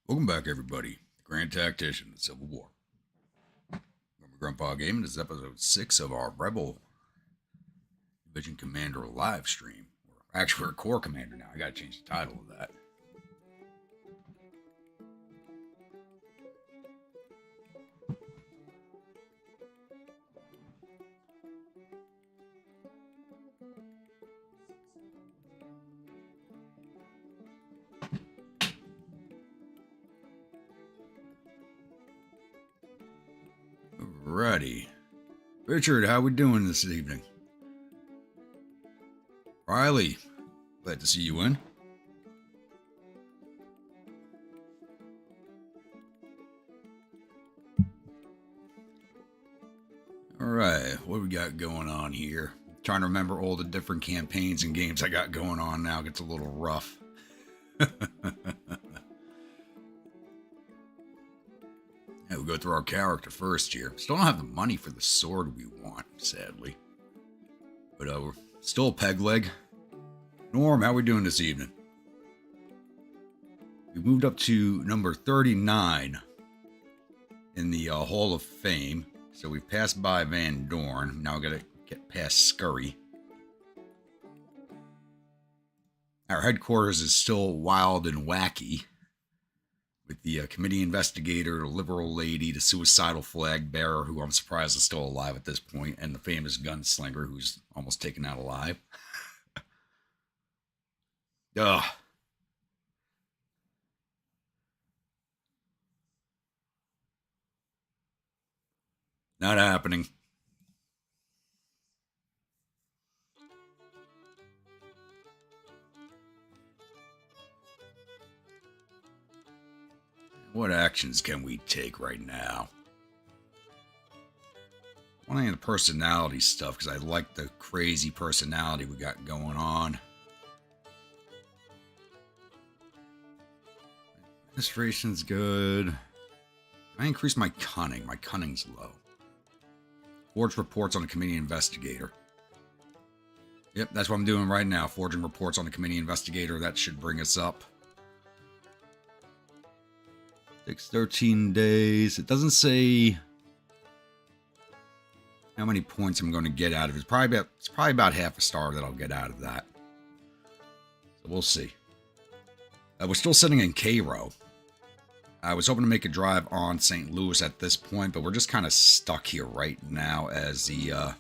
Welcome back, everybody. The Grand Tactician, the Civil War. Remember Grandpa Gaming. This is episode 6 of our Rebel Division Commander live stream. Actually, we're a Corps Commander now. I gotta change the title of that. Alrighty. Richard, how we doing this evening? Riley, glad to see you in. Alright, what we got going on here? Trying to remember all the different campaigns and games I got going on now. It gets a little rough. Yeah, we'll go through our character first here. Still don't have the money for the sword we want, sadly. But we're still a peg leg. Norm, how we doing this evening? We moved up to number 39 in the Hall of Fame. So we passed by Van Dorn. Now we gotta get past Scurry. Our headquarters is still wild and wacky. With the committee investigator, the liberal lady, the suicidal flag bearer, who I'm surprised is still alive at this point, and the famous gunslinger, who's almost taken out alive. Ugh. Not happening. What actions can we take right now? One of the personality stuff, because I like the crazy personality we got going on. Administration's good. I increase my cunning. My cunning's low. Forge reports on the committee investigator. Yep, that's what I'm doing right now. Forging reports on the committee investigator. That should bring us up. Takes 13 days. It doesn't say how many points I'm going to get out of it. It's probably about half a star that I'll get out of that. So we'll see. We're still sitting in Cairo. I was hoping to make a drive on St. Louis at this point, but we're just kind of stuck here right now as the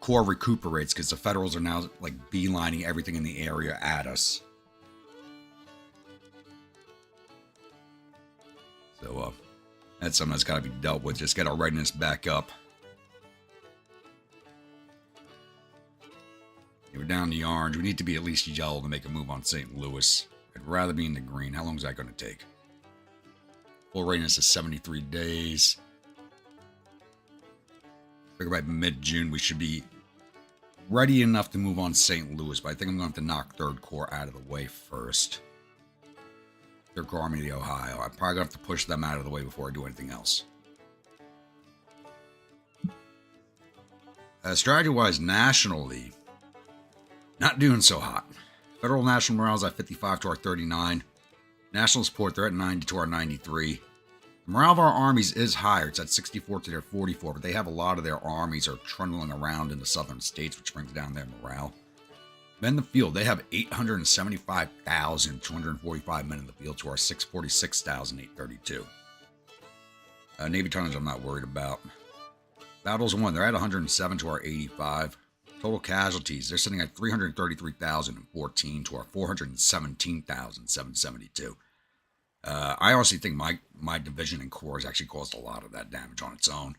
Corps recuperates, because the Federals are now like beelining everything in the area at us. So that's something that's got to be dealt with. Just get our readiness back up. We're down the orange. We need to be at least yellow to make a move on St. Louis. I'd rather be in the green. How long is that going to take? Full readiness is 73 days. I figure by mid-June we should be ready enough to move on St. Louis, but I think I'm going to have to knock 3rd Corps out of the way first. 3rd Corps Army of the Ohio. I'm probably going to have to push them out of the way before I do anything else. Strategy-wise, nationally, not doing so hot. Federal national morale is at 55 to our 39. National support, they're at 90 to our 93. The morale of our armies is higher. It's at 64 to their 44, but they have a lot of their armies are trundling around in the southern states, which brings down their morale. Men in the field, they have 875,245 men in the field to our 646,832. Navy tonnage, I'm not worried about. Battles won, they're at 107 to our 85. Total casualties, they're sitting at 333,014 to our 417,772. I honestly think my division and corps has actually caused a lot of that damage on its own.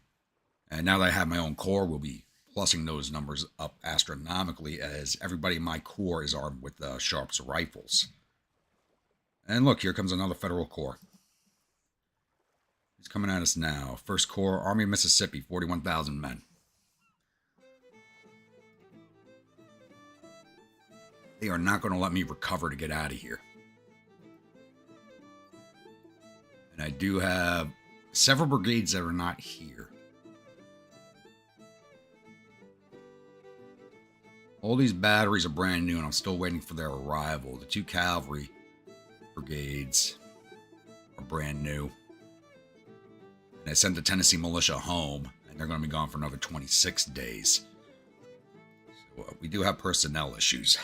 And now that I have my own corps, we'll be plussing those numbers up astronomically, as everybody in my corps is armed with Sharps rifles. And look, here comes another federal corps. He's coming at us now. 1st Corps, Army of Mississippi, 41,000 men. They are not going to let me recover to get out of here. And I do have several brigades that are not here. All these batteries are brand new, and I'm still waiting for their arrival. The 2 cavalry brigades. brand new. And I sent the Tennessee militia home, and they're going to be gone for another 26 days. So we do have personnel issues.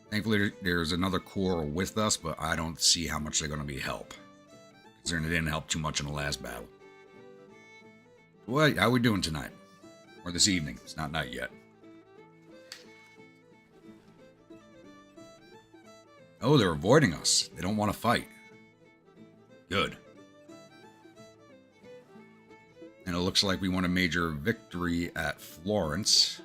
Thankfully, there's another corps with us, but I don't see how much they're going to be help. Considering they didn't help too much in the last battle. What? How are we doing tonight? Or this evening? It's not night yet. Oh, they're avoiding us. They don't want to fight. Good. And it looks like we won a major victory at Florence.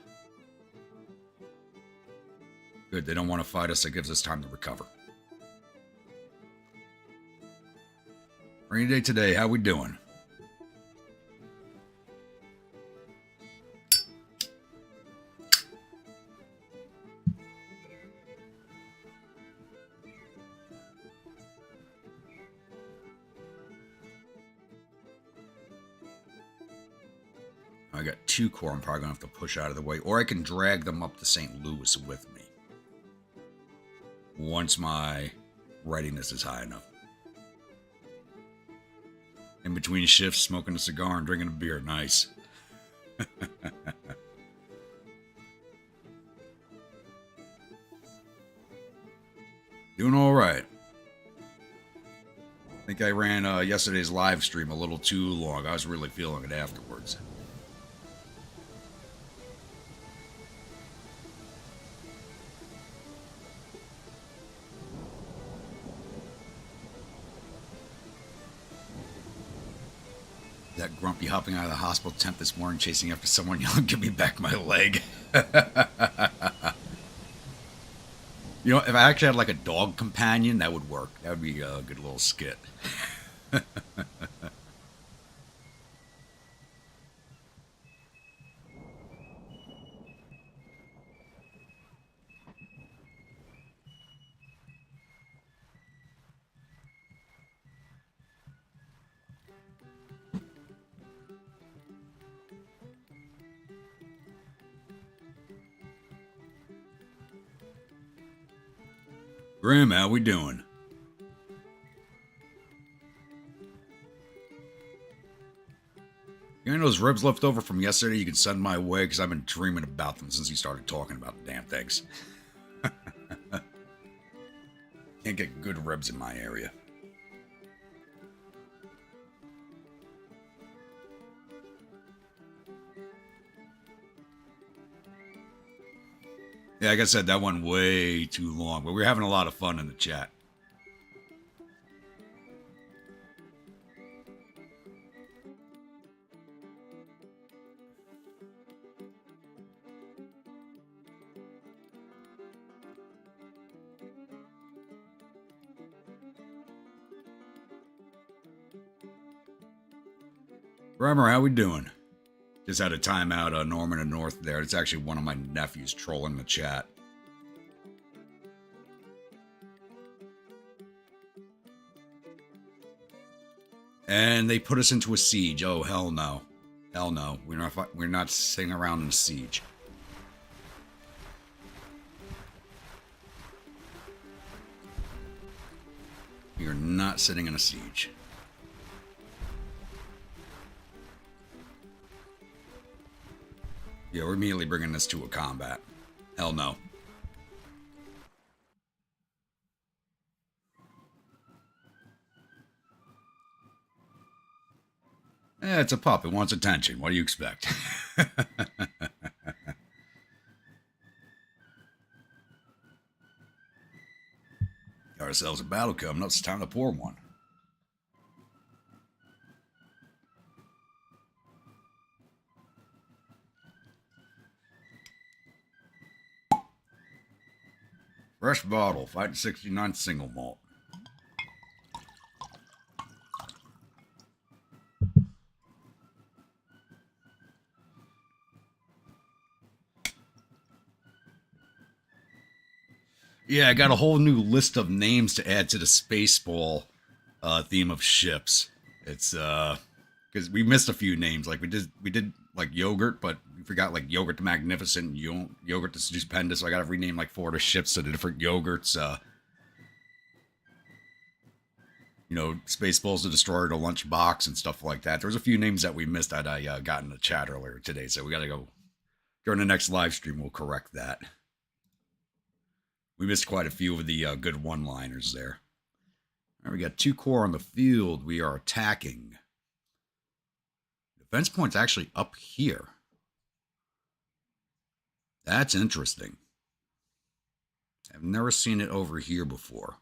Good, they don't want to fight us. That gives us time to recover. Rainy day today. How we doing? I got 2 corps I'm probably going to have to push out of the way. Or I can drag them up to St. Louis with me. Once my readiness is high enough. In between shifts, smoking a cigar and drinking a beer. Nice. Doing all right. I think I ran yesterday's live stream a little too long. I was really feeling it afterwards. That grumpy hopping out of the hospital tent this morning, chasing after someone yelling, "Give me back my leg." You know, if I actually had like a dog companion, that would work. That would be a good little skit. Grim, how we doing? You know those ribs left over from yesterday you can send my way? Because I've been dreaming about them since you started talking about the damn things. Can't get good ribs in my area. Yeah, like I said, that went way too long, but we were having a lot of fun in the chat. Remember, how we doing? Just had a timeout, Norman and North there. It's actually one of my nephews trolling the chat. And they put us into a siege. Oh, hell no. Hell no. We're not sitting around in a siege. We are not sitting in a siege. Yeah, we're immediately bringing this to a combat. Hell no. It's a pup. It wants attention. What do you expect? Got ourselves a battle coming up. It's time to pour one. Fresh bottle, fighting 69 single malt. Yeah, I got a whole new list of names to add to the Spaceball theme of ships. It's because we missed a few names. Like we did like yogurt, but We forgot like Yogurt the Magnificent, Yogurt the Stupendous. So I got to rename like 4 of the ships to the different yogurts. Spaceballs the Destroyer, the Lunchbox, and stuff like that. There's a few names that we missed that I got in the chat earlier today. So we got to go during the next live stream. We'll correct that. We missed quite a few of the good one-liners there. All right, we got 2 corps on the field. We are attacking. Defense point's actually up here. That's interesting. I've never seen it over here before.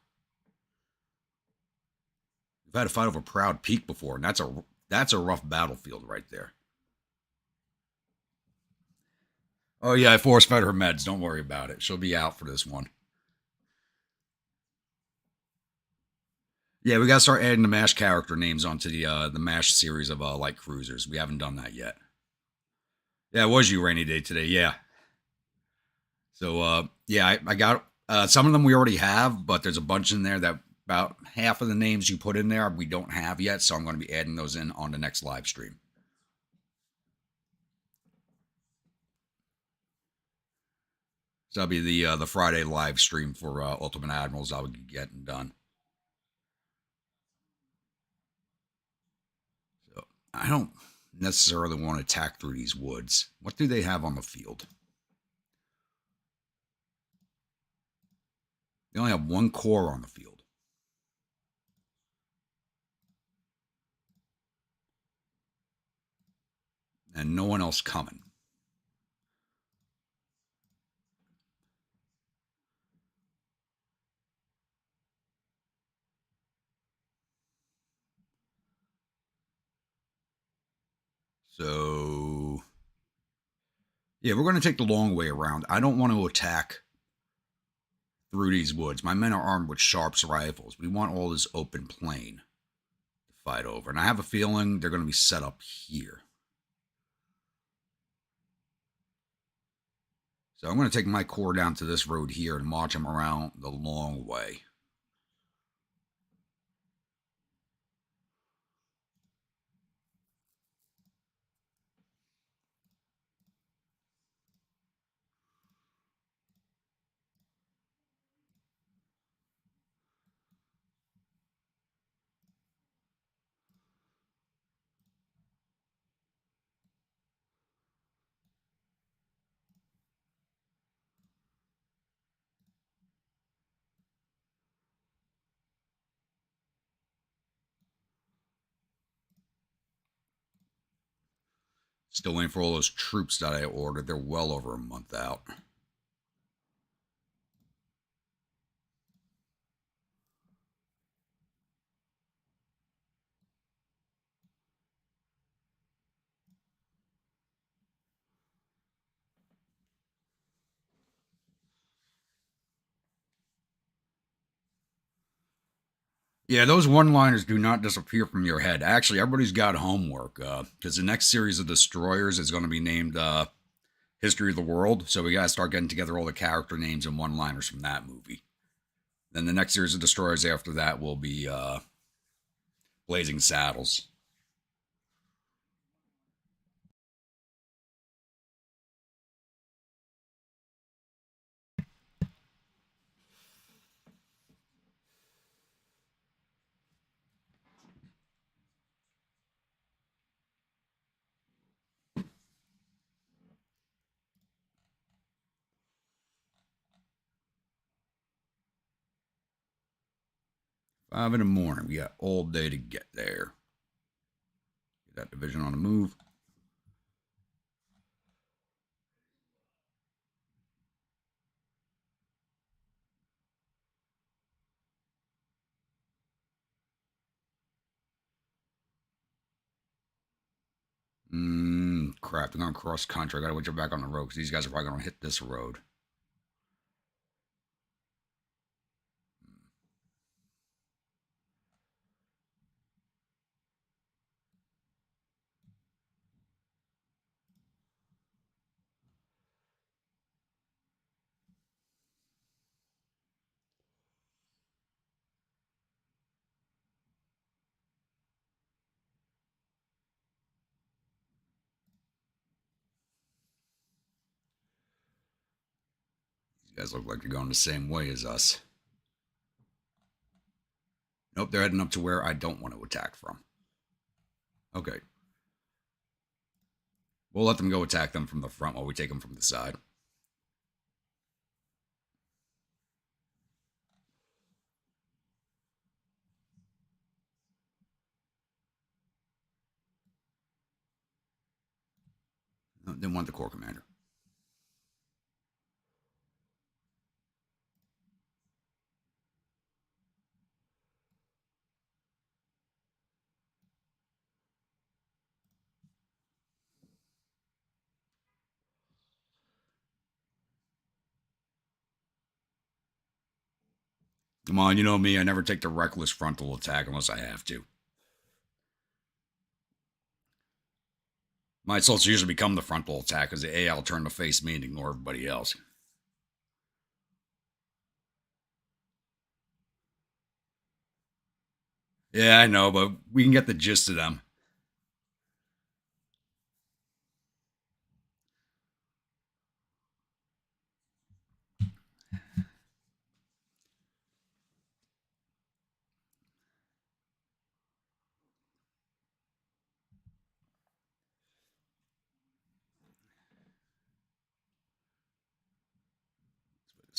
We've had a fight over Proud Peak before, and that's a rough battlefield right there. Oh yeah, I force fed her meds. Don't worry about it. She'll be out for this one. Yeah, we gotta start adding the MASH character names onto the MASH series of light cruisers. We haven't done that yet. Yeah, it was you rainy day today. Yeah. So yeah, I got some of them we already have, but there's a bunch in there that about half of the names you put in there we don't have yet. So I'm going to be adding those in on the next live stream. So that'll be the Friday live stream for Ultimate Admirals. I'll be getting done. So I don't necessarily want to attack through these woods. What do they have on the field? They only have 1 corps on the field. And no one else coming. So, yeah, we're going to take the long way around. I don't want to attack through these woods. My men are armed with Sharps rifles. We want all this open plain to fight over. And I have a feeling they're going to be set up here. So I'm going to take my corps down to this road here and march them around the long way. Still waiting for all those troops that I ordered. They're well over a month out. Yeah, those one-liners do not disappear from your head. Actually, everybody's got homework because the next series of Destroyers is going to be named History of the World. So we got to start getting together all the character names and one-liners from that movie. Then the next series of Destroyers after that will be Blazing Saddles. Five in the morning. We got all day to get there. Get that division on the move. Crap. They're going to cross country. I got to wait back on the road because these guys are probably going to hit this road. Guys look like they're going the same way as us. Nope, they're heading up to where I don't want to attack from. Okay. We'll let them go attack them from the front while we take them from the side. No, didn't want the Corps Commander. Come on, you know me. I never take the reckless frontal attack unless I have to. My assaults usually become the frontal attack because the AI will turn to face me and ignore everybody else. Yeah, I know, but we can get the gist of them.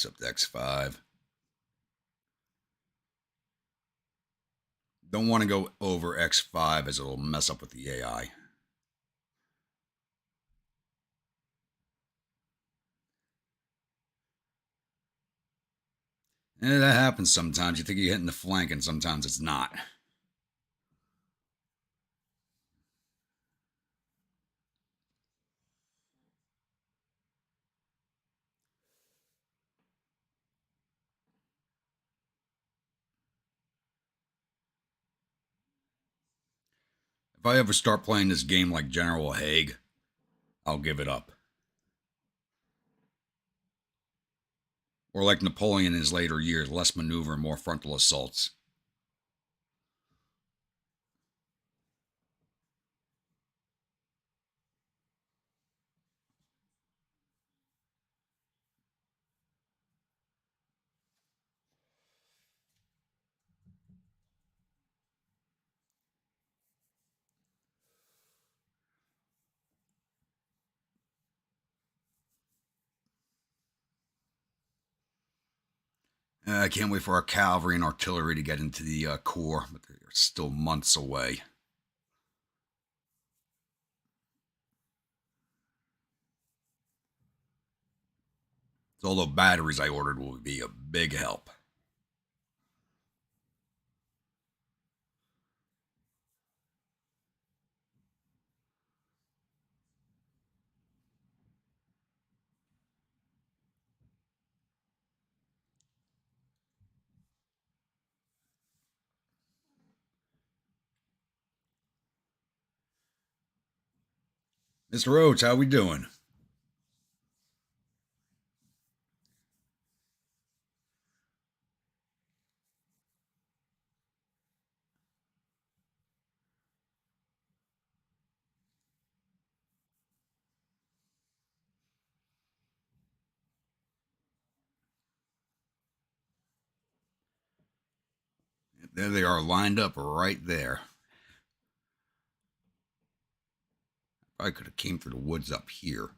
It's up to X5. Don't want to go over X5 as it'll mess up with the AI. And that happens sometimes. You think you're hitting the flank, and sometimes it's not. If I ever start playing this game like General Haig, I'll give it up. Or like Napoleon in his later years, less maneuver and more frontal assaults. I can't wait for our cavalry and artillery to get into the core, but they're still months away. So all the batteries I ordered will be a big help. Mr. Oates, how we doing? There they are, lined up right there. I could have came through the woods up here.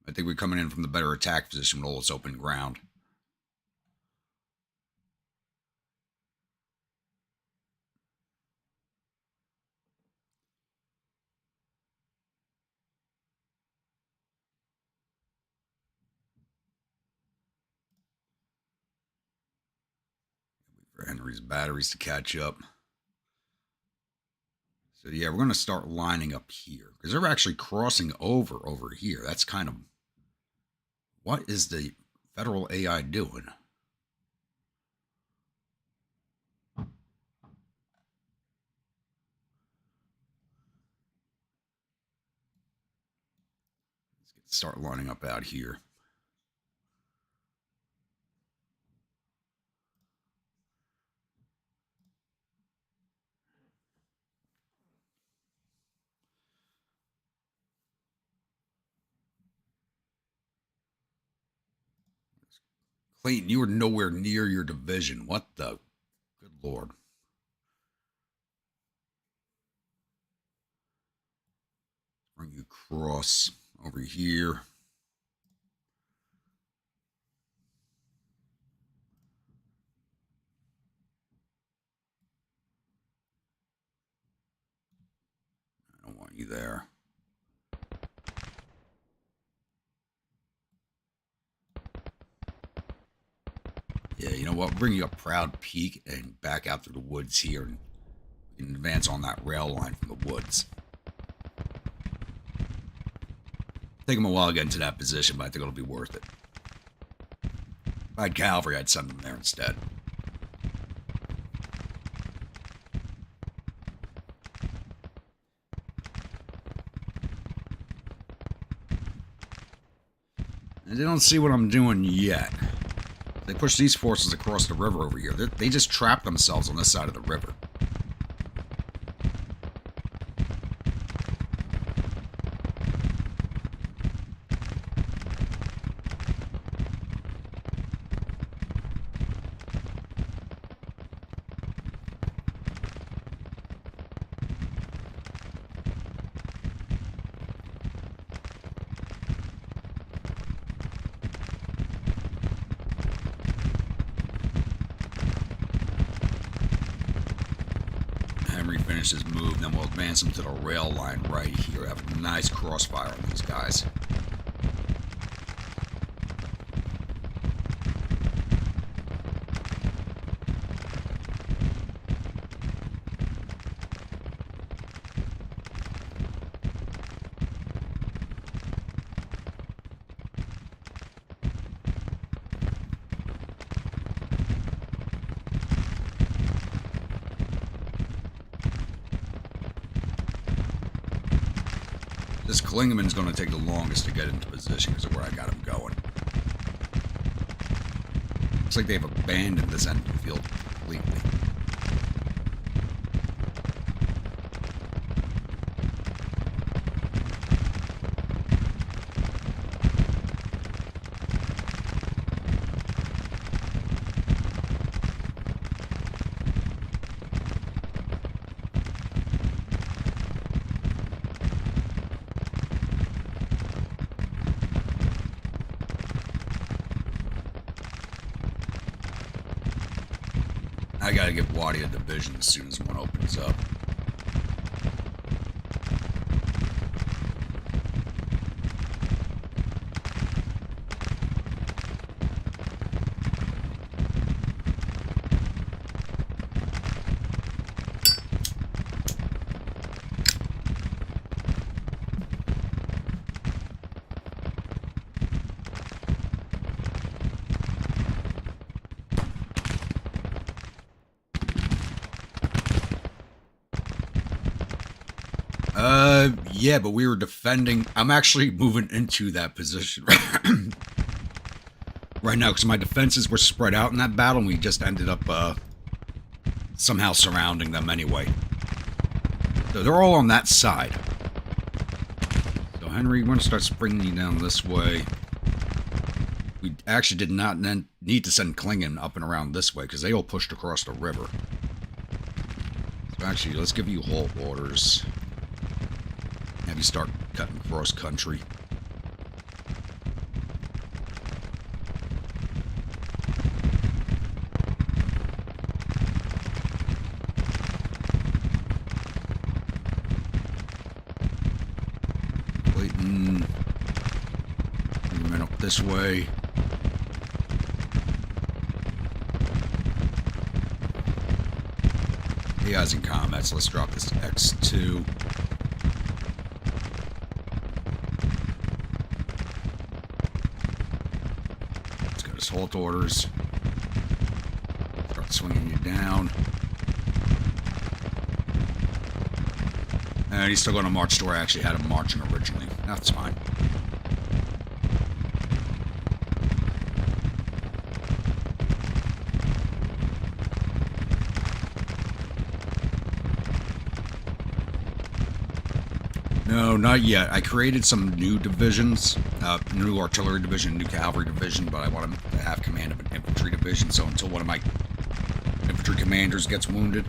I think we're coming in from the better attack position with all this open ground. Wait for Henry's batteries to catch up. So yeah, we're going to start lining up here because they're actually crossing over here. That's kind of, what is the federal AI doing? Start lining up out here. Clayton, you were nowhere near your division. What the? Good Lord. Bring you across over here. I don't want you there. Yeah, you know what? Bring you up Proud Peak and back out through the woods here, and we can advance on that rail line from the woods. Take them a while to get into that position, but I think it'll be worth it. If I had cavalry, I'd send them there instead. And they don't see what I'm doing yet. They push these forces across the river over here. They just trap themselves on this side of the river. Finish his move, then we'll advance him to the rail line right here. Have a nice crossfire on these guys. This Klingeman's going to take the longest to get into position because of where I got him going. Looks like they've abandoned this end of the field completely. I gotta get Wadi a division as soon as one opens up. Yeah, but we were defending. I'm actually moving into that position right now because my defenses were spread out in that battle, and we just ended up somehow surrounding them anyway. So they're all on that side. So Henry, we're going to start springing down this way. We actually did not need to send Klingen up and around this way because they all pushed across the river. So actually, let's give you halt orders. Have you start cutting cross country. Clayton, moving up this way. Hey guys in comments, let's drop this to X2. Halt orders. Start swinging you down. And he's still going to march to where I actually had him marching originally. That's fine. No, not yet. I created some new divisions, new artillery division, new cavalry division, but I want to have command of an infantry division, so until one of my infantry commanders gets wounded.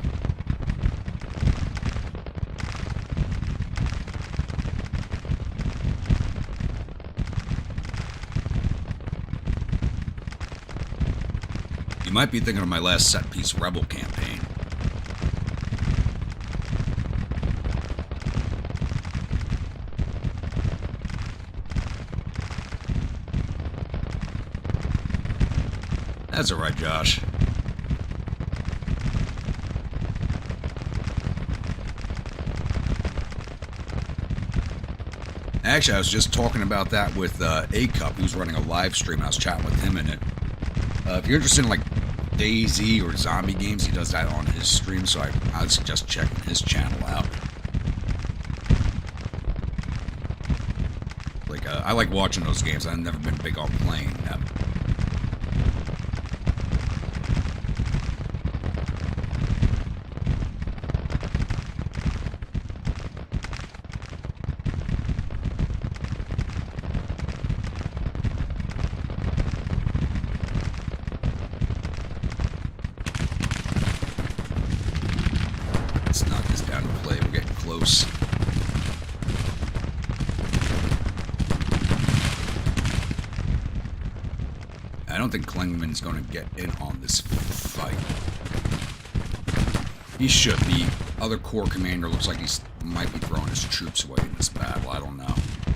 You might be thinking of my last set-piece rebel campaign. That's alright, Josh. Actually, I was just talking about that with A-Cup, who's running a live stream. I was chatting with him in it. If you're interested in, like, DayZ or zombie games, he does that on his stream, so I would suggest checking his channel out. Like, I like watching those games. I've never been big on playing them. I don't think Klingman's going to get in on this fight. He should. The other corps commander looks like he might be throwing his troops away in this battle. I don't know.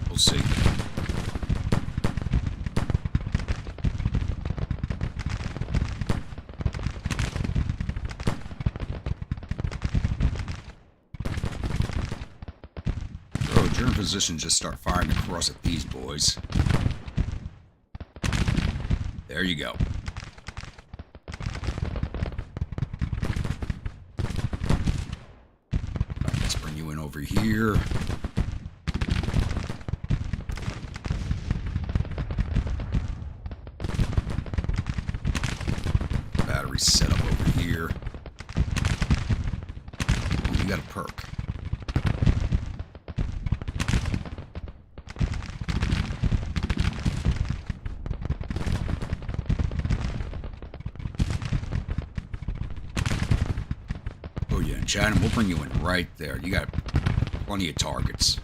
We'll see. Oh, if you're in position, just start firing across at these boys. There you go. Right, let's bring you in over here. Battery set up over here. Oh, you got a perk. Chad, and we'll bring you in right there. You got plenty of targets.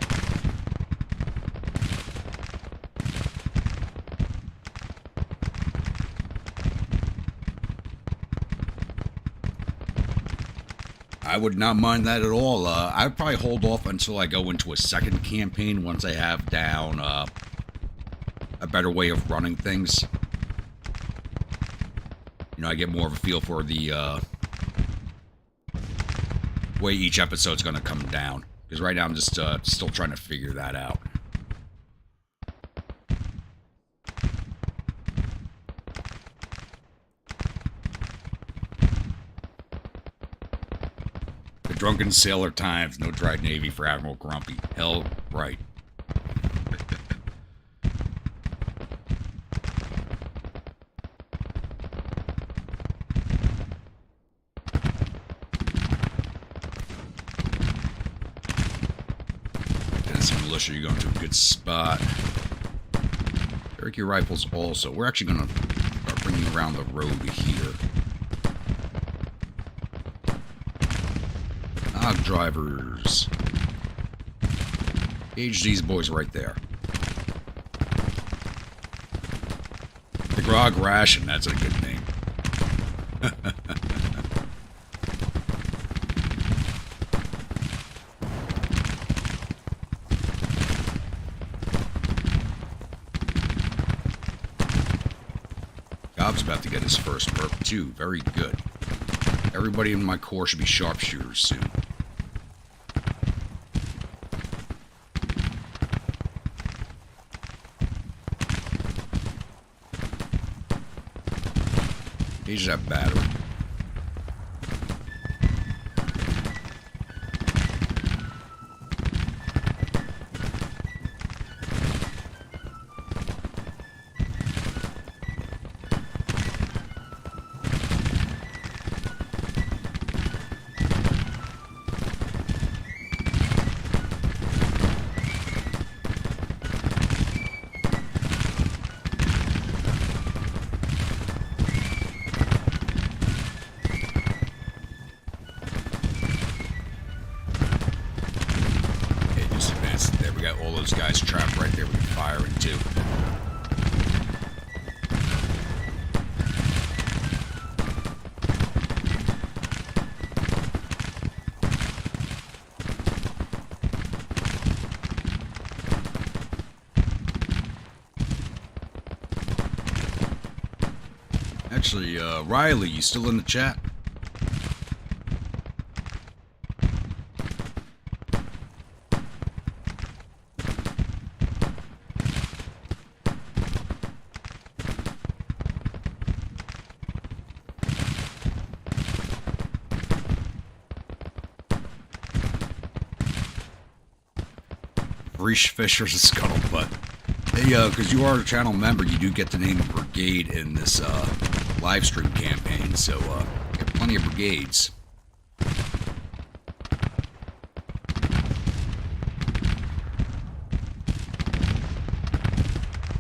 I would not mind that at all. I'd probably hold off until I go into a second campaign once I have down a better way of running things. You know, I get more of a feel for the way each episode's going to come down. Because right now I'm just still trying to figure that out. The drunken sailor times, no dry navy for Admiral Grumpy. Hell right. You're going to a good spot. Cherokee rifles also. We're actually going to start bringing around the road here. Dog drivers. Gauge these boys right there. The Grog Ration, that's a good name. About to get his first perk too. Very good. Everybody in my corps should be sharpshooters soon. Here's that battery. this trap right there we can fire into. Actually, Riley, you still in the chat? Reach Fisher's a scuttlebutt. Hey, because you are a channel member, you do get to name a brigade in this live stream campaign, so got plenty of brigades.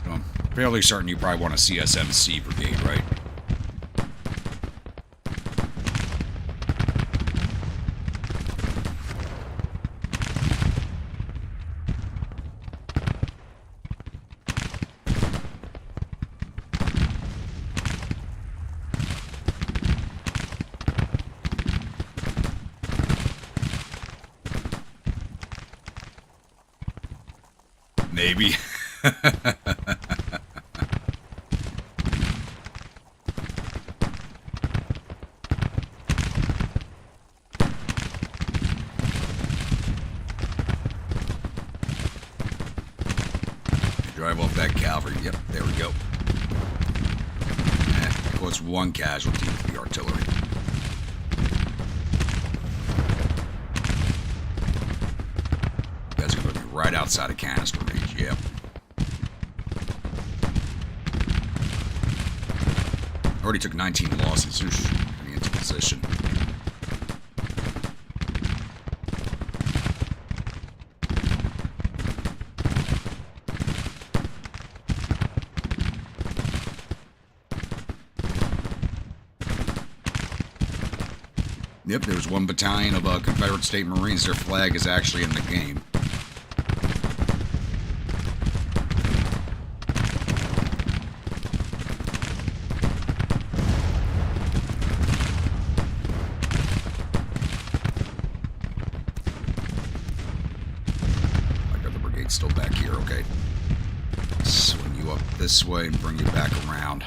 I'm fairly certain you probably want a CSMC brigade, right? Maybe. Drive off that cavalry. Yep, there we go. Well, it's one casualty for the artillery. You guys are going to be right outside of canister range. Yep. Already took 19 losses. Getting into position. Yep, there's one battalion of Confederate State Marines. Their flag is actually in the game. I got the brigade still back here, okay. Swing you up this way and bring you back around.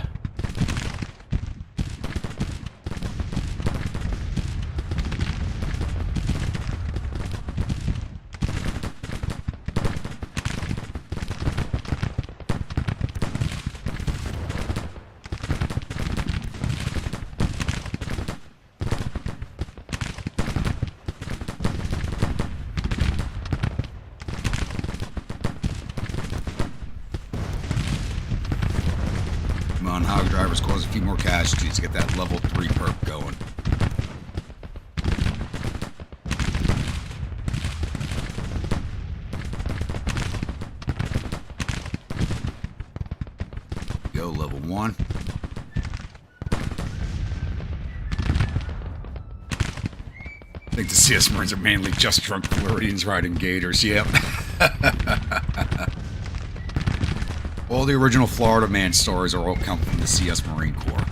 On hog drivers, cause a few more casualties to get that level 3 perk going. Go level 1. I think the CS Marines are mainly just drunk Floridians riding gators. Yep. All the original Florida Man stories are all come from the CS Marine Corps.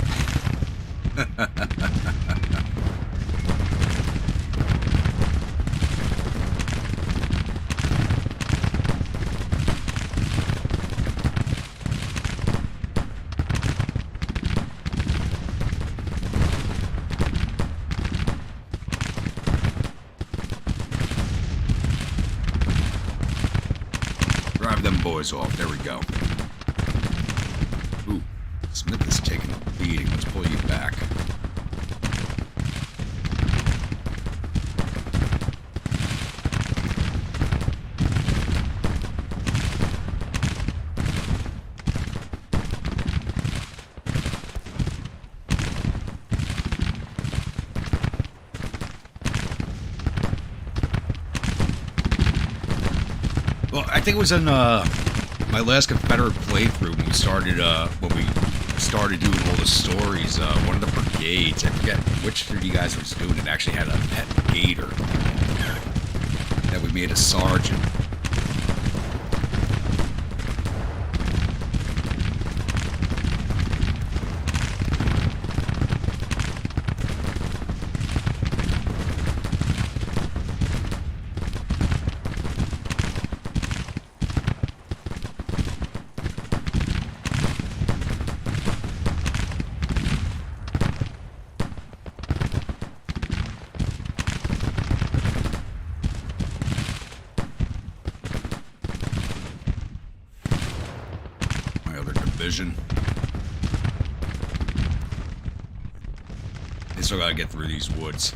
Drive them boys off. There we go. Ooh, Smith is taking a beating. Let's pull you back. Well, I think it was in my last Confederate playthrough when we started doing all the stories. One of the brigades, I forget which of you guys was doing it, actually had a pet gator that we made a sergeant. division. They still gotta get through these woods.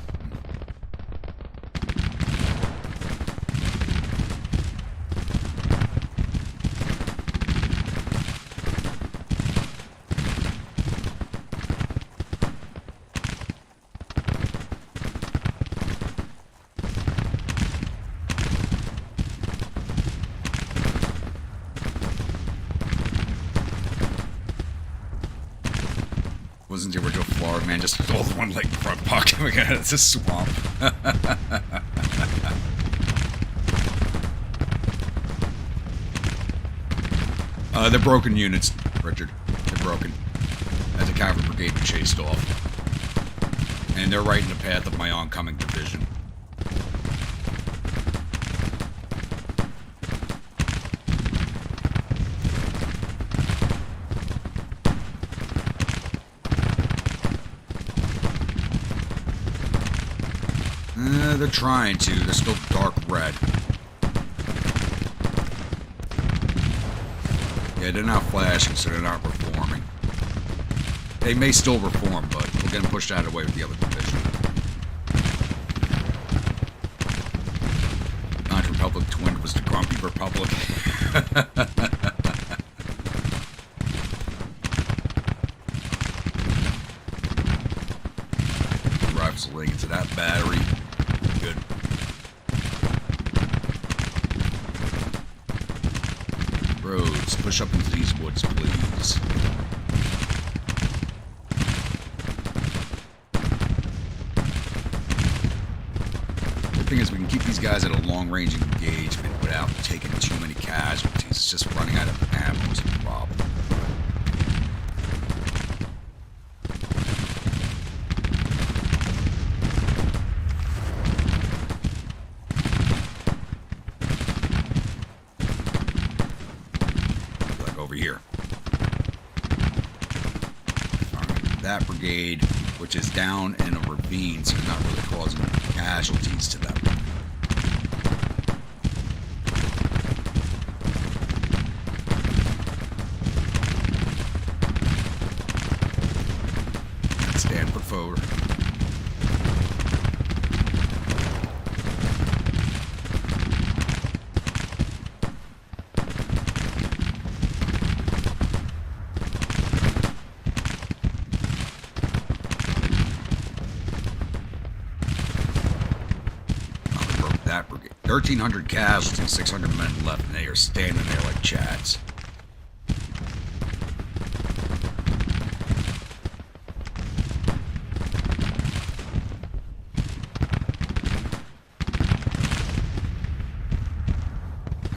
Wasn't the original Florida man just all the one leg front pocket? Oh my god, it's a swamp. They're broken units, Richard. They're broken. As a cavalry brigade we chased off. And they're right in the path of my oncoming division. They're trying to. They're still dark red. Yeah, they're not flashing, so they're not reforming. They may still reform, but we're getting pushed out of the way with the other division. Non-Republic twin was the Grumpy Republic. Rifling into that battery. Good. Roads, push up into these woods, please. The thing is, we can keep these guys at a long-range engagement without taking too many casualties. It's just running out of ammo is a problem. Here. That brigade, which is down in a ravine, so you're not really causing casualties to them. Stand put forward. That brigade. 1,300 casualties, 600 men left, and they are standing there like chads.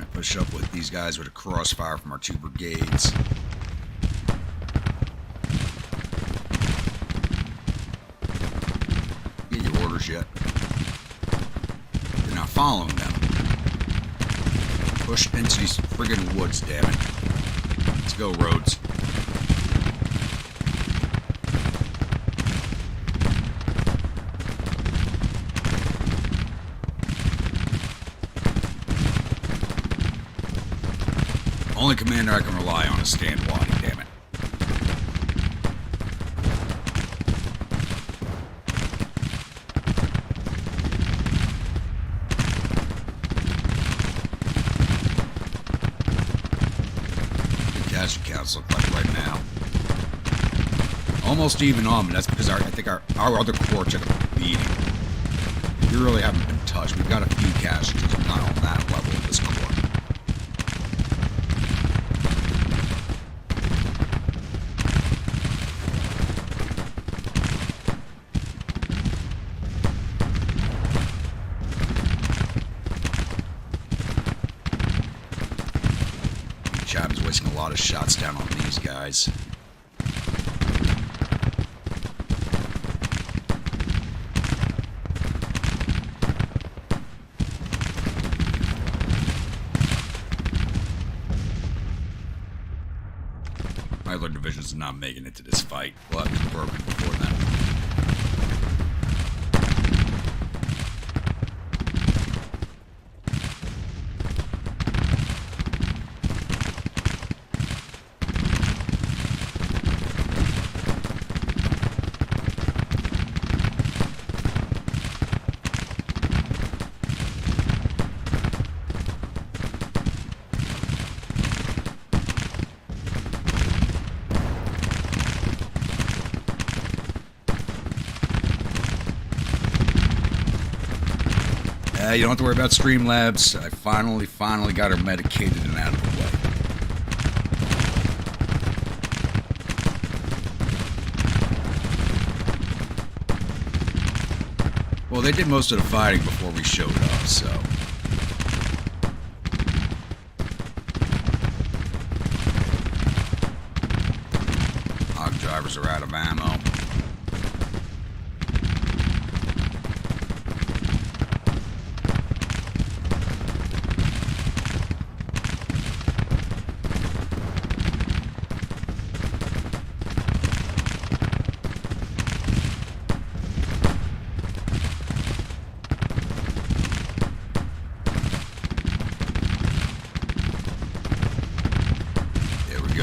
I push up with these guys with a crossfire from our two brigades. Get your orders yet? Not following them. Push into these friggin' woods, damn it. Let's go, Rhodes. Only commander I can rely on is Stan Waddy, damn it. Counts look like right now. Almost even on, but that's because I think our other corps took a beating. We really haven't been touched. We've got a few casualties, but not on that level of this corps. Chapman's wasting a lot of shots down on these guys. My other divisions are not making it to this fight. We'll have to be broken before then. You don't have to worry about Streamlabs. I finally got her medicated and out of the way. Well, they did most of the fighting before we showed up, so... Hog drivers are out of ammo.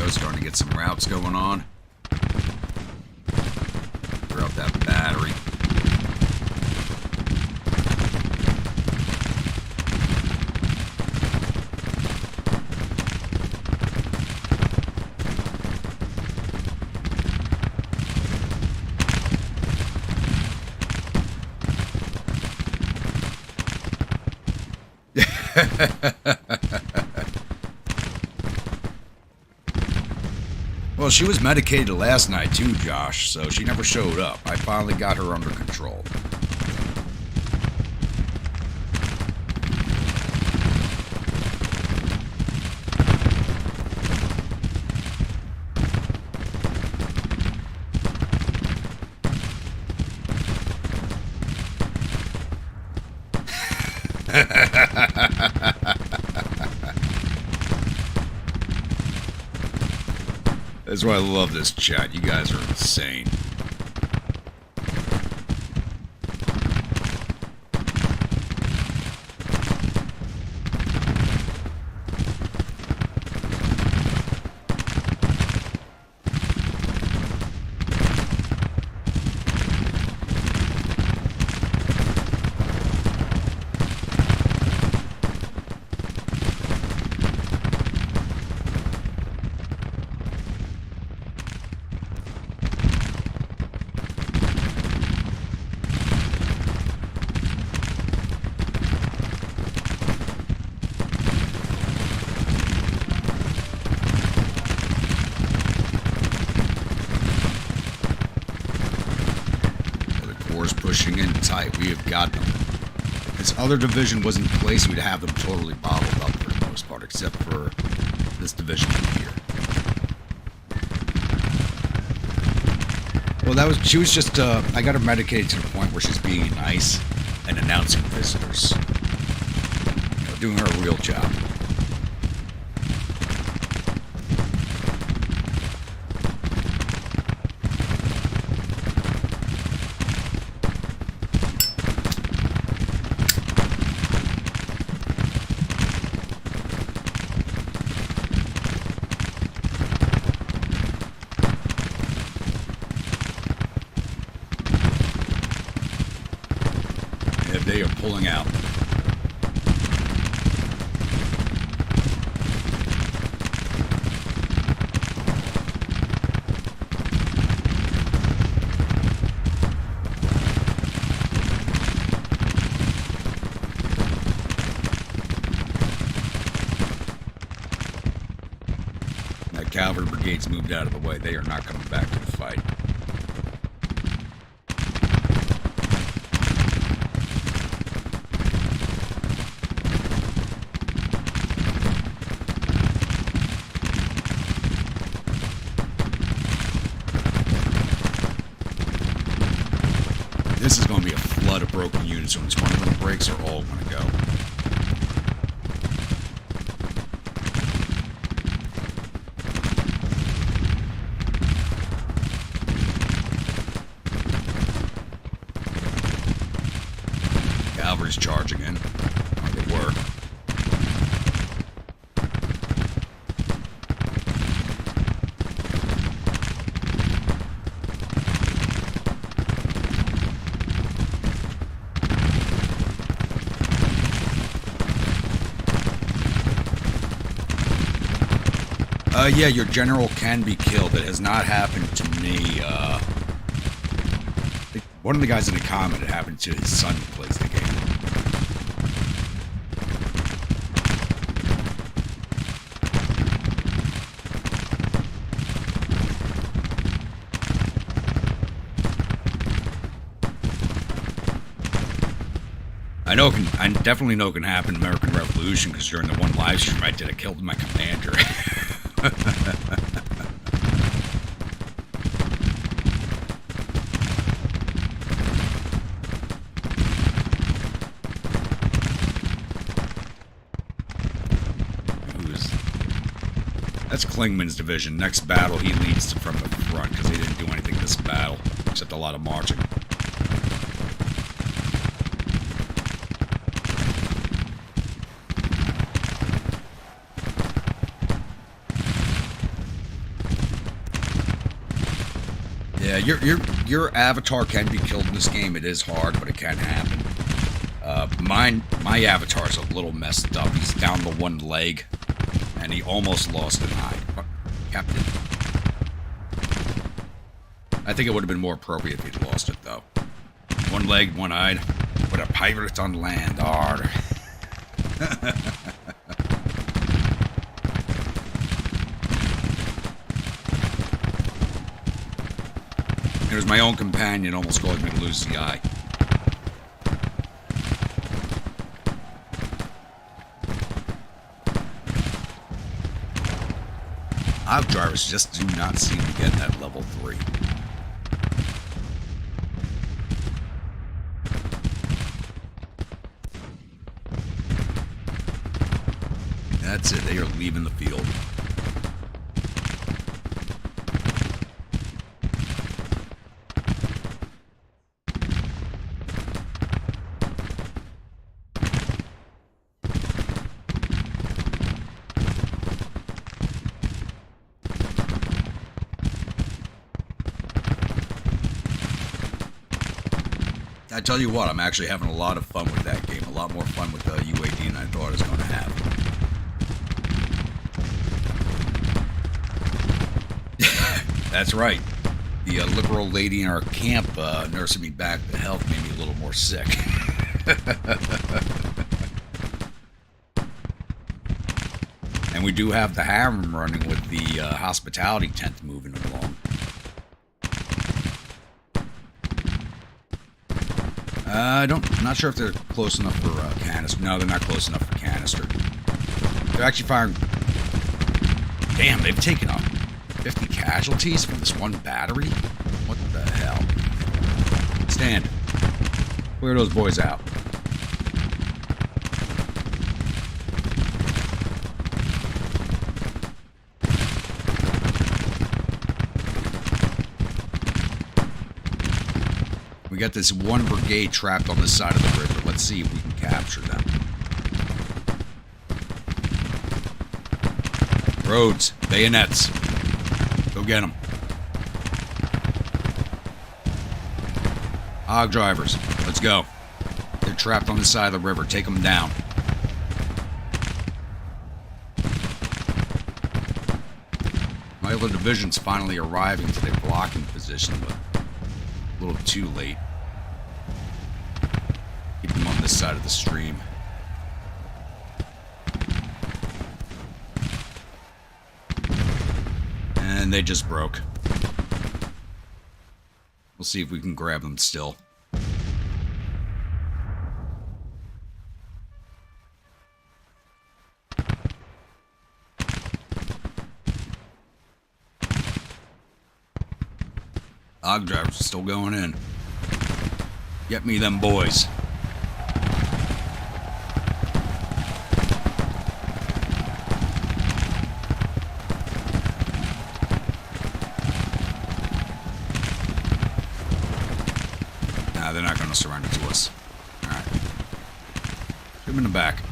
Starting to get some routes going on. Throw out that battery. Well, she was medicated last night too, Josh, so she never showed up. I finally got her under control. That's why I love this chat. You guys are insane. Pushing in tight. We have got them. If this other division was in place, we'd have them totally bottled up for the most part, except for this division here. Well, she was just, I got her medicated to the point where she's being nice and announcing visitors. You know, doing her real job. They are pulling out. That cavalry brigade's moved out of the way. They are not coming back to the fight. This is going to be a flood of broken units. When one of them breaks, they're all going to go. Cavalry's charging in. Or they were. Yeah, your general can be killed. It has not happened to me. One of the guys in the comment, it happened to his son who plays the game. I know. I definitely know it can happen in American Revolution because during the one live stream I did, I killed my commander. That's Klingman's division. Next battle, he leads from the front because he didn't do anything this battle except a lot of marching. Yeah, your avatar can be killed in this game. It is hard, but it can happen. My avatar's a little messed up. He's down to one leg, and he almost lost an eye. Captain. I think it would have been more appropriate if he'd lost it, though. One leg, one eyed. But a pirate on land. Arr. It was my own companion almost caused me to lose the eye. Hog drivers just do not seem to get that level 3. That's it, they are leaving the field. I tell you what, I'm actually having a lot of fun with that game. A lot more fun with UAD than I thought I was going to have. That's right. The liberal lady in our camp nursing me back to health made me a little more sick. And we do have the harem running with the hospitality tent moving along. I'm not sure if they're close enough for canister. No, they're not close enough for canister. They're actually firing. Damn, they've taken up 50 casualties from this one battery? What the hell? Stand. Clear those boys out. We got this one brigade trapped on this side of the river. Let's see if we can capture them. Roads, bayonets. Go get them. Hog drivers, let's go. They're trapped on this side of the river. Take them down. My other division's finally arriving to their blocking position, but a little too late. Keep them on this side of the stream. And they just broke. We'll see if we can grab them still. Hog drivers are still going in. Get me them boys. Nah, they're not going to surrender to us. Alright. Shoot them in the back.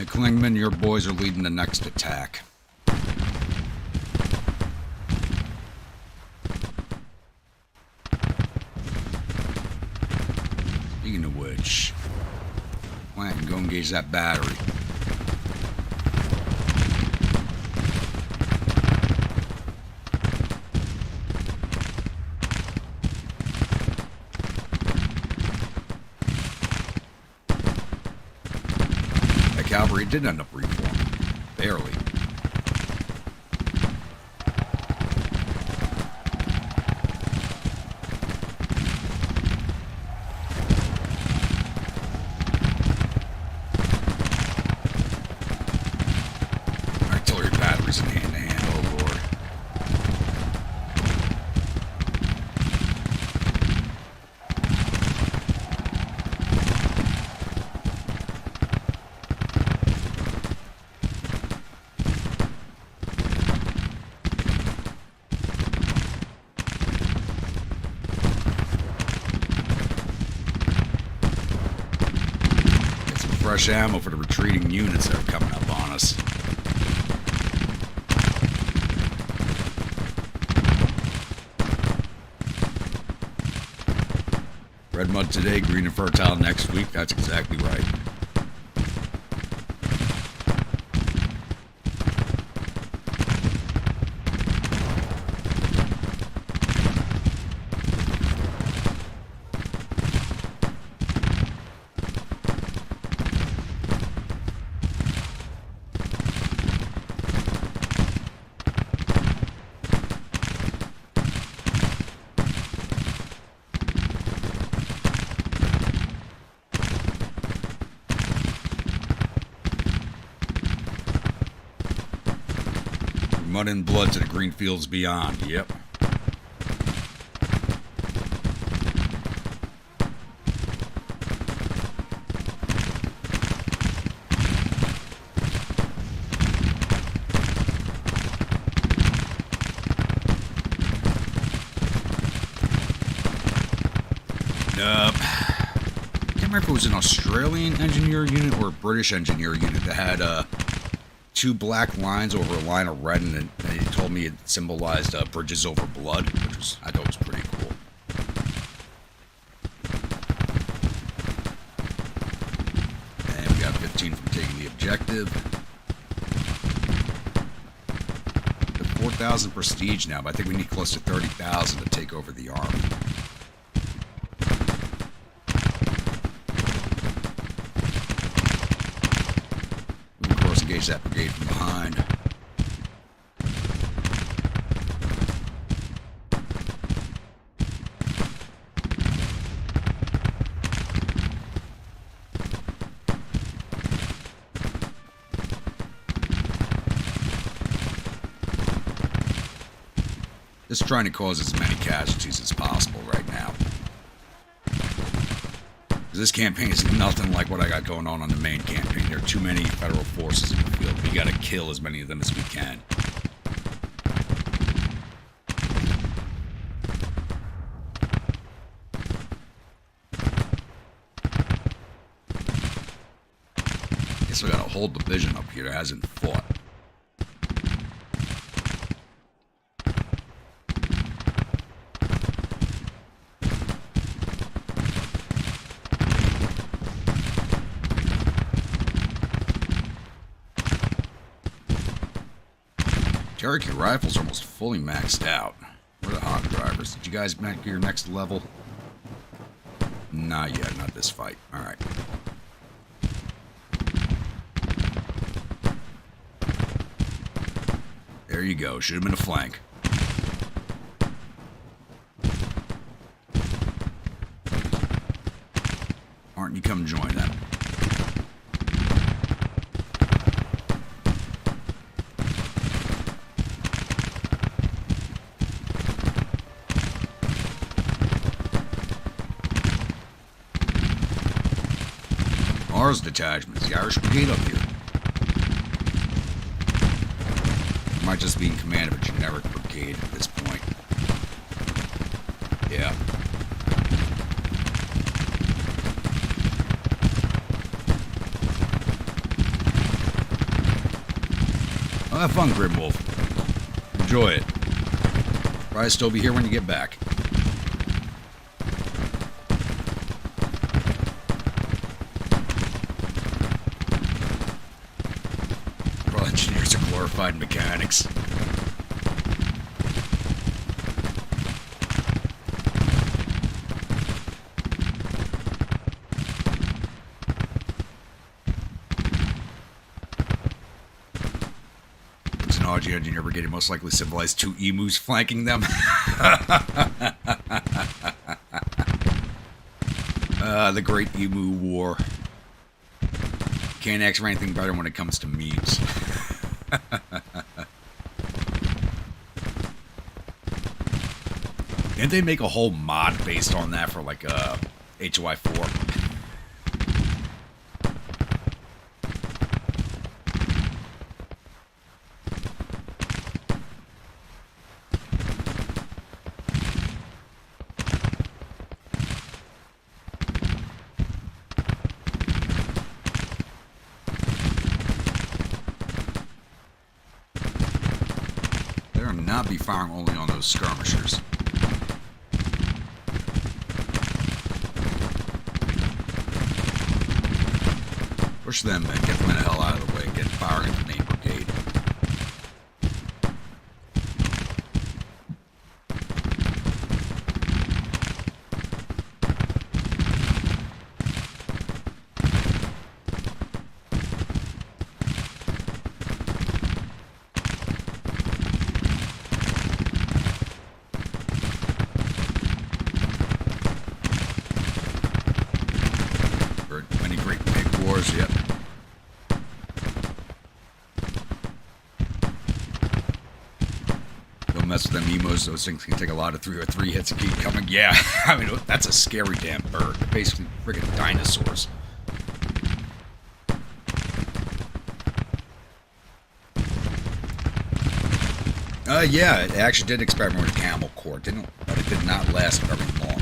Klingman, your boys are leading the next attack. Speaking of which, plant and go engage that battery. Cavalry did end up reforming. Barely. fresh ammo for the retreating units that are coming up on us. Red mud today, green and fertile next week. That's exactly right. Mud and blood to the green fields beyond. Yep. Nope. Can't remember if it was an Australian engineer unit or a British engineer unit that had two black lines over a line of red, and they told me it symbolized bridges over blood, which I thought was pretty cool. And we got 15 from taking the objective. 4,000 prestige now, but I think we need close to 30,000 to take over the army. Engage that brigade from behind. Just trying to cause as many casualties as possible right now. This campaign is nothing like what I got going on the main campaign. There are too many federal forces in the field. We gotta kill as many of them as we can. Guess we got a whole division up here that hasn't fought. Cherokee rifles are almost fully maxed out. Where are the hog drivers? Did you guys make your next level? Not yet, not this fight. Alright. There you go. Shoot him in the flank. Aren't you come join them? Mars detachments, the Irish Brigade up here. Might just be in command of a generic brigade at this point. Yeah. Well, have fun, Grimwolf. Enjoy it. Probably still be here when you get back. Engineers are glorified mechanics. There's an RG engineer brigade most likely symbolized two emus flanking them. The Great Emu War. Can't ask for anything better when it comes to memes. Didn't they make a whole mod based on that for like HOI 4? not be firing only on those skirmishers. Push them and get them the hell out of the way. Get firing at the main brigade. Many great big wars, yep. Don't mess with them emos. Those things can take a lot of 3 or 3 hits and keep coming. Yeah, I mean, that's a scary damn bird. They're basically friggin' dinosaurs. Yeah, it actually did experiment with camel core, but it did not last very long.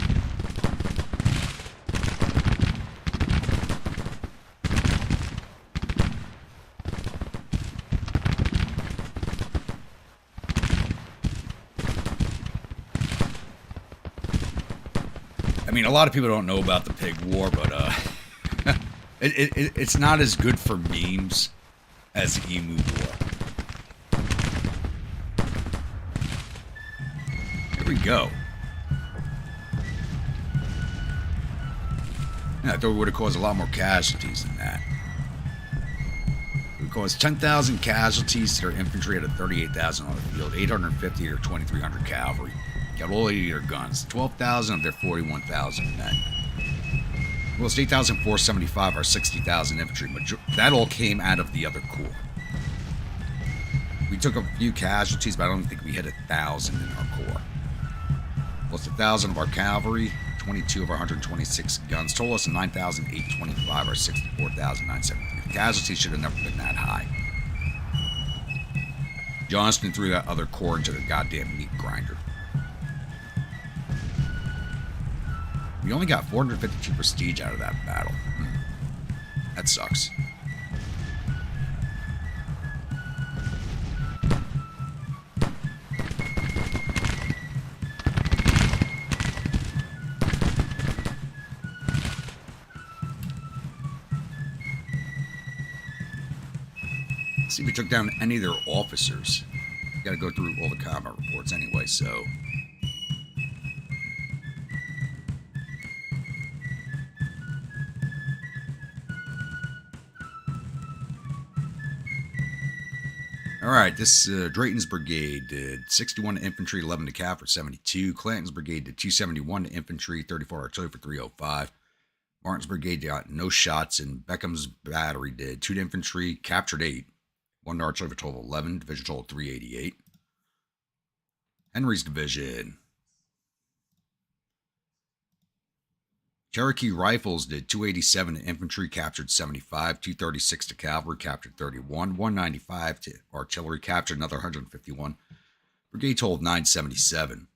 I mean, a lot of people don't know about the pig war, but it's not as good for memes as the emu war. Here we go. Yeah, I thought it would have caused a lot more casualties than that. It would cause 10,000 casualties to their infantry out of 38,000 on the field, 850 to their 2,300 cavalry. Got all 80 of their guns, 12,000 of their 41,000 men. Well, it's 8,475 or 60,000 infantry. That all came out of the other corps. We took a few casualties, but I don't think we hit 1,000 in our corps. Plus 1,000 of our cavalry, 22 of our 126 guns. Total us 9,825 or 64,973. The casualties should have never been that high. Johnston threw that other corps into the goddamn meat grinder. We only got 452 prestige out of that battle. That sucks. Let's see if we took down any of their officers. Got to go through all the combat reports anyway, so... Alright, this Drayton's Brigade did 61 to infantry, 11 to cav for 72. Clanton's Brigade did 271 to infantry, 34 artillery for 305. Martin's Brigade got no shots, and Beckham's Battery did 2 to infantry, captured 8. 1 to artillery for a total of 11, division total 388. Henry's Division. Cherokee Rifles did 287 to infantry, captured 75, 236 to cavalry, captured 31, 195 to artillery, captured another 151. Brigade total of 977.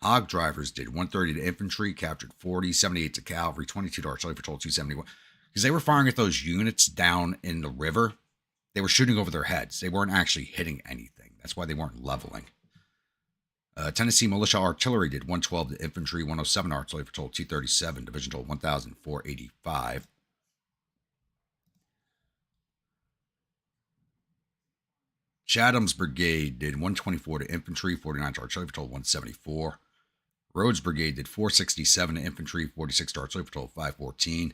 Hog Drivers did 130 to infantry, captured 40, 78 to cavalry, 22 to artillery for total 271. Because they were firing at those units down in the river. They were shooting over their heads. They weren't actually hitting anything. That's why they weren't leveling. Tennessee Militia Artillery did 112 to infantry, 107 artillery for total 237, division total 1,485. Chatham's Brigade did 124 to infantry, 49 to artillery for total 174. Rhodes Brigade did 467 to infantry, 46 to artillery for total 514.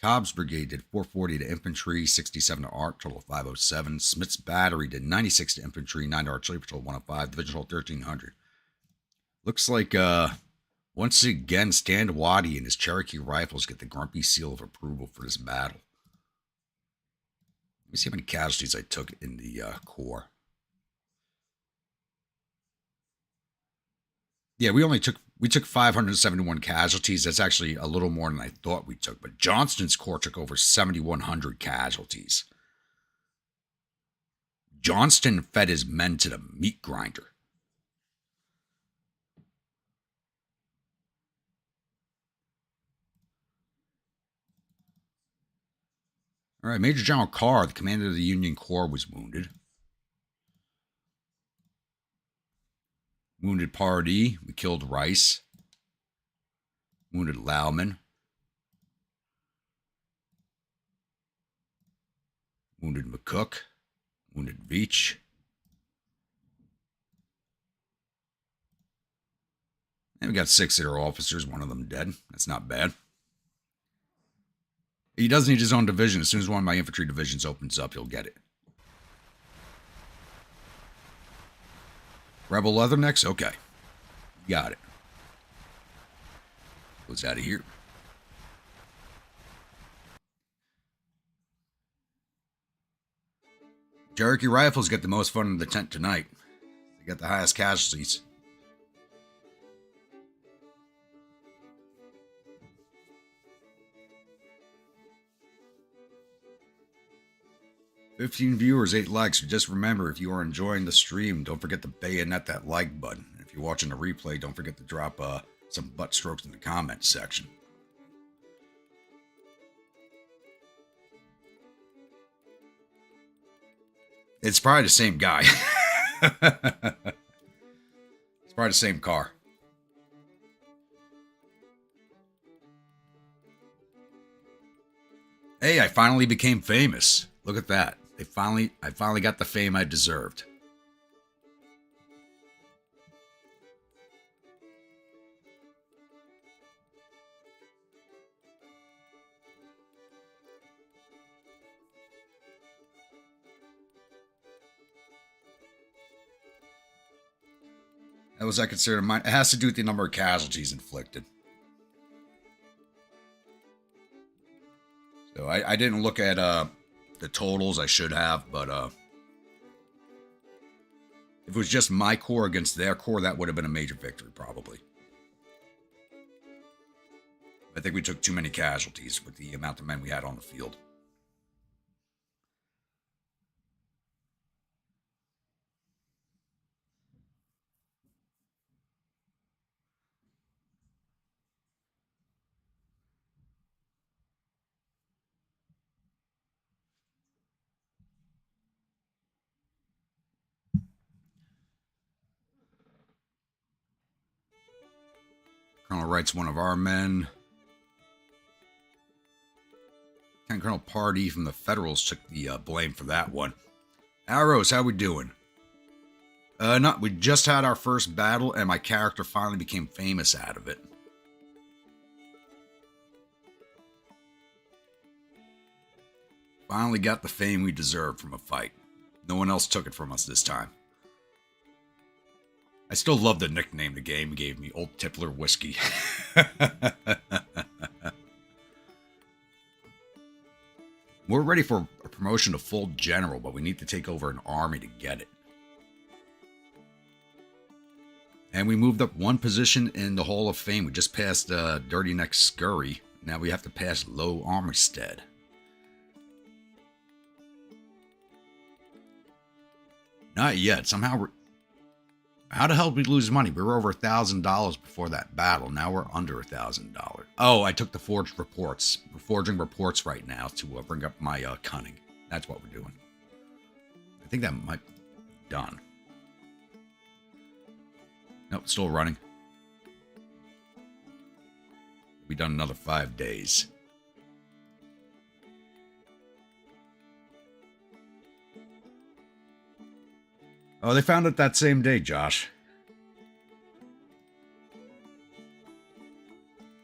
Cobb's Brigade did 440 to infantry, 67 to art, total 507. Smith's Battery did 96 to infantry, 9 to artillery, total 105, division total 1,300. Looks like, once again, Stan Waddy and his Cherokee Rifles get the grumpy seal of approval for this battle. Let me see how many casualties I took in the corps. Yeah, we took 571 casualties. That's actually a little more than I thought we took. But Johnston's corps took over 7,100 casualties. Johnston fed his men to the meat grinder. All right, Major General Carr, the commander of the Union Corps, was wounded. Wounded Pardee. We killed Rice. Wounded Lauman. Wounded McCook. Wounded Veach. And we got 6 of their officers, one of them dead. That's not bad. He does need his own division. As soon as one of my infantry divisions opens up, he'll get it. Rebel Leathernecks? Okay. Got it. Goes out of here. Cherokee Rifles get the most fun in the tent tonight. They got the highest casualties. "15 viewers, 8 likes. Just remember, if you are enjoying the stream, don't forget to bayonet that like button. If you're watching the replay, don't forget to drop some butt strokes in the comments section. It's probably the same guy. It's probably the same car. Hey, I finally became famous. Look at that. I finally got the fame I deserved. That was I consider mine. It has to do with the number of casualties inflicted. So I didn't look at the totals. I should have, but if it was just my corps against their corps, that would have been a major victory, probably. I think we took too many casualties with the amount of men we had on the field. Colonel Wright's one of our men. Lieutenant Colonel Pardee from the Federals took the blame for that one. Arrows, how we doing? We just had our first battle, and my character finally became famous out of it. Finally got the fame we deserved from a fight. No one else took it from us this time. I still love the nickname the game gave me, Old Tippler Whiskey. We're ready for a promotion to full general, but we need to take over an army to get it. And we moved up one position in the Hall of Fame. We just passed Dirty Neck Scurry. Now we have to pass Low Armistead. Not yet. Somehow how the hell did we lose money? We were over $1,000 before that battle. Now we're under $1,000. Oh, I took the forged reports. We're forging reports right now to bring up my cunning. That's what we're doing. I think that might be done. Nope, still running. We'll be done another 5 days. Oh, they found it that same day, Josh.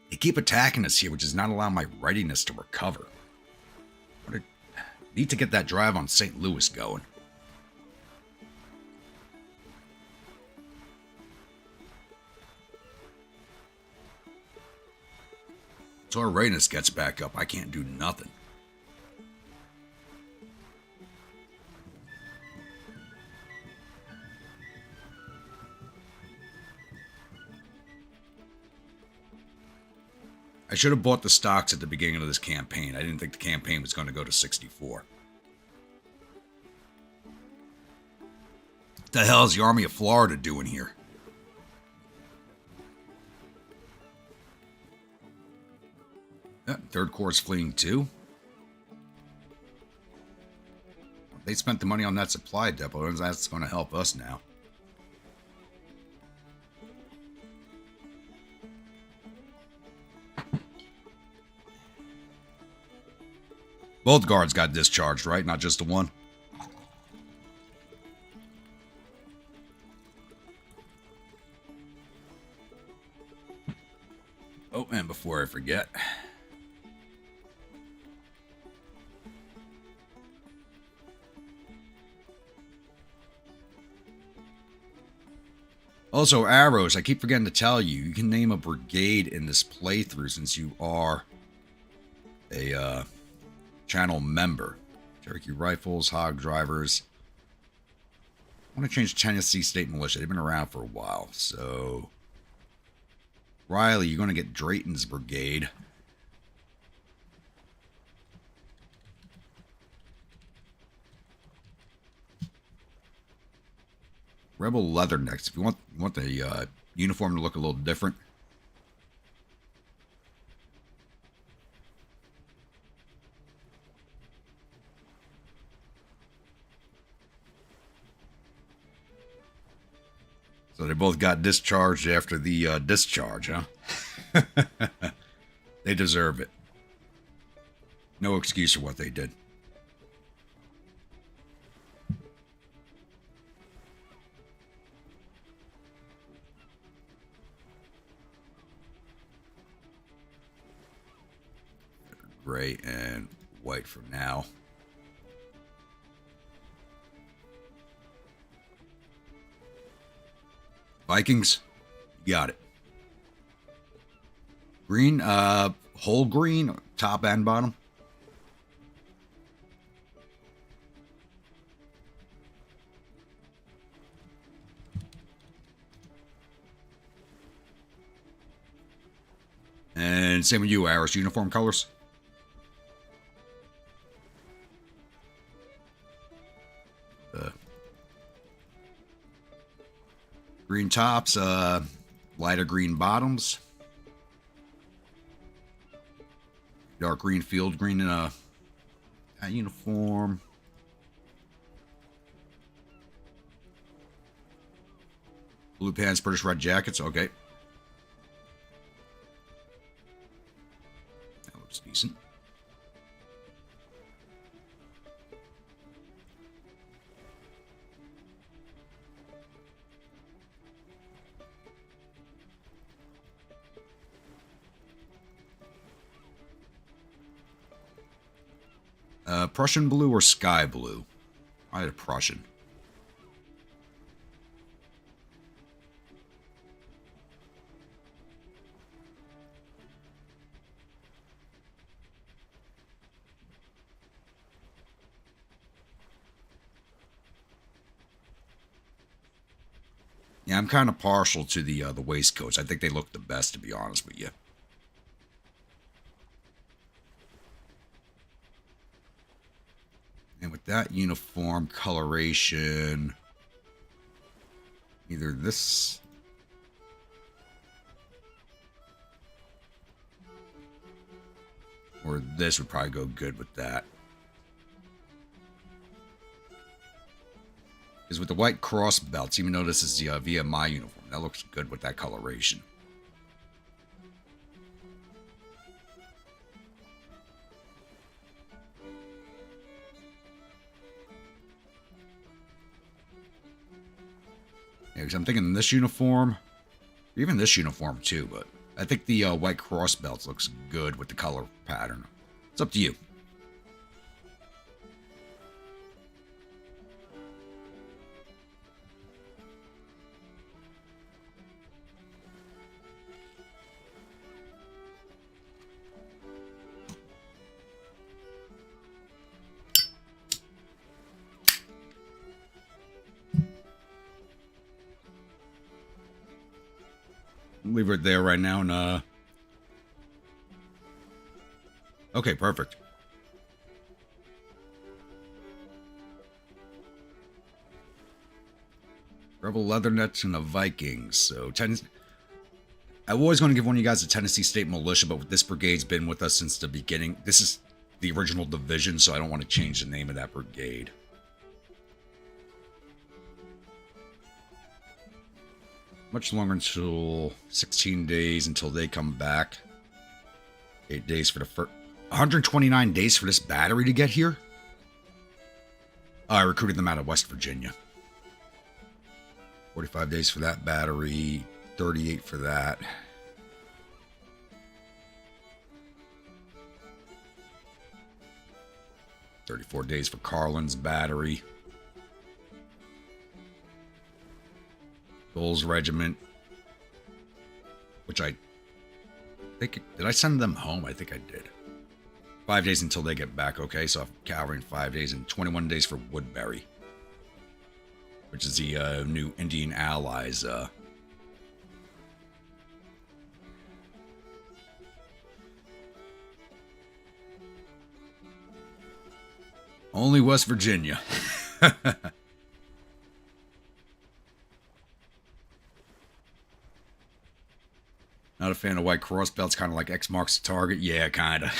They keep attacking us here, which is not allowing my readiness to recover. Need to get that drive on St. Louis going. So our readiness gets back up. I can't do nothing. I should have bought the stocks at the beginning of this campaign. I didn't think the campaign was going to go to 64. What the hell is the Army of Florida doing here? Third Corps fleeing too. They spent the money on that supply depot, and that's going to help us now. Both guards got discharged, right? Not just the one? Oh, and before I forget... Also, arrows, I keep forgetting to tell you, you can name a brigade in this playthrough since you are a channel member. Cherokee Rifles, Hog Drivers. I want to change Tennessee State Militia. They've been around for a while. So, Riley, you're going to get Drayton's brigade. Rebel Leathernecks. If you want the uniform to look a little different. So they both got discharged after the discharge, huh? They deserve it. No excuse for what they did. Gray and white for now. Vikings, you got it. Green, whole green, top and bottom. And same with you, Iris, uniform colors. Green tops, lighter green bottoms. Dark green field green in a uniform. Blue pants, British red jackets. Okay. That looks decent. Prussian blue or sky blue? I had a Prussian. Yeah, I'm kind of partial to the waistcoats. I think they look the best, to be honest with you. And with that uniform coloration, either this or this would probably go good with that. Because with the white cross belts, even though this is the VMI uniform, that looks good with that coloration. Yeah, because I'm thinking this uniform, even this uniform too, but I think the white cross belts looks good with the color pattern. It's up to you. Leave it there right now and okay, perfect. Rebel Leathernecks and the Vikings. So I was going to give one of you guys a Tennessee State Militia, but this brigade's been with us since the beginning. This is the original division, so I don't want to change the name of that brigade. Much longer until 16 days until they come back. 8 days for the first. 129 days for this battery to get here? Oh, I recruited them out of West Virginia. 45 days for that battery, 38 for that. $34 days for Carlin's battery. Dole's regiment, which I think, did I send them home? I think I did. 5 days until they get back. Okay, so cavalry in 5 days and 21 days for Woodbury, which is the new Indian allies. Only West Virginia. Not a fan of white cross belts, kind of like X marks the target. Yeah, kind of.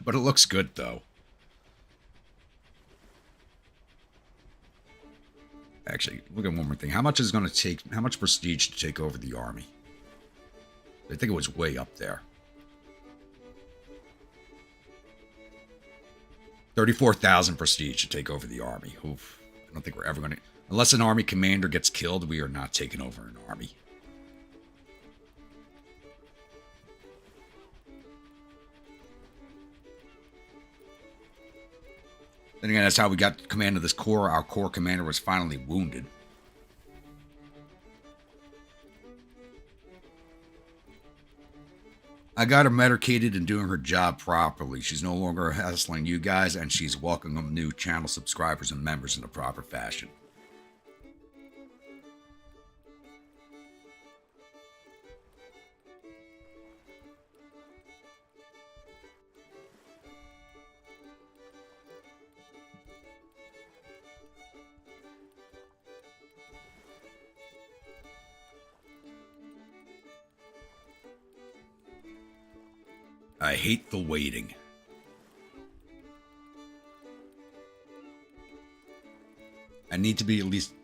But it looks good, though. Actually, look at one more thing. How much is it going to take? How much prestige to take over the army? I think it was way up there. 34,000 prestige to take over the army. Oof. I don't think we're ever going to... Unless an army commander gets killed, we are not taking over an army. Then again, that's how we got command of this corps. Our corps commander was finally wounded. I got her medicated and doing her job properly. She's no longer hassling you guys, and she's welcoming new channel subscribers and members in the proper fashion. I hate the waiting. I need to be at least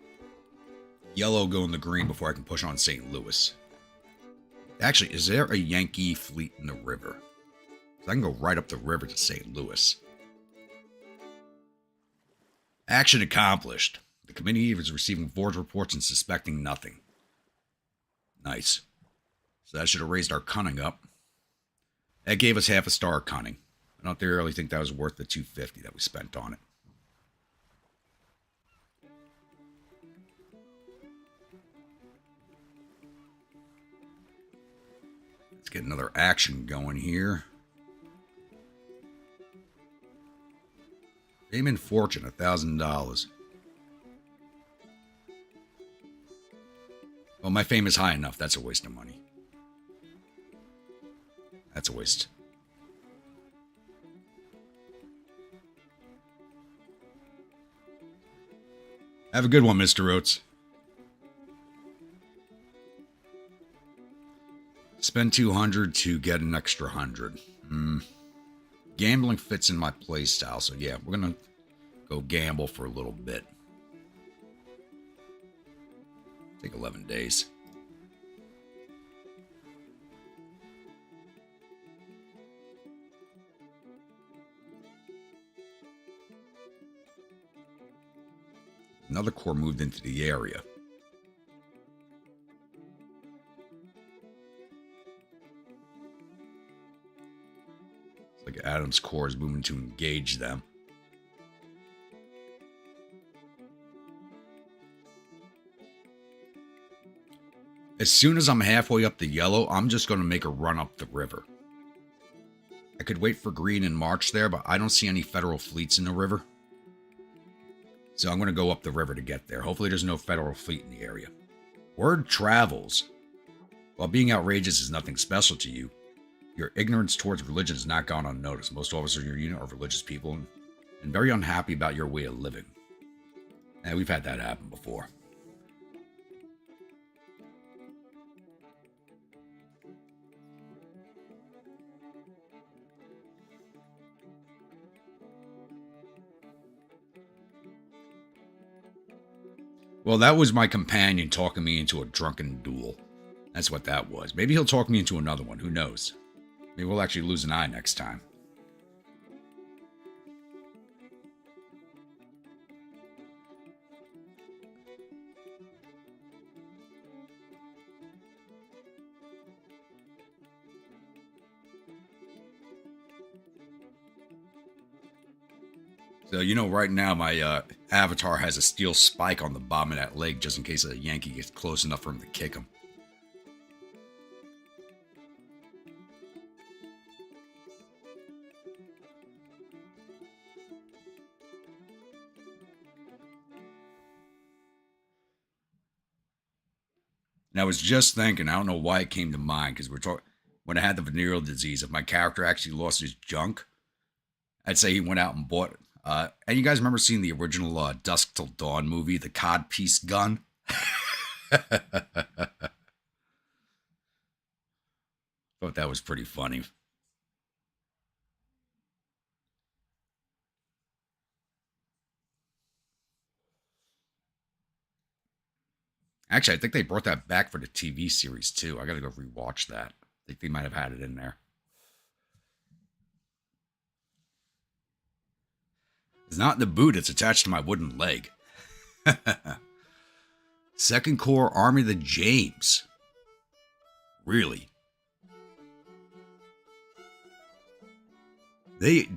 yellow going the green before I can push on St. Louis. Actually, is there a Yankee fleet in the river? I can go right up the river to St. Louis. Action accomplished. The committee is receiving forged reports and suspecting nothing. Nice. So that should have raised our cunning up. That gave us half a star cunning. I don't really think that was worth the 250 that we spent on it. Let's get another action going here. Fame and fortune, $1,000. Well, my fame is high enough. That's a waste of money. That's a waste. Have a good one, Mr. Oates. Spend 200 to get an extra 100. Gambling fits in my play style, so yeah, we're gonna go gamble for a little bit. Take 11 days. Another corps moved into the area. It's like Adams' corps is moving to engage them. As soon as I'm halfway up the yellow, I'm just going to make a run up the river. I could wait for green and march there, but I don't see any federal fleets in the river. So I'm going to go up the river to get there. Hopefully there's no federal fleet in the area. Word travels. While being outrageous is nothing special to you, your ignorance towards religion has not gone unnoticed. Most officers in your unit are religious people and very unhappy about your way of living. And we've had that happen before. Well, that was my companion talking me into a drunken duel. That's what that was. Maybe he'll talk me into another one. Who knows? Maybe we'll actually lose an eye next time. So, you know, right now my avatar has a steel spike on the bottom of that leg just in case a Yankee gets close enough for him to kick him. And I was just thinking, I don't know why it came to mind, because we're talking, when I had the venereal disease, if my character actually lost his junk, I'd say he went out and bought. And you guys remember seeing the original Dusk Till Dawn movie, the codpiece gun? Thought that was pretty funny. Actually, I think they brought that back for the TV series too. I gotta go rewatch that. I think they might have had it in there. It's not in the boot, it's attached to my wooden leg. Second Corps Army of the James. Really? They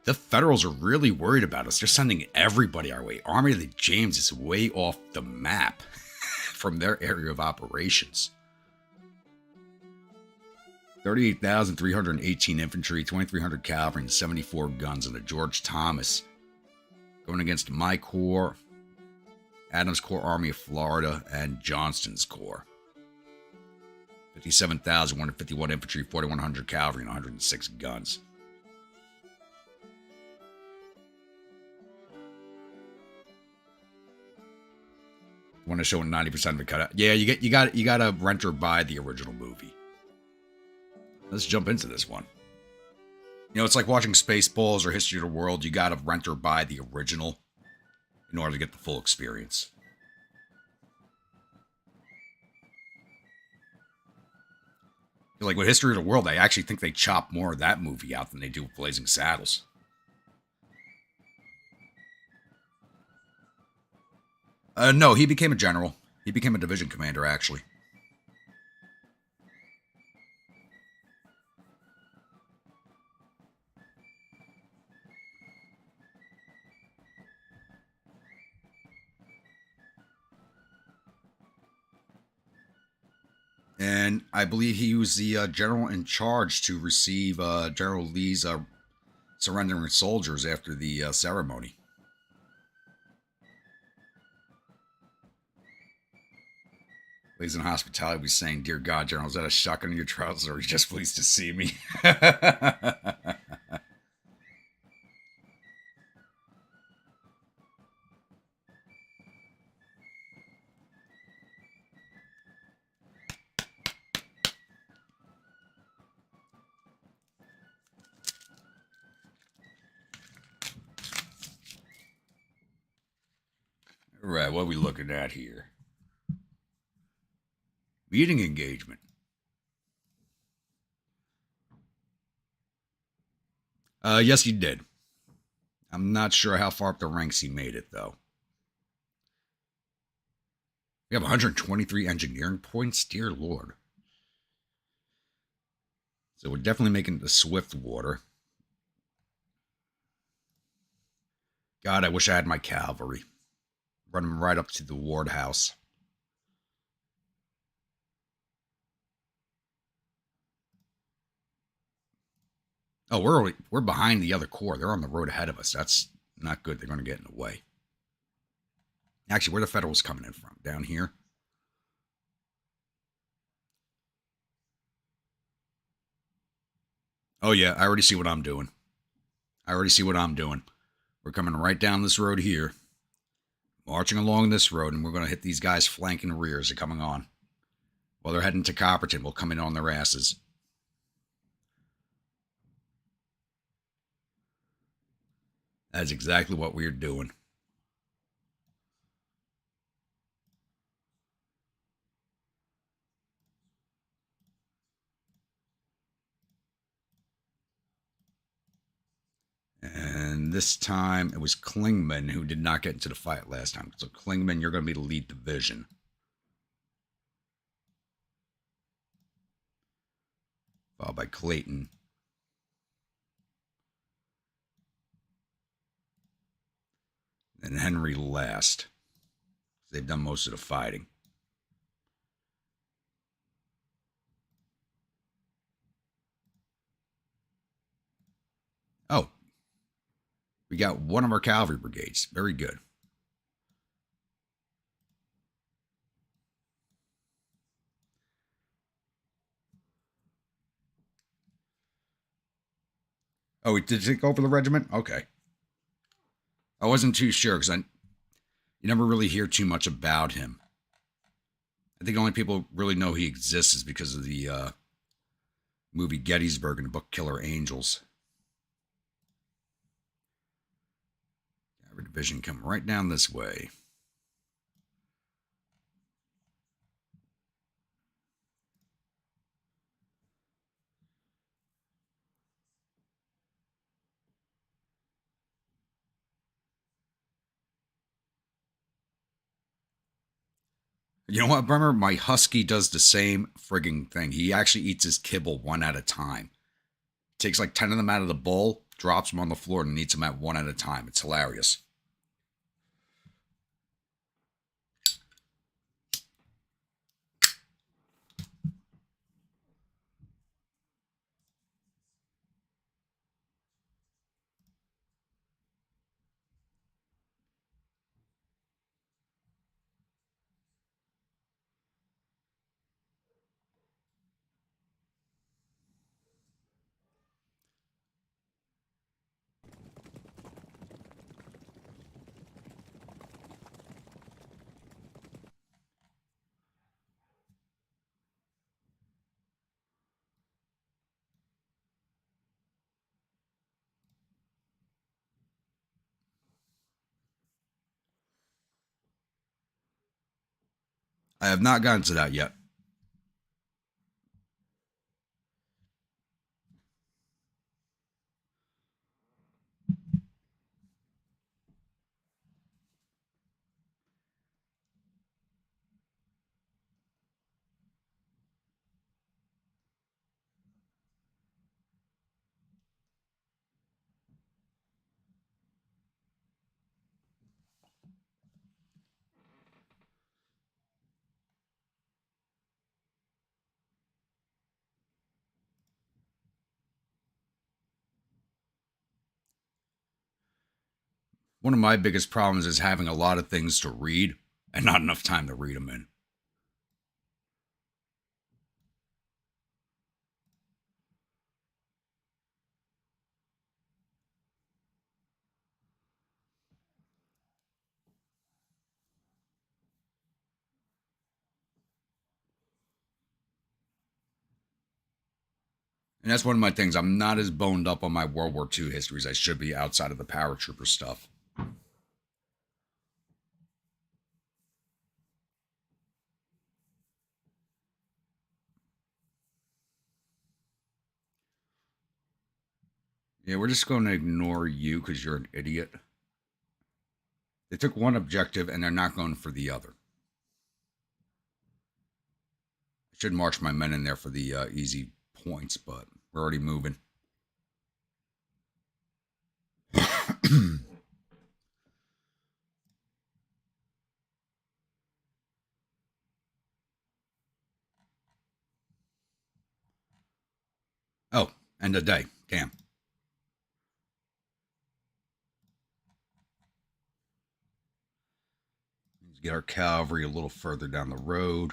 the Federals are really worried about us. They're sending everybody our way. Army of the James is way off the map from their area of operations. 38,318 infantry, 2,300 cavalry, and 74 guns in the George Thomas. Going against my corps, Adams Corps Army of Florida, and Johnston's Corps. 57,151 infantry, 4,100 cavalry, and 106 guns. Want to show 90% of it cut out? Yeah, you got to rent or buy the original movie. Let's jump into this one. You know, it's like watching Spaceballs or History of the World. You got to rent or buy the original in order to get the full experience. Like with History of the World, I actually think they chop more of that movie out than they do with Blazing Saddles. No, he became a general. He became a division commander, actually. And I believe he was the general in charge to receive General Lee's surrendering soldiers after the ceremony. Ladies in hospitality was saying, "Dear God, General, is that a shotgun in your trousers, or are you just pleased to see me?" All right, what are we looking at here? Meeting engagement. Yes, he did. I'm not sure how far up the ranks he made it, though. We have 123 engineering points? Dear Lord. So we're definitely making it to Swiftwater. God, I wish I had my cavalry. Run them right up to the ward house. Oh, we're behind the other corps. They're on the road ahead of us. That's not good. They're going to get in the way. Actually, where the Federals coming in from? Down here? Oh, yeah. I already see what I'm doing. We're coming right down this road here. Marching along this road, and we're going to hit these guys flanking rears. They're coming on. While they're heading to Copperton, we'll come in on their asses. That's exactly what we're doing. And this time it was Klingman who did not get into the fight last time. So Klingman, you're going to be the lead division. Followed by Clayton. and Henry last. They've done most of the fighting. Oh, we got one of our cavalry brigades. Very good. Oh, we did take over the regiment? Okay. I wasn't too sure because you never really hear too much about him. I think only people really know he exists is because of the movie Gettysburg and the book Killer Angels. Cavalry division coming right down this way. You know what, Bremer? My husky does the same frigging thing. He actually eats his kibble one at a time. Takes like 10 of them out of the bowl, drops them on the floor, and eats them at one at a time. It's hilarious. I have not gotten to that yet. One of my biggest problems is having a lot of things to read and not enough time to read them in. And that's one of my things. I'm not as boned up on my World War II history as I should be outside of the paratrooper stuff. Yeah, we're just going to ignore you because you're an idiot. They took one objective and they're not going for the other. I should march my men in there for the easy points, but we're already moving. Oh, end of day. Damn. Let's get our cavalry a little further down the road.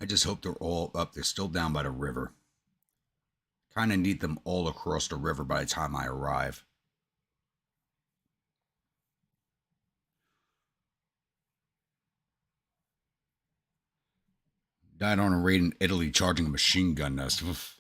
I just hope they're all up. They're still down by the river. Kind of need them all across the river by the time I arrive. Died on a raid in Italy charging a machine gun nest. Oof.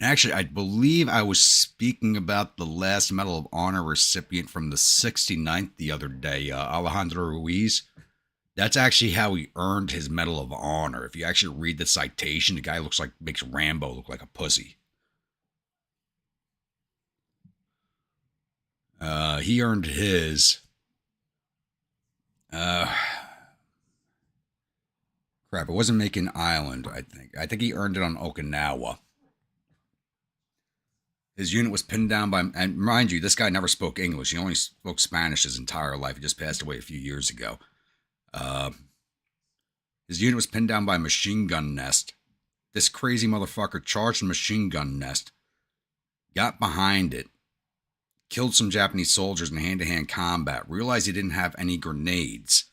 And actually, I believe I was speaking about the last Medal of Honor recipient from the 69th the other day, Alejandro Ruiz. That's actually how he earned his Medal of Honor. If you actually read the citation, the guy makes Rambo look like a pussy. He earned his. Uh, Crap, it wasn't Macon Island, I think. I think he earned it on Okinawa. His unit was pinned down by, and mind you, this guy never spoke English. He only spoke Spanish his entire life. He just passed away a few years ago. Uh, his unit was pinned down by a machine gun nest. This crazy motherfucker charged the machine gun nest, got behind it, killed some Japanese soldiers in hand-to-hand combat, realized he didn't have any grenades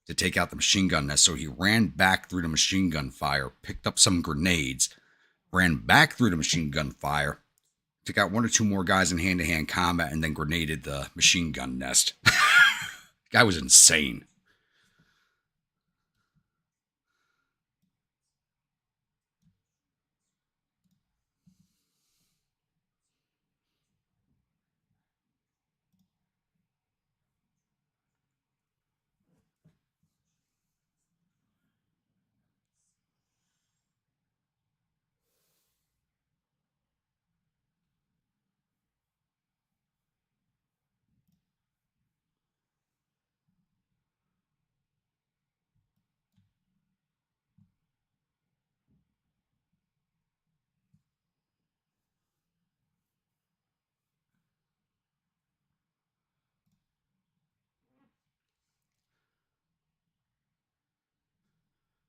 to take out the machine gun nest, so he ran back through the machine gun fire, picked up some grenades, ran back through the machine gun fire, took out one or two more guys in hand-to-hand combat, and then grenaded the machine gun nest. Guy was insane.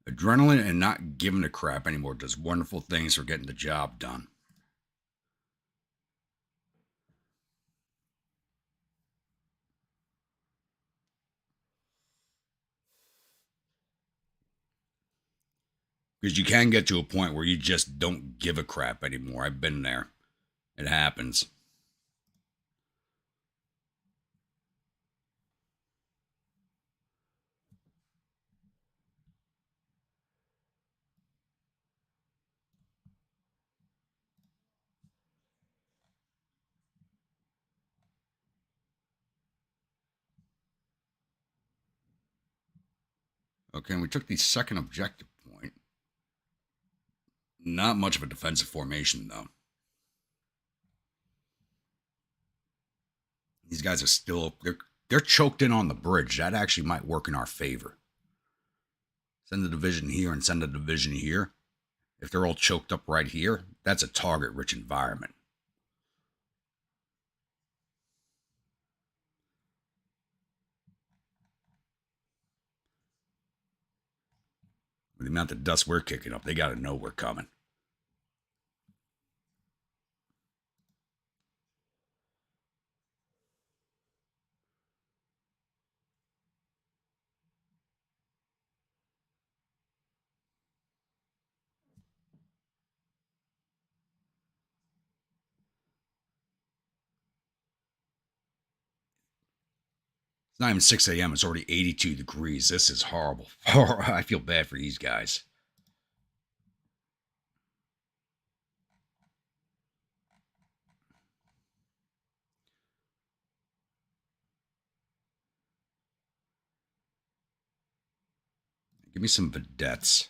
Adrenaline and not giving a crap anymore does wonderful things for getting the job done. Because you can get to a point where you just don't give a crap anymore. I've been there. It happens. Okay, and we took the second objective point. Not much of a defensive formation, though. These guys are still they're choked in on the bridge. That actually might work in our favor. Send a division here and send a division here. If they're all choked up right here, that's a target-rich environment. With the amount of dust we're kicking up, they got to know we're coming. It's not even 6 a.m. It's already 82 degrees. This is horrible. I feel bad for these guys. Give me some vedettes.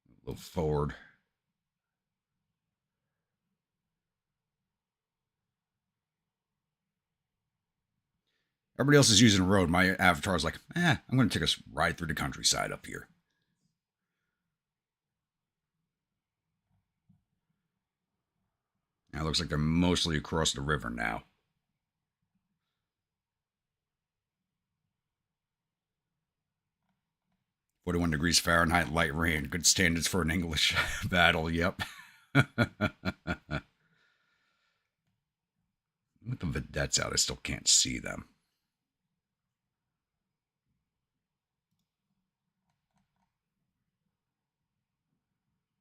A little forward. Everybody else is using a road. My avatar is like, I'm going to take us right through the countryside up here. Now it looks like they're mostly across the river now. 41 degrees Fahrenheit, light rain. Good standards for an English battle. Yep. With the vedettes out, I still can't see them.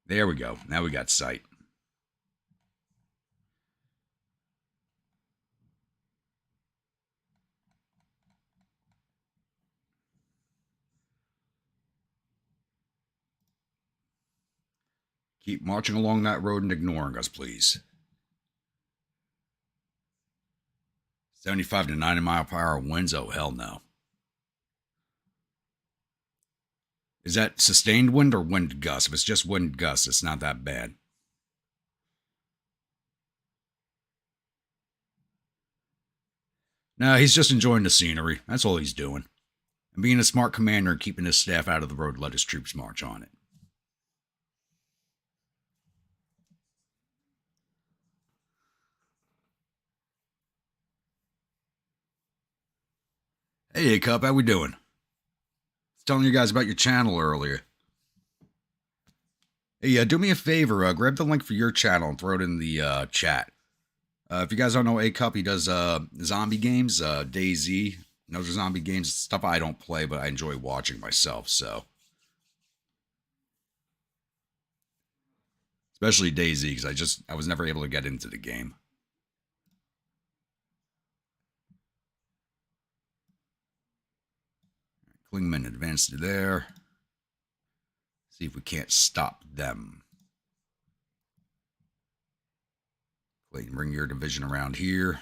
There we go. Now we got sight. Keep marching along that road and ignoring us, please. 75 to 90 mile per hour winds? Oh, hell no. Is that sustained wind or wind gusts? If it's just wind gusts, it's not that bad. No, he's just enjoying the scenery. That's all he's doing. And being a smart commander and keeping his staff out of the road, let his troops march on it. Hey, Cup, how we doing? I was telling you guys about your channel earlier. Hey, do me a favor. Grab the link for your channel and throw it in the chat. If you guys don't know A-Cup, he does zombie games, DayZ. Those are zombie games, stuff I don't play, but I enjoy watching myself, so. Especially DayZ, because I was never able to get into the game. Klingman advanced to there. See if we can't stop them. Clayton, bring your division around here.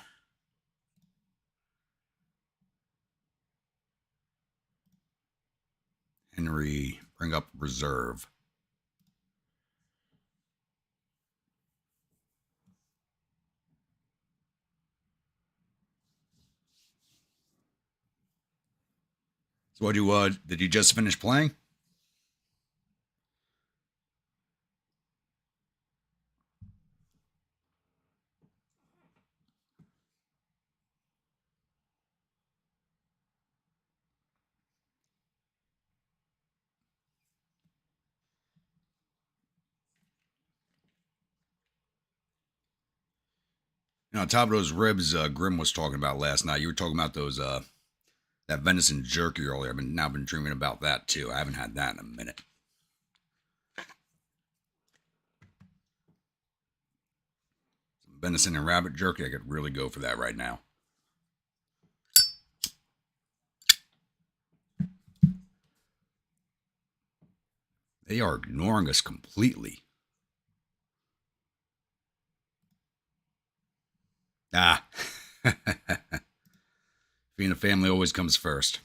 Henry, bring up reserve. So what did you just finish playing? You know, on top of those ribs Grim was talking about last night, you were talking about those that venison jerky earlier. I've now been dreaming about that too. I haven't had that in a minute. Some venison and rabbit jerky, I could really go for that right now. They are ignoring us completely. Ah. Being a family always comes first.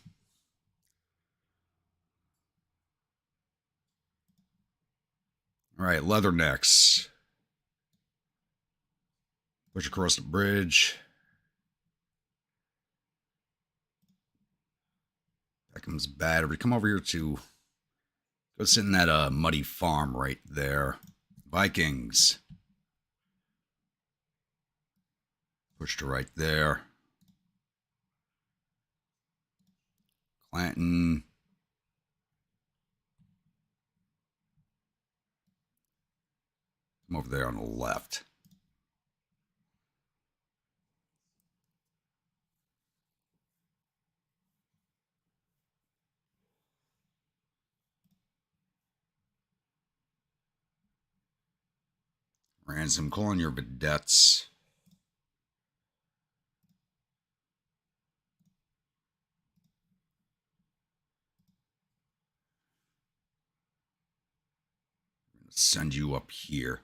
All right, leathernecks. Push across the bridge. That comes battery. Come over here to go sit in that muddy farm right there. Vikings. Push to right there. Clanton. Come over there on the left. Ransom, calling your vedettes. I'm going to send you up here.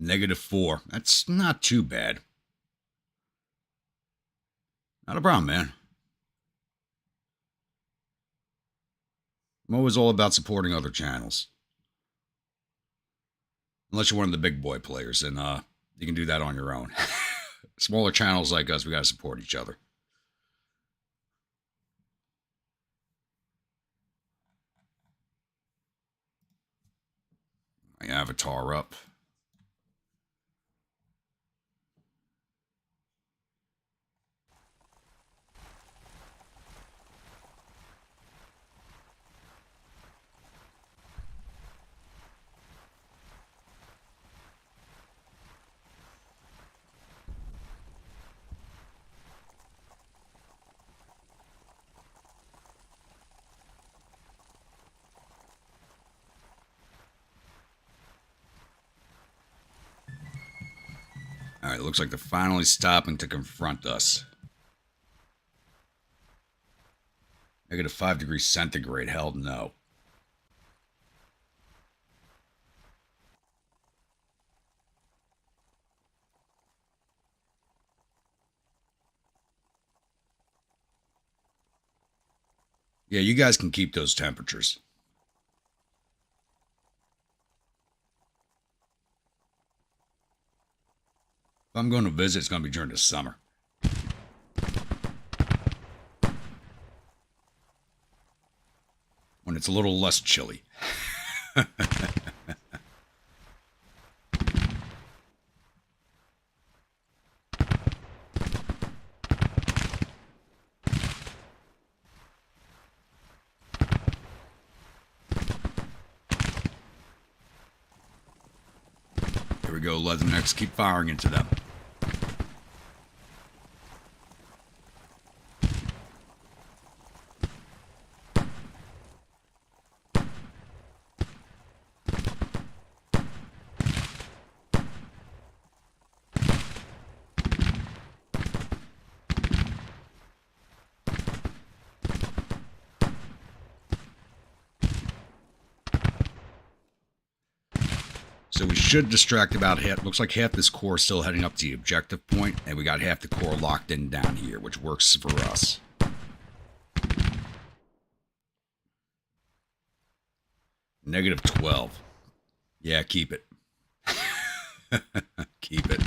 -4. That's not too bad. Not a problem, man. I'm always all about supporting other channels. Unless you're one of the big boy players, and you can do that on your own. Smaller channels like us, we got to support each other. My avatar up. Alright, looks like they're finally stopping to confront us. -5 degrees centigrade, hell no. Yeah, you guys can keep those temperatures. If I'm going to visit, it's going to be during the summer. When it's a little less chilly. Here we go, Leathernecks. Keep firing into them. So we should distract about half. Looks like half this core is still heading up to the objective point, and we got half the core locked in down here, which works for us. -12. Yeah, keep it. Keep it.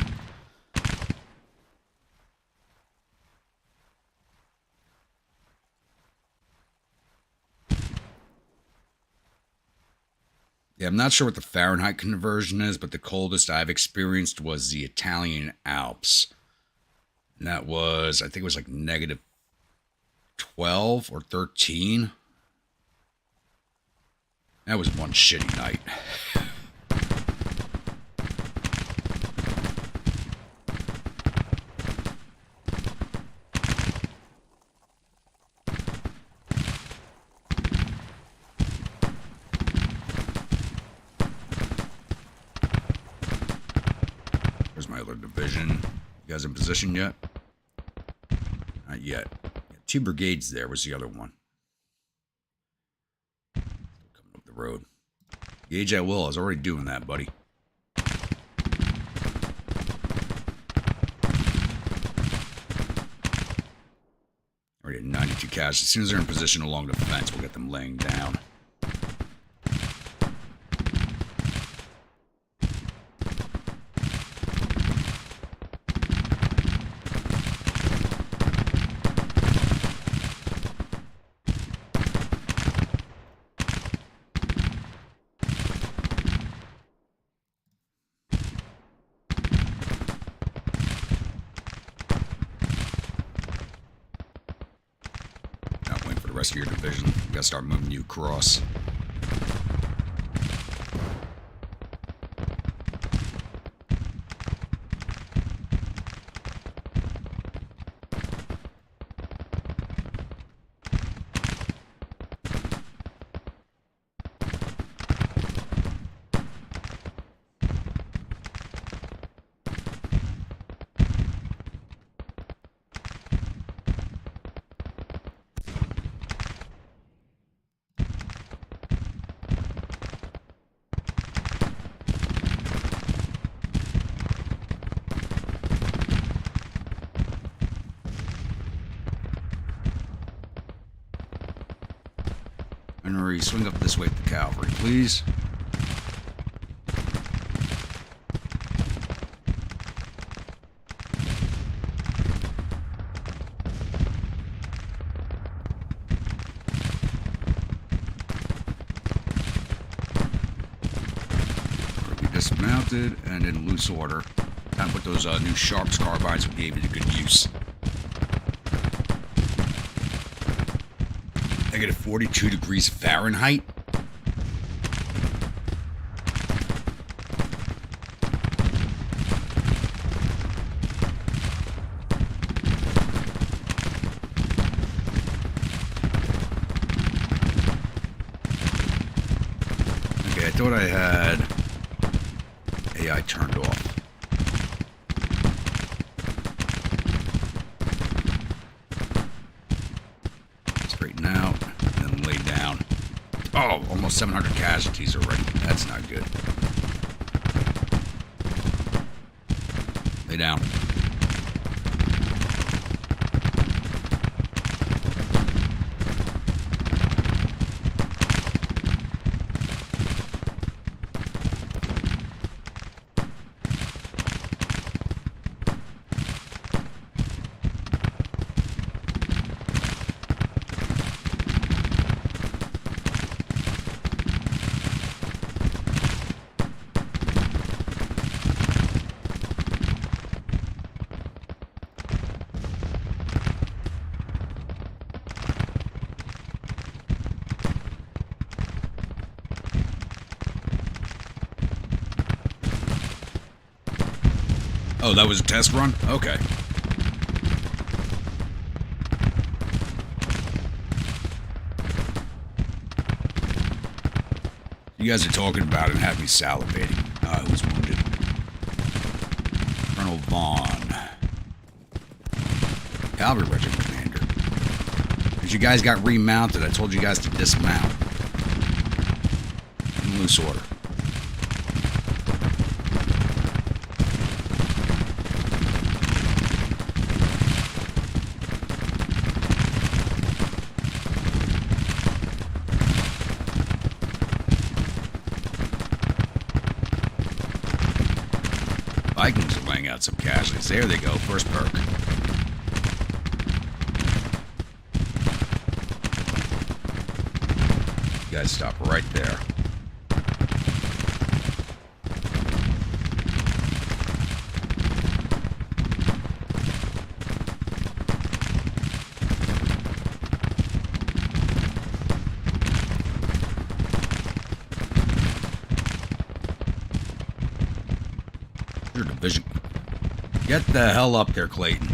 Yeah, I'm not sure what the Fahrenheit conversion is, but the coldest I've experienced was the Italian Alps. And that was, I think it was like -12 or 13. That was one shitty night. There's my other division. You guys in position yet? Not yet. Yeah, 2 brigades there was the other one. Coming up the road. Gauge at will. I was already doing that, buddy. Already at 92 cash. As soon as they're in position along the fence, we'll get them laying down. Rest of your division. We gotta start moving you across. Henry, swing up this way with the cavalry, please. Be dismounted and in loose order. Time to put those new Sharps carbines we gave you to good use. -42 degrees Fahrenheit. Okay, I thought I had AI turned off. Oh, almost 700 casualties already. That's not good. Lay down. Oh, that was a test run? Okay. You guys are talking about it and have me salivating. Who's wounded? Colonel Vaughn. Cavalry Regiment Commander. Because you guys got remounted, I told you guys to dismount. In loose order. Vikings are laying out some casualties. There they go. First perk. You guys stop right there. Your division. Get the hell up there, Clayton.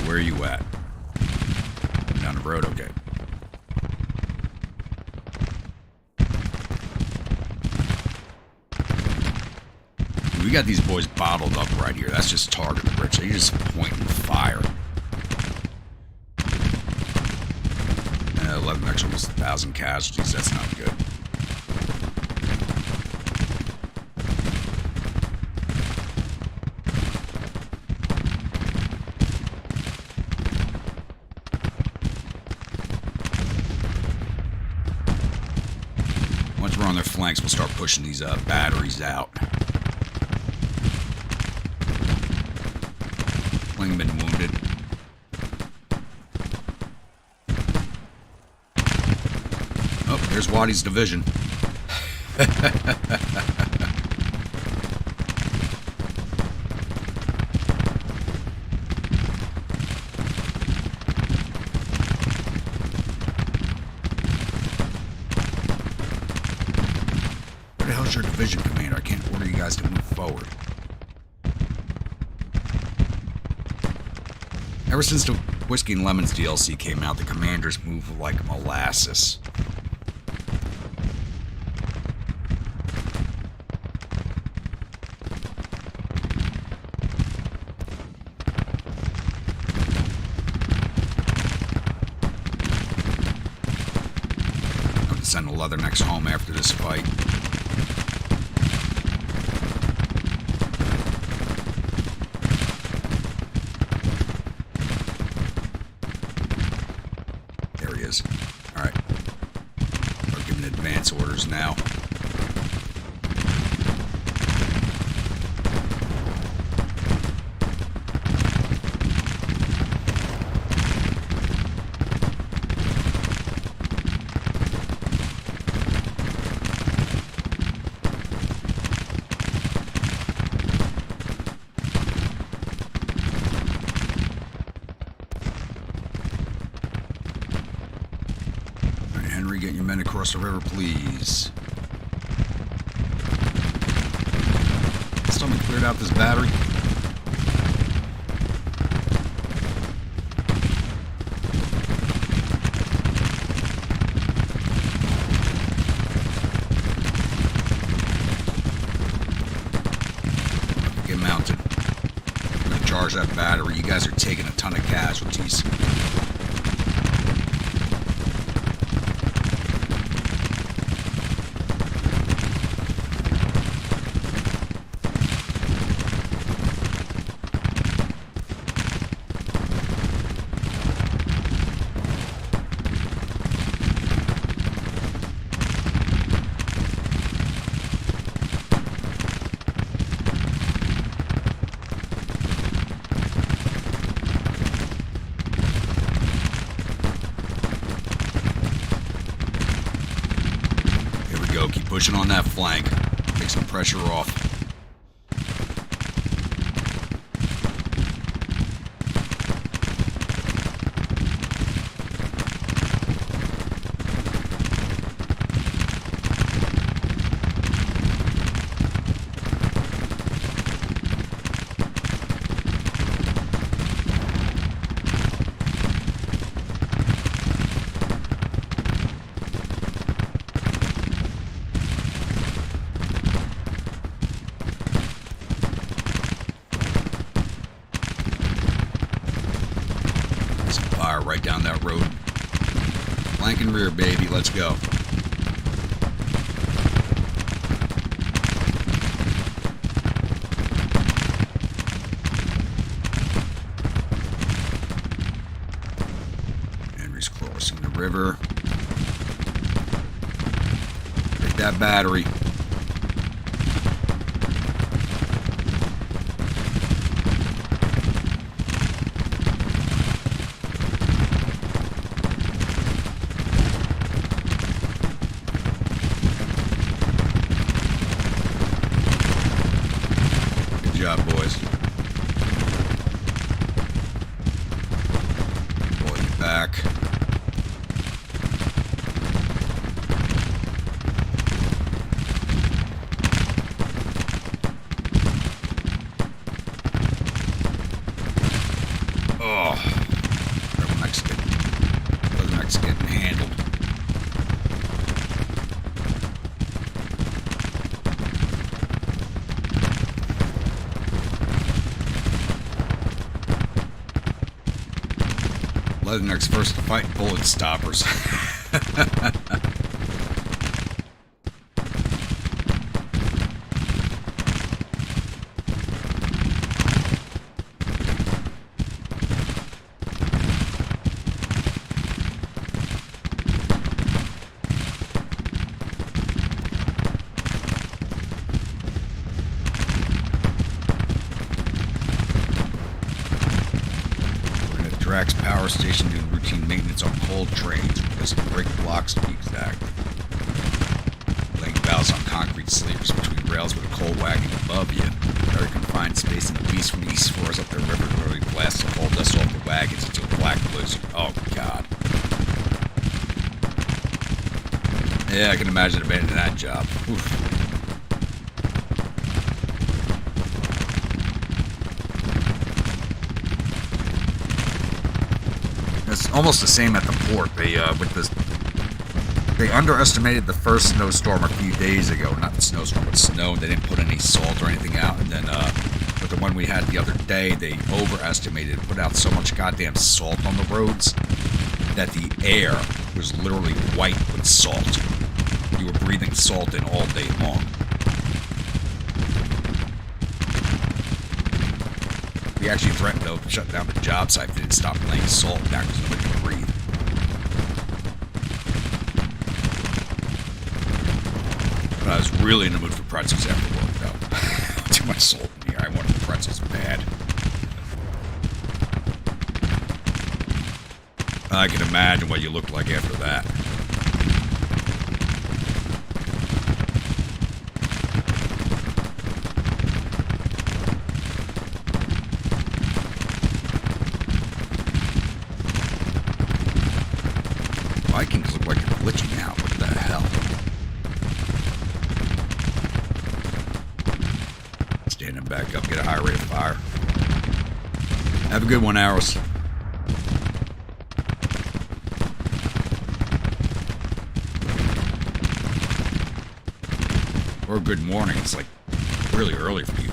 Where are you at? Down the road, okay. We got these boys bottled up right here. That's just target rich. They just point and fire. 11 extra, almost 1,000 casualties. That's not good. Once we're on their flanks, we'll start pushing these batteries out. Clingman wounded. Oh, there's Waddy's division. Where the hell's your division commander? I can't order you guys to move forward. Ever since the Whiskey and Lemons DLC came out, the commanders move like molasses. I'm going to send the Leathernecks home after this fight. Alright. We're giving advance orders now. Henry, get your men across the river, please. Cleared out this battery. Get mounted. I'm gonna charge that battery. You guys are taking a ton of casualties. Keep pushing on that flank. Take some pressure off. Fire right down that road. Flank and rear, baby. Let's go. Henry's crossing the river. Take that battery. Good job, boys. Pull you back. Oh, Leatherneck's getting handled. Leatherneck's first to fight bullet stoppers. Drax Power Station doing routine maintenance on coal trains, replacing brake blocks to be exact. Laying valves on concrete sleepers between rails with a coal wagon above you. Very confined space in the beast from the east floors up the river where we blast the coal dust off the wagons until black blizzard. Oh god. Yeah, I can imagine abandoning that job. Oof. It's almost the same at the port. They underestimated the first snowstorm a few days ago. Not the snowstorm, but snow. They didn't put any salt or anything out. And then with the one we had the other day, they overestimated, put out so much goddamn salt on the roads that the air was literally white with salt. You were breathing salt in all day long. We actually threatened to shut down the job site if they didn't stop laying salt down because nobody could breathe. But I was really in the mood for pretzels after work, though. Too much salt in here. I wanted the pretzels bad. I can imagine what you looked like after that. Vikings look like they're glitching out. What the hell? Standing back fire. Have a good one, Arrows. Or good morning. It's like really early for you.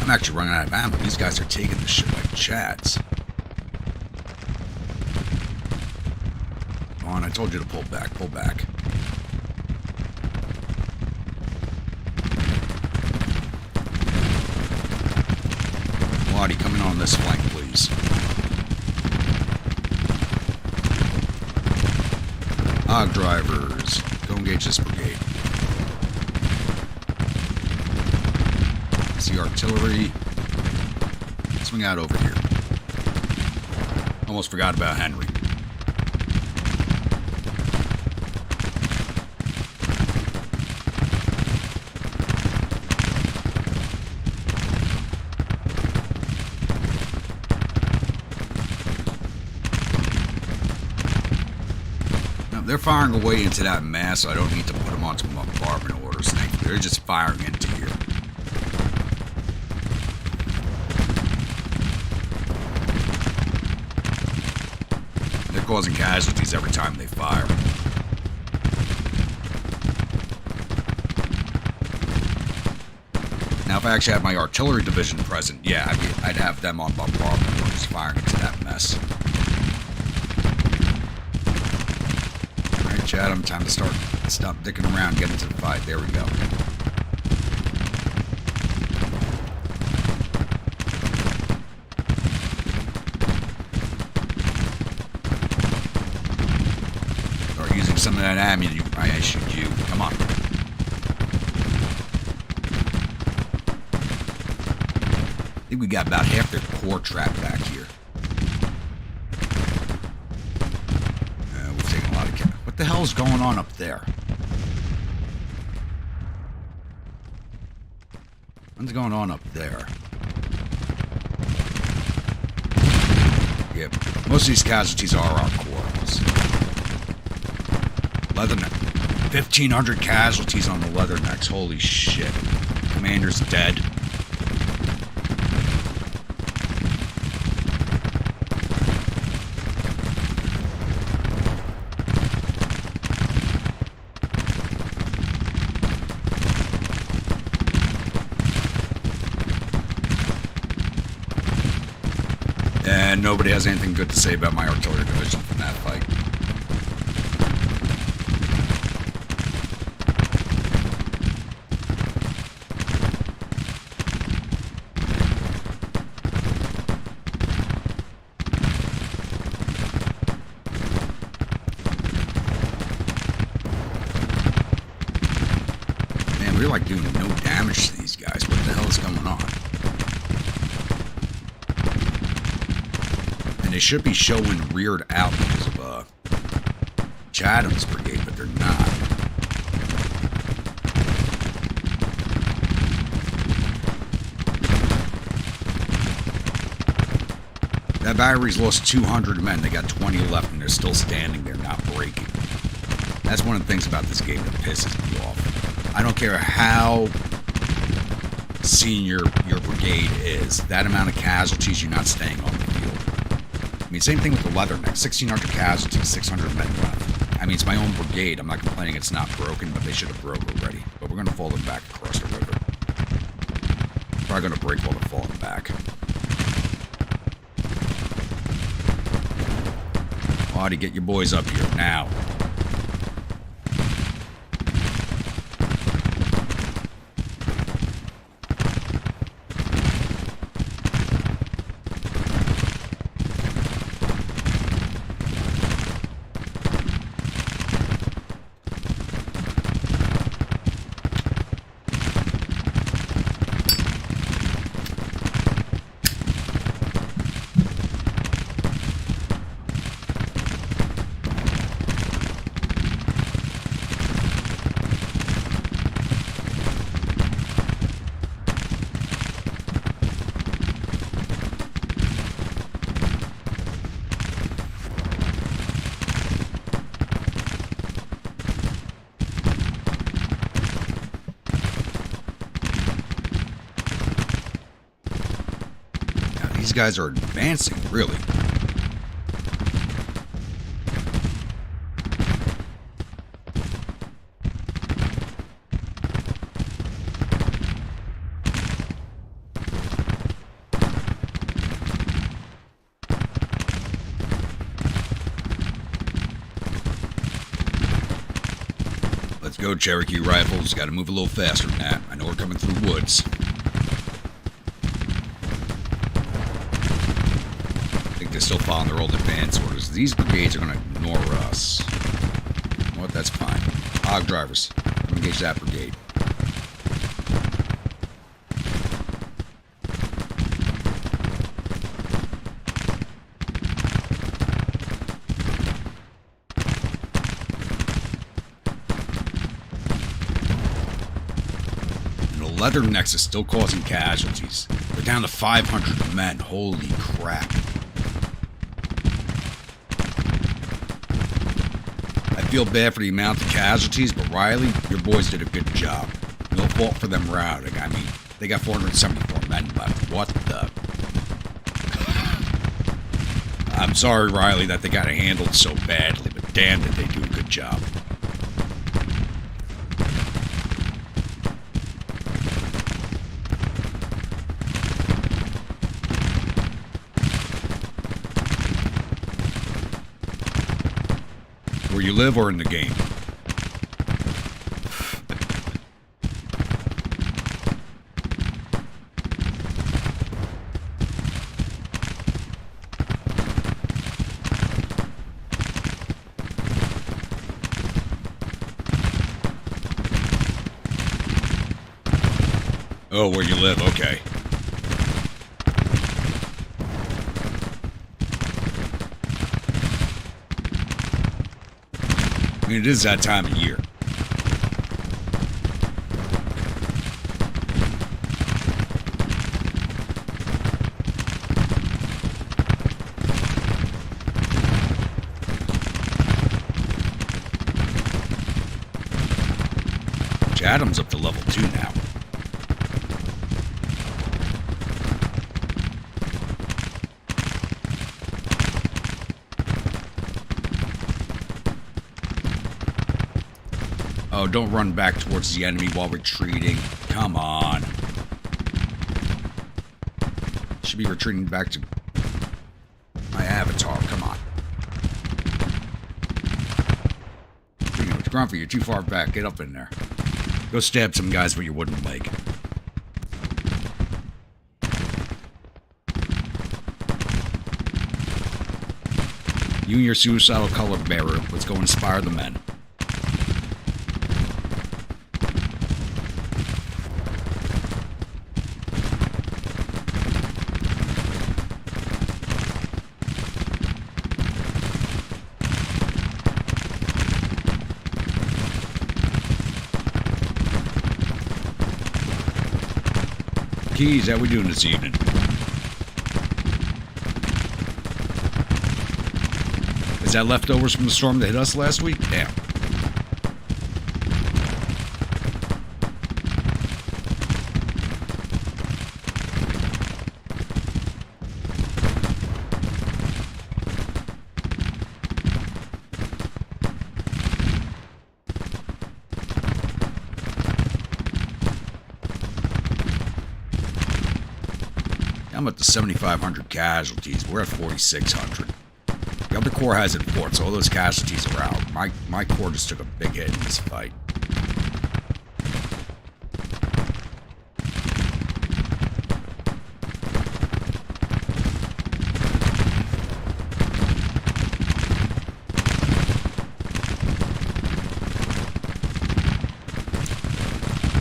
I'm actually running out of ammo. These guys are taking this shit like chads. Come on, I told you to pull back. Pull back. Lottie, come in on this flank, please. Hog drivers, go engage this brigade. See artillery. Swing out over here. Almost forgot about Henry. They're firing away into that mass, so I don't need to put them onto bombardment orders. They're just firing into here. They're causing casualties every time they fire. Now, if I actually had my artillery division present, yeah, I'd have them on bombardment orders firing into that mess. Chatham, time to stop dicking around, get into the fight. There we go. Start using some of that ammunition I issued you. Come on. I think we got about half their core trapped back here. We've taken a lot of care. What the hell's going on up there? What's going on up there? Yeah, most of these casualties are our corps. Leatherneck. 1,500 casualties on the Leathernecks. Holy shit. Commander's dead. And nobody has anything good to say about my artillery division from that fight. Man, we're like doing no damage to these guys. What the hell is going on? And they should be showing reared out because of Chatham's brigade, but they're not. That battery's lost 200 men. They got 20 left, and they're still standing there, not breaking. That's one of the things about this game that pisses me off. I don't care how senior your brigade is. That amount of casualties, you're not staying on the field. I mean, same thing with the Leatherneck. 1,600 casualties, 600 men left. I mean, it's my own brigade. I'm not complaining it's not broken, but they should have broke already. But we're going to fall them back across the river. Probably going to break while they're falling back. Audie, get your boys up here now. these guys are advancing, really. Let's go, Cherokee Rifles. Got to move a little faster than that. I know we're coming through woods. I think they're still following their old advance orders. These brigades are going to ignore us. You know what? That's fine. Hog drivers, come engage that brigade. Leathernecks is still causing casualties. They're down to 500 men. Holy crap. I feel bad for the amount of casualties, but Riley, your boys did a good job. No fault for them routing. I mean, they got 474 men left. What the? I'm sorry, Riley, that they got it handled so badly, but damn did they do a good job. Where you live or in the game? Oh, where you live, okay. I mean, it is that time of year. Adam's up to level 2 now. Oh, don't run back towards the enemy while retreating. Come on. Should be retreating back to my avatar. Come on. Grumpy, you're too far back. Get up in there. Go stab some guys with your wooden leg. You and your suicidal color bearer. Let's go inspire the men. Keys, how we doing this evening? Is that leftovers from the storm that hit us last week? Damn. I'm up to 7,500 casualties. We're at 4,600. The other corps has it fort, so all those casualties are out. My corps just took a big hit in this fight.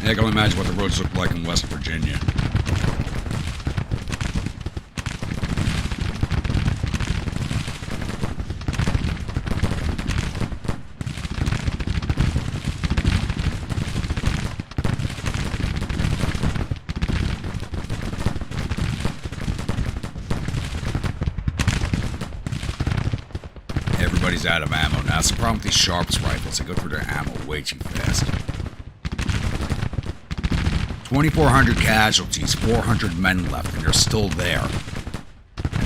I can only imagine what the roads look like in West Virginia. Everybody's out of ammo now. That's the problem with these Sharps rifles. They go through their ammo way too fast. 2,400 casualties, 400 men left, and they're still there.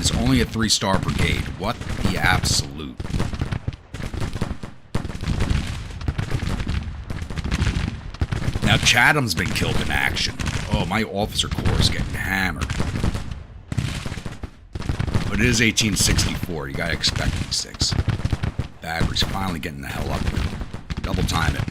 is only a 3-star brigade. What the absolute? Now Chatham's been killed in action. Oh, my officer corps is getting hammered. But it is 1864. You gotta expect these things. Battery's finally getting the hell up here. Double time it.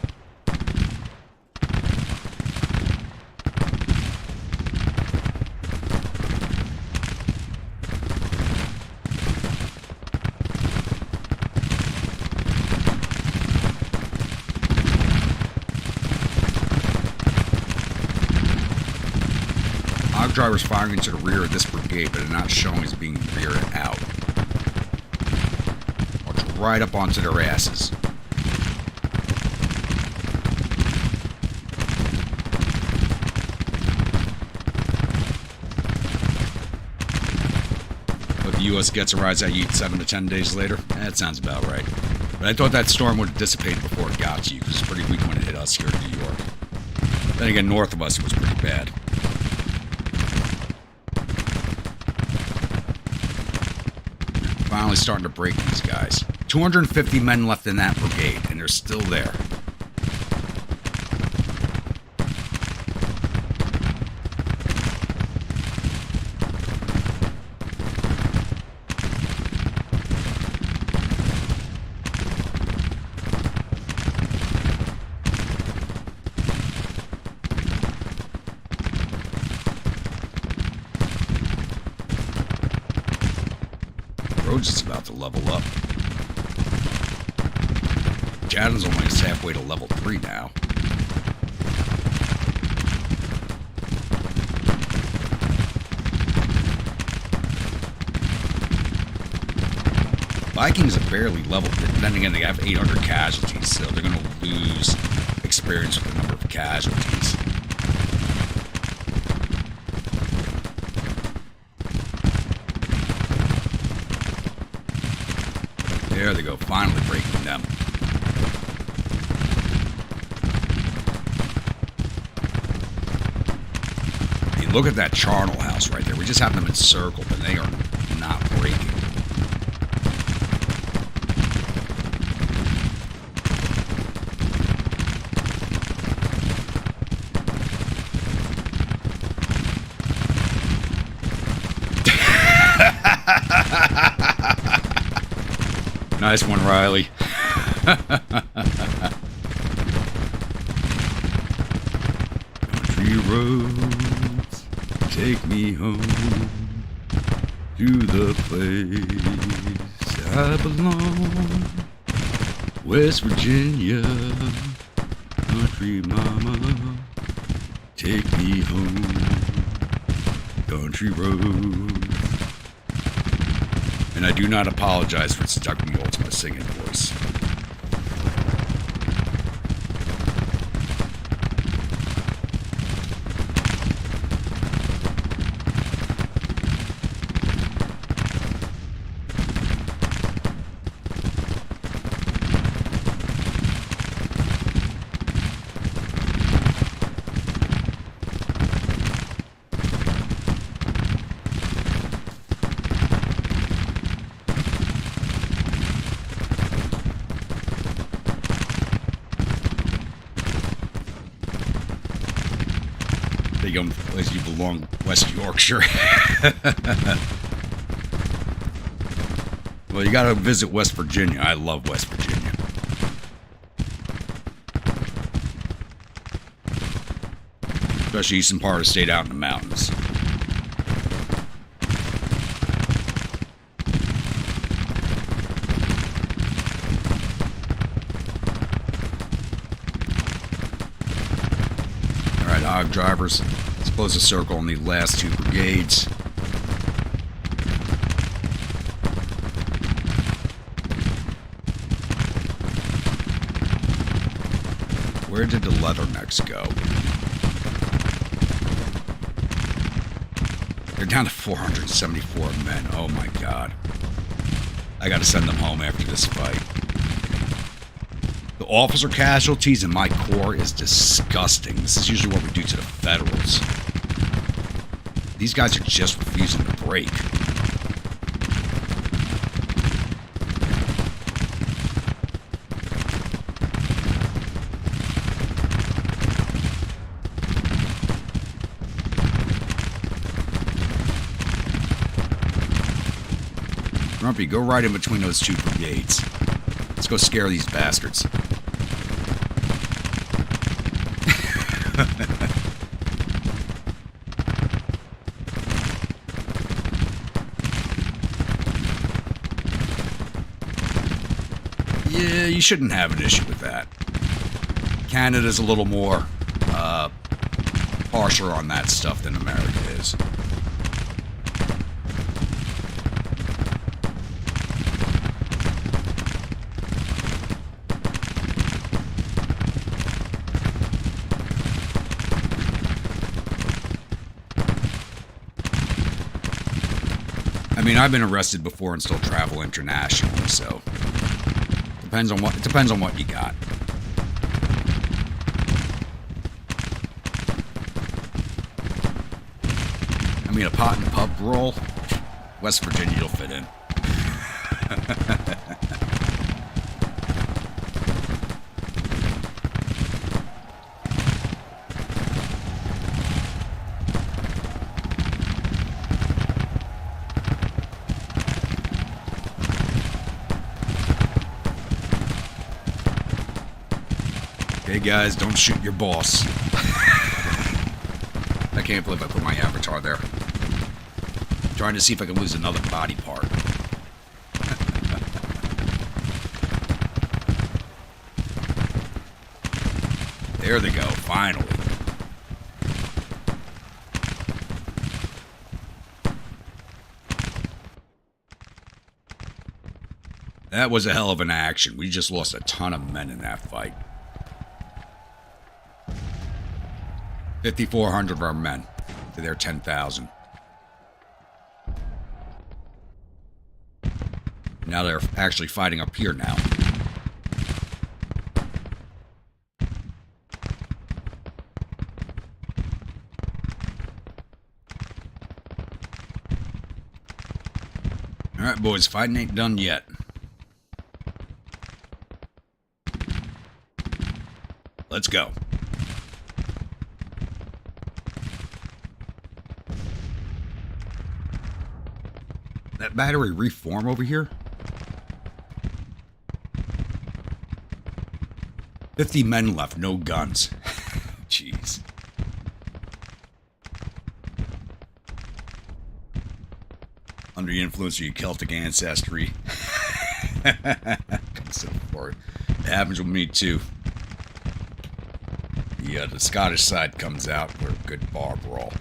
Drivers firing into the rear of this brigade, but they're not showing as being reared out. March right up onto their asses. But the U.S. gets a rise at you 7 to 10 days later? That sounds about right. But I thought that storm would have dissipated before it got to you, because it's pretty weak when it hit us here in New York. Then again, north of us it was pretty bad. Finally starting to break these guys. 250 men left in that brigade, and they're still there. Rhodes is about to level up. Chatham's only halfway to level 3 now. Vikings are barely leveled, but then again they have 800 casualties, so they're going to lose experience with the number of casualties. There they go, finally breaking them. I mean, look at that charnel house right there. We just have them encircled, and they are not breaking. Nice one, Riley. Country roads take me home to the place I belong. West Virginia, country mama, take me home. Country roads. And I do not apologize for seducting you all to my singing voice. Place you belong, West Yorkshire. Well, you gotta visit West Virginia. I love West Virginia. Especially eastern part of the state out in the mountains. Alright, hog drivers. Close the circle on the last 2 brigades. Where did the leathernecks go? They're down to 474 men. Oh my god. I gotta send them home after this fight. The officer casualties in my corps is disgusting. This is usually what we do to the Federals. These guys are just refusing to break. Grumpy, go right in between those two brigades. Let's go scare these bastards. Yeah, you shouldn't have an issue with that. Canada's a little more harsher on that stuff than America is. I mean, I've been arrested before and still travel internationally, so it depends on what you got. I mean, a pot and pub brawl, West Virginia will fit in. Hey guys, don't shoot your boss. I can't believe I put my avatar there. I'm trying to see if I can lose another body part. There they go, finally. That was a hell of an action. We just lost a ton of men in that fight. 5,400 of our men to their 10,000. Now they're actually fighting up here now. Alright, boys, fighting ain't done yet. Let's go. That battery reform over here? 50 men left, no guns. Jeez. Under the influence of your Celtic ancestry. It happens with me too. The Scottish side comes out. We're a good bar brawl.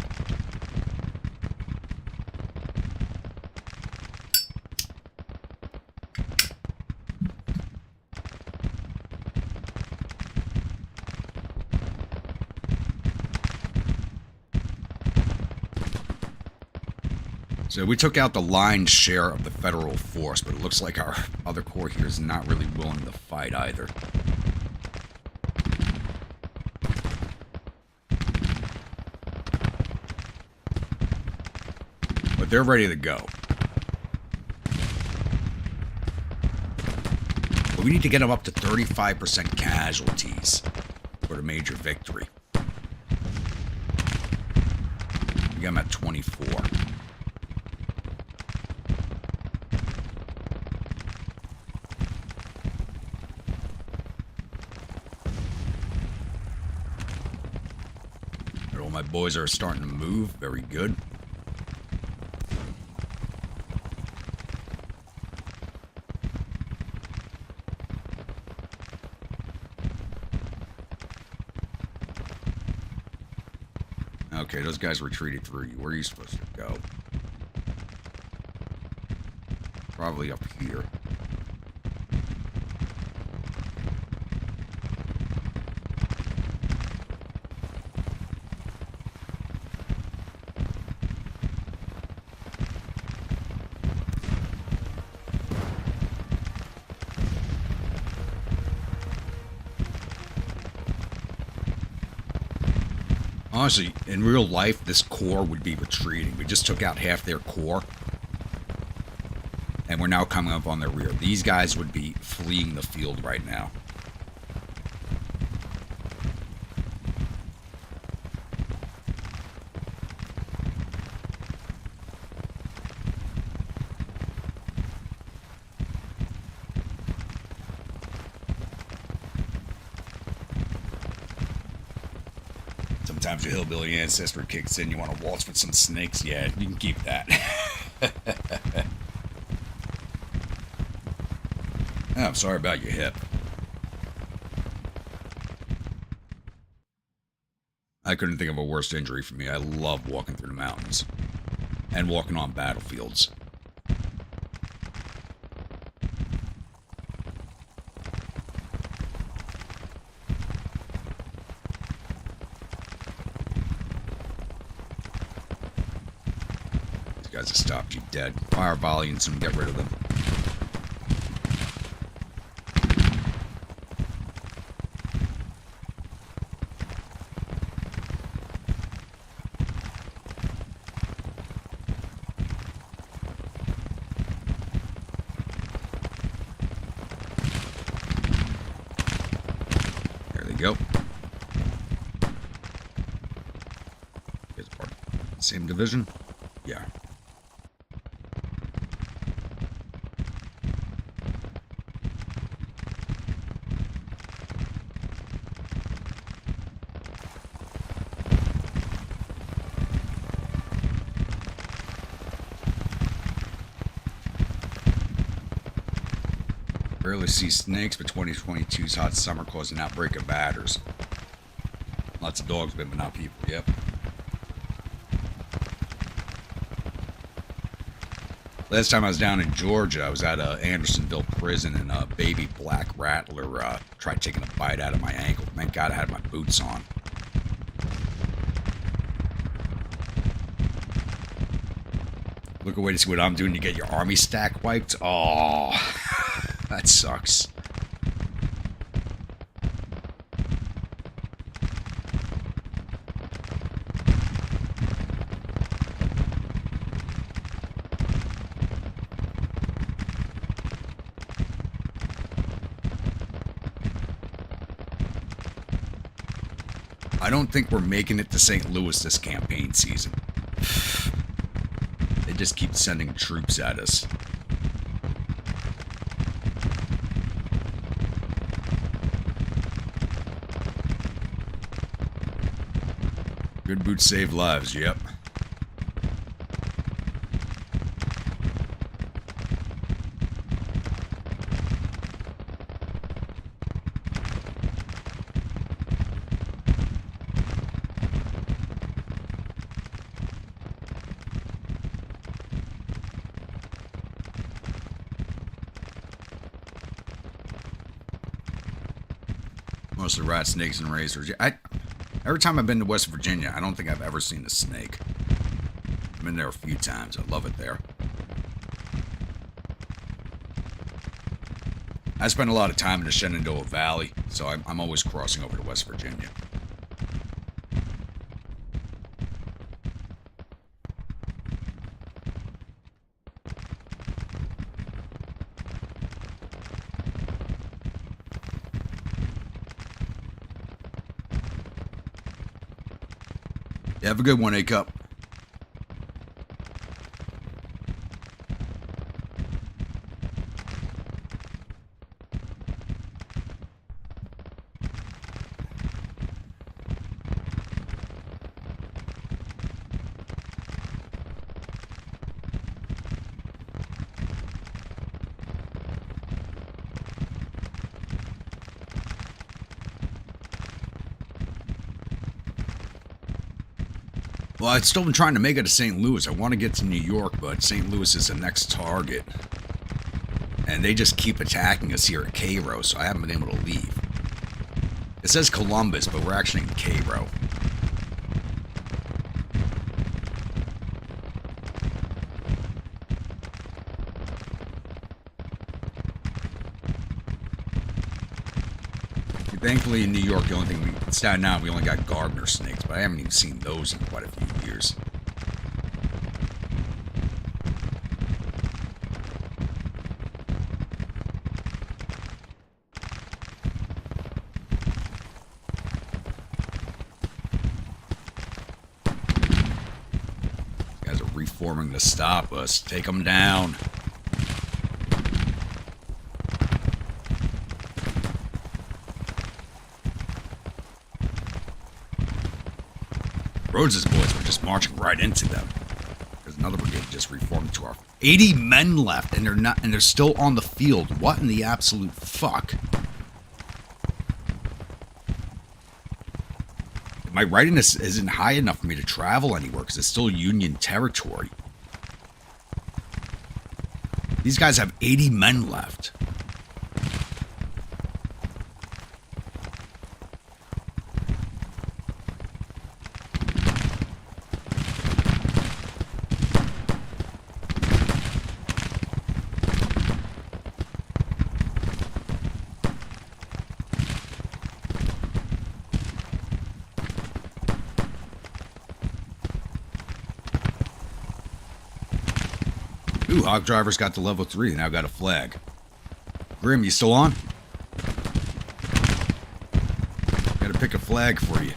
So we took out the lion's share of the federal force, but it looks like our other corps here is not really willing to fight either. But they're ready to go. But we need to get them up to 35% casualties for the major victory. We got them at 24. My boys are starting to move. Very good. Okay, those guys retreated through you. Where are you supposed to go? Probably up here. Honestly, in real life, this corps would be retreating. We just took out half their corps. And we're now coming up on their rear. These guys would be fleeing the field right now. Sometimes your hillbilly ancestry kicks in. You want to waltz with some snakes? Yeah, you can keep that. Oh, I'm sorry about your hip. I couldn't think of a worse injury for me. I love walking through the mountains and walking on battlefields. These guys have stopped you dead. Fire volley and soon get rid of them. Go. Here's a part. Same division? Yeah. Rarely see snakes, but 2022's hot summer caused an outbreak of adders. Lots of dogs been, but not people. Yep. Last time I was down in Georgia, I was at Andersonville prison, and a baby black rattler tried taking a bite out of my ankle. Thank God I had my boots on. Look away to see what I'm doing to get your army stack wiped. Oh, that sucks. I don't think we're making it to St. Louis this campaign season. They just keep sending troops at us. Good boots save lives, yep. Most of the rats, snakes, and razors. Every time I've been to West Virginia, I don't think I've ever seen a snake. I've been there a few times. I love it there. I spend a lot of time in the Shenandoah Valley, so I'm always crossing over to West Virginia. Yeah, have a good one, A-Cup. Well, I've still been trying to make it to St. Louis. I want to get to New York, but St. Louis is the next target. And they just keep attacking us here at Cairo, so I haven't been able to leave. It says Columbus, but we're actually in Cairo. Thankfully, in New York, the only thing it's down now, we only got gardener snakes, but I haven't even seen those in quite a few years. These guys are reforming to stop us. Take them down. Rhodes's boys were just marching right into them. There's another brigade just reformed to our 80 men left, and they're still on the field. What in the absolute fuck? My readiness isn't high enough for me to travel anywhere because it's still Union territory. These guys have 80 men left. Ooh, Hog Driver's got to level 3 and now got a flag. Grim, you still on? Gotta pick a flag for you.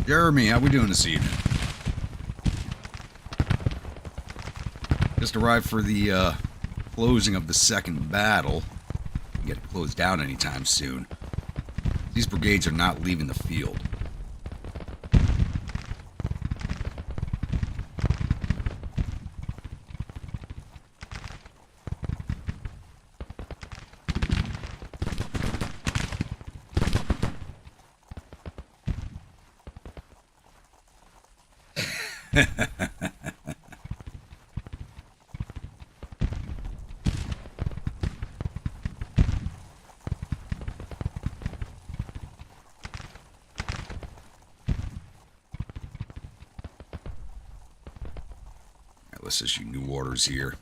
Jeremy, how we doing this evening? Just arrived for the closing of the second battle. Get it closed down anytime soon. These brigades are not leaving the field. Let's issue new orders here.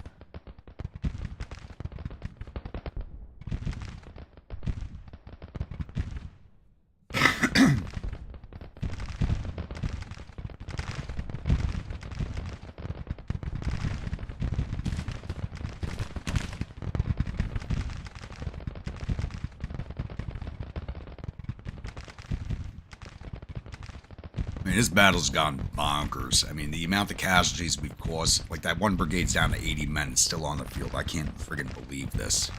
This battle's gone bonkers. I mean, the amount of casualties we've caused, like that one brigade's down to 80 men still on the field. I can't friggin' believe this.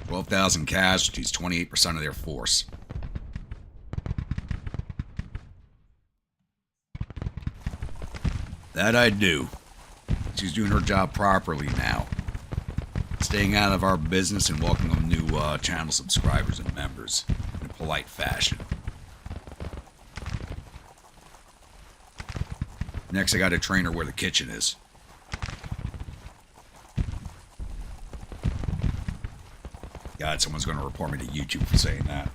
$12,000 casualties, 28% of their force. That I do. She's doing her job properly now. Staying out of our business and welcoming new channel subscribers and members in a polite fashion. Next, I got to train her where the kitchen is. God, someone's going to report me to YouTube for saying that.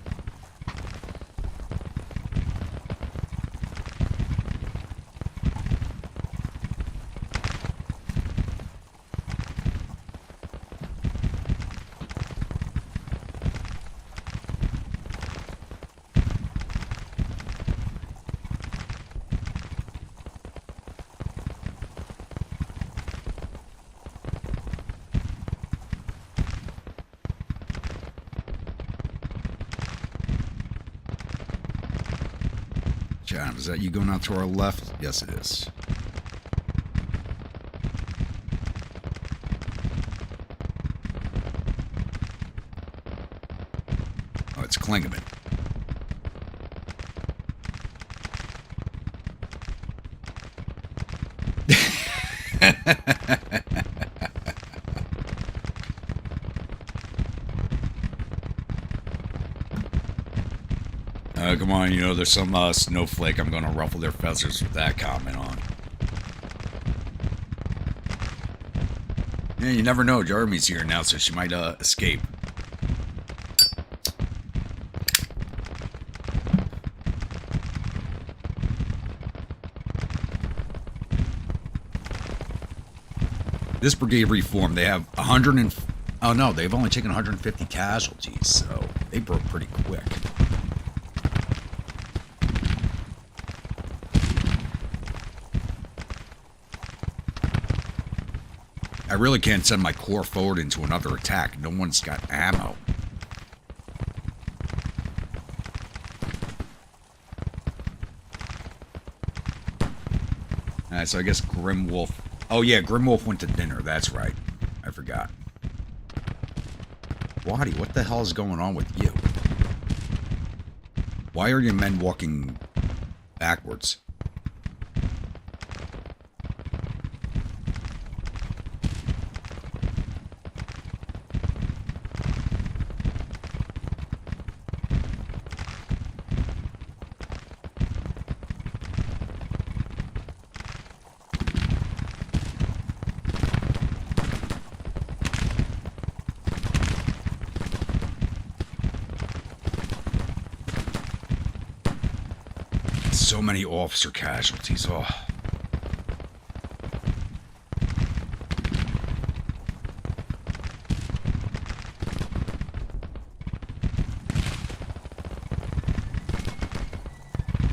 John, is that you going out to our left? Yes, it is. Oh, it's Klingeman. Come on, you know, there's some snowflake I'm going to ruffle their feathers with that comment on. Yeah, you never know. Jeremy's here now, so she might escape. This brigade reformed. They have 100 and... Oh, no, they've only taken 150 casualties, so they broke pretty quick. I really can't send my corps forward into another attack. No one's got ammo. Alright, so I guess Grimwolf... Oh, yeah, Grimwolf went to dinner. That's right. I forgot. Waddy, what the hell is going on with you? Why are your men walking backwards? So many officer casualties. Oh.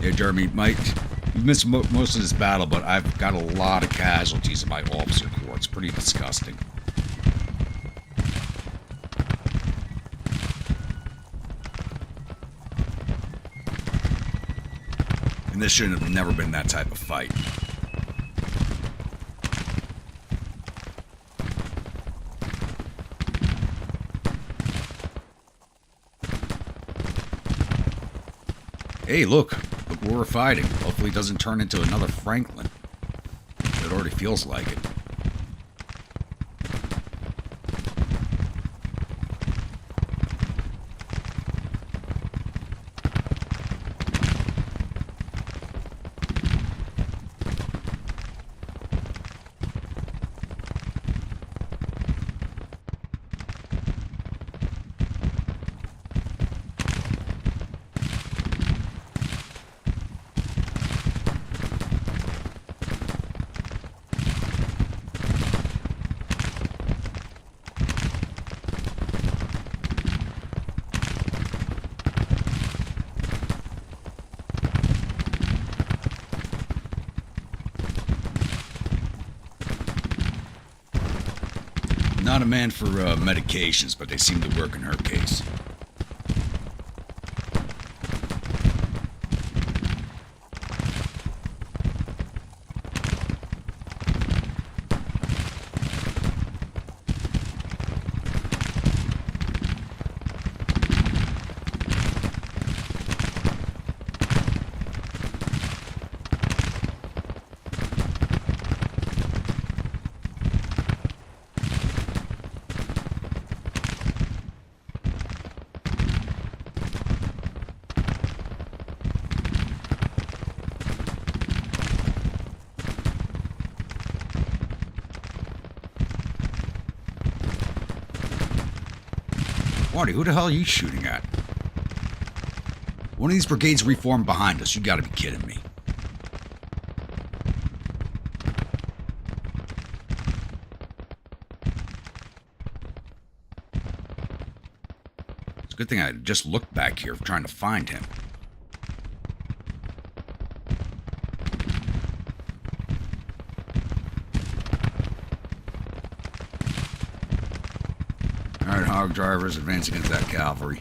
Yeah, Jeremy, Mike, you missed most of this battle, but I've got a lot of casualties in my officer corps. It's pretty disgusting. And this should have never been that type of fight. Hey, look where we're fighting. Hopefully it doesn't turn into another Franklin. It already feels like it. Not a man for medications, but they seem to work in her case. Marty, who the hell are you shooting at? One of these brigades reformed behind us. You gotta be kidding me. It's a good thing I just looked back here trying to find him. Alright, hog drivers, advance against that cavalry.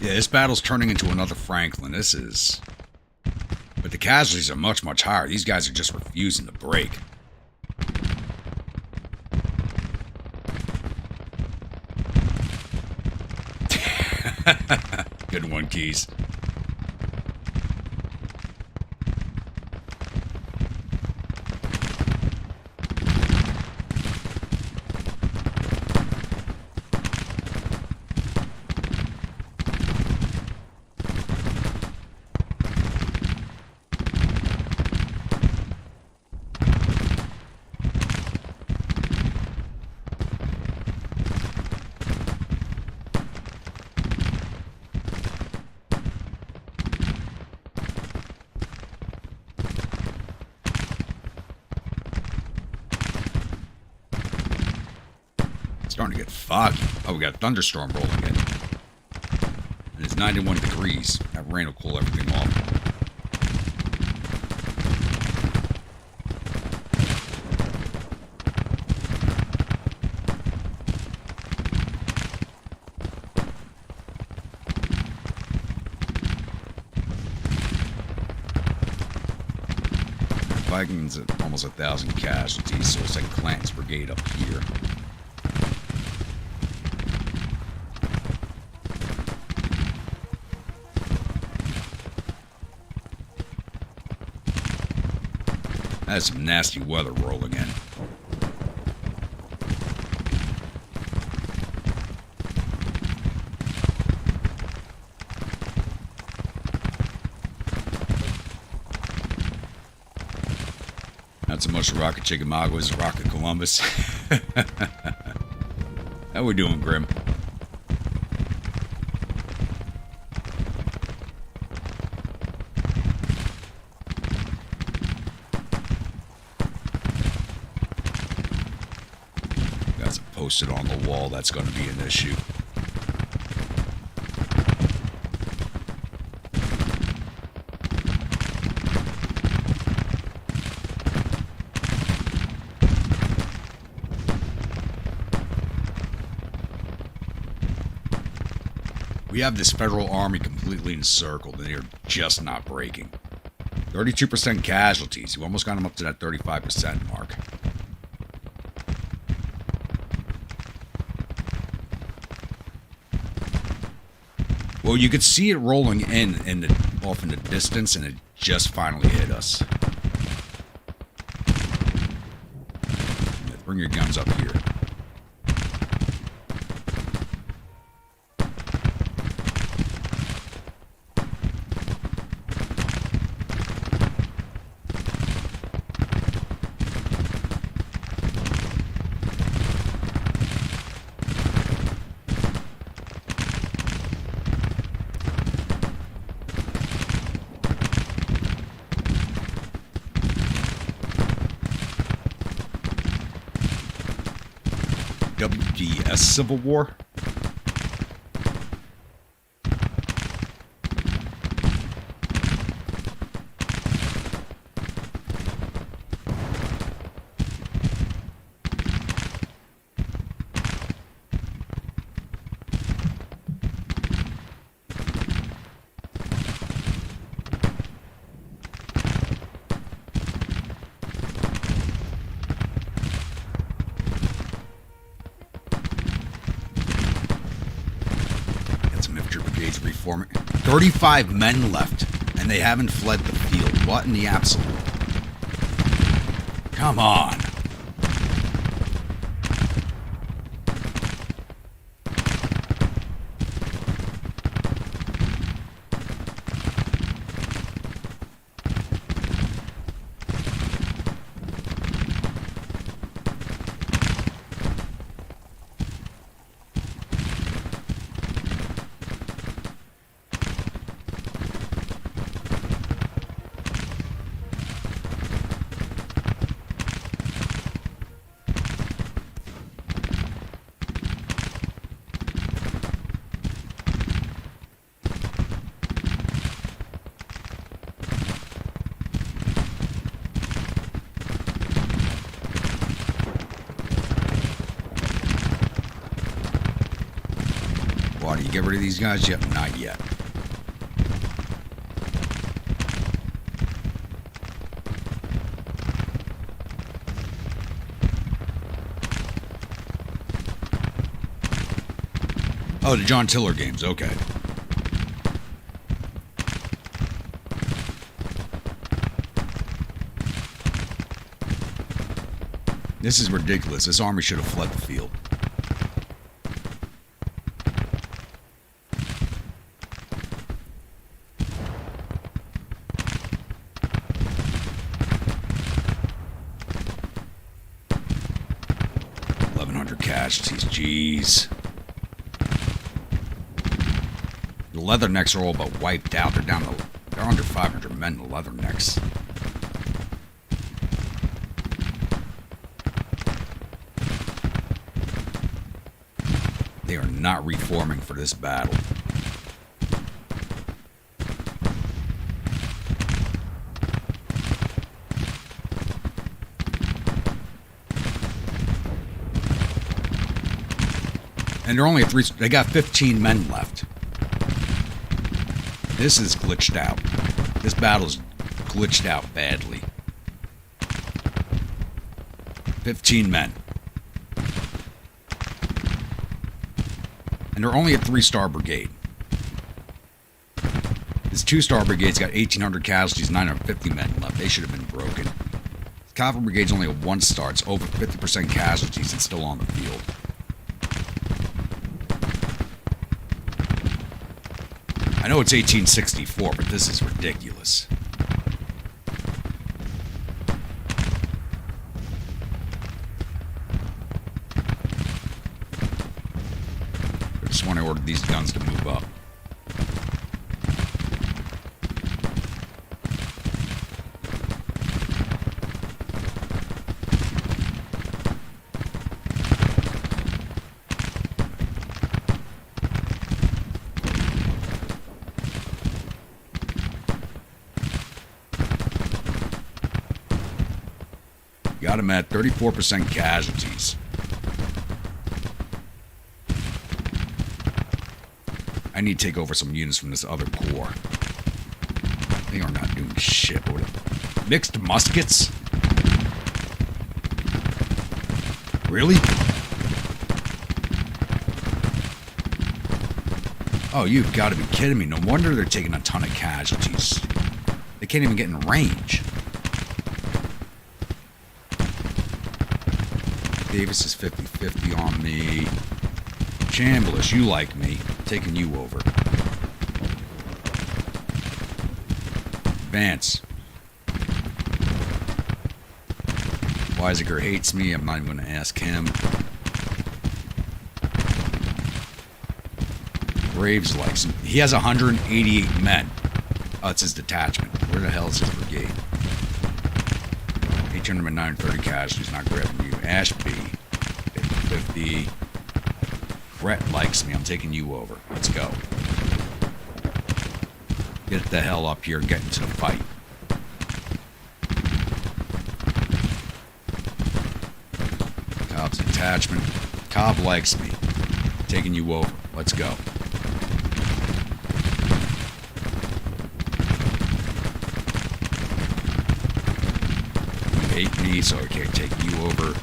Yeah, this battle's turning into another Franklin. This is... But the casualties are much, much higher. These guys are just refusing to break. Good one, Keys. starting to get foggy. Oh, we got a thunderstorm rolling in. And it's 91 degrees. That rain will cool everything off. Vikings at almost 1,000 casualties, so it's like Clanton's brigade up here. That's some nasty weather rolling in. Not so much Rocket Chickamauga as Rocket Columbus. How we doing, Grim? Got some posted on the wall. That's going to be an issue. We have this federal army completely encircled, and they're just not breaking. 32% casualties. You almost got them up to that 35% mark. Well, you could see it rolling off in the distance, and it just finally hit us. Bring your guns up here. WDS Civil War. Reforming. 35 men left, and they haven't fled the field. What in the absolute? Come on. Do you get rid of these guys yet? Not yet. Oh, the John Tiller games. Okay. This is ridiculous. This army should have fled the field. Casualties, jeez. The Leathernecks are all but wiped out. They're under 500 men, the Leathernecks. They are not reforming for this battle. And they're only at 3. They got 15 men left. This is glitched out. This battle's glitched out badly. 15 men. And they're only at 3-star brigade. This 2-star brigade's got 1,800 casualties, 950 men left. They should have been broken. The cavalry brigade's only a 1-star. It's over 50% casualties and still on the field. I know it's 1864, but this is ridiculous. I just want to order these guns to move up. Got him at 34% casualties. I need to take over some units from this other corps. They are not doing shit. Mixed muskets? Really? Oh, you've got to be kidding me. No wonder they're taking a ton of casualties. They can't even get in range. Davis is 50-50 on me. Chambliss, you like me. Taking you over. Vance. Weizsäcker hates me. I'm not even going to ask him. Graves likes him. He has 188 men. Oh, it's his detachment. Where the hell is his brigade? 830 casualties, not grabbing you. Ashby, 50. Brett likes me. I'm taking you over. Let's go. Get the hell up here and get into the fight. Cobb's detachment. Cobb likes me. Taking you over. Let's go. You hate me, so I can't take you over.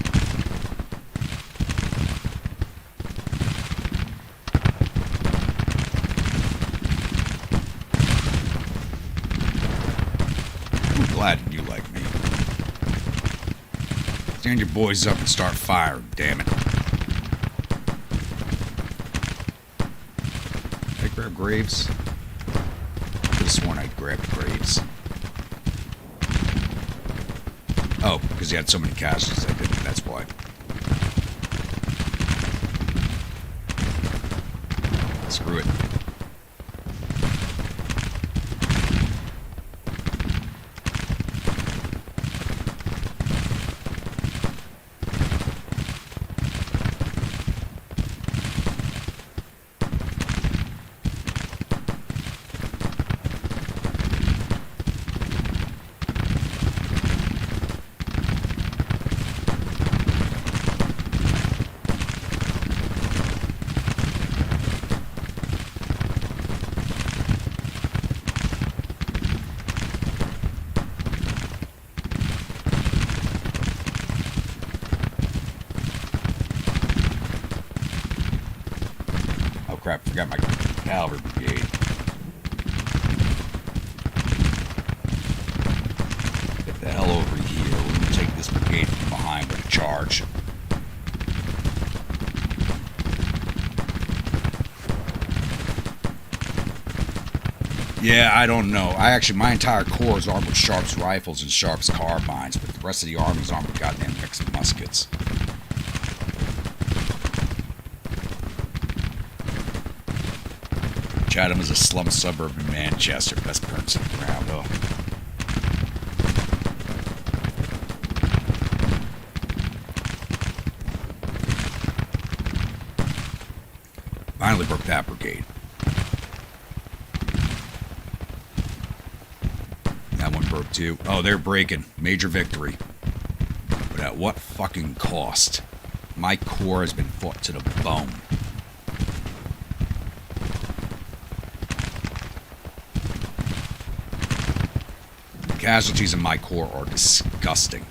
I'm glad you like me. Stand your boys up and start firing, damn it. Did I grab Graves? I could have sworn I grabbed Graves. Oh, because he had so many casualties, I didn't. That's why. Screw it. Crap, forgot my cavalry brigade. Get the hell over here. We're going to take this brigade from behind with a charge. Yeah, I don't know. My entire corps is armed with Sharps rifles and Sharps carbines, but the rest of the army's armed with goddamn mixed muskets. Chatham is a slum suburb in Manchester. Best person around. Oh. finally broke that brigade. That one broke too. Oh, they're breaking. Major victory. But at what fucking cost? My core has been fought to the bone. The casualties in my core are disgusting.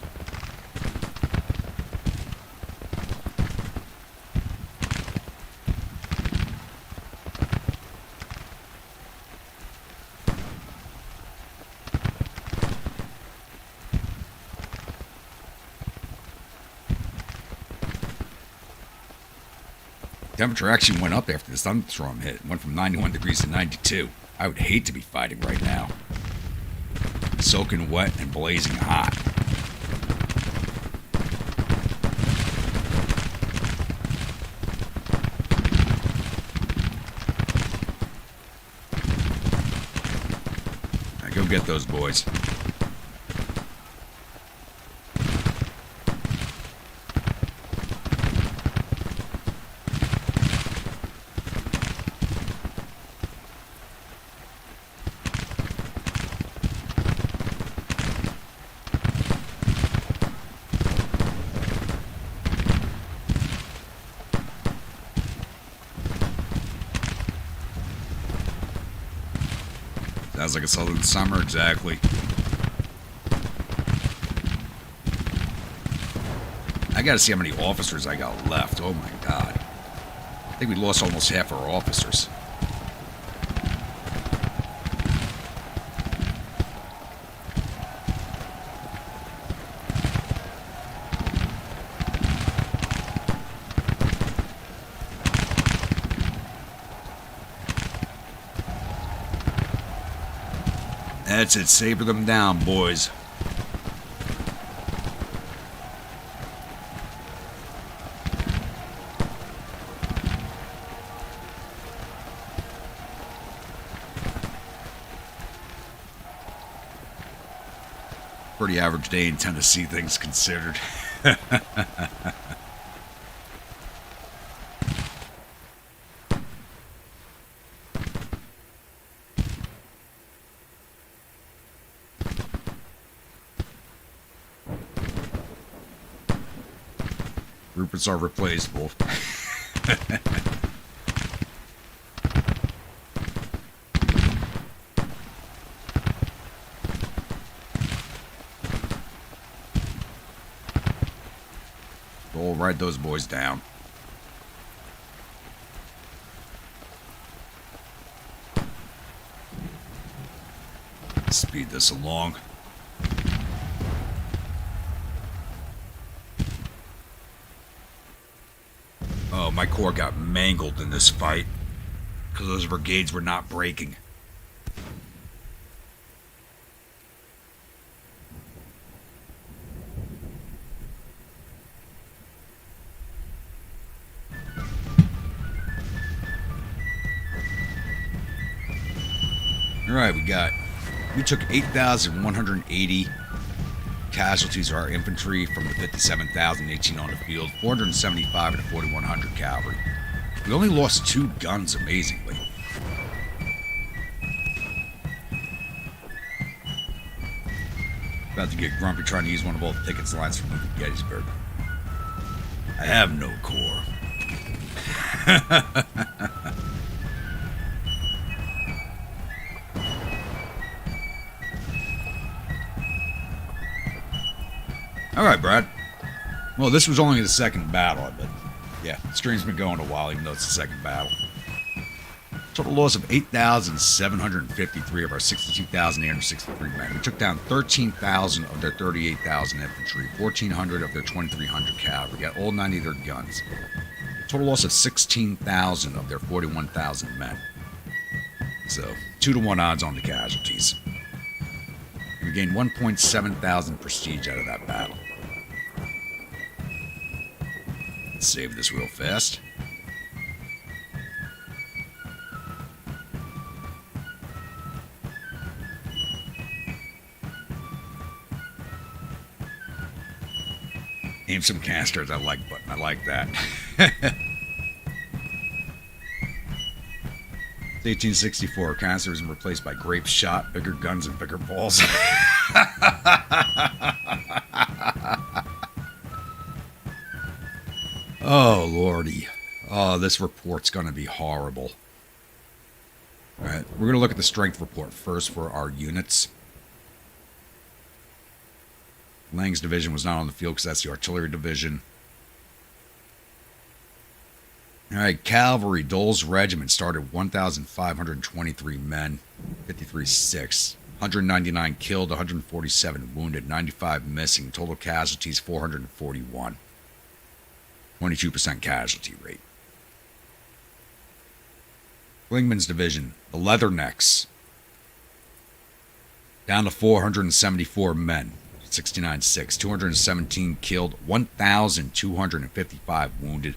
Temperature actually went up after the thunderstorm hit. It went from 91 degrees to 92. I would hate to be fighting right now. Soaking wet and blazing hot. Now go get those boys. Sounds like a southern summer, exactly. I gotta see how many officers I got left. Oh my god. I think we lost almost half our officers. That's it. Saber them down, boys. Pretty average day in Tennessee, things considered. Ruperts are replaceable. We'll ride those boys down. Speed this along. Oh, my corps got mangled in this fight because those brigades were not breaking. Alright, we took 8,180 casualties of our infantry from the 57,018 on the field, 475 of the 4,100 cavalry. We only lost 2 guns, amazingly. About to get grumpy trying to use one of all the tickets lines from Gettysburg. I have no corps. Alright, Brad. Well, this was only the second battle, but yeah, the stream's been going a while, even though it's the second battle. Total loss of 8,753 of our 62,863 men. We took down 13,000 of their 38,000 infantry, 1,400 of their 2,300 cavalry. We got all 90 of their guns. Total loss of 16,000 of their 41,000 men. So, 2-to-1 odds on the casualties. We gained 1.7 thousand prestige out of that battle. Let's save this real fast. Aim some casters, I like that. 1864. Cancer is replaced by grape shot, bigger guns, and bigger balls. Oh, lordy. Oh, this report's going to be horrible. All right, we're going to look at the strength report first for our units. Lang's division was not on the field because that's the artillery division. All right, cavalry. Dole's regiment started 1,523 men, 53-6. 199 killed, 147 wounded, 95 missing. Total casualties, 441. 22% casualty rate. Klingman's division, the Leathernecks, down to 474 men, 69-6. 217 killed, 1,255 wounded,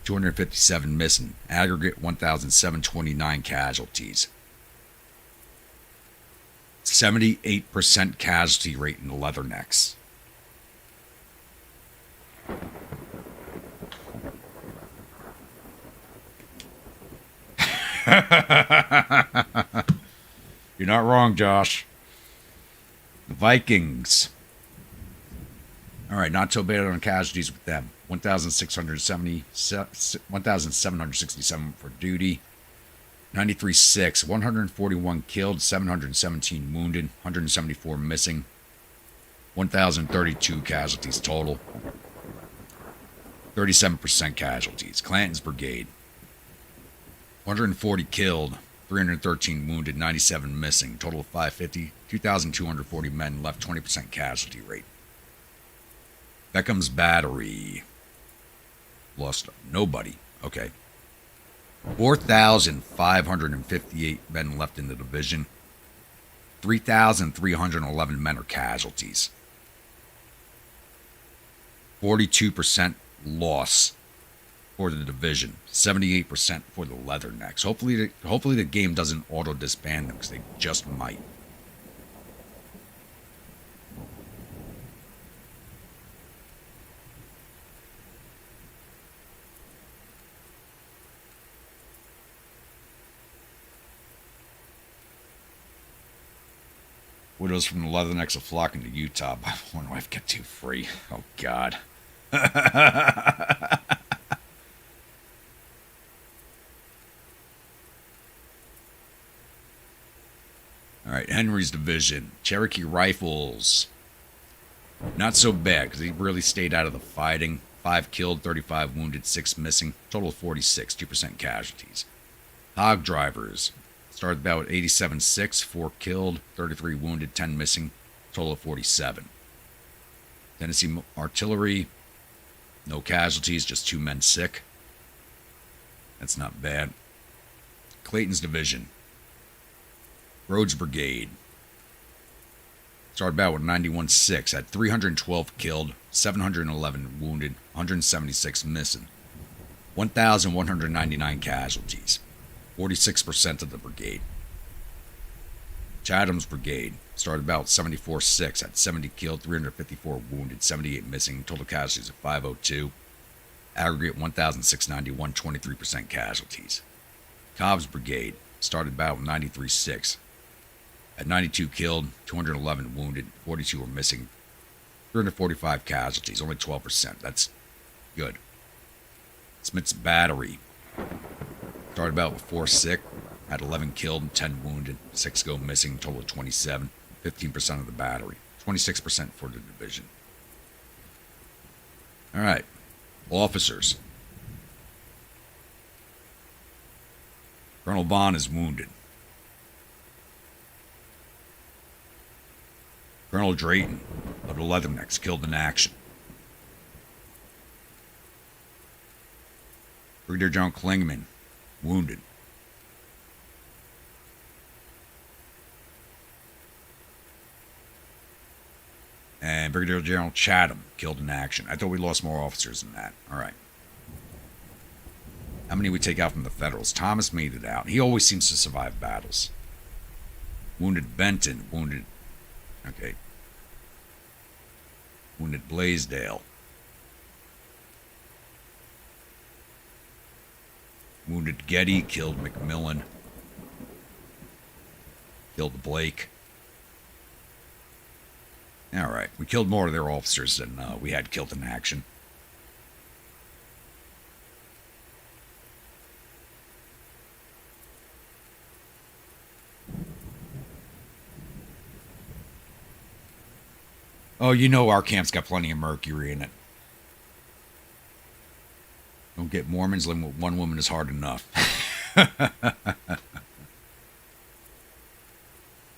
257 missing. Aggregate 1,729 casualties. 78% casualty rate in the Leathernecks. You're not wrong, Josh. The Vikings. All right, not so bad on casualties with them. 1,767 for duty. 93-6. 141 killed, 717 wounded, 174 missing. 1,032 casualties total. 37% casualties. Clanton's Brigade. 140 killed, 313 wounded, 97 missing. Total of 550. 2,240 men left, 20% casualty rate. Beckham's Battery. Lost nobody. Okay. 4,558 men left in the division. 3,311 men are casualties. 42% loss for the division. 78% for the Leathernecks. Hopefully the game doesn't auto disband them, because they just might. Widows from the Leathernecks are flocking to Utah. But when do I get too free? Oh, God. All right, Henry's division. Cherokee Rifles. Not so bad, because he really stayed out of the fighting. 5 killed, 35 wounded, 6 missing. Total of 46, 2% casualties. Hog Drivers. Started about 87-6, 4 killed, 33 wounded, 10 missing, total of 47. Tennessee Artillery, no casualties, just 2 men sick. That's not bad. Clayton's Division, Rhodes Brigade. Started about with 91-6, had 312 killed, 711 wounded, 176 missing, 1,199 casualties. 46% of the brigade. Chatham's Brigade started about 74-6, had 70 killed, 354 wounded, 78 missing, total casualties of 502. Aggregate 1,691, 23% casualties. Cobb's Brigade started about 93-6, had 92 killed, 211 wounded, 42 were missing, 345 casualties, only 12%. That's good. Smith's Battery. Started about with 4 sick, had 11 killed and 10 wounded, 6 go missing, total of 27, 15% of the battery, 26% for the division. All right, officers. Colonel Vaughn is wounded. Colonel Drayton of the Leathernecks killed in action. Brigadier General Klingman, wounded. And Brigadier General Chatham killed in action. I thought we lost more officers than that. All right. How many we take out from the Federals? Thomas made it out. He always seems to survive battles. Wounded Benton. Wounded. Okay. Wounded Blaisdell. Wounded Getty, killed McMillan. Killed the Blake. Alright, we killed more of their officers than we had killed in action. Oh, you know our camp's got plenty of mercury in it. Don't get Mormons living with one woman is hard enough.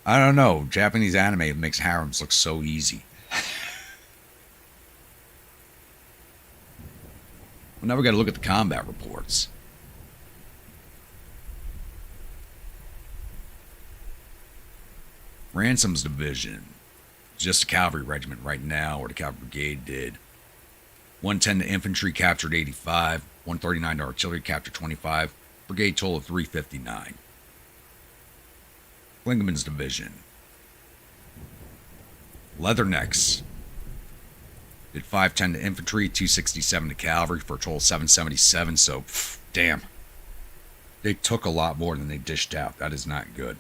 I don't know. Japanese anime makes harems look so easy. Well, now we got to look at the combat reports. Ransom's division. Just a cavalry regiment right now, or the cavalry brigade did. 110 to infantry captured 85, 139 to artillery captured 25, brigade total of 359. Klingeman's division. Leathernecks did 510 to infantry, 267 to cavalry for a total of 777, so damn. They took a lot more than they dished out. That is not good.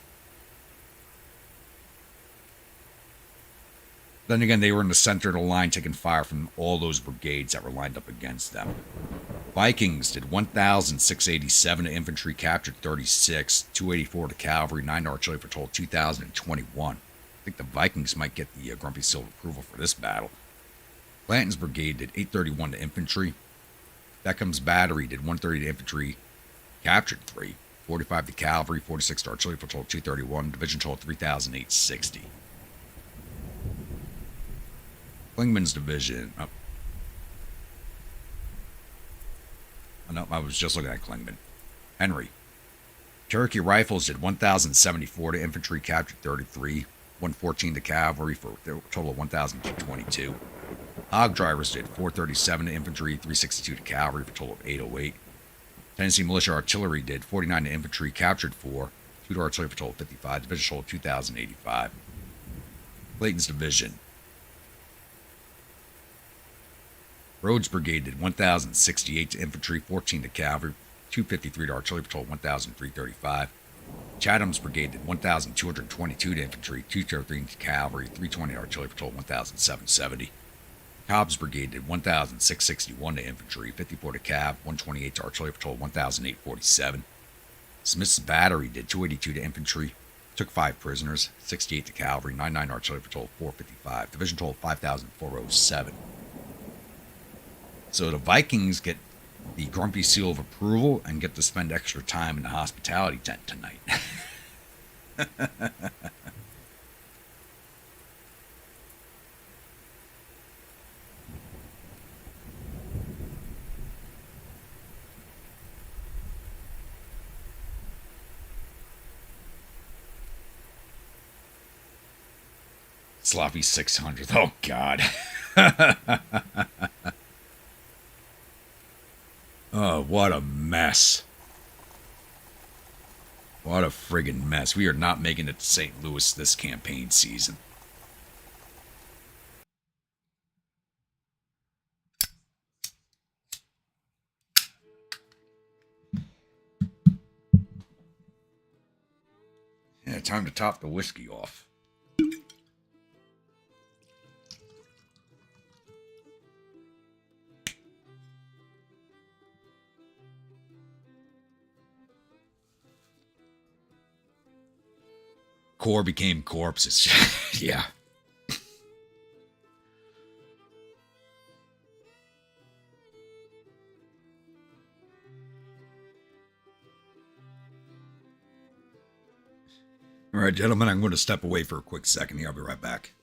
Then again, they were in the center of the line taking fire from all those brigades that were lined up against them. Vikings did 1,687 to infantry, captured 36, 284 to cavalry, 9 to artillery for a total of 2,021. I think the Vikings might get the Grumpy Seal approval for this battle. Blanton's brigade did 831 to infantry. Beckham's battery did 130 to infantry, captured 3, 45 to cavalry, 46 to artillery for a total of 231, division total of 3,860. Klingman's division. Oh. No, I was just looking at Klingman. Henry. Cherokee Rifles did 1,074 to infantry, captured 33, 114 to cavalry for a total of 1,222. Hog Drivers did 437 to infantry, 362 to cavalry for a total of 808. Tennessee Militia Artillery did 49 to infantry, captured 4, 2 to artillery for a total of 55, division total of 2,085. Clayton's division. Rhodes Brigade did 1,068 to infantry, 14 to cavalry, 253 to artillery for a total of 1,335. Chatham's Brigade did 1,222 to infantry, 233 to cavalry, 320 to artillery for a total of 1,770. Cobb's Brigade did 1,661 to infantry, 54 to cav, 128 to artillery for a total of 1,847. Smith's Battery did 282 to infantry, took 5 prisoners, 68 to cavalry, 99 to artillery for a total of 455. Division total of 5,407. So the Vikings get the Grumpy Seal of Approval and get to spend extra time in the hospitality tent tonight. Sloppy 600th. Oh, God. Oh, what a mess. What a friggin' mess. We are not making it to St. Louis this campaign season. Yeah, time to top the whiskey off. Core became corpses. Yeah. All right, gentlemen, I'm going to step away for a quick second here. I'll be right back.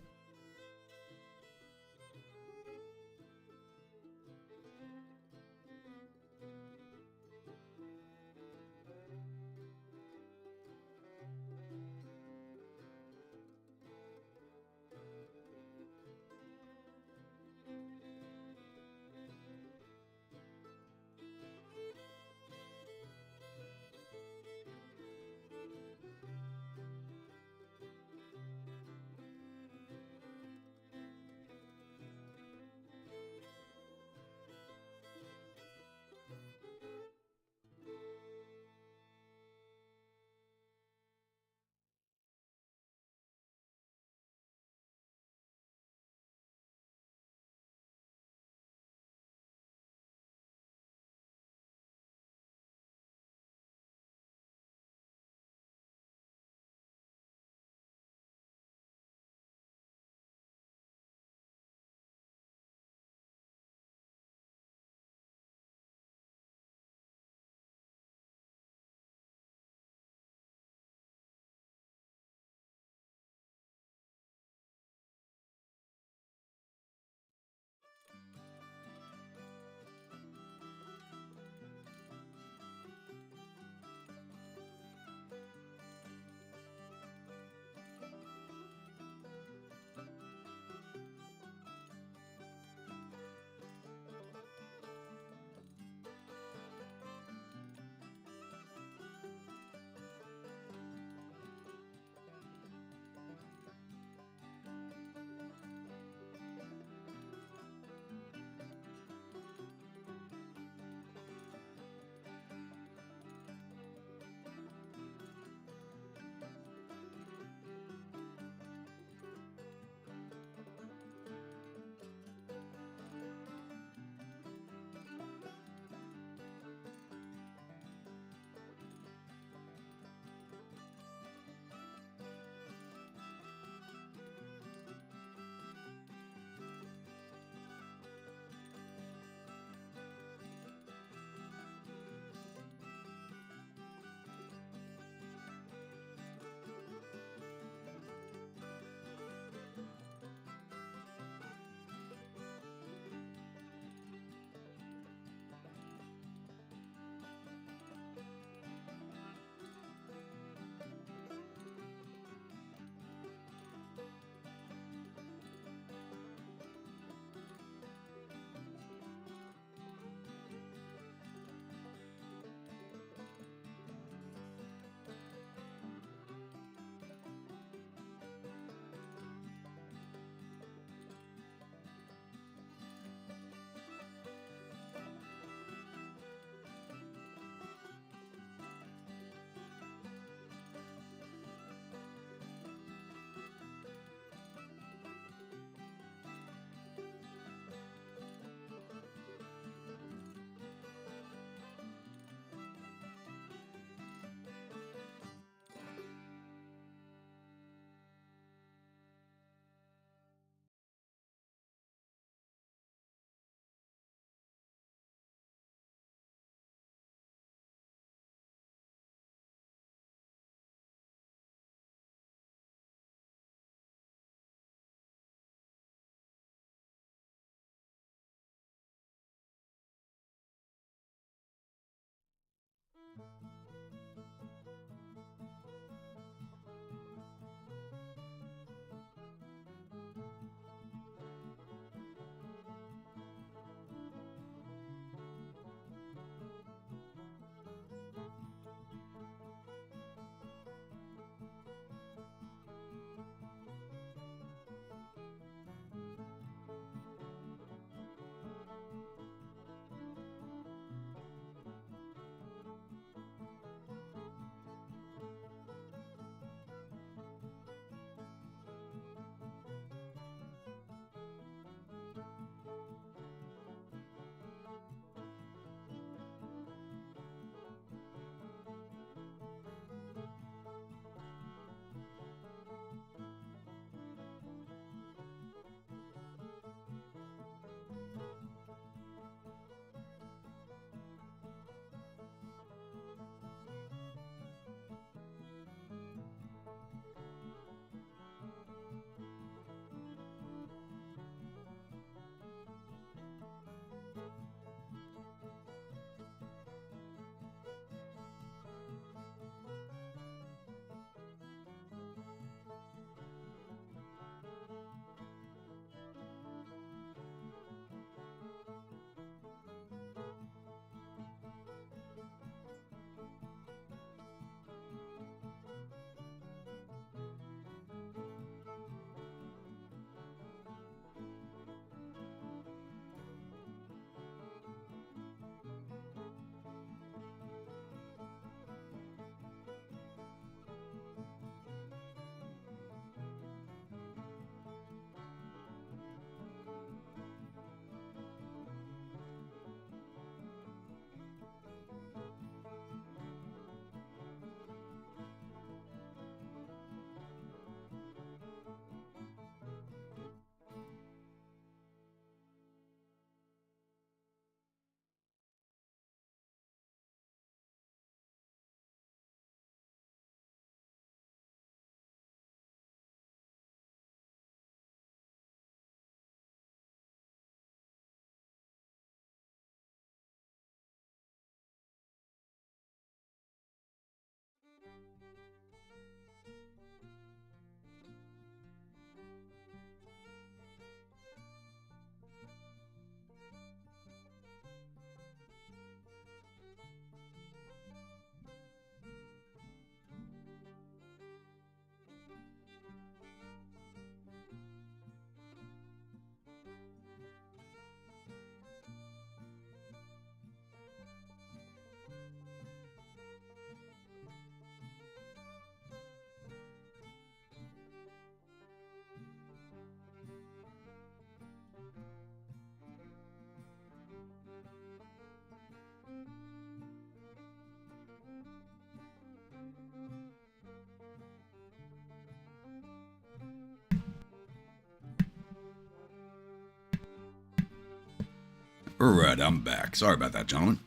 Alright, I'm back. Sorry about that, gentlemen.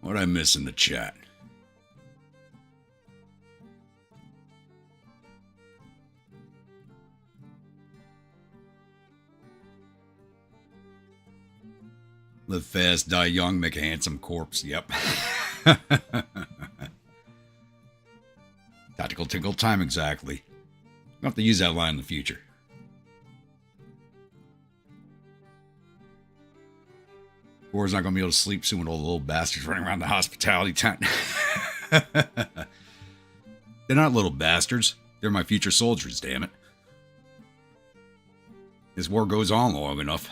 What'd I miss in the chat? Live fast, die young, make a handsome corpse. Yep. Tactical tinkle time exactly. I'll have to use that line in the future. Gore's not going to be able to sleep soon with all the little bastards running around the hospitality tent. They're not little bastards. They're my future soldiers, damn it. This war goes on long enough.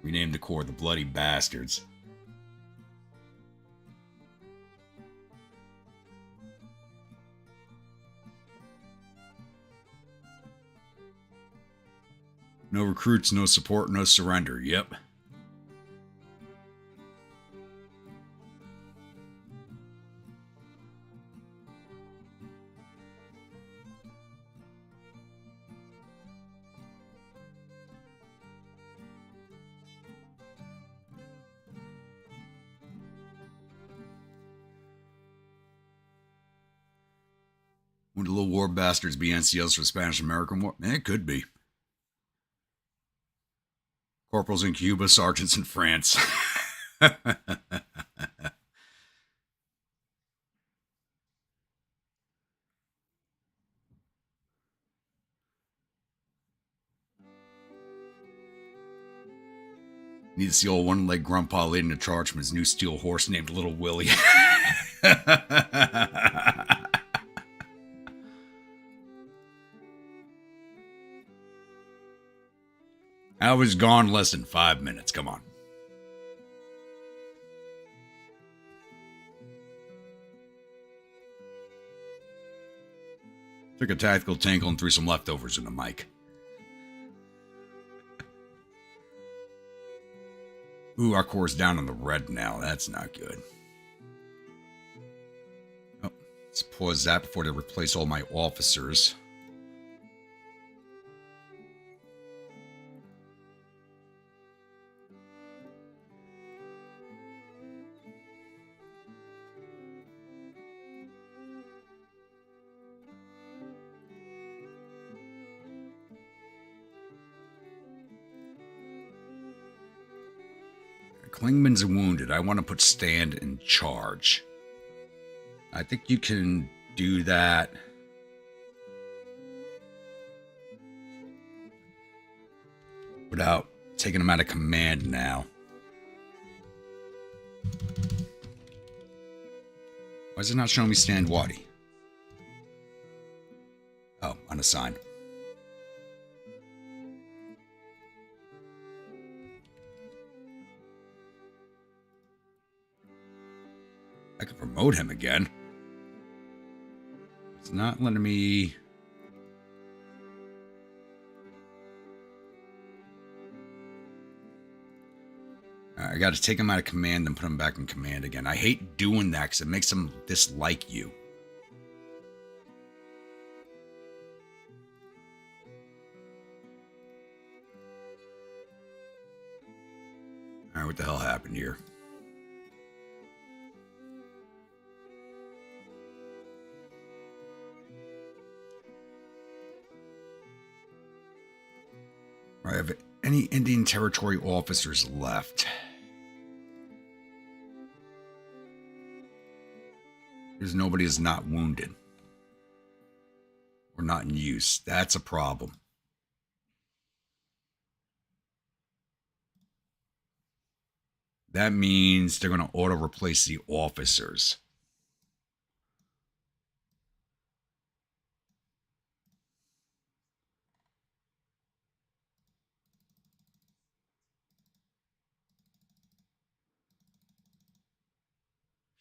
We named the Corps the Bloody Bastards. No recruits, no support, no surrender. Yep. Would the little war bastards be NCOs for the Spanish-American War? It could be. Corporals in Cuba, sergeants in France. Need to see old one-leg grandpa leading the charge from his new steel horse named Little Willie. I was gone less than 5 minutes. Come on. Took a tactical tinkle and threw some leftovers in the mic. Ooh, our core's down in the red now. That's not good. Oh, let's pause that before they replace all my officers. Klingman's wounded. I want to put Stand in charge. I think you can do that. Without taking him out of command now. Why is it not showing me Stand Waddy? Oh, unassigned. I could promote him again. It's not letting me... I got to take him out of command and put him back in command again. I hate doing that because it makes him dislike you. Alright, what the hell happened here? I have any Indian Territory officers left? Because nobody is not wounded. Or not in use. That's a problem. That means they're going to auto-replace the officers.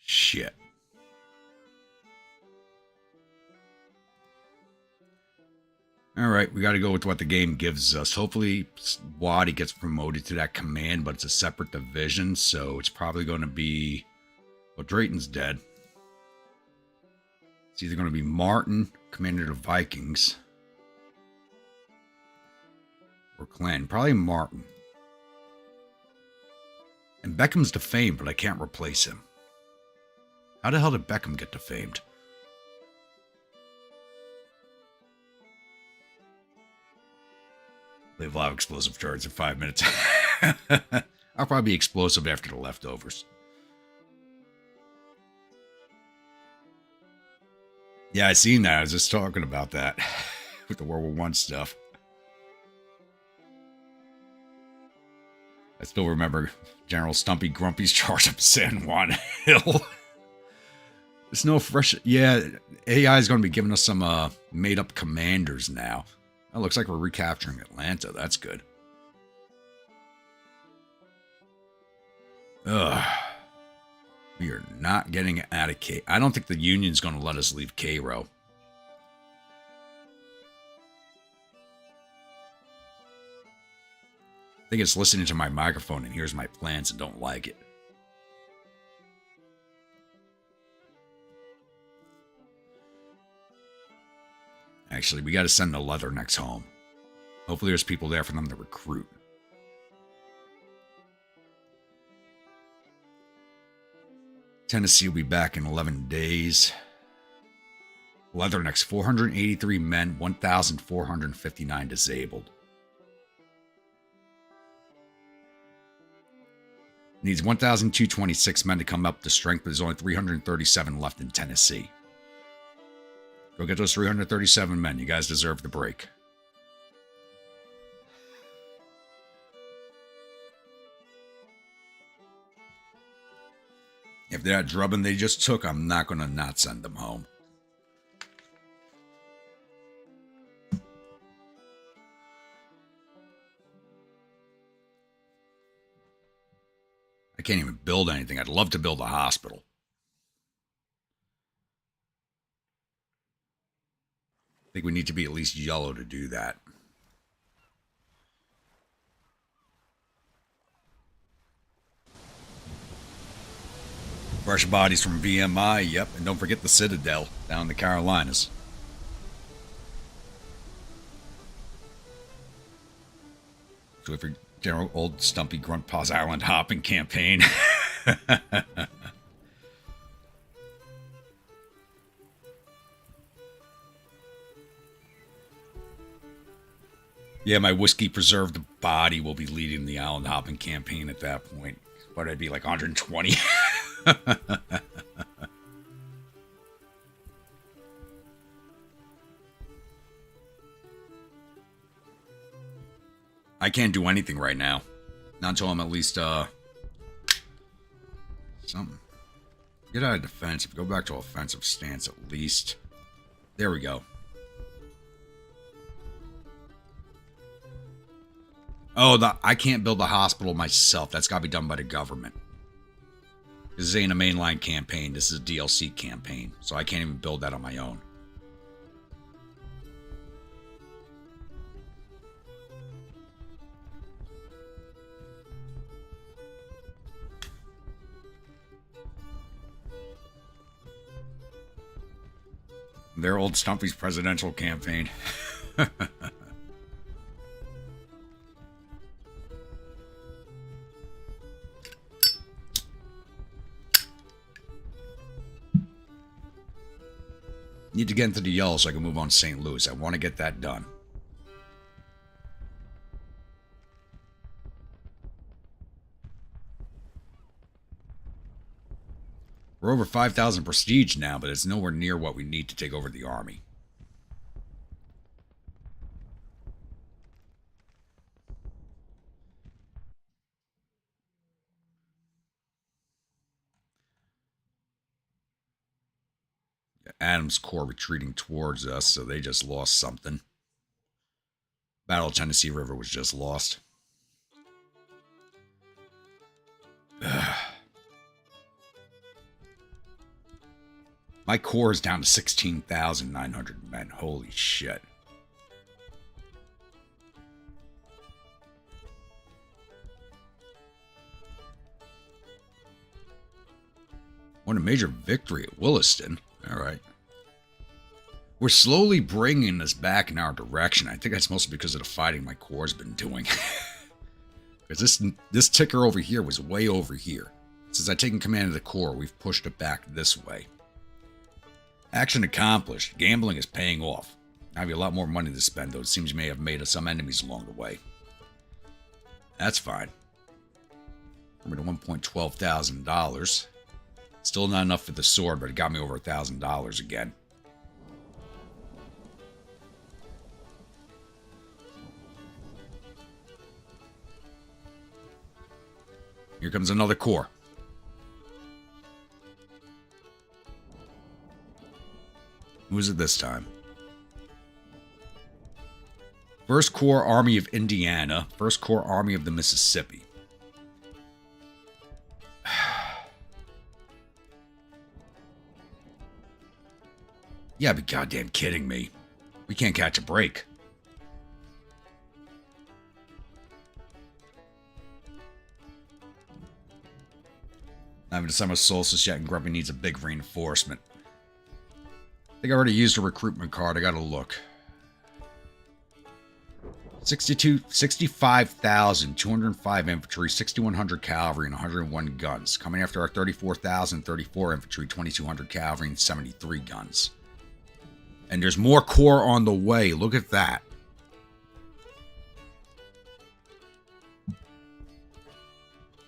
Shit. All right, we got to go with what the game gives us. Hopefully, Waddy gets promoted to that command, but it's a separate division, so it's probably going to be... Well, Drayton's dead. It's either going to be Martin, commander of the Vikings, or Clan. Probably Martin. And Beckham's defamed, but I can't replace him. How the hell did Beckham get defamed? They have a lot of explosive turrets in 5 minutes. I'll probably be explosive after the leftovers. Yeah, I seen that. I was just talking about that with the World War I stuff. I still remember General Stumpy Grumpy's charge up San Juan Hill. There's no fresh... Yeah, AI is going to be giving us some made-up commanders now. It looks like we're recapturing Atlanta. That's good. Ugh. We are not getting out of Cairo. I don't think the Union's going to let us leave Cairo. I think it's listening to my microphone and hears my plans and don't like it. Actually, we got to send the Leathernecks home. Hopefully there's people there for them to recruit. Tennessee will be back in 11 days. Leathernecks, 483 men, 1,459 disabled. Needs 1,226 men to come up to strength, but there's only 337 left in Tennessee. Go get those 337 men. You guys deserve the break. If they're that drubbing they just took, I'm not going to not send them home. I can't even build anything. I'd love to build a hospital. I think we need to be at least yellow to do that. Fresh bodies from VMI, yep. And don't forget the Citadel down in the Carolinas. So if you're General Old Stumpy Grunt Paws Island hopping campaign. Yeah, my whiskey preserved body will be leading the island hopping campaign at that point. What, I'd be like 120? I can't do anything right now. Not until I'm at least, something. Get out of defensive. Go back to offensive stance at least. There we go. Oh, I can't build a hospital myself. That's got to be done by the government. This ain't a mainline campaign. This is a DLC campaign. So I can't even build that on my own. Their Old Stumpy's presidential campaign. Need to get into the yellow so I can move on to St. Louis. I want to get that done. We're over 5,000 prestige now, but it's nowhere near what we need to take over the army. Adams Corps retreating towards us, so they just lost something. Battle of Tennessee River was just lost. My corps is down to 16,900 men. Holy shit. Won a major victory at Williston. All right. We're slowly bringing this back in our direction. I think that's mostly because of the fighting my Corps has been doing. Because this ticker over here was way over here. Since I've taken command of the Corps, we've pushed it back this way. Action accomplished. Gambling is paying off. I have a lot more money to spend, though it seems you may have made some enemies along the way. That's fine. I'm at $1,12,000. Still not enough for the sword, but it got me over $1,000 again. Here comes another Corps. Who's it this time? 1st Corps Army of Indiana, 1st Corps Army of the Mississippi. Yeah, be goddamn kidding me. We can't catch a break. Not even the summer solstice yet, and Grumpy needs a big reinforcement. I think I already used a recruitment card. I gotta look. 65,205 infantry, 6,100 cavalry, and 101 guns. Coming after our 34,034 infantry, 2,200 cavalry, and 73 guns. And there's more Corps on the way. Look at that.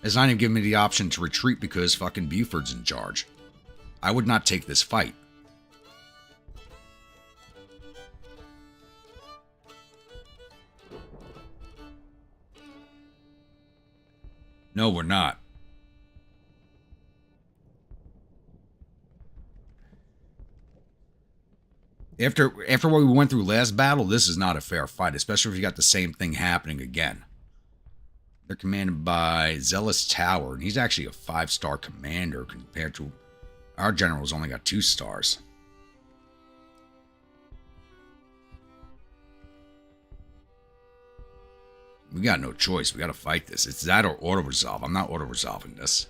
It's not even giving me the option to retreat because fucking Buford's in charge. I would not take this fight. No, we're not. After what we went through last battle, this is not a fair fight, especially if you got the same thing happening again. They're commanded by Zealous Tower, and he's actually a 5-star commander compared to our general's only got 2 stars. We got no choice. We got to fight this. It's that or auto-resolve. I'm not auto-resolving this.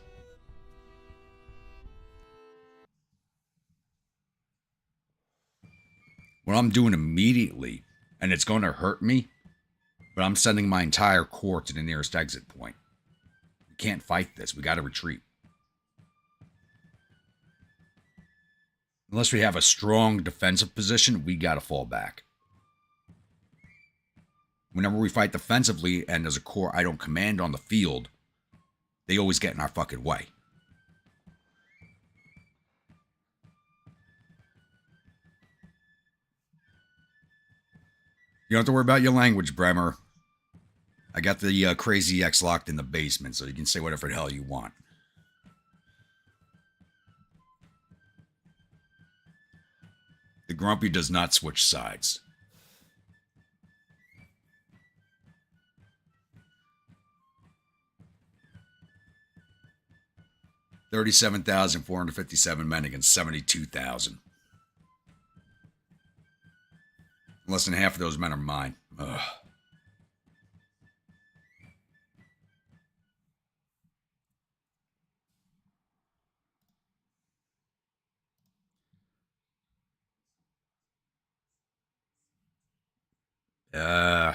What I'm doing immediately, and it's going to hurt me, but I'm sending my entire corps to the nearest exit point. We can't fight this. We got to retreat. Unless we have a strong defensive position, we got to fall back. Whenever we fight defensively, and as a corps I don't command on the field, they always get in our fucking way. You don't have to worry about your language, Bremer. I got the Crazy X locked in the basement, so you can say whatever the hell you want. The Grumpy does not switch sides. $37,457 men against 72,000. Less than half of those men are mine. Ugh.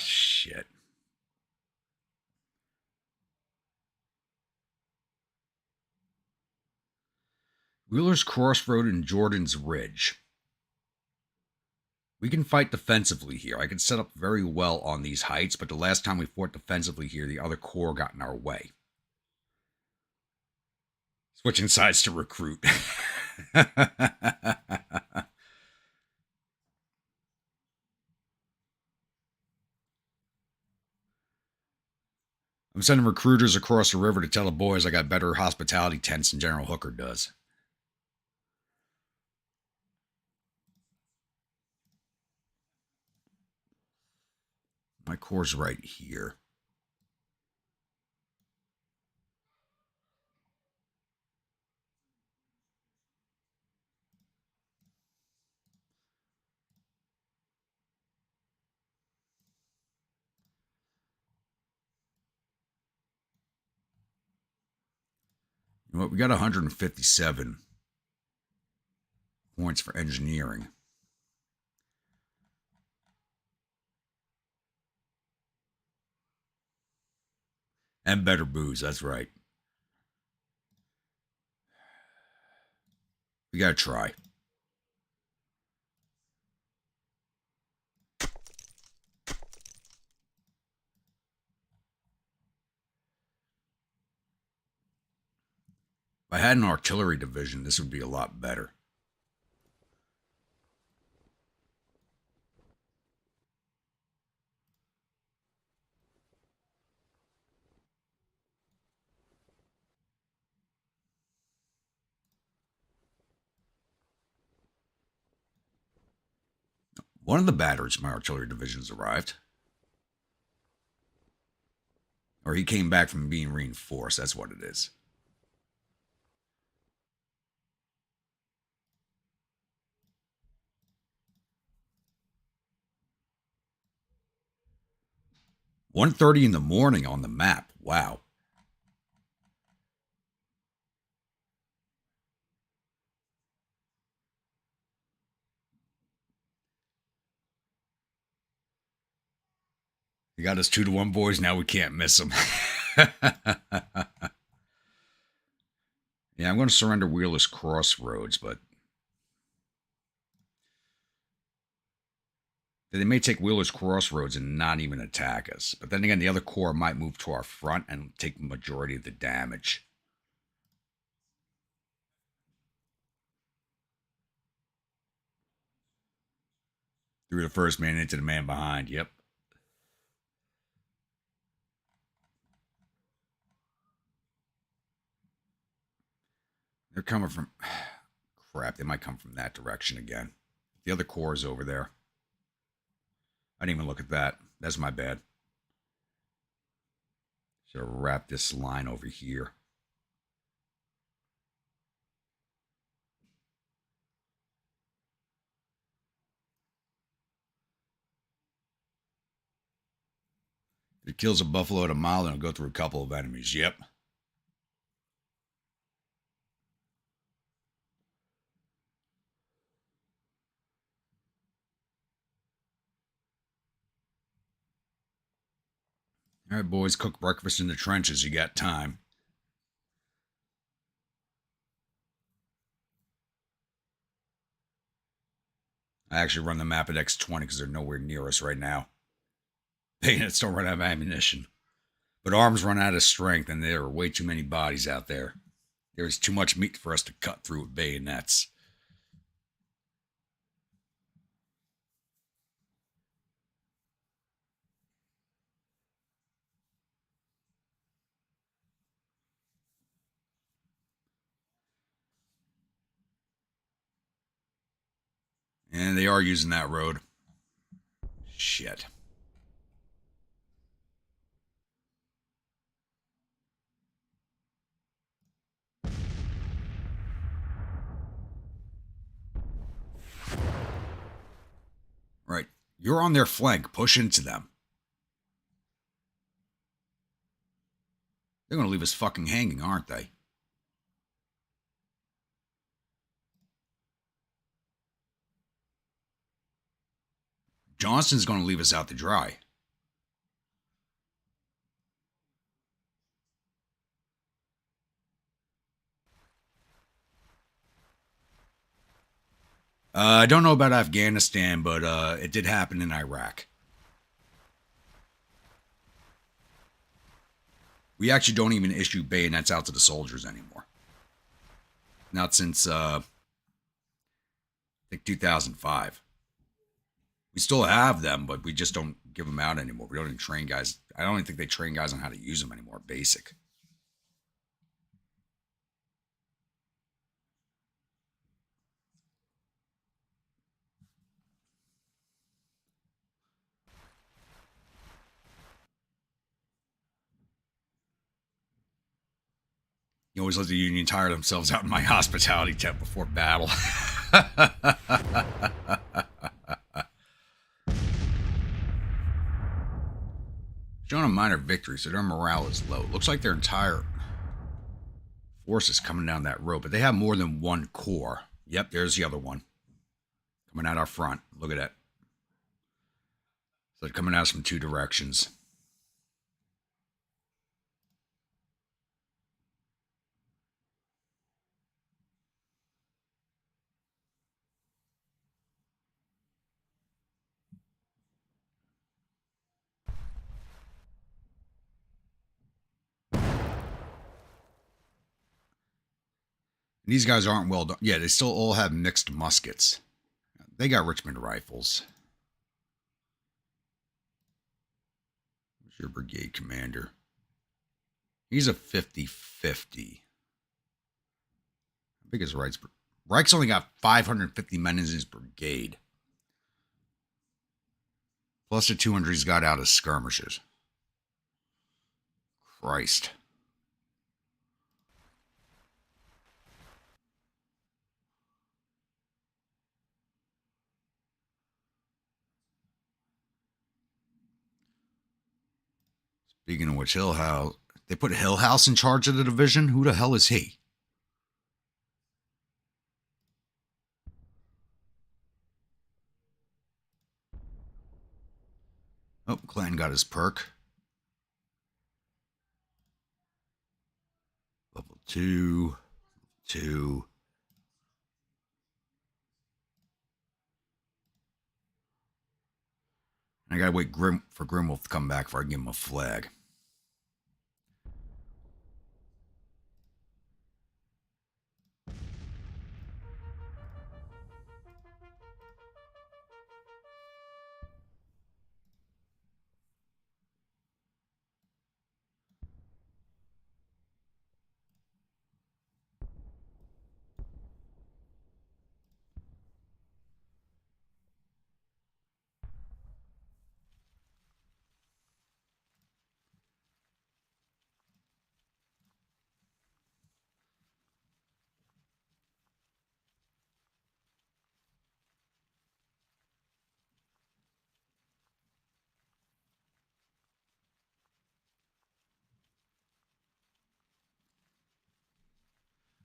Shit. Wheeler's Crossroad and Jordan's Ridge. We can fight defensively here. I can set up very well on these heights, but the last time we fought defensively here, the other corps got in our way. Switching sides to recruit. I'm sending recruiters across the river to tell the boys I got better hospitality tents than General Hooker does. My corps right here. You know what? We got 157 points for engineering. And better booze, that's right. We gotta try. If I had an artillery division, this would be a lot better. One of the batteries, my artillery divisions arrived. Or he came back from being reinforced. That's what it is. $1:30 in the morning on the map. Wow. He got us 2-1, boys. Now we can't miss him. Yeah, I'm going to surrender Wheeler's Crossroads, but they may take Wheeler's Crossroads and not even attack us. But then again, the other corps might move to our front and take the majority of the damage. Through the first man into the man behind. Yep. They're coming from... Crap, they might come from that direction again. The other corps is over there. I didn't even look at that. That's my bad. Should have wrapped this line over here. If it kills a buffalo at a mile, then it'll go through a couple of enemies. Yep. All right, boys, cook breakfast in the trenches. You got time. I actually run the map at X20 because they're nowhere near us right now. Bayonets don't run out of ammunition. But arms run out of strength, and there are way too many bodies out there. There's too much meat for us to cut through with bayonets. And they are using that road. Shit. Right. You're on their flank. Push into them. They're going to leave us fucking hanging, aren't they? Johnston's going to leave us out to dry. I don't know about Afghanistan, but it did happen in Iraq. We actually don't even issue bayonets out to the soldiers anymore. Not since, I think 2005. We still have them, but we just don't give them out anymore. We don't even train guys. I don't even think they train guys on how to use them anymore. Basic. You always let the Union tire themselves out in my hospitality tent before battle. Showing a minor victory, so their morale is low. Looks like their entire force is coming down that road, but they have more than one corps. Yep, there's the other one. Coming out our front. Look at that. So they're coming at us from two directions. These guys aren't well done. Yeah, they still all have mixed muskets. They got Richmond rifles. Who's your brigade commander? He's a 50-50. How big is Reich's? Reich's only got 550 men in his brigade. Plus the 200 he's got out of skirmishes. Christ. Speaking of which, Hill House. They put Hill House in charge of the division? Who the hell is he? Oh, Clanton got his perk. Level 2. 2. I gotta wait for Grimwolf to come back before I give him a flag.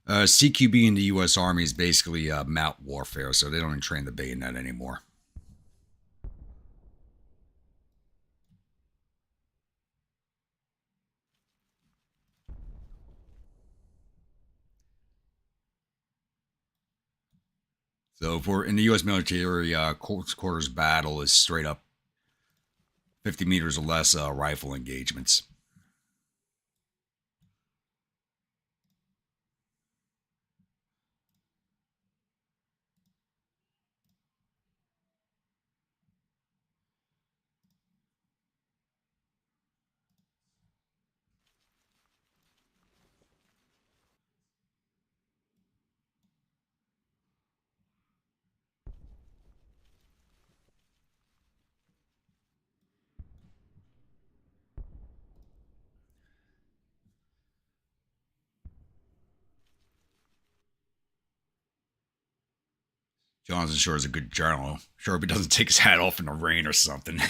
CQB in the U.S. Army is basically mount warfare, so they don't even train the bayonet anymore. So for in the U.S. military, close quarters battle is straight up 50 meters or less rifle engagements. Johnson sure is a good general. Sure hope he doesn't take his hat off in the rain or something.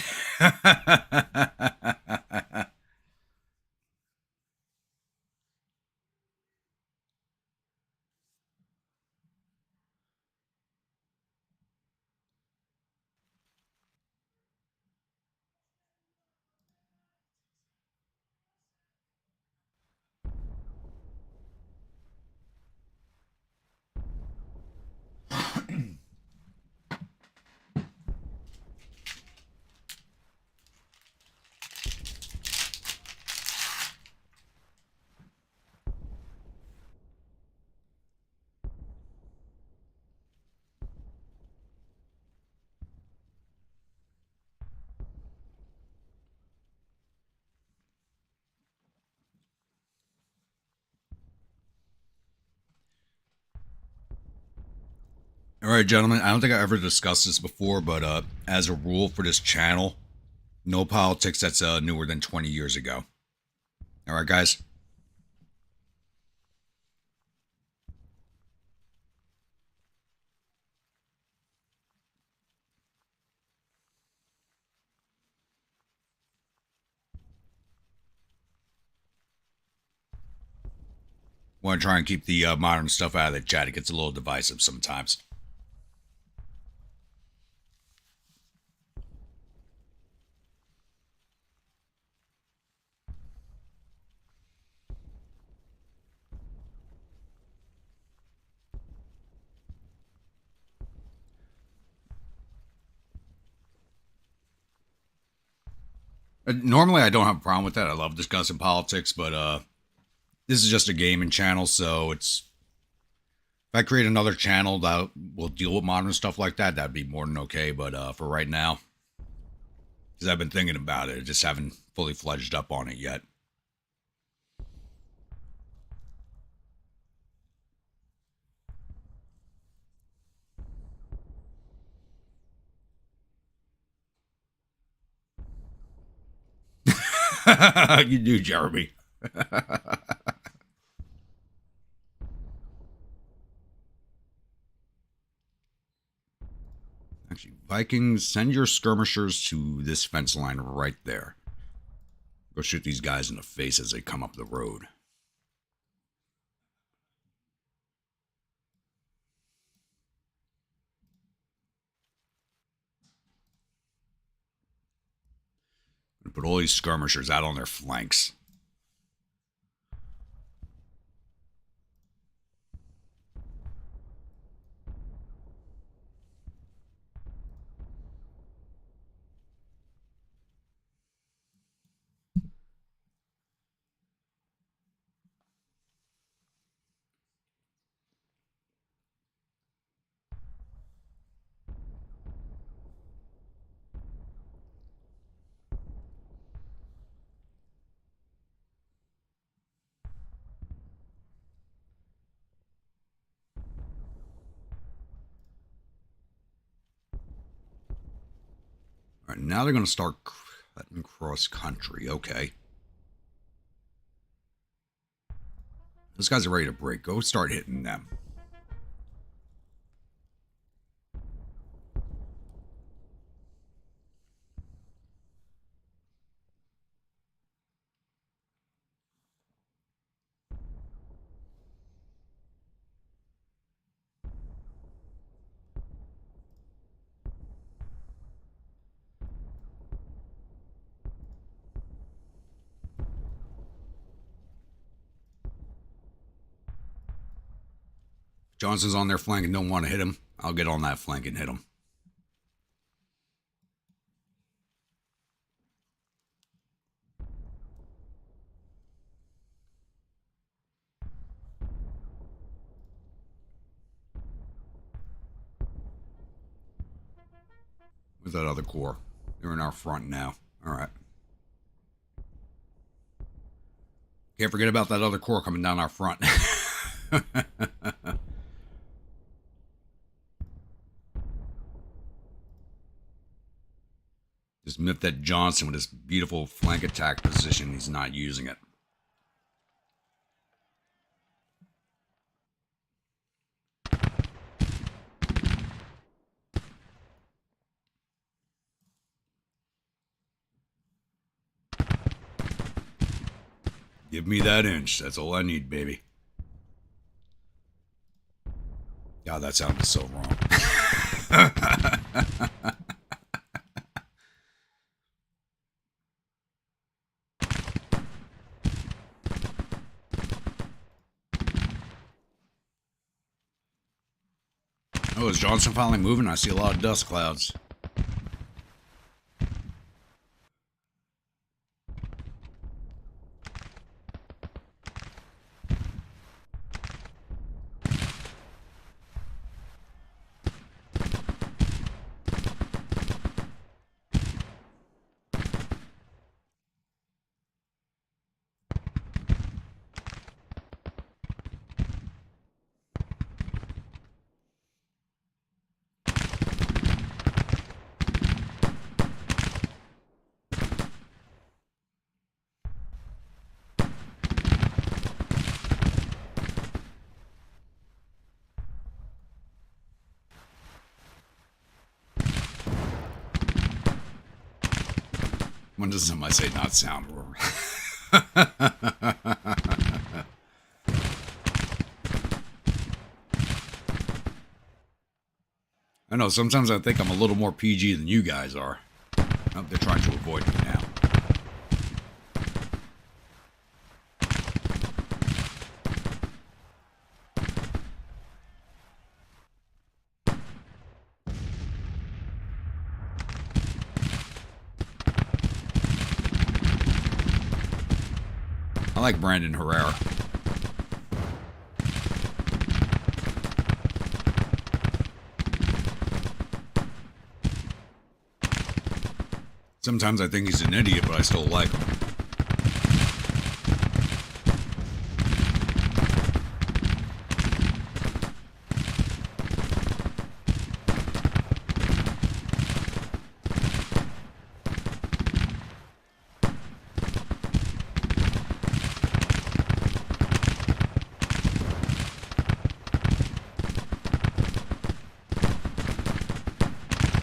All right, gentlemen. I don't think I ever discussed this before, but as a rule for this channel, no politics that's newer than 20 years ago. All right, guys. Want to try and keep the modern stuff out of the chat. It gets a little divisive sometimes. Normally, I don't have a problem with that. I love discussing politics, but this is just a gaming channel, so it's If I create another channel that will deal with modern stuff like that, that'd be more than okay. But for right now, because I've been thinking about it, I just haven't fully fledged up on it yet. You do, Jeremy. Actually, Vikings, send your skirmishers to this fence line right there. Go shoot these guys in the face as they come up the road. Put all these skirmishers out on their flanks. All right, now they're going to start cutting cross country. Okay. Those guys are ready to break. Go start hitting them. Johnson's on their flank and don't want to hit him. I'll get on that flank and hit him. Where's that other corps? They're in our front now. All right. Can't forget about that other corps coming down our front. Just miffed that Johnson with his beautiful flank attack position. He's not using it. Give me that inch. That's all I need, baby. God, that sounded so wrong. Oh, is Johnson finally moving? I see a lot of dust clouds. When does somebody say not sound? I know, sometimes I think I'm a little more PG than you guys are. Oh, they're trying to avoid me now. I like Brandon Herrera. Sometimes I think he's an idiot, but I still like him.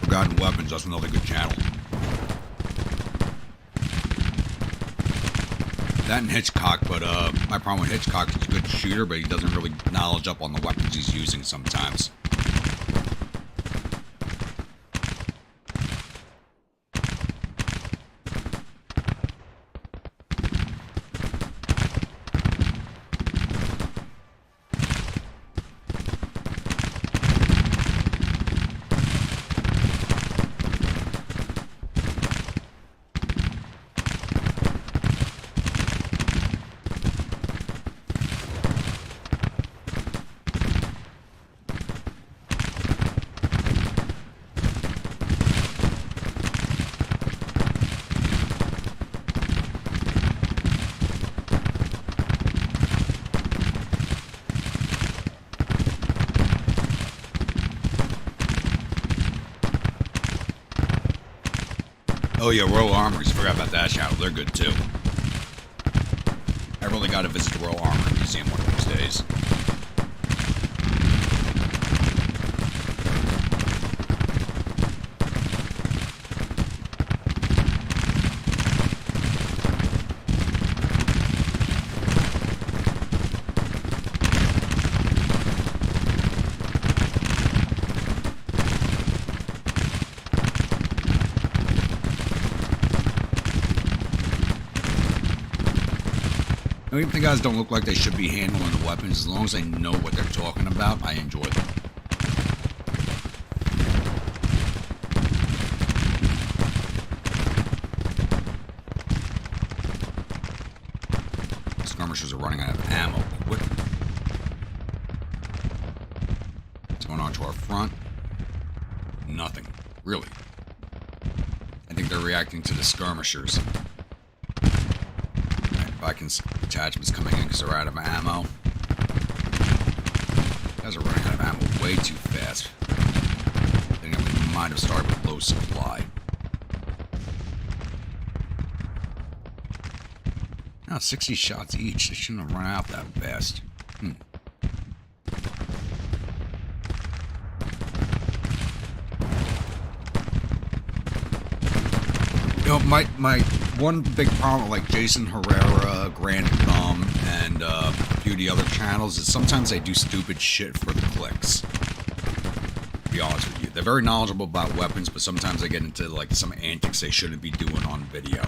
Forgotten Weapons, that's another good channel. That and Hitchcock, but my problem with Hitchcock is he's a good shooter, but he doesn't really knowledge up on the weapons he's using sometimes. Oh yeah, Royal Armories. Forgot about that channel. They're good too. I really got to visit the Royal Armory Museum one of these days. Even if the guys don't look like they should be handling the weapons, as long as they know what they're talking about, I enjoy them. Skirmishers are running out of ammo. What? What's going on to our front? Nothing. Really. I think they're reacting to the skirmishers. Attachments coming in because they're out of ammo. Guys are running out of ammo way too fast. I think we might have started with low supply. Now 60 shots each. They shouldn't have run out that fast. You know, my one big problem with like Jason Herrera, Grand Thumb, and a few of the other channels is sometimes they do stupid shit for the clicks. To be honest with you. They're very knowledgeable about weapons, but sometimes they get into like some antics they shouldn't be doing on video.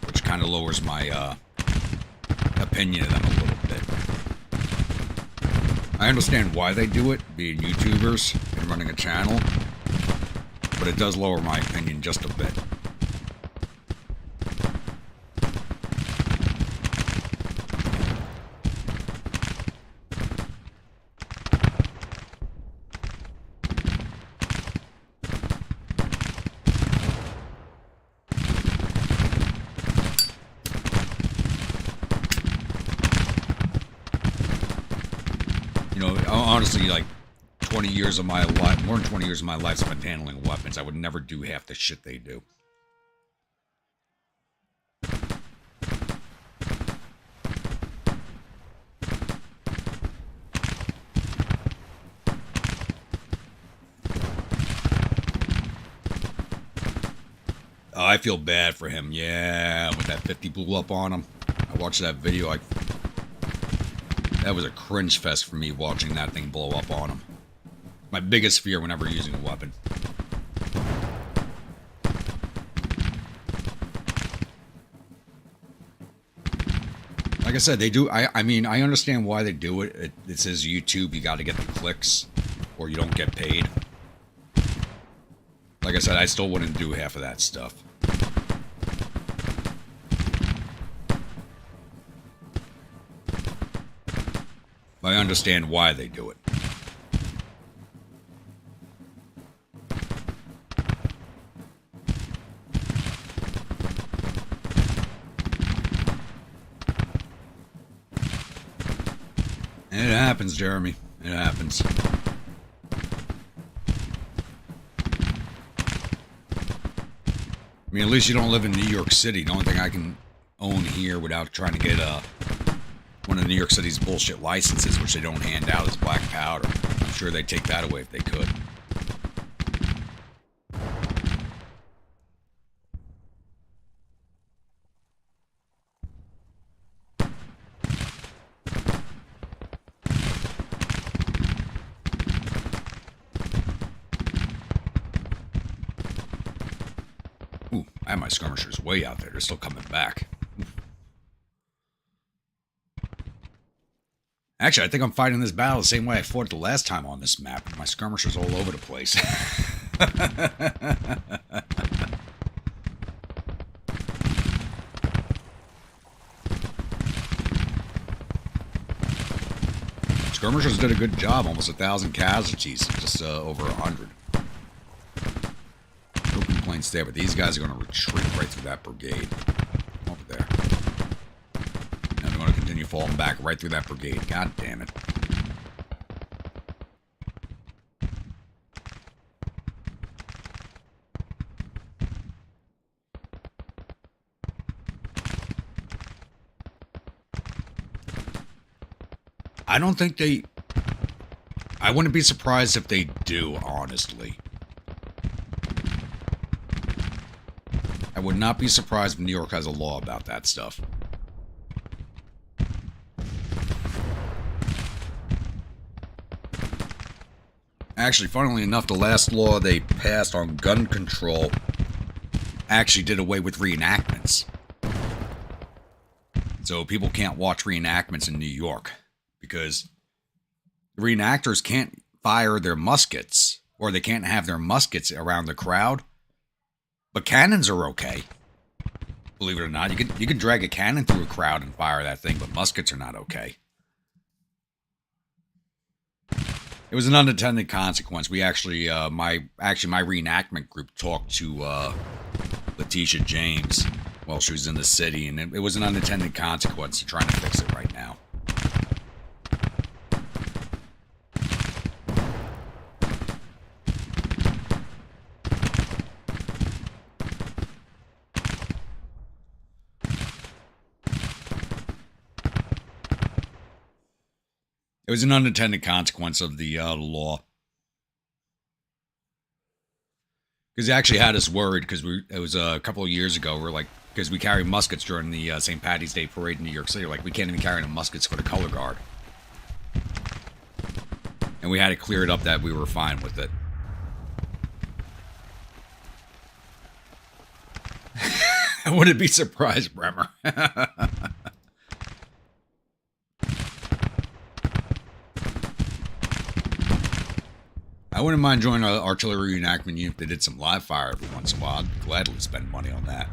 Which kind of lowers my opinion of them a little bit. I understand why they do it, being YouTubers and running a channel, but it does lower my opinion just a bit. Honestly, like 20 years of my life, more than 20 years of my life spent handling weapons. I would never do half the shit they do. Oh, I feel bad for him. Yeah, with that 50 blew up on him. I watched that video. That was a cringe fest for me watching that thing blow up on him. My biggest fear whenever using a weapon. Like I said, they do. I mean, I understand why they do it. It says YouTube, you got to get the clicks, or you don't get paid. Like I said, I still wouldn't do half of that stuff. I understand why they do it. Jeremy. It happens. I mean, at least you don't live in New York City. The only thing I can own here without trying to get one of New York City's bullshit licenses, which they don't hand out, is black powder. I'm sure they'd take that away if they could. Ooh, I have my skirmishers way out there. They're still coming back. Actually, I think I'm fighting this battle the same way I fought it the last time on this map. My skirmishers all over the place. Skirmishers did a good job. Almost 1,000 casualties. Just over 100. No complaints there, but these guys are going to retreat right through that brigade. Over there. And they're going to continue falling back right through that brigade. God damn it. I don't think they... I wouldn't be surprised if they do, honestly. I would not be surprised if New York has a law about that stuff. Actually, funnily enough, the last law they passed on gun control actually did away with reenactments. So people can't watch reenactments in New York because the reenactors can't fire their muskets, or they can't have their muskets around the crowd. But cannons are okay. Believe it or not, you can drag a cannon through a crowd and fire that thing, but muskets are not okay. It was an unintended consequence. We actually, my reenactment group talked to Letitia James while she was in the city, and it was an unintended consequence. They're trying to fix it right now. It was an unintended consequence of the law. Because they actually had us worried, because it was a couple of years ago, we're like, because we carry muskets during the St. Patty's Day parade in New York City, like, we can't even carry the muskets for the color guard. And we had to clear it up that we were fine with it. I wouldn't be surprised, Bremer. I wouldn't mind joining an artillery reenactment unit if they did some live fire every once in a while. I'd gladly spend money on that.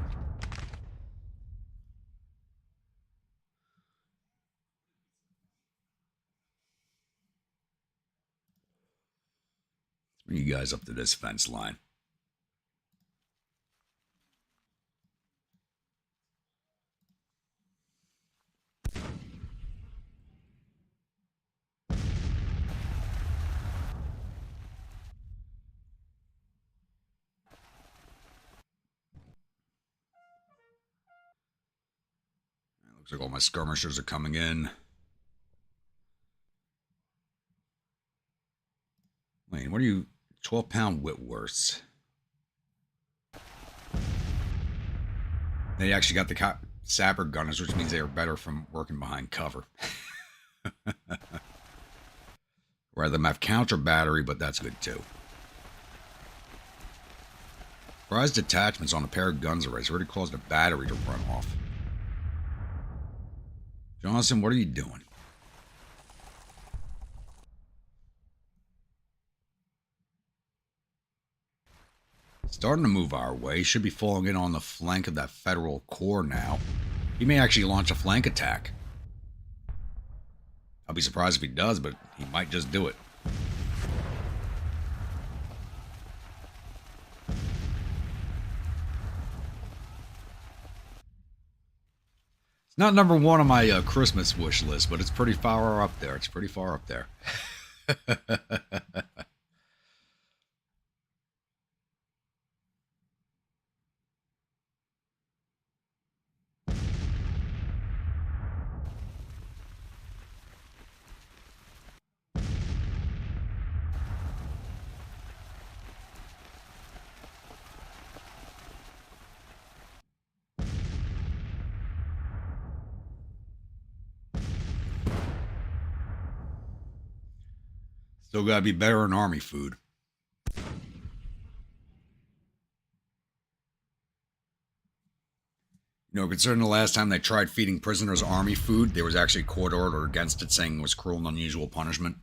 Let's bring you guys up to this fence line. Looks like all my skirmishers are coming in. Wayne, what are you? 12-pound Whitworths. They actually got the sapper gunners, which means they are better from working behind cover. Rather than have counter battery, but that's good too. Surprise detachments on a pair of guns already. It's already caused a battery to run off. Johnson, what are you doing? Starting to move our way. Should be falling in on the flank of that federal corps now. He may actually launch a flank attack. I'll be surprised if he does, but he might just do it. Not number one on my Christmas wish list, but it's pretty far up there. It's pretty far up there. Still gotta be better in army food. You know, considering the last time they tried feeding prisoners army food, there was actually a court order against it saying it was cruel and unusual punishment.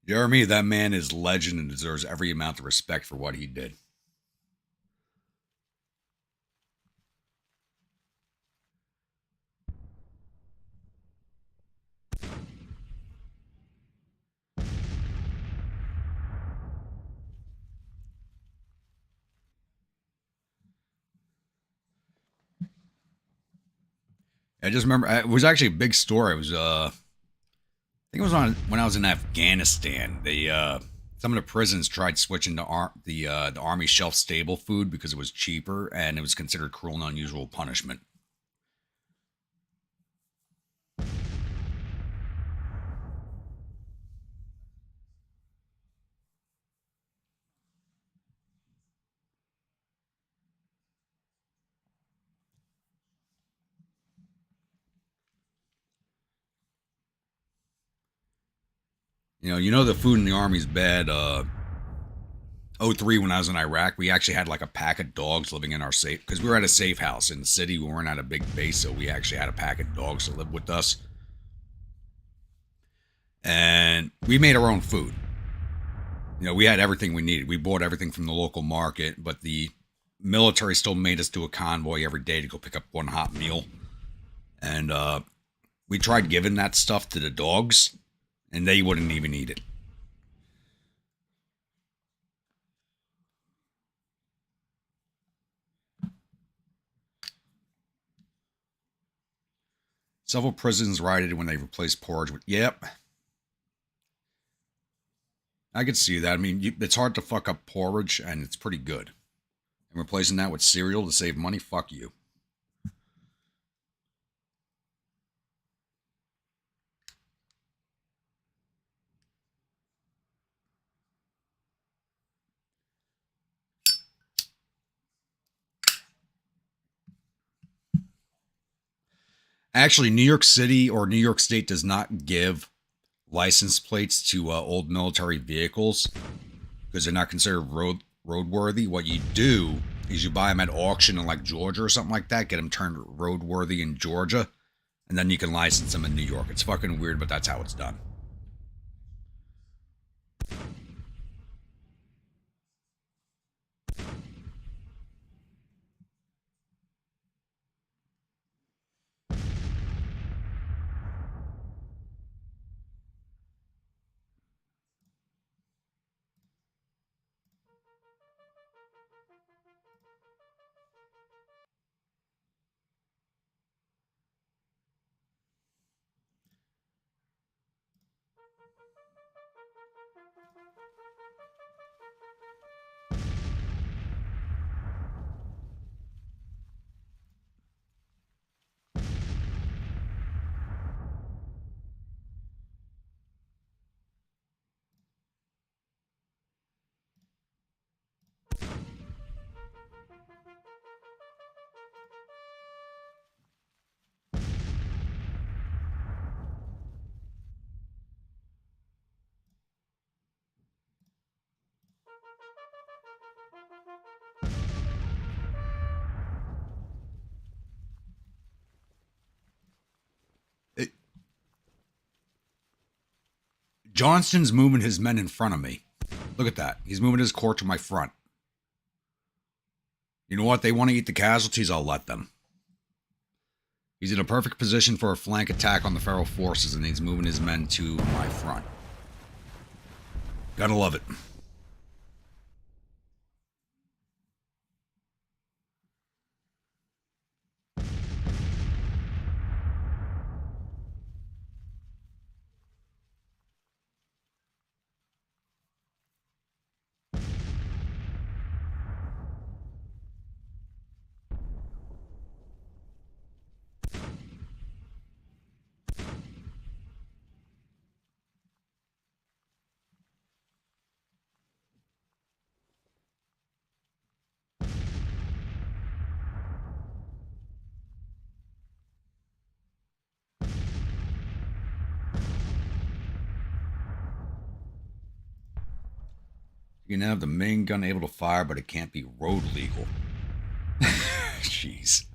Jeremy, that man is legend and deserves every amount of respect for what he did. I just remember it was actually a big story. It was I think it was on when I was in Afghanistan. They some of the prisons tried switching to the army shelf stable food because it was cheaper and it was considered cruel and unusual punishment. You know the food in the army's bad. '03 when I was in Iraq, we actually had like a pack of dogs living in our safe because we were at a safe house in the city. We weren't at a big base, so we actually had a pack of dogs that lived with us, and we made our own food. You know, we had everything we needed. We bought everything from the local market, but the military still made us do a convoy every day to go pick up one hot meal, and we tried giving that stuff to the dogs, and they wouldn't even eat it. Several prisons rioted when they replaced porridge with. Yep, I could see that. I mean, it's hard to fuck up porridge, and it's pretty good. And replacing that with cereal to save money, fuck you. Actually, New York City or New York State does not give license plates to old military vehicles because they're not considered roadworthy. What you do is you buy them at auction in like Georgia or something like that, get them turned roadworthy in Georgia, and then you can license them in New York. It's fucking weird, but that's how it's done. It, Johnston's moving his men in front of me. Look at that. He's moving his corps to my front. You know what? They want to eat the casualties, I'll let them. He's in a perfect position for a flank attack on the feral forces, and he's moving his men to my front. Gotta love it. You can have the main gun able to fire, but it can't be road legal. Jeez.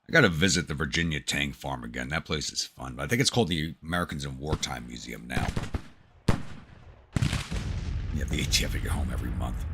I gotta visit the Virginia tank farm again. That place is fun. I think it's called the Americans in Wartime Museum now. You have the ATF at your home every month.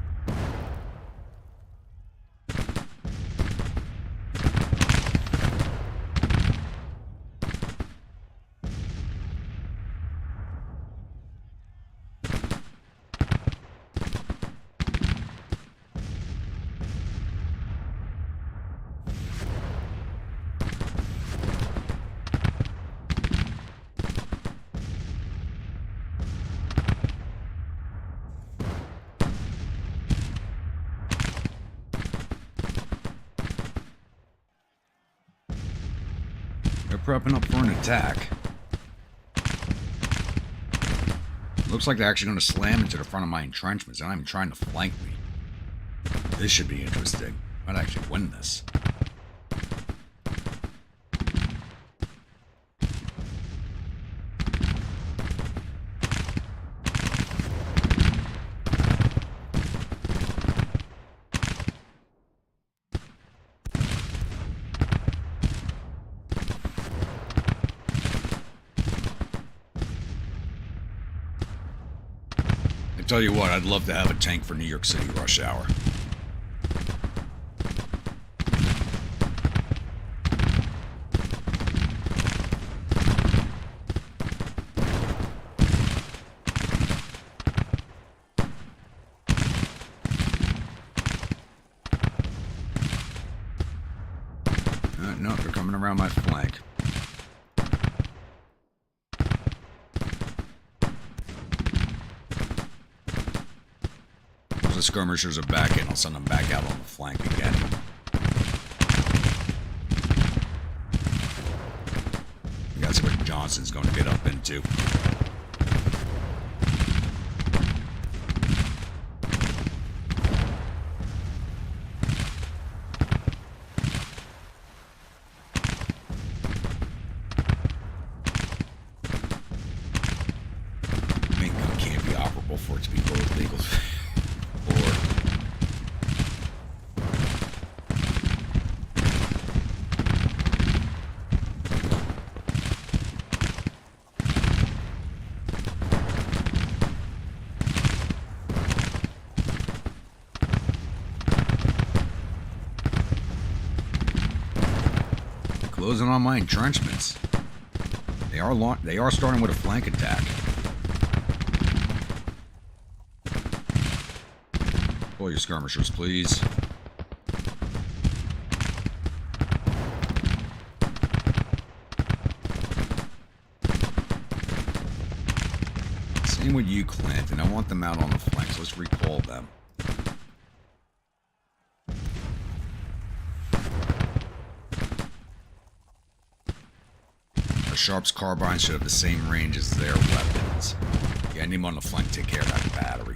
Prepping up for an attack. Looks like they're actually going to slam into the front of my entrenchments. They're not even trying to flank me. This should be interesting. I might actually win this. Tell you what, I'd love to have a tank for New York City rush hour. No, they're coming around my flank. The skirmishers are back in. I'll send them back out on the flank again. You guys see what Johnson's going to get up into. Main gun can't be operable for it to be road legal. Closing on my entrenchments. They are starting with a flank attack. Pull your skirmishers, please. Same with you, Clanton. I want them out on the flanks. Let's recall them. Sharp's carbine should have the same range as their weapons. Yeah, I need them on the flank to take care of that battery.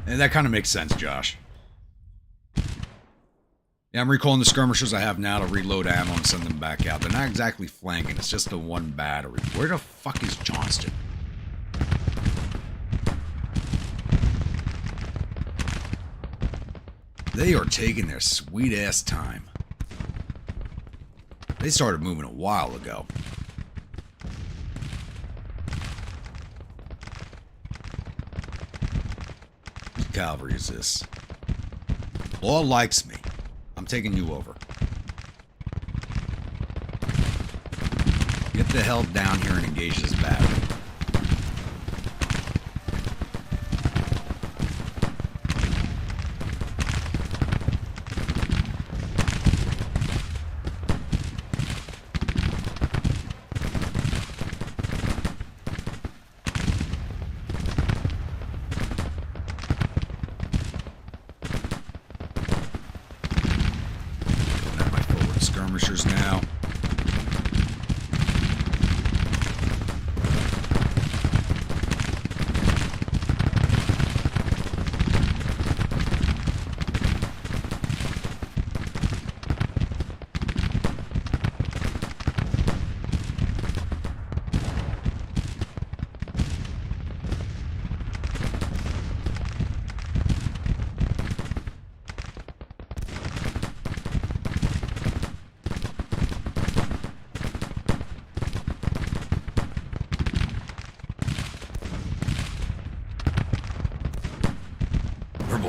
And that kind of makes sense, Josh. Yeah, I'm recalling the skirmishers I have now to reload ammo and send them back out. They're not exactly flanking. It's just the one battery. Where the fuck is Johnston? They are taking their sweet-ass time. They started moving a while ago. What cavalry is this? Law likes me. I'm taking you over. Get the hell down here and engage this battery. Skirmishers now.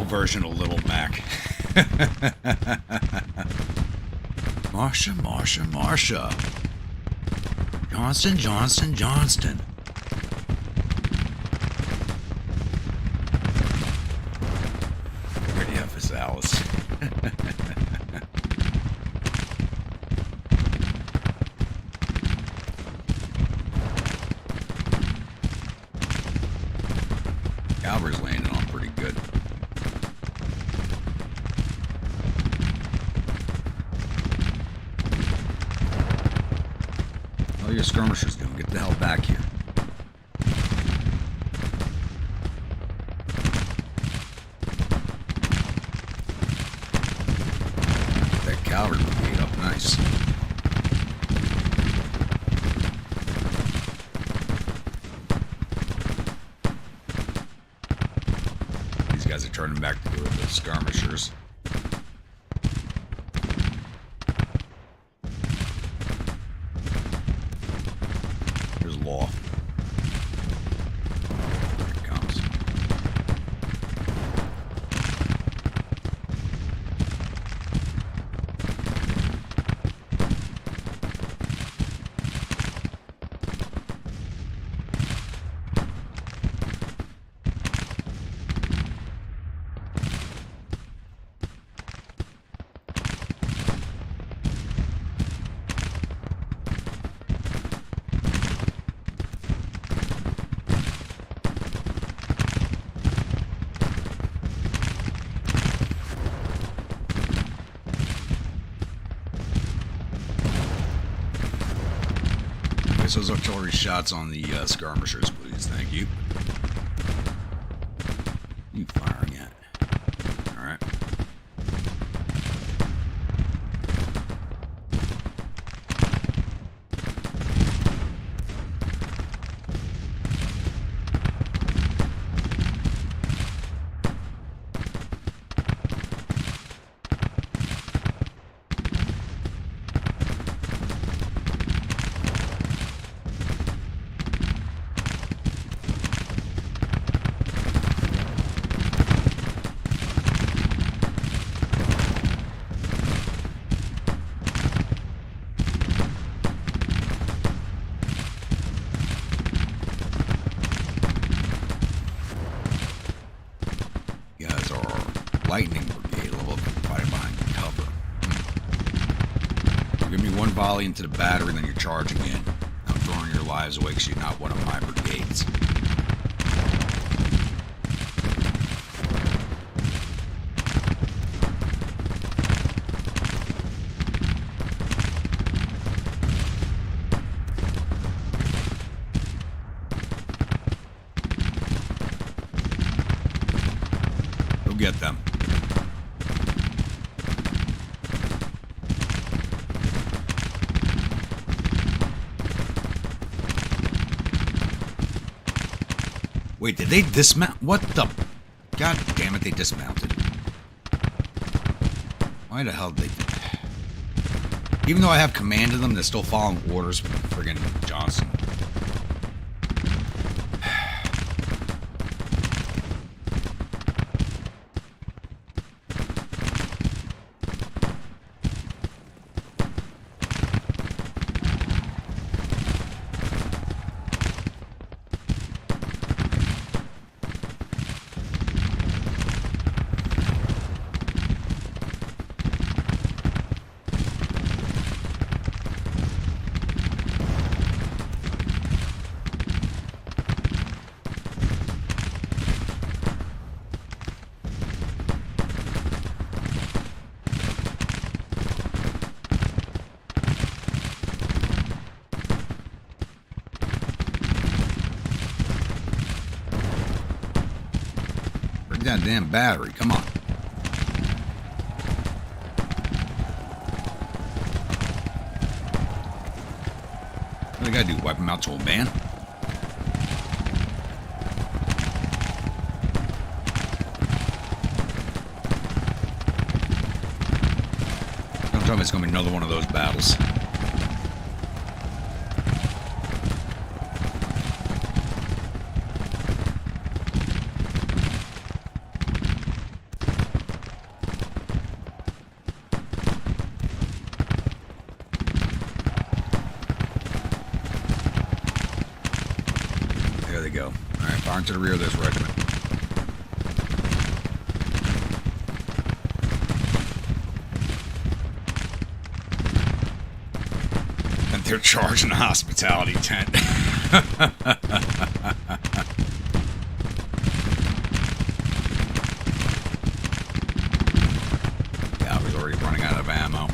Version of Little Mac. Marsha, Marsha, Marsha. Johnston, Johnston, Johnston. Where the F is Alice? Cavalry's landing on pretty good. All your skirmishers doing? Get the hell back here. Get that cavalry brigade up nice. These guys are turning back to the skirmishers. Law. Here it comes. Those artillery shots on the skirmishers, please. Thank you. You firing at? All right. Lightning brigade level up fighting behind cover. Give me one volley into the battery, then you're charging in. I'm throwing your lives away because you're not one of my brigades. Go get them. Wait, did they dismount? What the? God damn it, they dismounted. Why the hell did they? Even though I have command of them, they're still following orders from friggin' Johnson. That damn battery, come on. What do I gotta do? Wipe him out to a ban? Don't tell me it's gonna be another one of those battles. There they go. Alright, fire into the rear of this regiment. And they're charging the hospitality tent. Cavalry's already running out of ammo.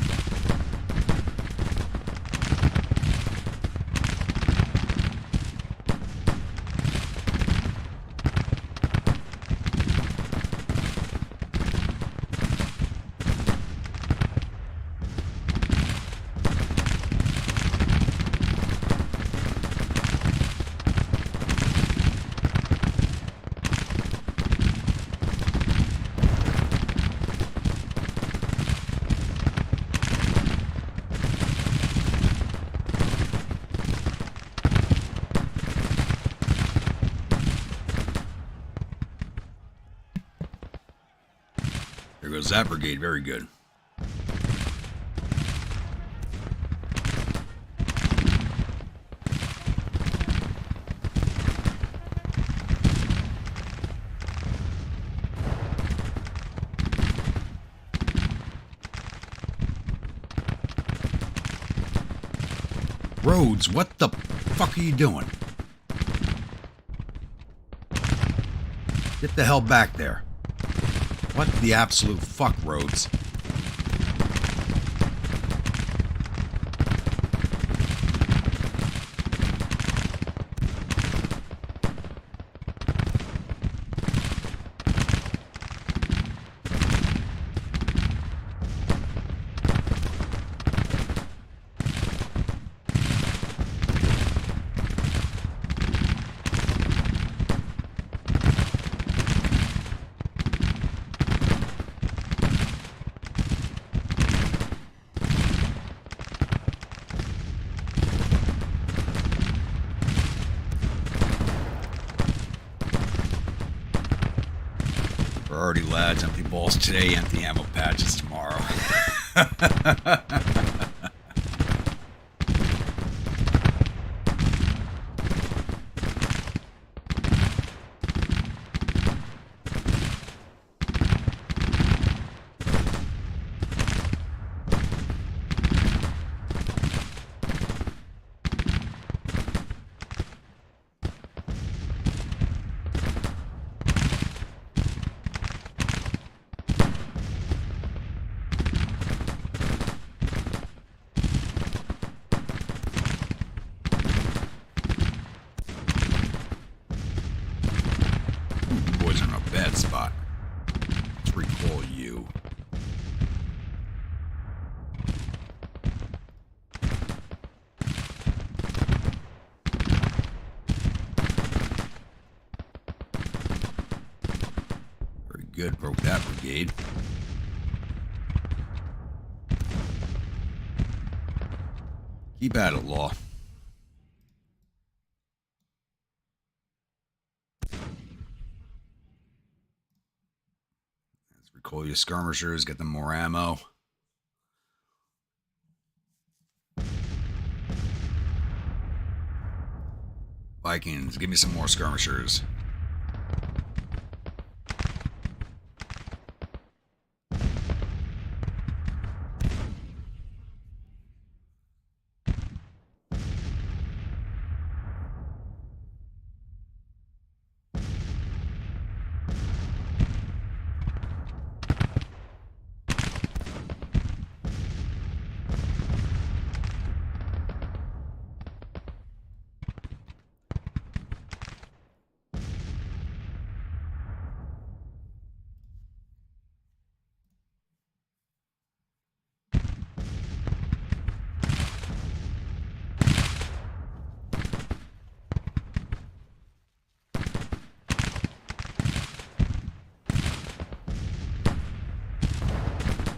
There goes that brigade. Very good. Rhodes, what the fuck are you doing? Get the hell back there. What the absolute fuck, Rhodes? Priority lads, empty balls today, empty ammo patches tomorrow. Good, broke that brigade. Keep at it, Law. Let's recall your skirmishers, get them more ammo. Vikings, give me some more skirmishers.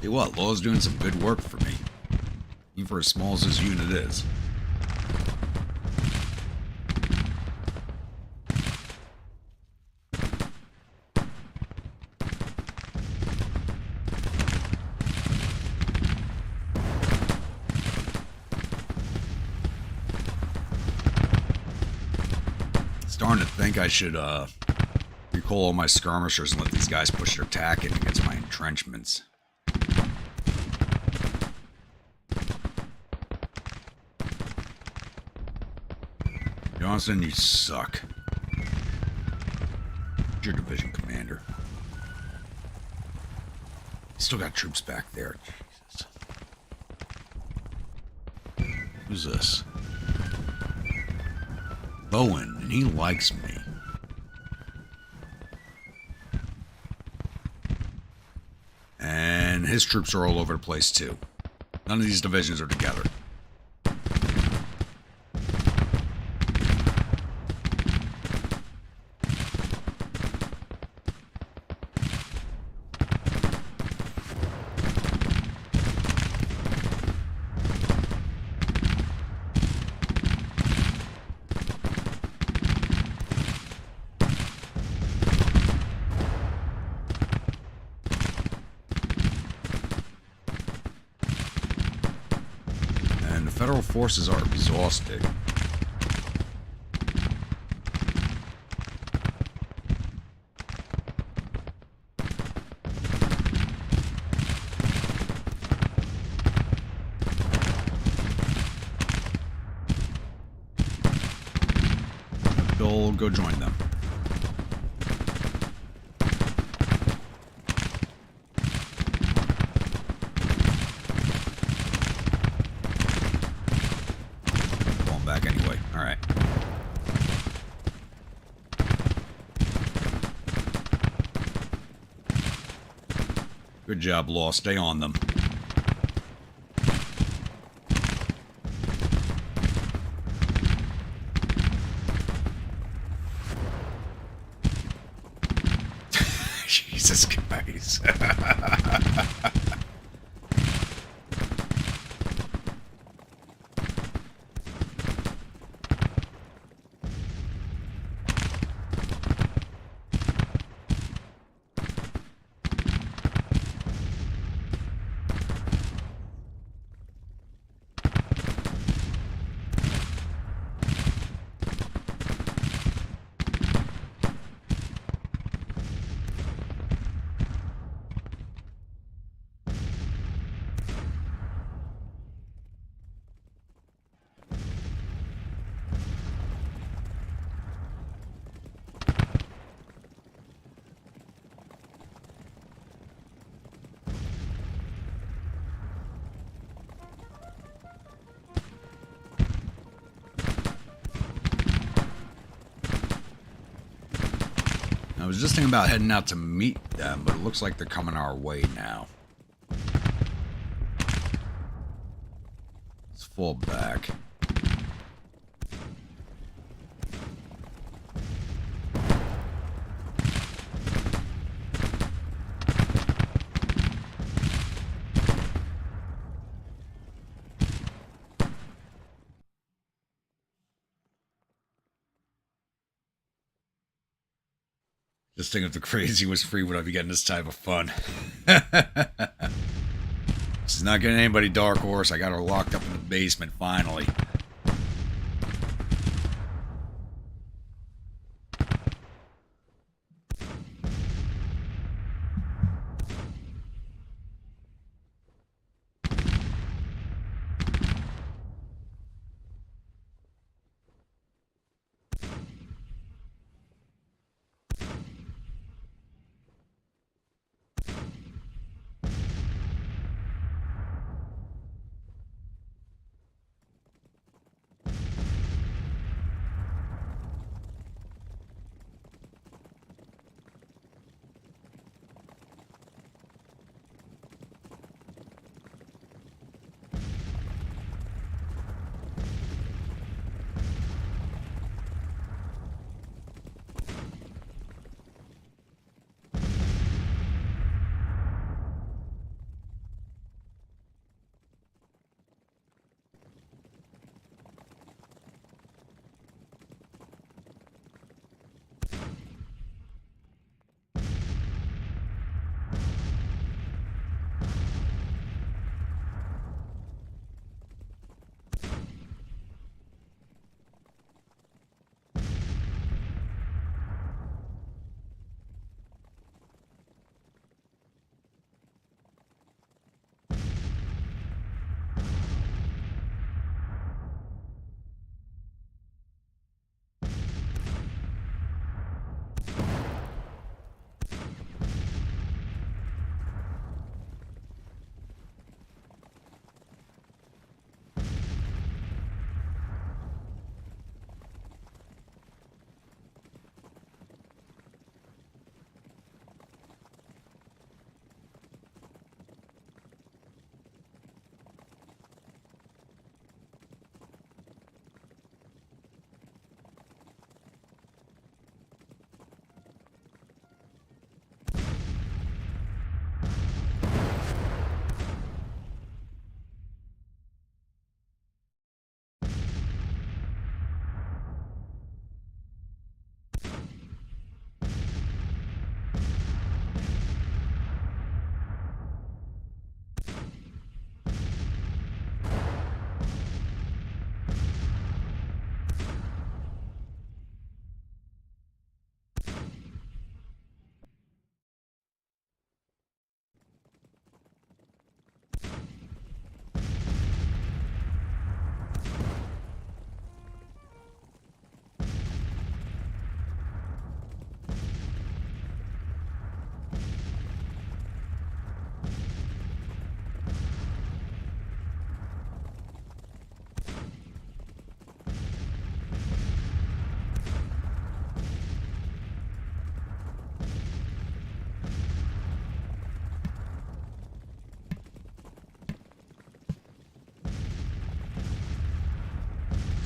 Hey, what? Law's doing some good work for me. Even for as small as this unit is. Starting to think I should recall all my skirmishers and let these guys push their tack in against my entrenchments. Johnson, you suck. Your division commander. You still got troops back there. Jesus. Who's this? Bowen, and he likes me. And his troops are all over the place too. None of these divisions are together. Federal forces are exhausted. Bill, go join them. Good job, Law. Stay on them. Jesus Christ. I was just thinking about heading out to meet them, but it looks like they're coming our way now. Let's fall back. Just think if the crazy was free, would I be getting this type of fun? This is not getting anybody Dark Horse. I got her locked up in the basement, finally.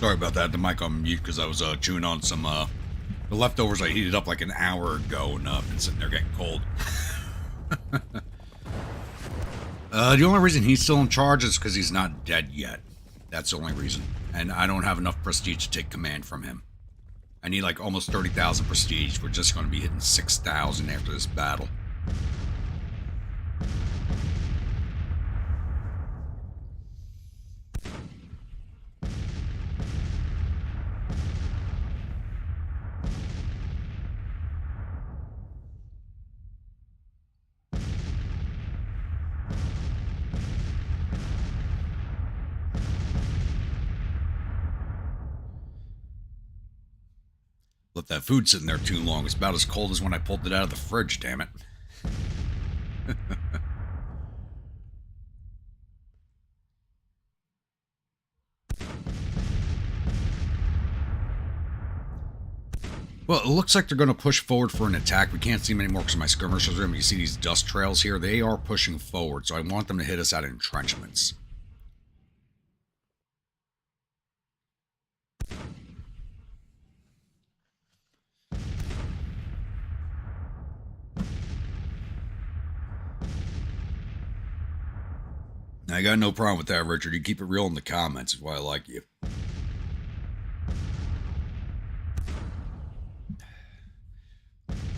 Sorry about that. The mic on mute because I was chewing on some the leftovers I heated up like an hour ago and been sitting there getting cold. The only reason he's still in charge is because he's not dead yet. That's the only reason. And I don't have enough prestige to take command from him. I need like almost 30,000 prestige. We're just going to be hitting 6,000 after this battle. Let that food sitting there too long. It's about as cold as when I pulled it out of the fridge, damn it. Well, it looks like they're going to push forward for an attack. We can't see them anymore because of my skirmishers room. You see these dust trails here? They are pushing forward, so I want them to hit us out of entrenchments. I got no problem with that, Richard. You keep it real in the comments is why I like you.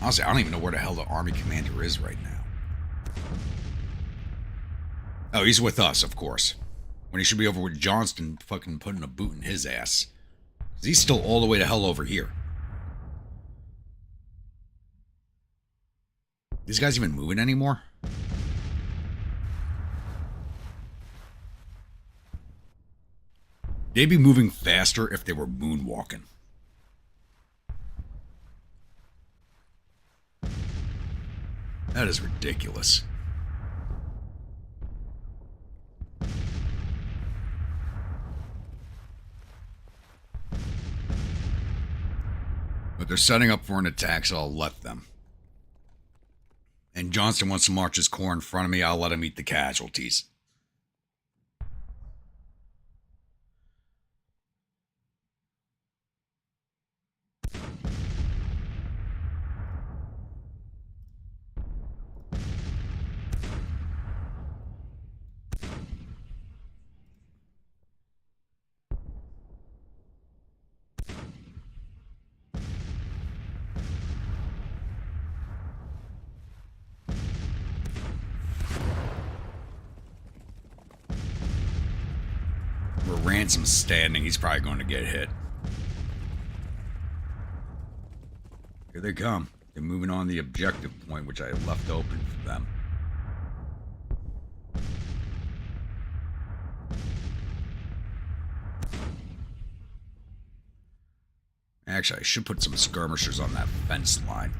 Honestly, I don't even know where the hell the army commander is right now. Oh, he's with us, of course. When he should be over with Johnston fucking putting a boot in his ass. He's still all the way to hell over here. These guys even moving anymore? They'd be moving faster if they were moonwalking. That is ridiculous. But they're setting up for an attack, so I'll let them. And Johnston wants to march his corps in front of me. I'll let him eat the casualties. Where Ransom's standing, he's probably going to get hit. Here they come. They're moving on the objective point, which I left open for them. Actually, I should put some skirmishers on that fence line.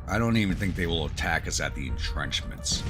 I don't even think they will attack us at the entrenchments.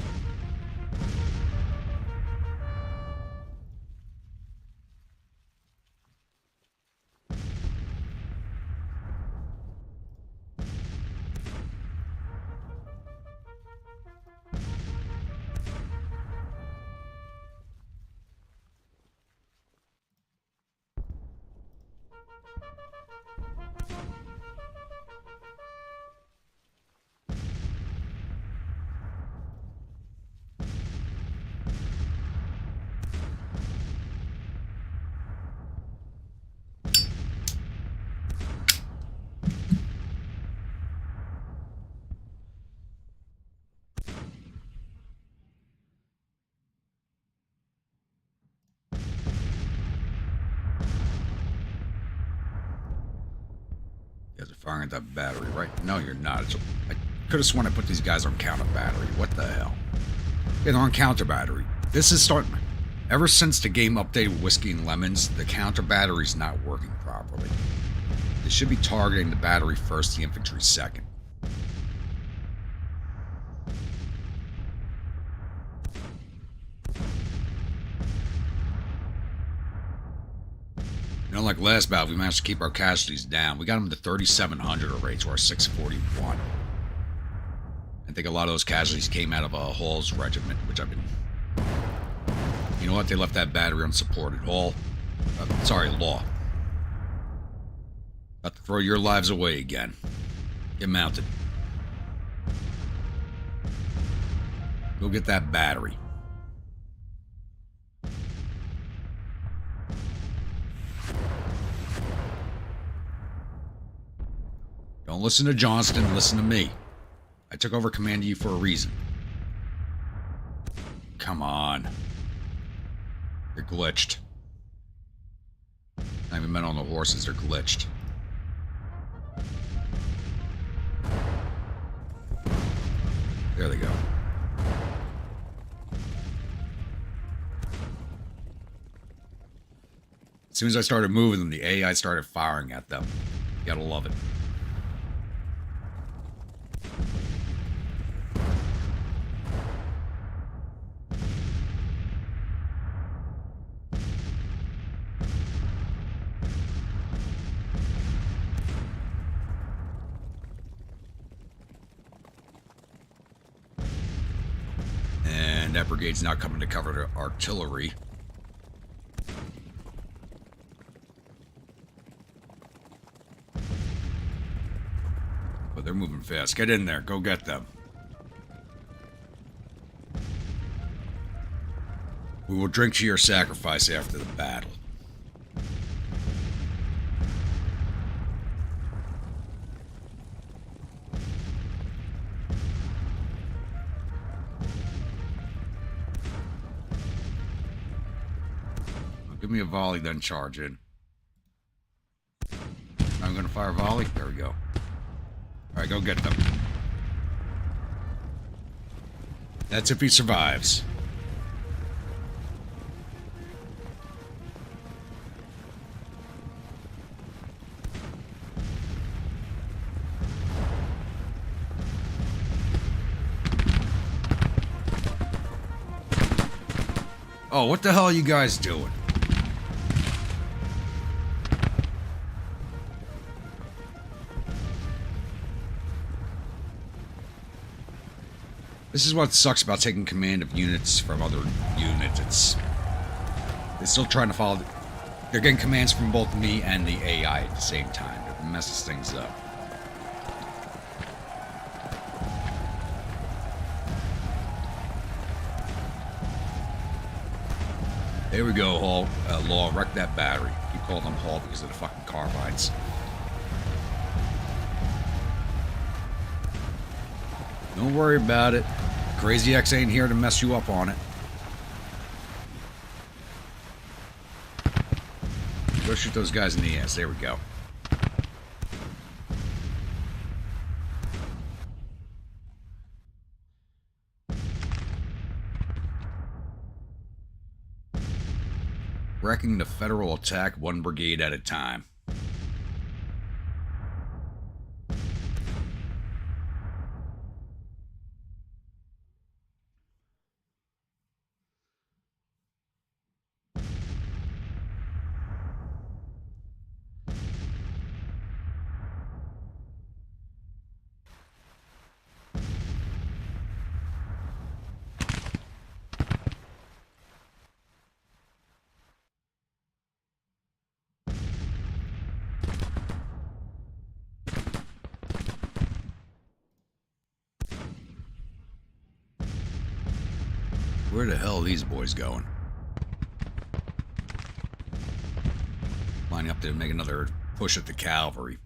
You guys are firing at that battery, right? No, you're not. I could have sworn I put these guys on counter battery. What the hell? Yeah, they're on counter battery. This is starting. Ever since the game updated Whiskey and Lemons, the counter battery's not working properly. They should be targeting the battery first, the infantry second. You know, like last battle, we managed to keep our casualties down. We got them to 3,700 already to our 641. I think a lot of those casualties came out of Hall's regiment, which I've been... You know what? They left that battery unsupported. Law. About to throw your lives away again. Get mounted. Go get that battery. Don't listen to Johnston, listen to me. I took over command of you for a reason. Come on. They're glitched. Not even men on the horses, they're glitched. There they go. As soon as I started moving them, the AI started firing at them. You gotta love it. And that brigade's now coming to cover the artillery. But they're moving fast. Get in there. Go get them. We will drink to your sacrifice after the battle. Give me a volley, then charge in. I'm going to fire a volley. There we go. All right, go get them. That's if he survives. Oh, what the hell are you guys doing? This is what sucks about taking command of units from other units. They're still trying to follow. They're getting commands from both me and the AI at the same time. It messes things up. There we go, Hall. Law, wreck that battery. You call them Hall because of the fucking carbines. Don't worry about it. Crazy X ain't here to mess you up on it. Go shoot those guys in the ass. There we go. Wrecking the federal attack one brigade at a time. Where the hell are these boys going? Lining up to make another push at the cavalry.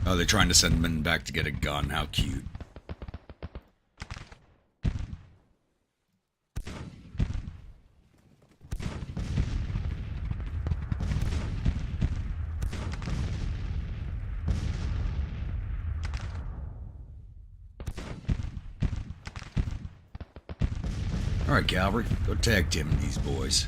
Oh, they're trying to send men back to get a gun. How cute. Alright, cavalry. Go tag team these boys.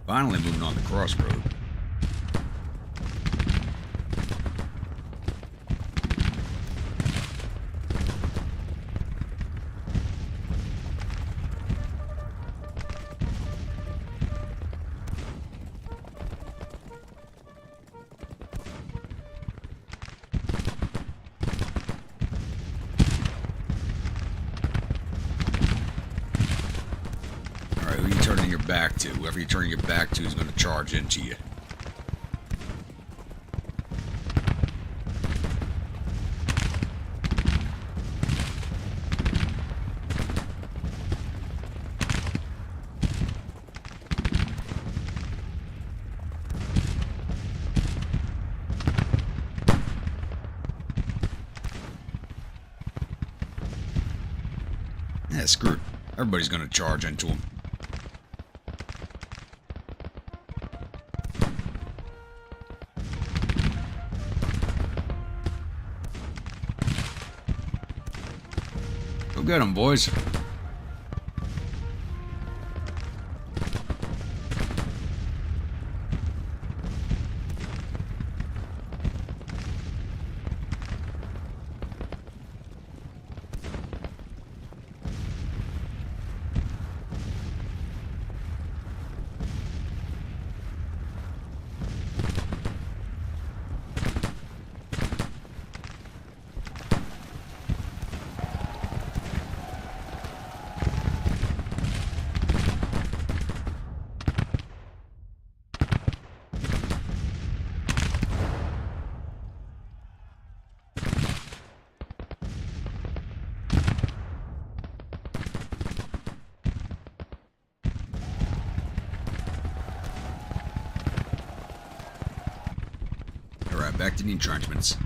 Finally moving on the crossroad. Alright, who are you turning your back to? Whoever you turn your back to is going to charge into you. Yeah, screw it. Everybody's going to charge into them. Go get them, boys. back to the entrenchments.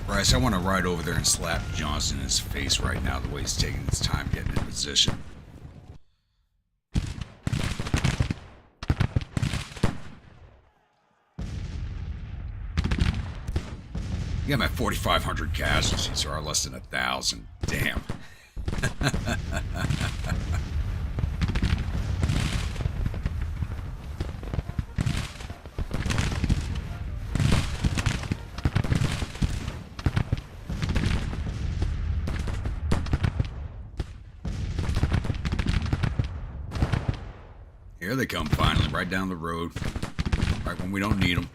Bryce, I want to ride over there and slap Johnson in his face right now, the way he's taking his time getting in position. Yeah, I'm at 4,500 casualties, or less than 1,000. Damn. Here they come finally, right down the road. Right when we don't need them.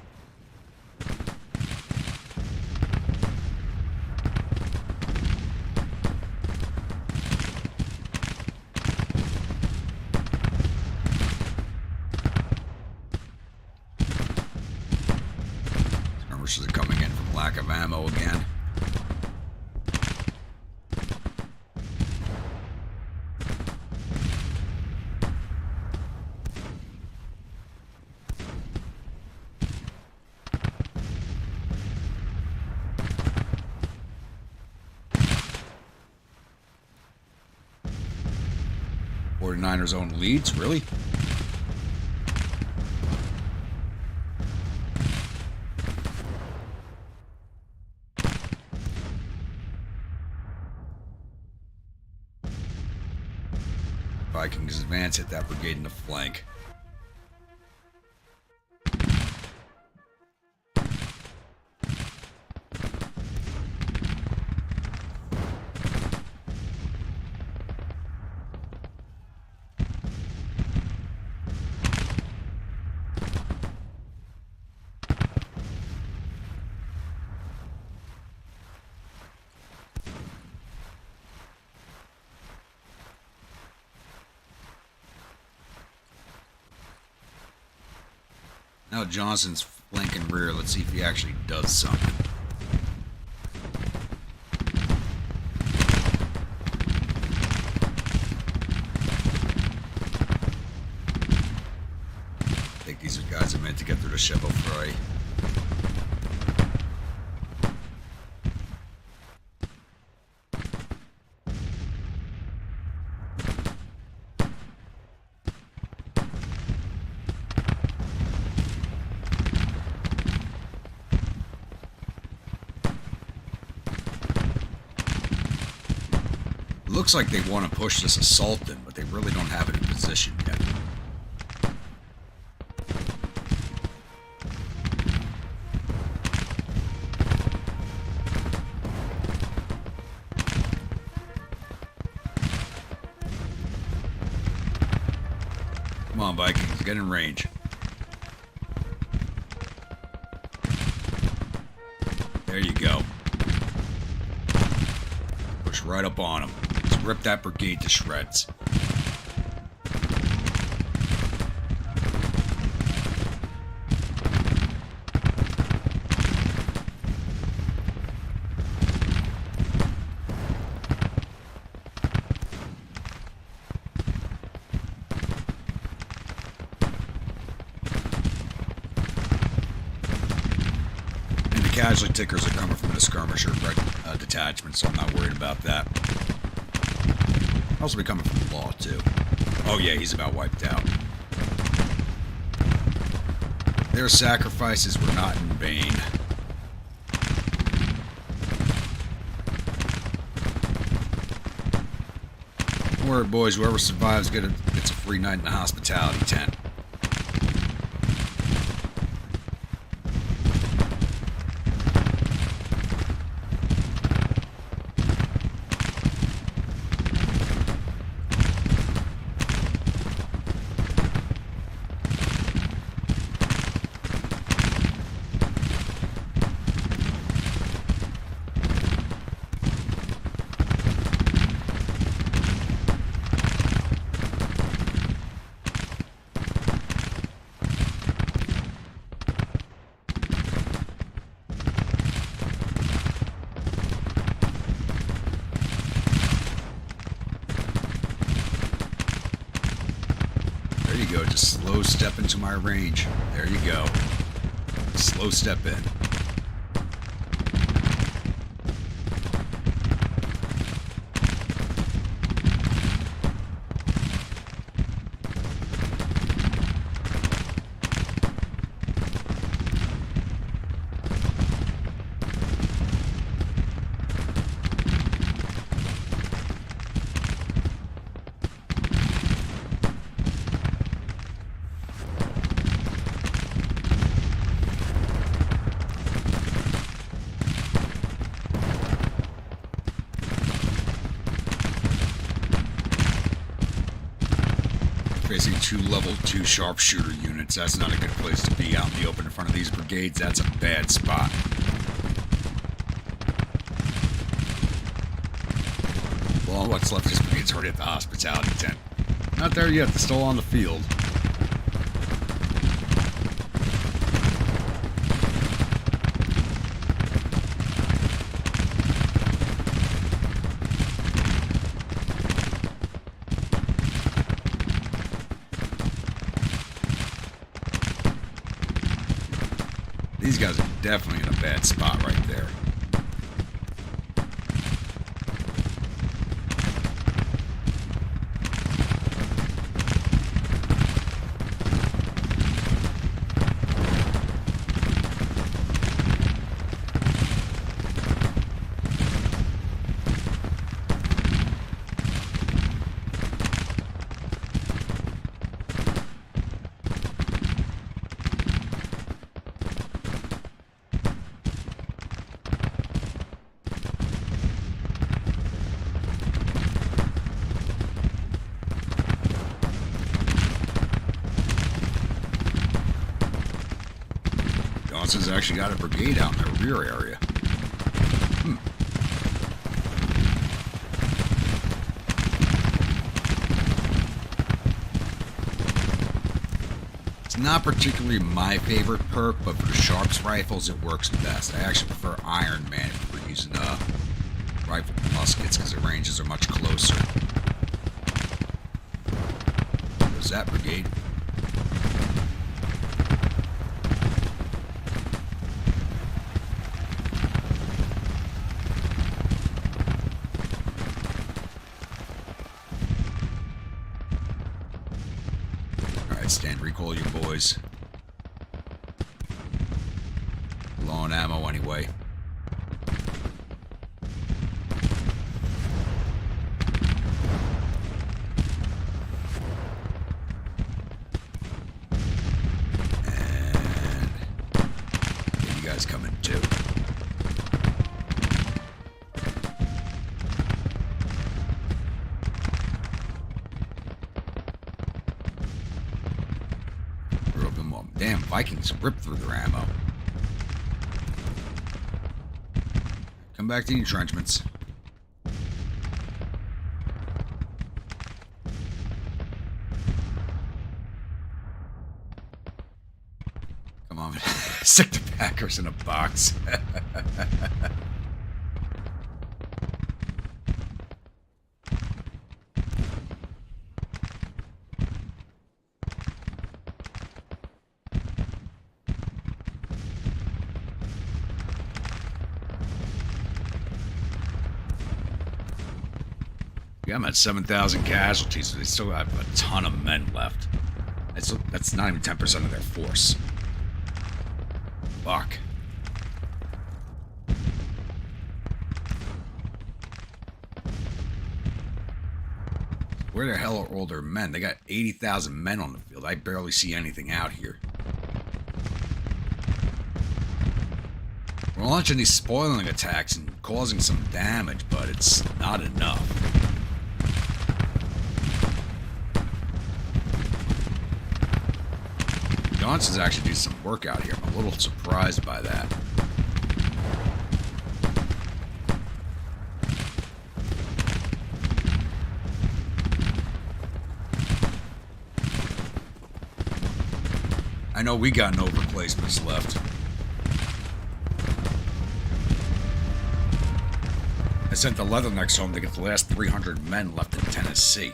Skirmishers are coming in from lack of ammo again. Niners own leads, really? Vikings advance, hit that brigade in the flank. Now Johnson's flanking rear. Let's see if he actually does something. I think these guys are meant to get through the Cheval Fray. Looks like they want to push this assault in, but they really don't have it in position yet. Come on, Vikings, get in range. There you go. Push right up on them. Rip that brigade to shreds. And the casualty tickers are coming from the skirmisher detachment, so I'm not worried about that. Also be coming from the law, too. Oh yeah, he's about wiped out. Their sacrifices were not in vain. Don't worry, boys. Whoever survives gets a free night in the hospitality tent. you go. Just slow step into my range. There you go. Slow step in. Facing 2 level 2 sharpshooter units. That's not a good place to be out in the open in front of these brigades. That's a bad spot. Well, what's left of this brigade's already at the hospitality tent. Not there yet. They're still on the field. These guys are definitely in a bad spot right there. Johnson's actually got a brigade out in the rear area. It's not particularly my favorite perk, but for the Sharps rifles, it works best. I actually prefer Iron Man if we're using rifle muskets because the ranges are much closer. There's that brigade. Stand recall you boys. Low on ammo anyway. And yeah, you guys come in too. Damn, Vikings ripped through their ammo. Come back to the entrenchments. Come on, stick the Packers in a box. Yeah, I'm at 7,000 casualties, so they still have a ton of men left. That's not even 10% of their force. Fuck. Where the hell are all their men? They got 80,000 men on the field. I barely see anything out here. We're launching these spoiling attacks and causing some damage, but it's not enough. Johnson's actually doing some work out here. I'm a little surprised by that. I know we got no replacements left. I sent the Leathernecks home to get the last 300 men left in Tennessee.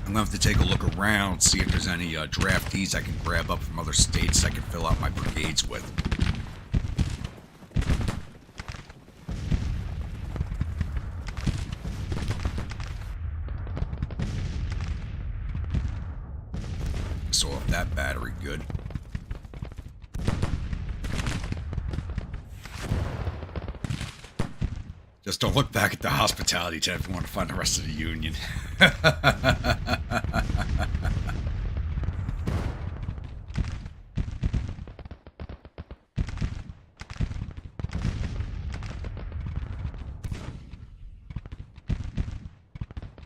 I'm going to have to take a look around, see if there's any draftees I can grab up from other states I can fill out my brigades with. Saw off that battery good. Just don't look back at the hospitality tent if you want to find the rest of the Union.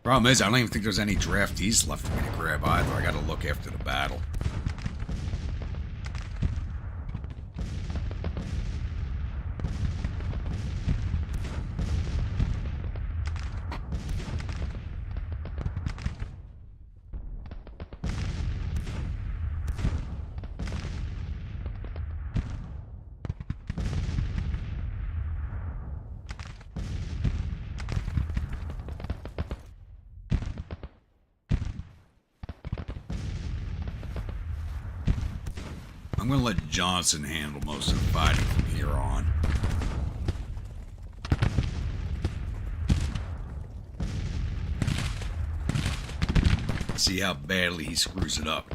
Problem is, I don't even think there's any draftees left for me to grab either. I gotta look after the battle. I'm going to let Johnson handle most of the fighting from here on. See how badly he screws it up.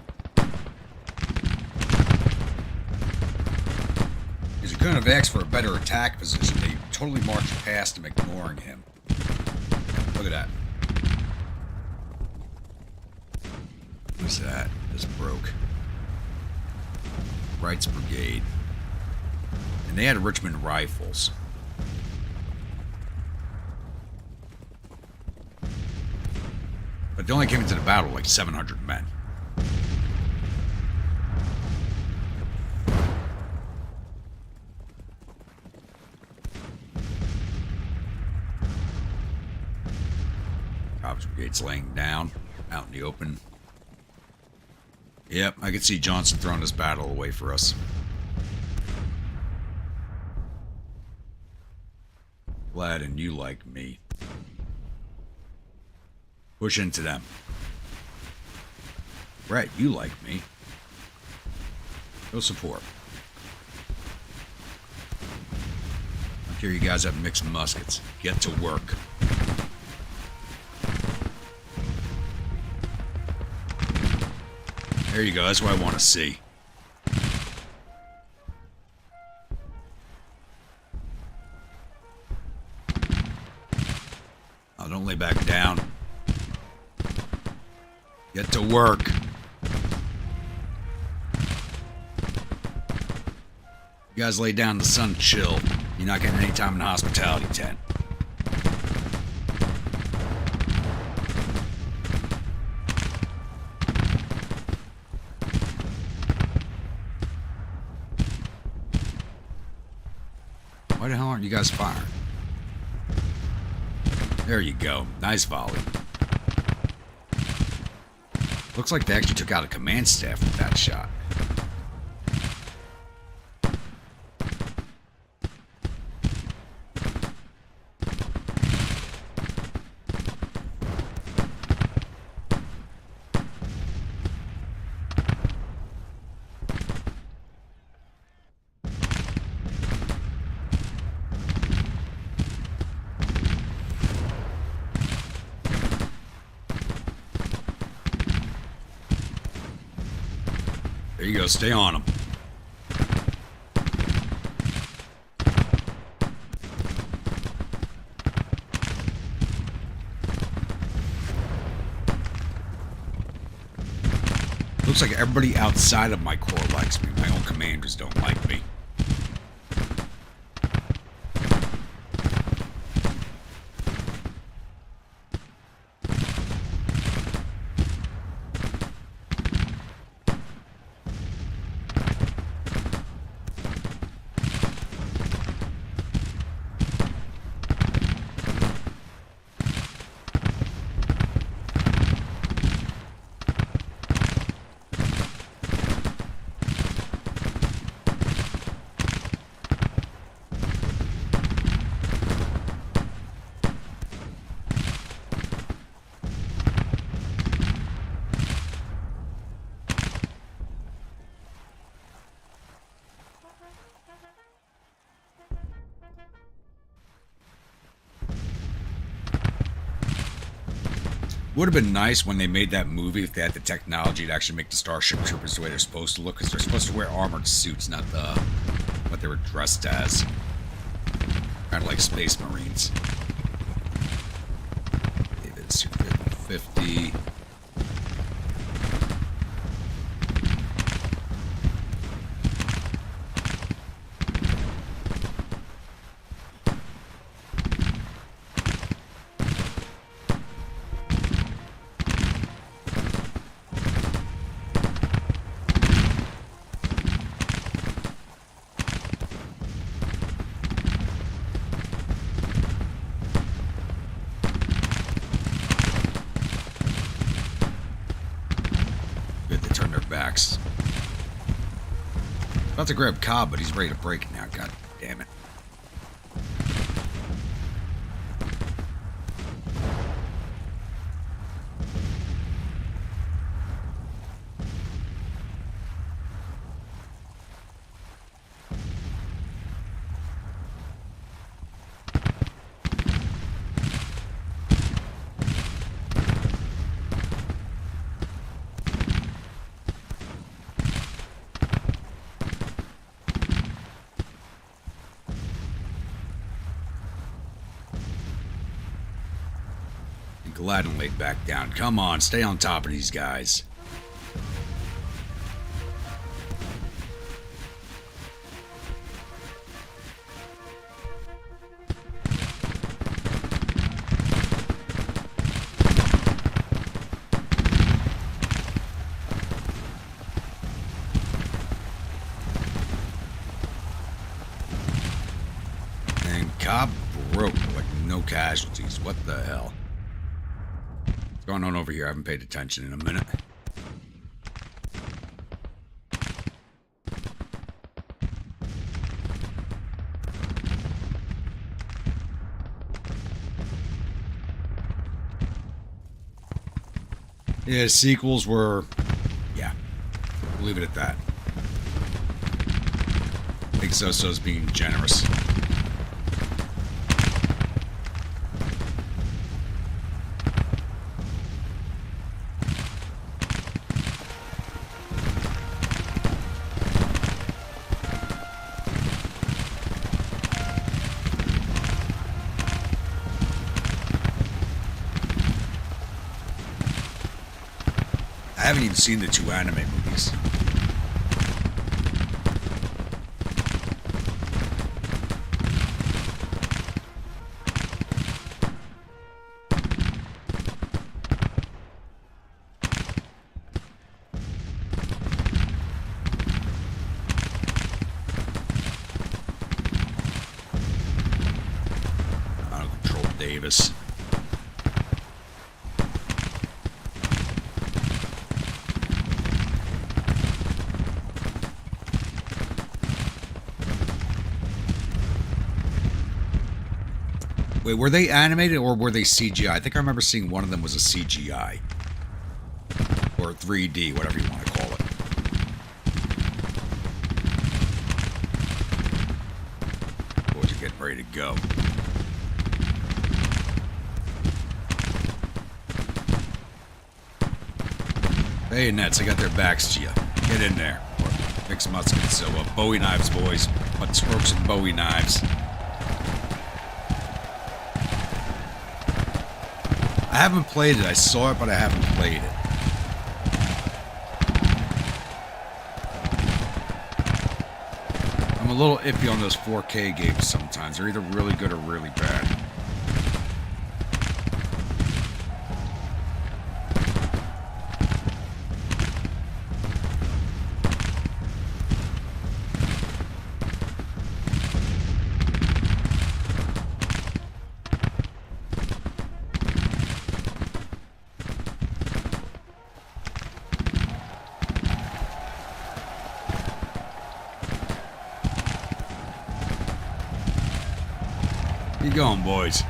Because he couldn't have asked for a better attack position. They totally marched past him, ignoring him. Look at that. What's that? This broke. Wright's Brigade. And they had Richmond rifles. But they only came into the battle like 700 men. Cobb's Brigade's laying down, out in the open. Yep, I can see Johnson throwing this battle away for us. Glad and you like me. Push into them. Right, you like me. Go support. I hear you guys have mixed muskets. Get to work. There you go, that's what I want to see. Oh, don't lay back down. Get to work. You guys lay down in the sun, chill. You're not getting any time in the hospitality tent. Why the hell aren't you guys firing? There you go. Nice volley. Looks like they actually took out a command staff with that shot. There you go, stay on them. Looks like everybody outside of my corps likes me. My own commanders don't like me. Would have been nice when they made that movie if they had the technology to actually make the Starship Troopers the way they're supposed to look, because they're supposed to wear armored suits, not what they were dressed as. Kind of like Space Marines. David, suit 50. Backs. About to grab Cobb, but he's ready to break it now. God damn it. Gladden laid back down. Come on, stay on top of these guys. And Cobb broke like no casualties. What the hell? What's going on over here? I haven't paid attention in a minute. Yeah, sequels were... yeah. We'll leave it at that. I think Zoso's being generous. I haven't even seen the 2 anime movies. I don't control Davis. Wait, were they animated or were they CGI? I think I remember seeing one of them was a CGI. Or 3D, whatever you want to call it. Boys are getting ready to go. Hey, Nets, I got their backs to you. Get in there. Or mix muskets. So, Bowie knives, boys. Let's work some Bowie knives. I haven't played it. I saw it, but I haven't played it. I'm a little iffy on those 4K games sometimes. They're either really good or really bad. Keep going, boys.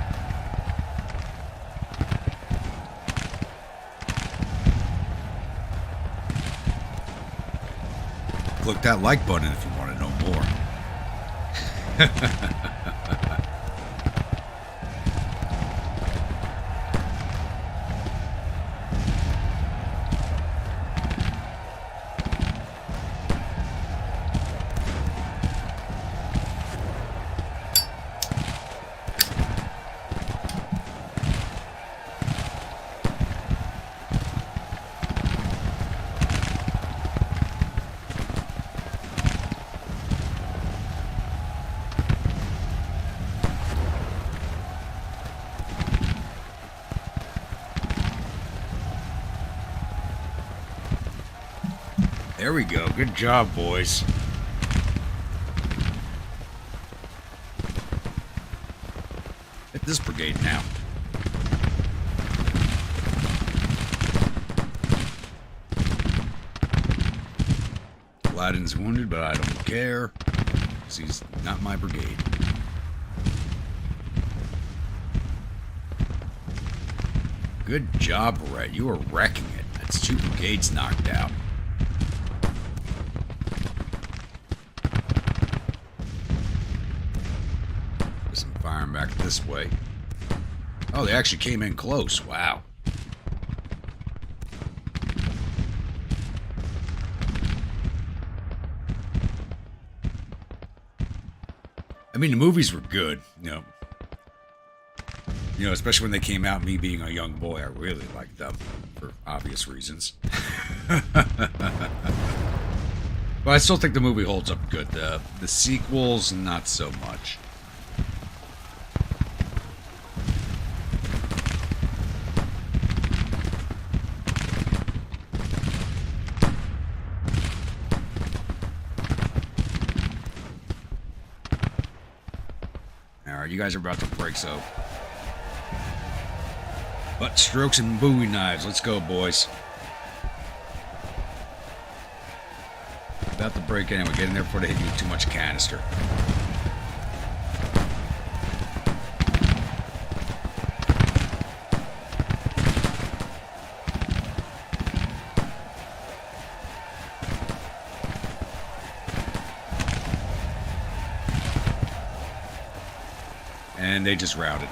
Click that like button if you want to know more. There we go. Good job, boys. Hit this brigade now. Aladdin's wounded, but I don't care. Because he's not my brigade. Good job, Red. You are wrecking it. That's 2 brigades knocked out. Guess I'm firing back this way. Oh, they actually came in close. Wow. I mean, the movies were good, you know, especially when they came out, me being a young boy, I really liked them for obvious reasons. But I still think the movie holds up good. The sequels, not so much. Alright, you guys are about to break, so... Butt strokes and Bowie knives. Let's go, boys. About to break in. We're getting there before they hit you with too much canister. And they just routed.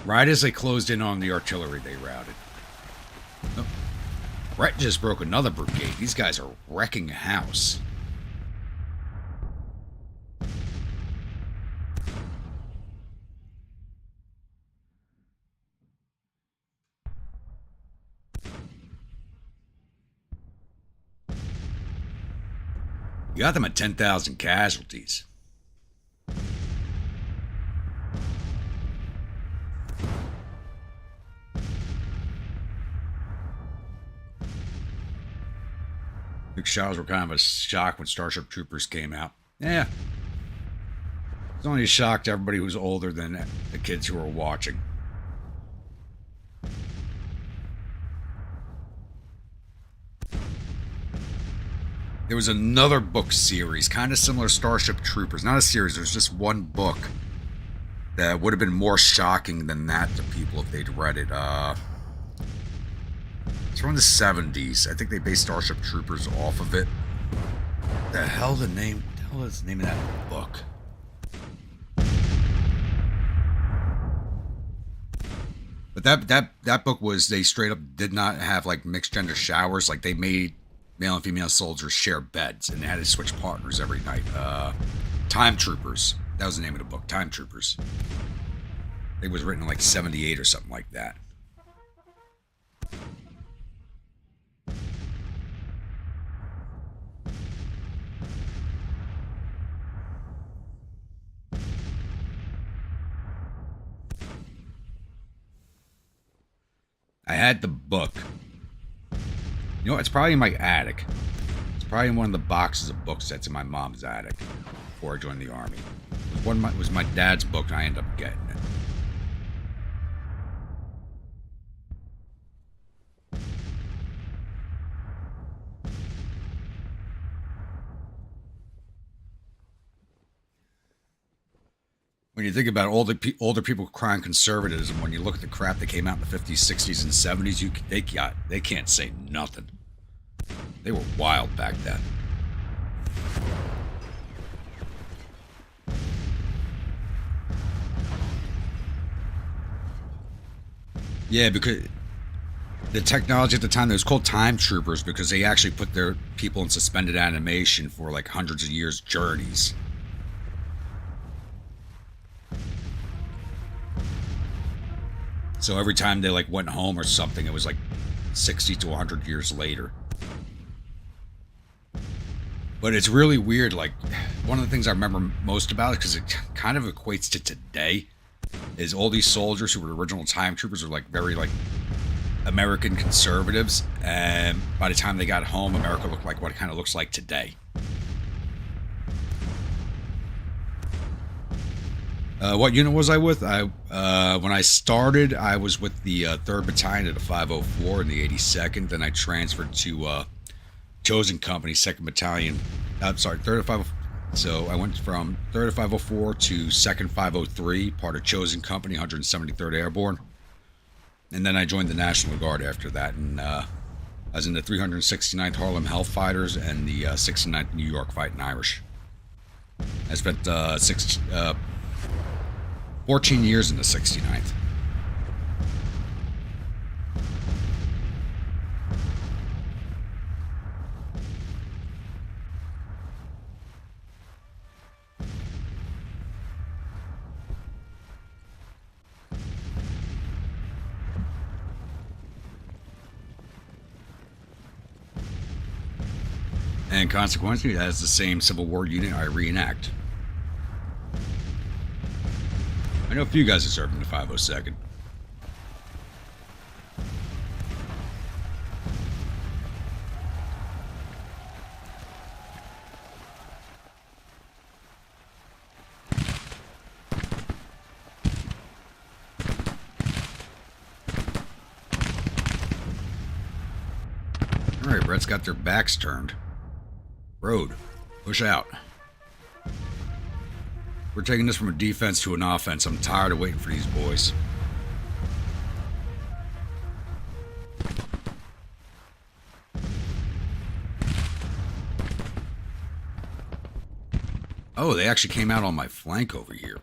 Right as they closed in on the artillery, they routed. Oh. Brett just broke another brigade. These guys are wrecking a house. You got them at 10,000 casualties. Big shots were kind of a shock when Starship Troopers came out. Yeah. It's only a shock to everybody who's older than the kids who are watching. There was another book series, kind of similar to Starship Troopers. Not a series, there's just one book that would have been more shocking than that to people if they'd read it. It's from the 70s. I think they based Starship Troopers off of it. What the hell is the name of that book? But that book was, they straight up did not have like mixed gender showers. Like they made male and female soldiers share beds, and they had to switch partners every night. Time Troopers. That was the name of the book. Time Troopers. It was written in like 78 or something like that. I had the book. You know, it's probably in my attic. It's probably in one of the boxes of books that's in my mom's attic before I joined the army. It was my dad's book, and I ended up getting it. When you think about older people crying conservatism, when you look at the crap that came out in the 50s, 60s, and 70s, they can't say nothing. They were wild back then. Yeah, because the technology at the time, it was called Time Troopers because they actually put their people in suspended animation for like hundreds of years journeys. So every time they like went home or something, it was like 60 to 100 years later. But it's really weird. Like, one of the things I remember most about it, because it kind of equates to today, is all these soldiers who were original Time Troopers are like very like American conservatives, and by the time they got home, America looked like what it kind of looks like today. What unit was I with? When I started, I was with the 3rd Battalion of the 504 and the 82nd. Then I transferred to Chosen Company, 2nd Battalion. I'm sorry, 3rd of 504. So I went from 3rd of 504 to 2nd 503, part of Chosen Company, 173rd Airborne. And then I joined the National Guard after that, and I was in the 369th Harlem Hellfighters and the 69th New York Fighting Irish. I spent 14 years in the 69th. And consequently, that's the same Civil War unit I reenact. I know a few guys that served in the 502nd. Alright, Brett's got their backs turned. Road, push out. We're taking this from a defense to an offense. I'm tired of waiting for these boys. Oh, they actually came out on my flank over here.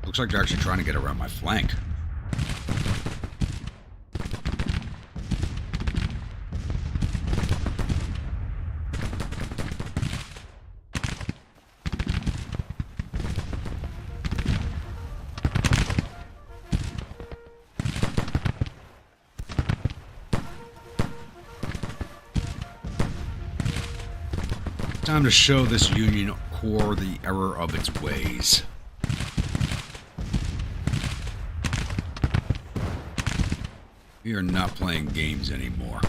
Looks like they're actually trying to get around my flank. Time to show this Union Corps the error of its ways. We are not playing games anymore.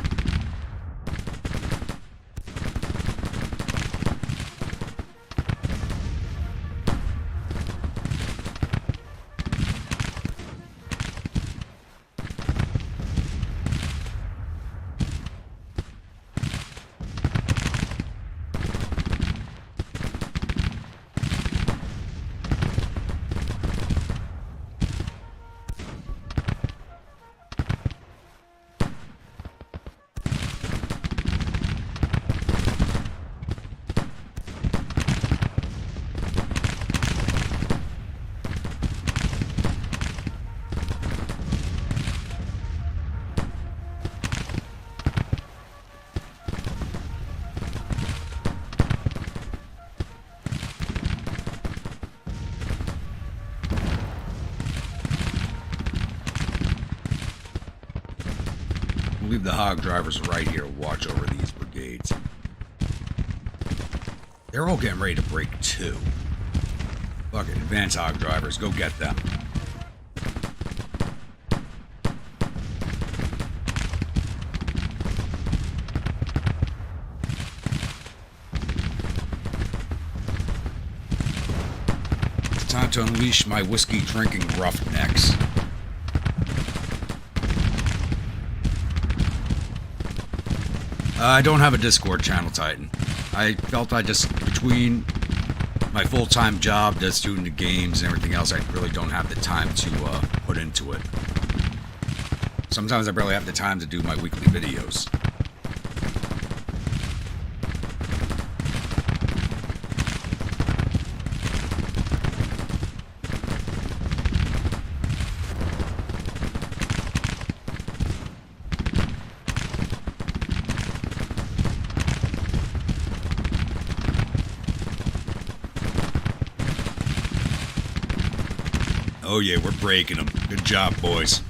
Leave the hog drivers right here to watch over these brigades. They're all getting ready to break too. Fuck it, advance hog drivers, go get them. It's time to unleash my whiskey drinking roughnecks. I don't have a Discord channel, Titan. I felt between my full-time job, just doing the games and everything else, I really don't have the time to put into it. Sometimes I barely have the time to do my weekly videos. Oh yeah, we're breaking them. Good job, boys.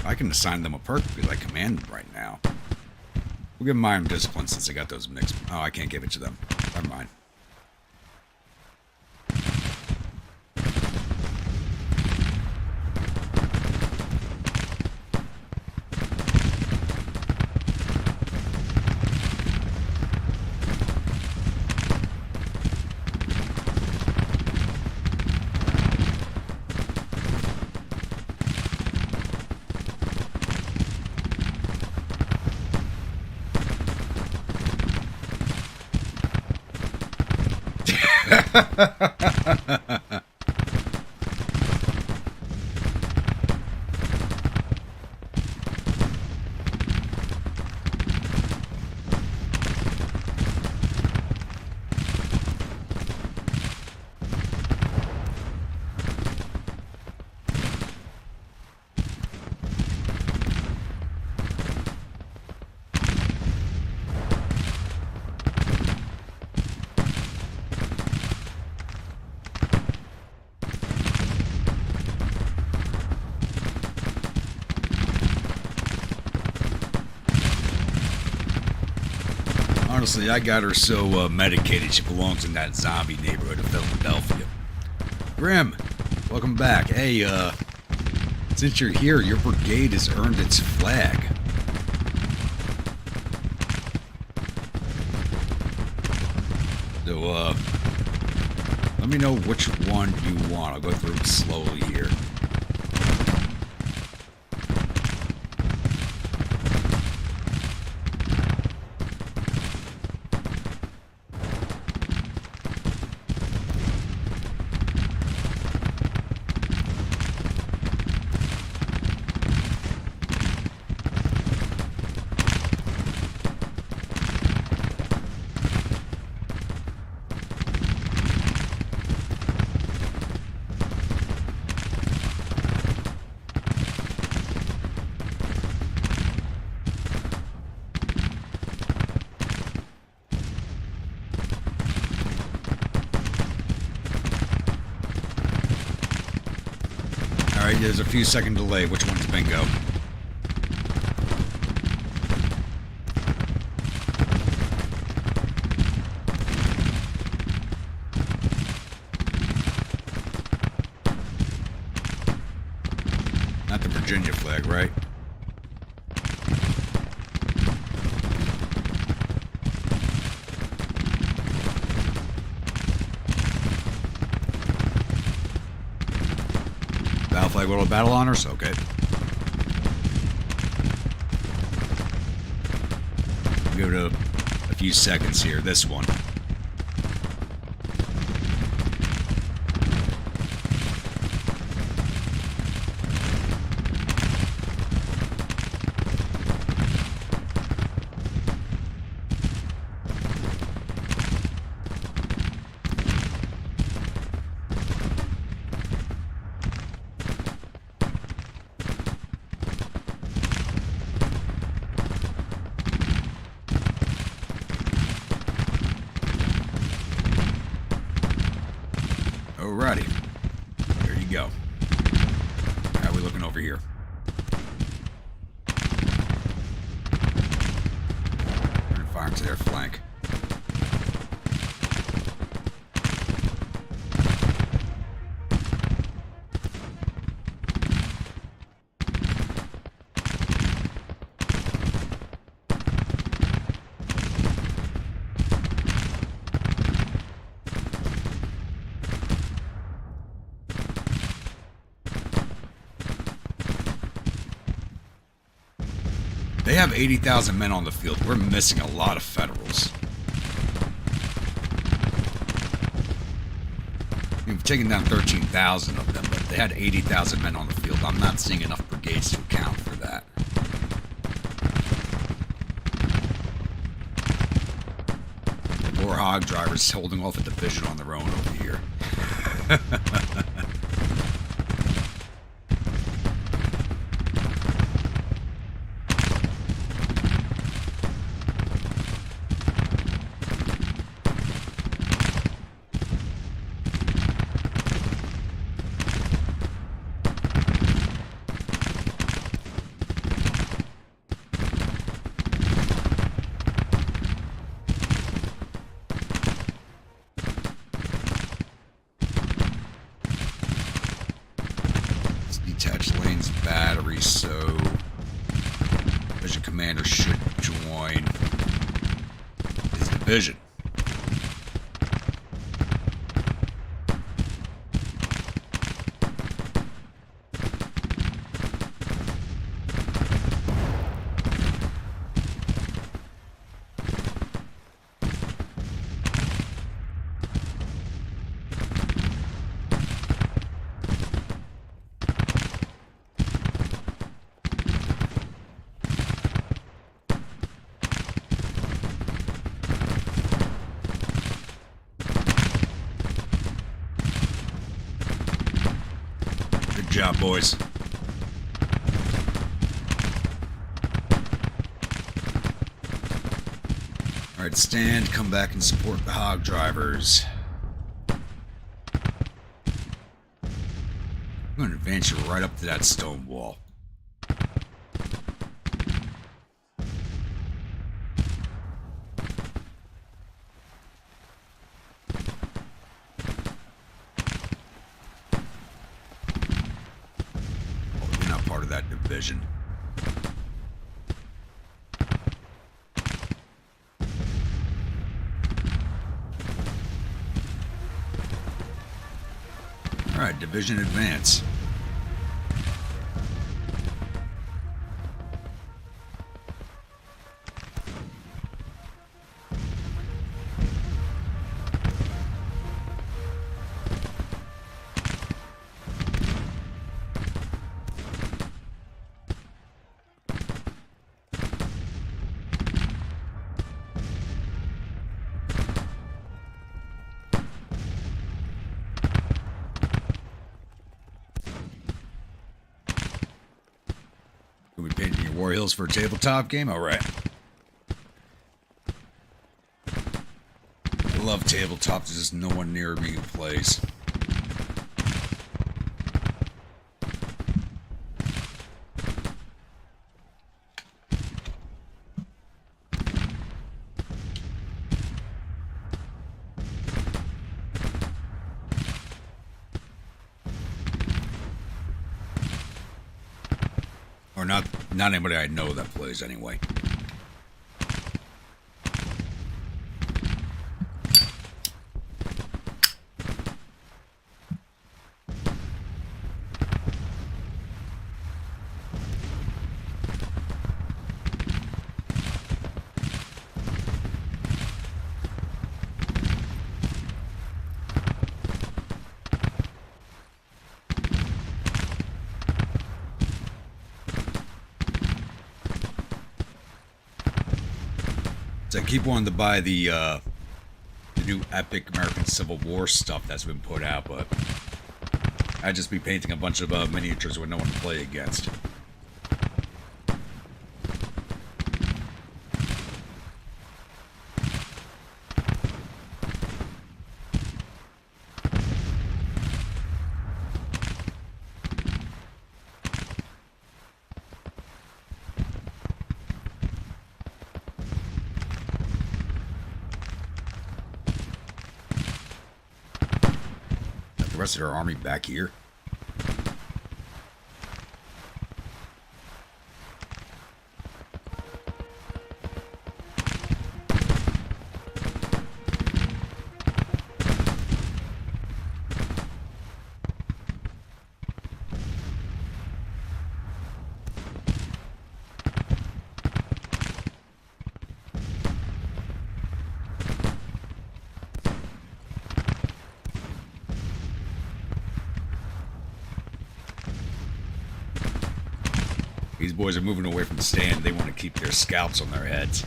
I can assign them a perk because I command them right now. We'll give them Iron Discipline since they got those mixed. Oh, I can't give it to them. Never mind. Honestly, I got her so medicated she belongs in that zombie neighborhood of Philadelphia. Grim, welcome back. Hey, since you're here, your brigade has earned its flag. So, let me know which one you want. I'll go through them slowly here. Alright, there's a few second delay. Which one's bingo? Not the Virginia flag, right? Battle flag, World of Battle Honors? Okay. Give it a few seconds here. This one. Alrighty. There you go. How are we looking over here? Fire to their flank. They have 80,000 men on the field. We're missing a lot of Federals. We've taken down 13,000 of them, but they had 80,000 men on the field. I'm not seeing enough brigades to account for that. The poor hog drivers holding off a division on their own over here. your commander should join his division. Good job, boys. Alright, stand, come back and support the hog drivers. I'm going to advance you right up to that stone wall. Part of that division. All right, division advance. Will be painting your war hills for a tabletop game? Alright. I love tabletops, there's just no one near me who plays. Or not anybody I know that plays anyway. So I keep wanting to buy the new epic American Civil War stuff that's been put out, but I'd just be painting a bunch of miniatures with no one to play against. The rest of their army back here. These boys are moving away from the stand. They want to keep their scalps on their heads.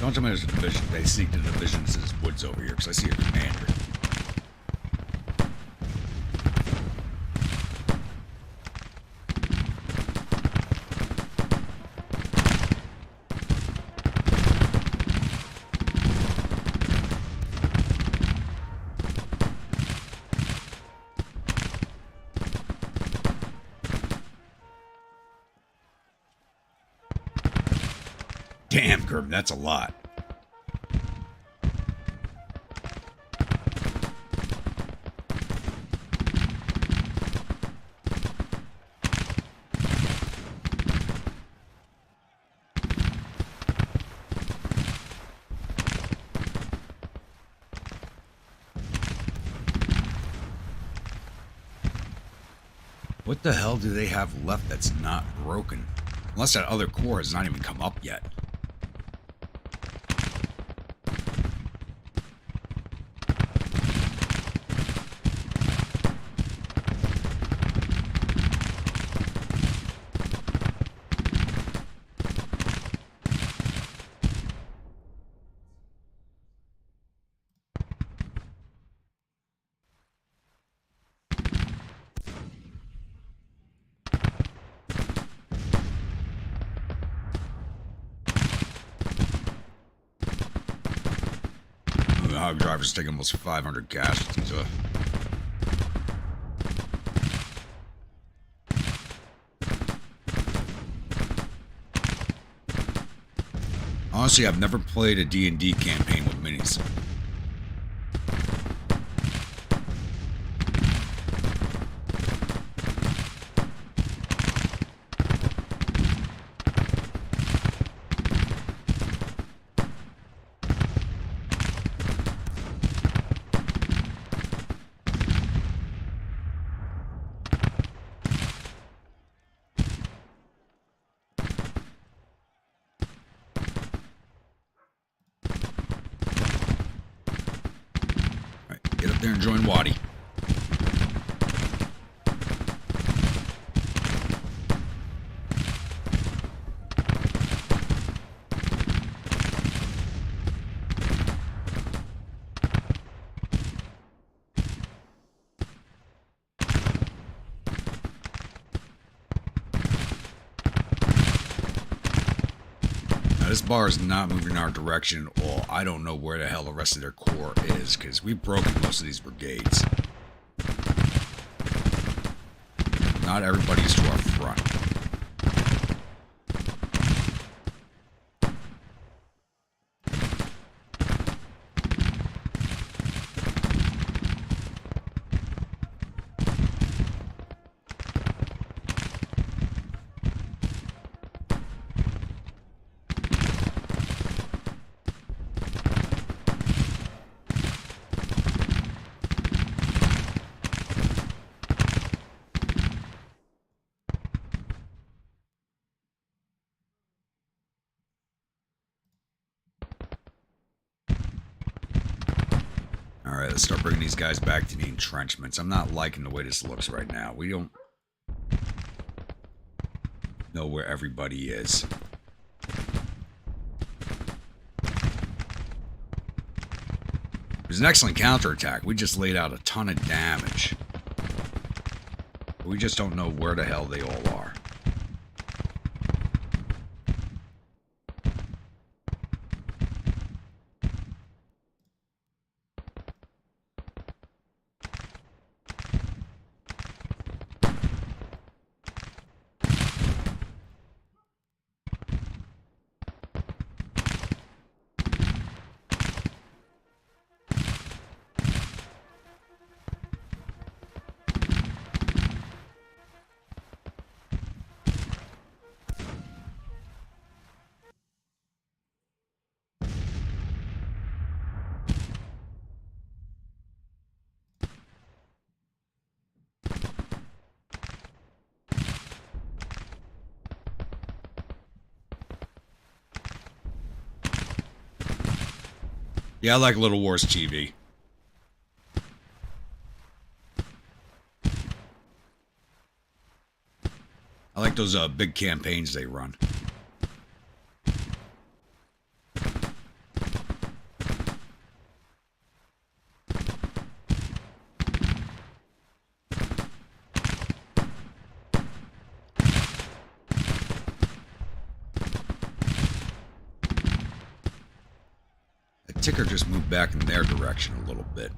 Don't tell me there's a division. They sneak the divisions in this woods over here because I see a commander. Damn, Gurb, that's a lot. What the hell do they have left that's not broken? Unless that other core has not even come up yet. The hog driver's taking almost 500 casualties. Honestly, I've never played a D&D campaign with minis. Get up there and join Waddy. Now this bar is not moving in our direction at all. I don't know where the hell the rest of their core is, because we've broken most of these brigades. Not everybody's to our front. Alright, let's start bringing these guys back to the entrenchments. I'm not liking the way this looks right now. We don't know where everybody is. It was an excellent counterattack. We just laid out a ton of damage. But we just don't know where the hell they all are. Yeah, I like Little Wars TV. I like those big campaigns they run. Ticker just moved back in their direction a little bit.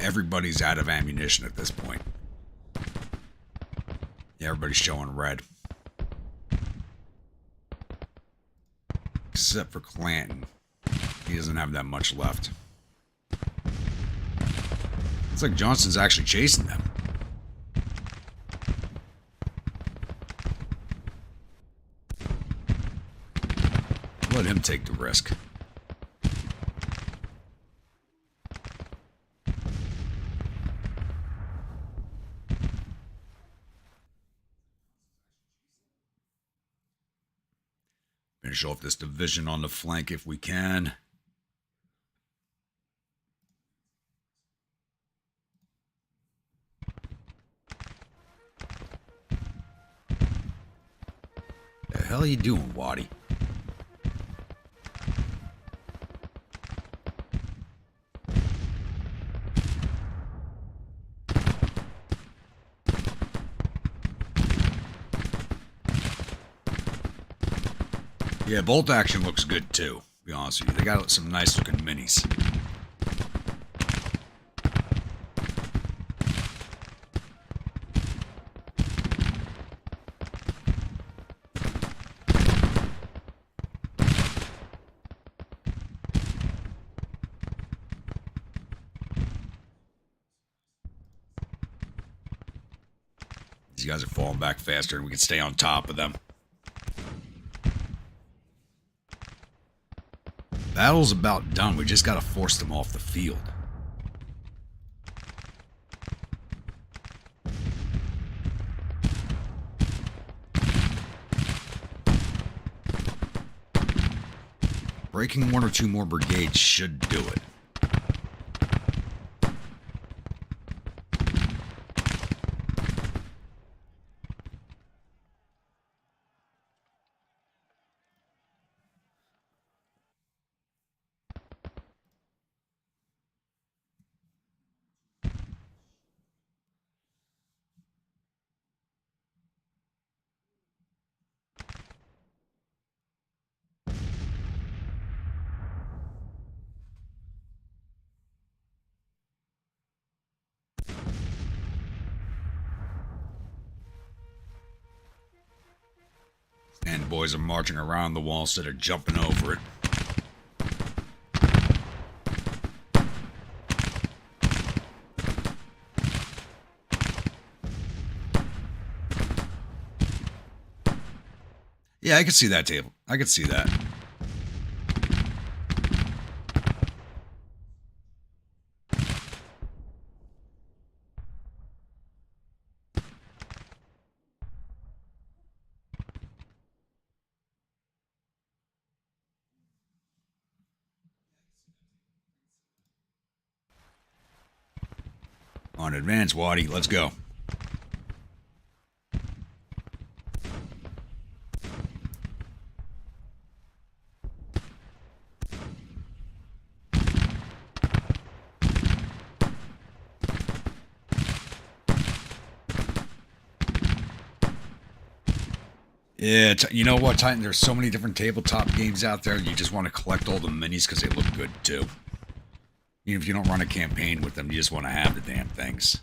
Everybody's out of ammunition at this point. Yeah, everybody's showing red. Except for Clanton. He doesn't have that much left. Looks like Johnson's actually chasing them. Let him take the risk. Finish off this division on the flank if we can. The hell are you doing, Waddy? Yeah, bolt action looks good too, to be honest with you. They got some nice looking minis. These guys are falling back faster and we can stay on top of them. Battle's about done. We just got to force them off the field. Breaking one or two more brigades should do it. And boys are marching around the wall instead of jumping over it. Yeah, I can see that table. I can see that. On advance, Waddy. Let's go. Yeah, you know what, Titan? There's so many different tabletop games out there. You just want to collect all the minis because they look good, too. Even if you don't run a campaign with them, you just want to have the damn things.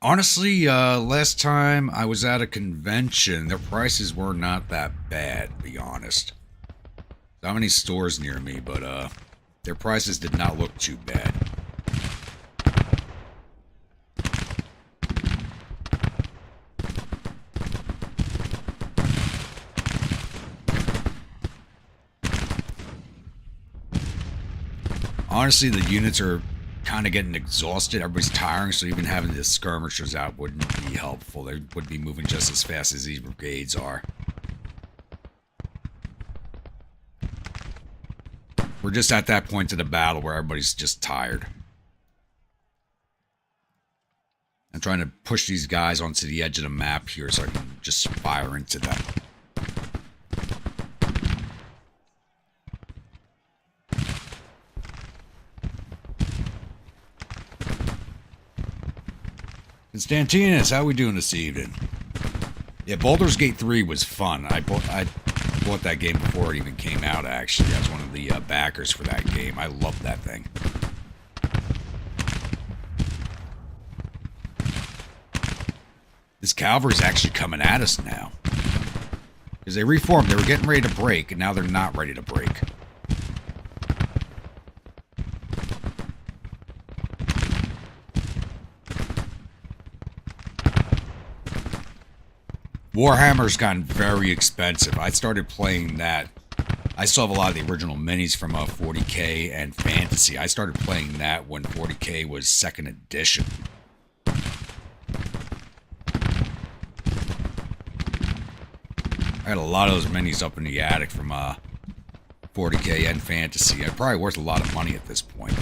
Honestly, last time I was at a convention, their prices were not that bad, to be honest. Not many stores near me, but their prices did not look too bad. Honestly, the units are kind of getting exhausted. Everybody's tiring, so even having the skirmishers out wouldn't be helpful. They would be moving just as fast as these brigades are. We're just at that point of the battle where everybody's just tired. I'm trying to push these guys onto the edge of the map here so I can just fire into them. Constantinus, how we doing this evening? Yeah, Baldur's Gate 3 was fun. I bought that game before it even came out, actually. I was one of the backers for that game. I loved that thing. This cavalry's actually coming at us now. Because they reformed. They were getting ready to break, and now they're not ready to break. Warhammer's gotten very expensive. I started playing that. I still have a lot of the original minis from 40K and Fantasy. I started playing that when 40K was 2nd edition. I had a lot of those minis up in the attic from 40K and Fantasy. They're probably worth a lot of money at this point.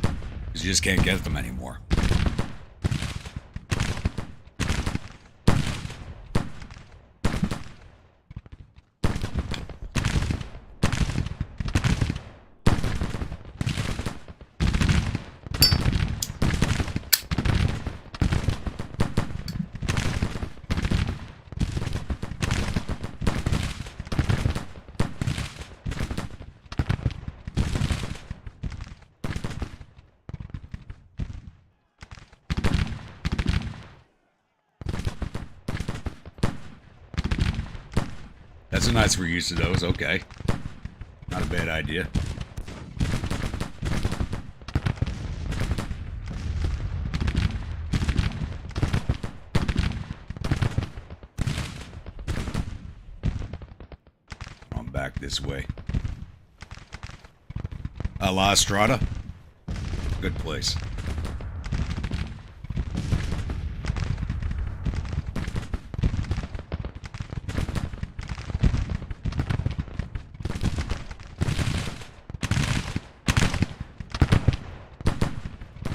Because you just can't get them anymore. That's a nice reuse of those, okay. Not a bad idea. I'm back this way. La Estrada? Good place.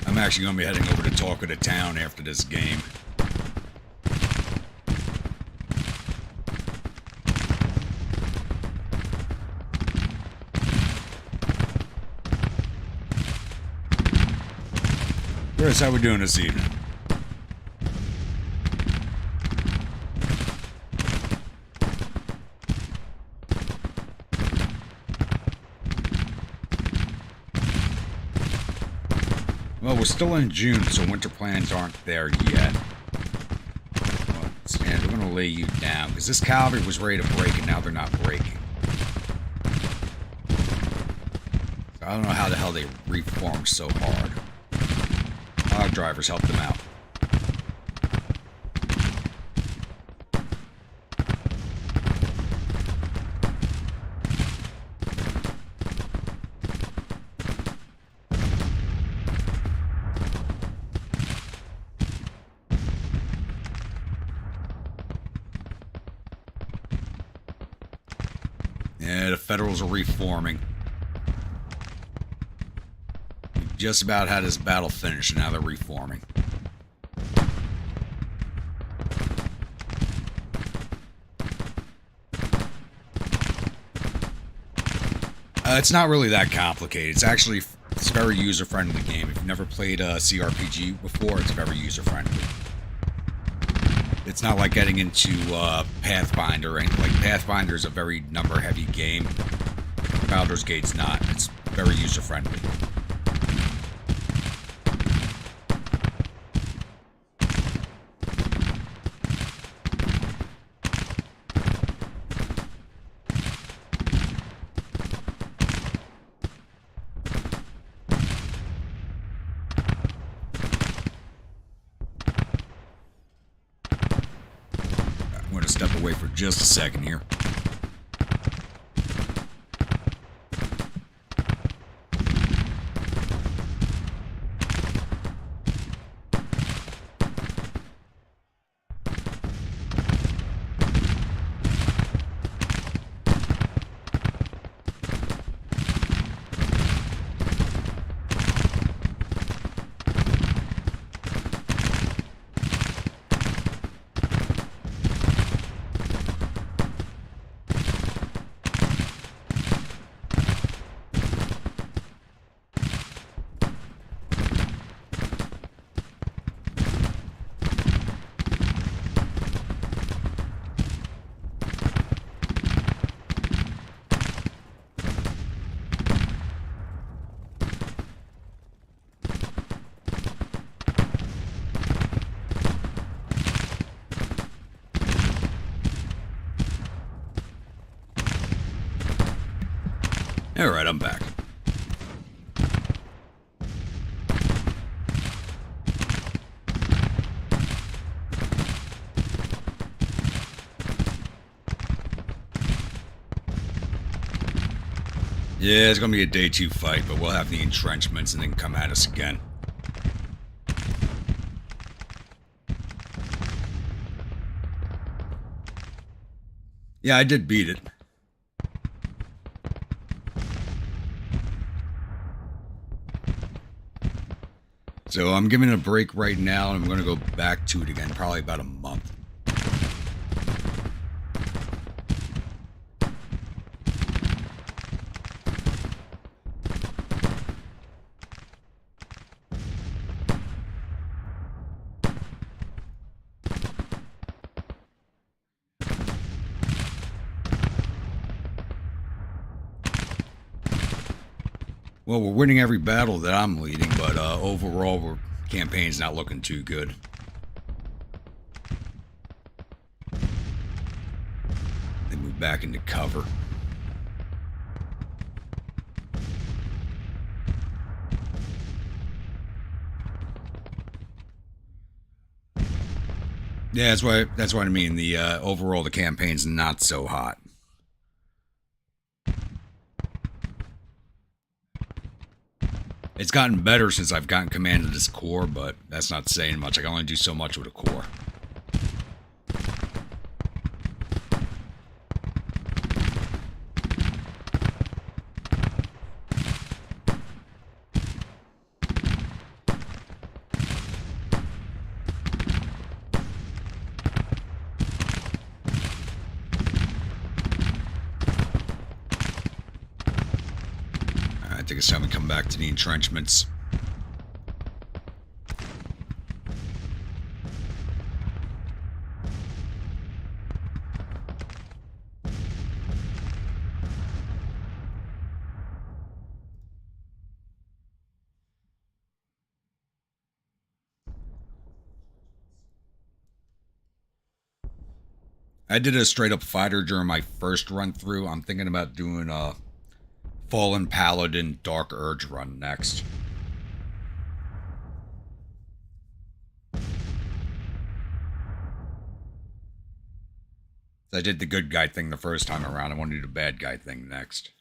I'm actually going to be heading over to Talk of the Town after this game. Chris, how we doing this evening? Well, we're still in June, so winter plans aren't there yet. Well, Stan, we're going to lay you down, because this cavalry was ready to break, and now they're not breaking. So I don't know how the hell they reformed so hard. Our drivers helped them out. Yeah, the Federals are reforming. We just about had this battle finished, and now they're reforming. It's not really that complicated. It's very user-friendly game. If you've never played a CRPG before, it's very user-friendly. It's not like getting into Pathfinder. Like, Pathfinder is a very number-heavy game. Baldur's Gate's not. It's very user-friendly. I'm going to step away for just a second here. Alright, I'm back. Yeah, it's gonna be a day 2 fight, but we'll have the entrenchments and then come at us again. Yeah, I did beat it. So I'm giving it a break right now, and I'm going to go back to it again, probably about a month. Well, we're winning every battle that I'm leading, but overall, our campaign's not looking too good. They move back into cover. Yeah, that's what I mean. The overall, the campaign's not so hot. It's gotten better since I've gotten command of this corps, but that's not saying much. I can only do so much with a corps. I think it's time we come back to the entrenchments. I did a straight up fighter during my first run through. I'm thinking about doing a Fallen Paladin Dark Urge run next. I did the good guy thing the first time around. I want to do the bad guy thing next.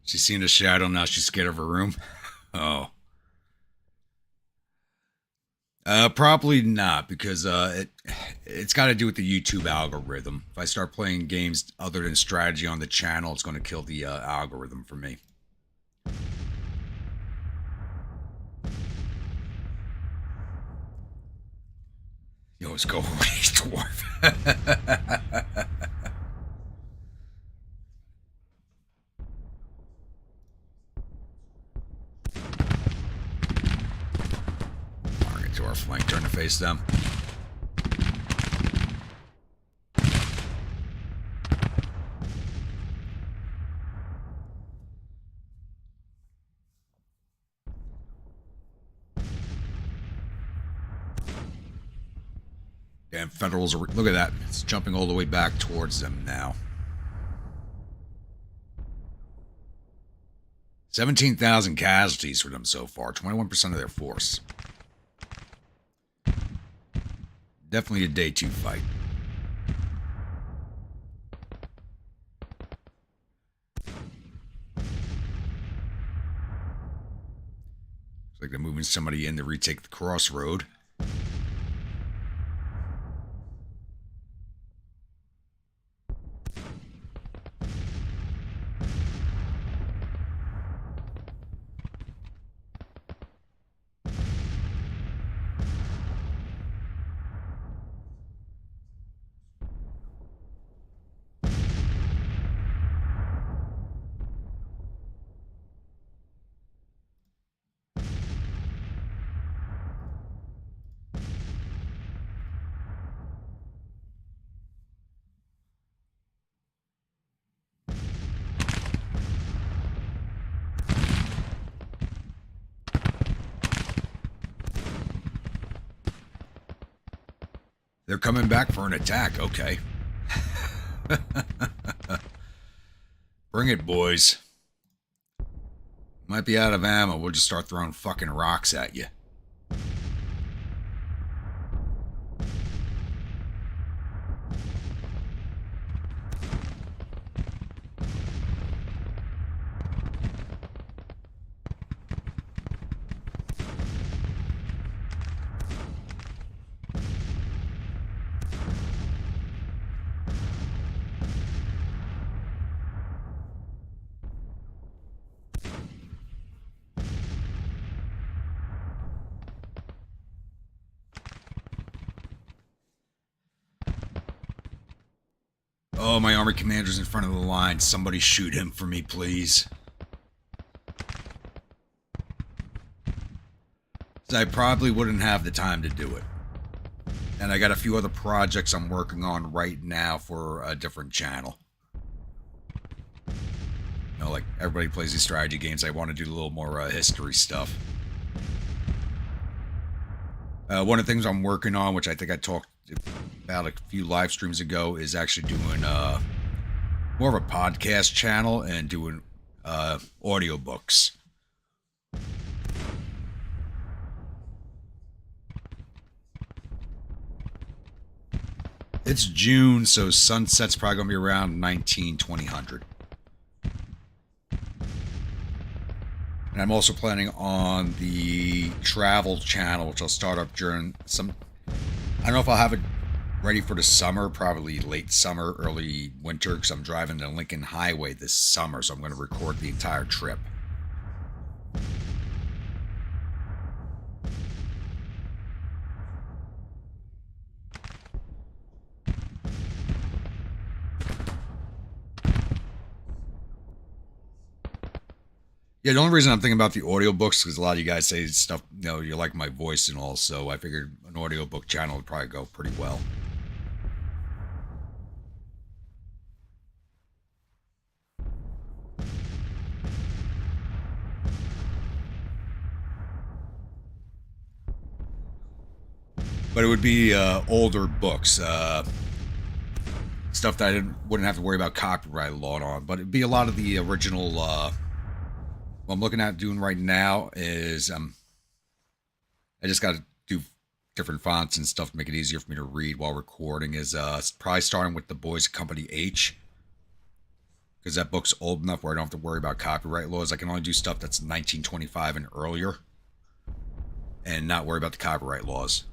She's seen a shadow, now she's scared of her room. Oh. Probably not, because it's got to do with the YouTube algorithm. If I start playing games other than strategy on the channel, it's going to kill the algorithm for me. Yo, let's go away, dwarf. To our flank, turn to face them. Damn, Federals are... Look at that. It's jumping all the way back towards them now. 17,000 casualties for them so far. 21% of their force. Definitely a day 2 fight. Looks like they're moving somebody in to retake the crossroad. They're coming back for an attack. Okay. Bring it, boys. Might be out of ammo. We'll just start throwing fucking rocks at you. Oh, my army commander's in front of the line. Somebody shoot him for me, please. So I probably wouldn't have the time to do it. And I got a few other projects I'm working on right now for a different channel. You know, like everybody plays these strategy games. I want to do a little more history stuff. One of the things I'm working on, which I think I talked about a few live streams ago, is actually doing more of a podcast channel and doing audiobooks. It's June, so sunset's probably going to be around 2000. And I'm also planning on the travel channel, which I'll start up during some... I don't know if I'll have it ready for the summer, probably late summer, early winter, because I'm driving the Lincoln Highway this summer, so I'm going to record the entire trip. Yeah, the only reason I'm thinking about the audiobooks is because a lot of you guys say stuff, you know, you like my voice and all, so I figured an audiobook channel would probably go pretty well. But it would be older books, stuff that I wouldn't have to worry about copyright law on, but it'd be a lot of the original... what I'm looking at doing right now is I just got to do different fonts and stuff to make it easier for me to read while recording. Is probably starting with The Boys Company H, because that book's old enough where I don't have to worry about copyright laws. I can only do stuff that's 1925 and earlier and not worry about the copyright laws.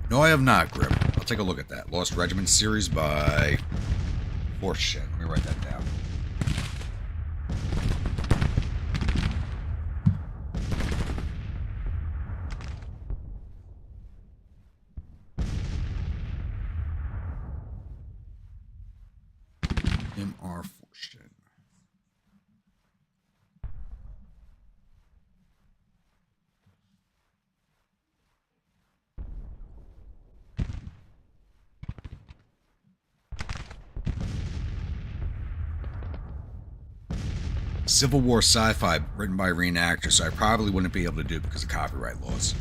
No, I have not, Grim. I'll take a look at that. Lost Regiment series by... Fourth shit. Let me write that down. M.R. Forston. Civil War sci-fi written by reenactors, so I probably wouldn't be able to do it because of copyright laws.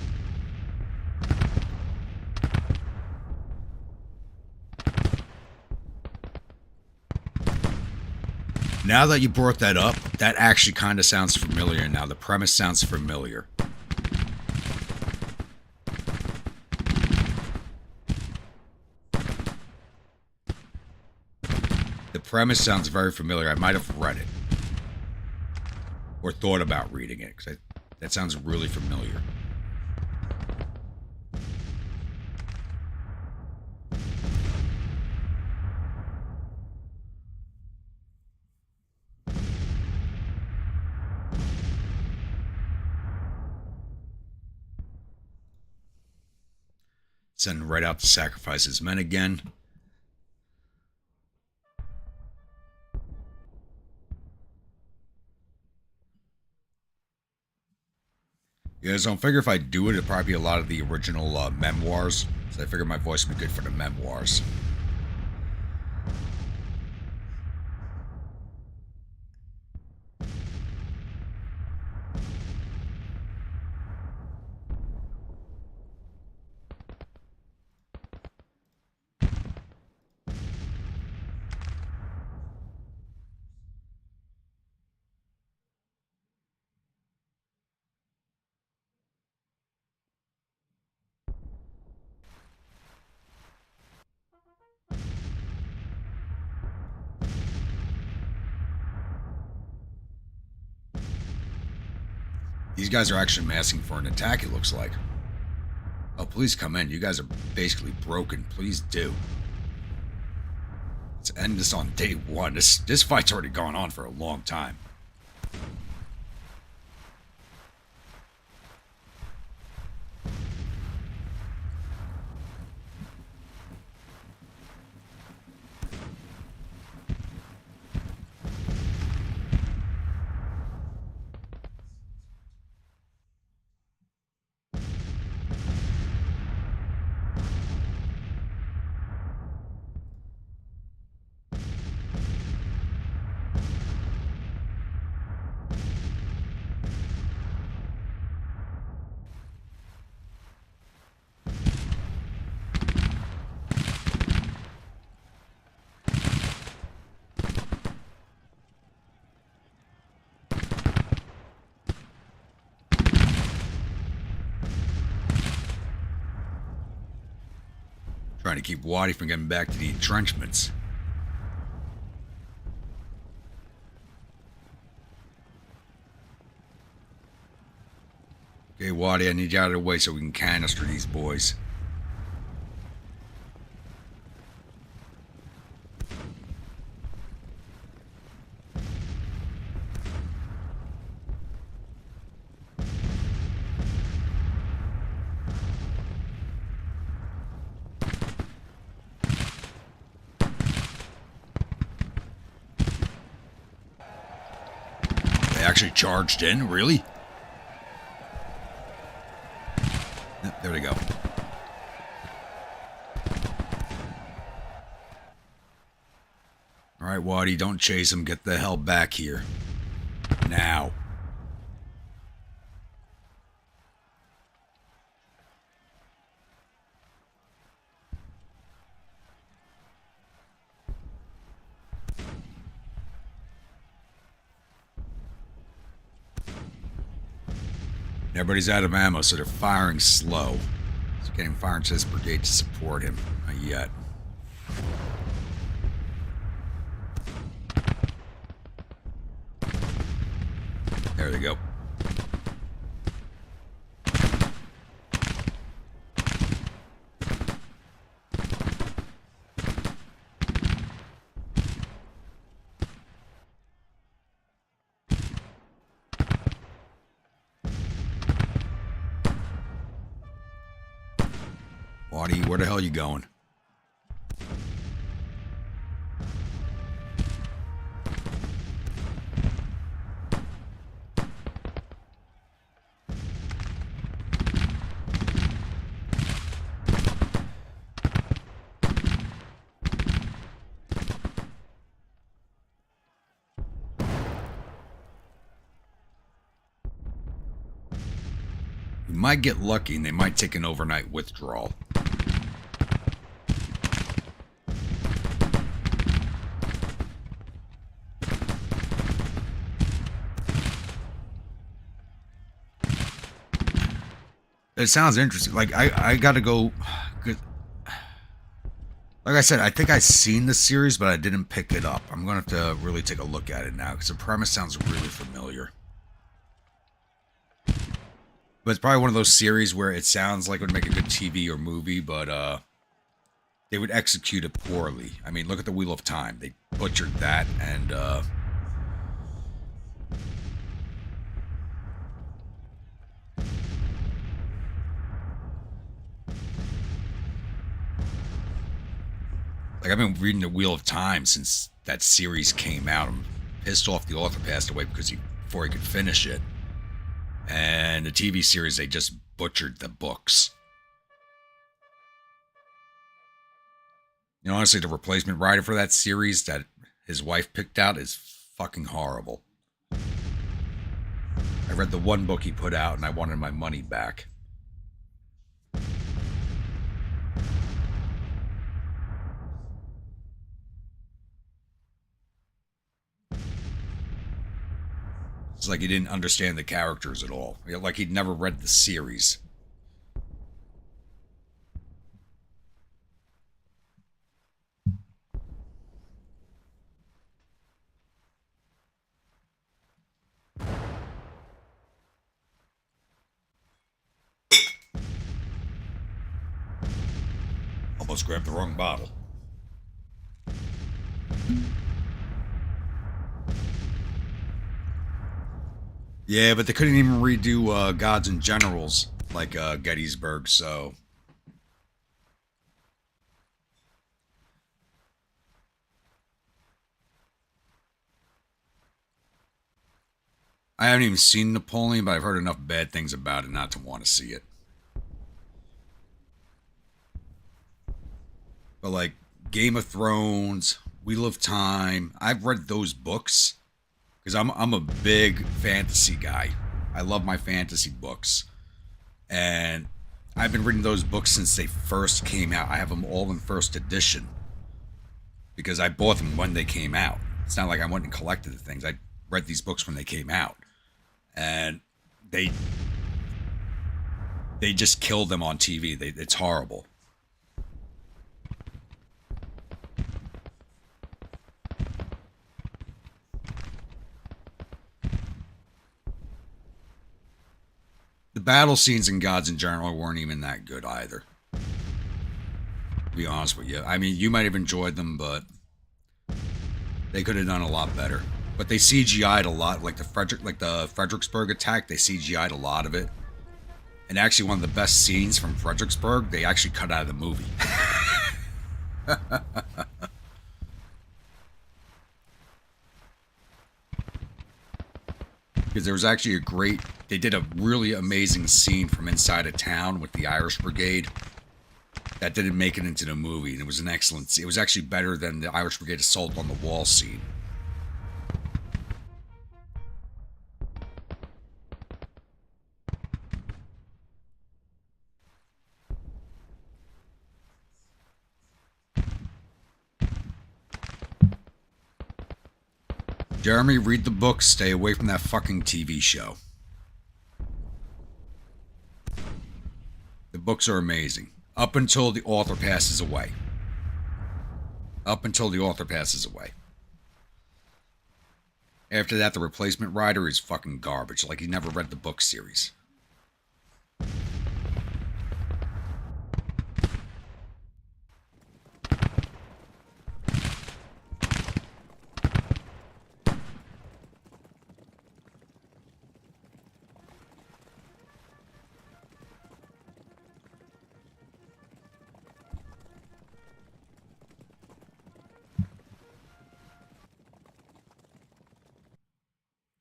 Now that you brought that up, that actually kind of sounds familiar now. The premise sounds familiar. The premise sounds very familiar. I might have read it. Or thought about reading it, because that sounds really familiar. Send right out to sacrifice his men again. Yeah, so I figure if I do it, it'd probably be a lot of the original memoirs. So I figure my voice would be good for the memoirs. these guys are actually massing for an attack, it looks like. Oh, please come in. You guys are basically broken. Please do. Let's end this on day one. This fight's already gone on for a long time. Trying to keep Waddy from getting back to the entrenchments. Okay, Waddy, I need you out of the way so we can canister these boys. They actually charged in? Really? There they go. Alright, Waddy, don't chase him. Get the hell back here. Now. Everybody's out of ammo, so they're firing slow. So getting fire into this brigade to support him. Not yet. There they go. Waddy, where the hell are you going? We might get lucky and they might take an overnight withdrawal. It sounds interesting. Like, I gotta go. Like I said, I think I've seen the series, but I didn't pick it up. I'm gonna have to really take a look at it now, because the premise sounds really familiar. But it's probably one of those series where it sounds like it would make a good TV or movie, but they would execute it poorly. I mean, look at the Wheel of Time. They butchered that, and like, I've been reading the Wheel of Time since that series came out. I'm pissed off the author passed away before he could finish it. And the TV series, they just butchered the books. You know, honestly, the replacement writer for that series that his wife picked out is fucking horrible. I read the one book he put out and I wanted my money back. It's like he didn't understand the characters at all. Like he'd never read the series. Almost grabbed the wrong bottle. Yeah, but they couldn't even redo Gods and Generals like Gettysburg, so... I haven't even seen Napoleon, but I've heard enough bad things about it not to want to see it. But like Game of Thrones, Wheel of Time, I've read those books because I'm a big fantasy guy. I love my fantasy books, and I've been reading those books since they first came out. I have them all in first edition because I bought them when they came out. It's not like I went and collected the things. I read these books when they came out, and they just killed them on TV. It's horrible. The battle scenes in Gods in General weren't even that good either. To be honest with you. I mean, you might have enjoyed them, but they could have done a lot better. But they CGI'd a lot, like the Fredericksburg attack, they CGI'd a lot of it. And actually one of the best scenes from Fredericksburg, they actually cut out of the movie. Because there was actually they did a really amazing scene from inside of town with the Irish Brigade that didn't make it into the movie. And it was an excellent scene. It was actually better than the Irish Brigade assault on the wall scene. Jeremy, read the books. Stay away from that fucking TV show. The books are amazing. Up until the author passes away. Up until the author passes away. After that, the replacement writer is fucking garbage. Like he never read the book series.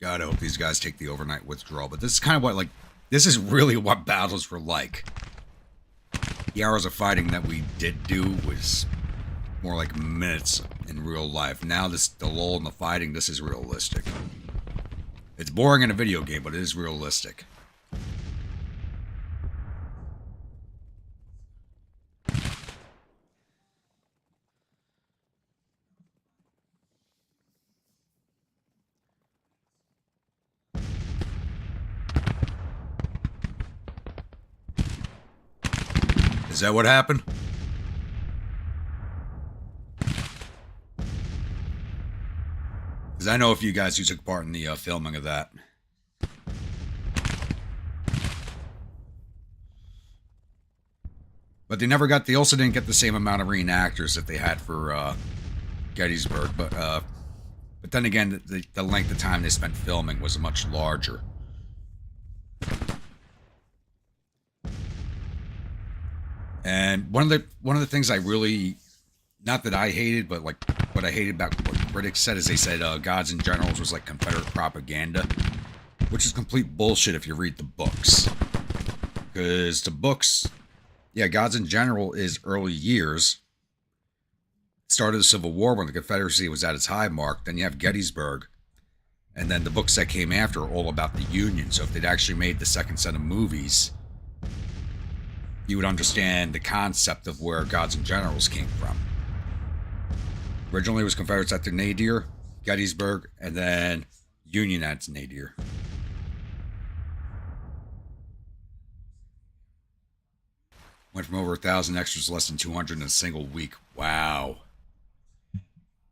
God, I hope these guys take the overnight withdrawal. But this is kind of what, like, this is really what battles were like. The hours of fighting that we did do was more like minutes in real life. Now the lull in the fighting, this is realistic. It's boring in a video game, but it is realistic. Is that what happened? Because I know a few guys who took part in the filming of that. But they also didn't get the same amount of reenactors that they had for Gettysburg. But then again, the length of time they spent filming was much larger. And one of the things I really, not that I hated, but like what I hated about what critics said is they said Gods and Generals was like Confederate propaganda, which is complete bullshit if you read the books. Because the books, yeah, Gods and General is early years. Started the Civil War when the Confederacy was at its high mark. Then you have Gettysburg. And then the books that came after are all about the Union. So if they'd actually made the second set of movies, you would understand the concept of where Gods and Generals came from. Originally it was Confederates at Nadir, Gettysburg, and then Union at Nadir. Went from over 1,000 extras to less than 200 in a single week. Wow.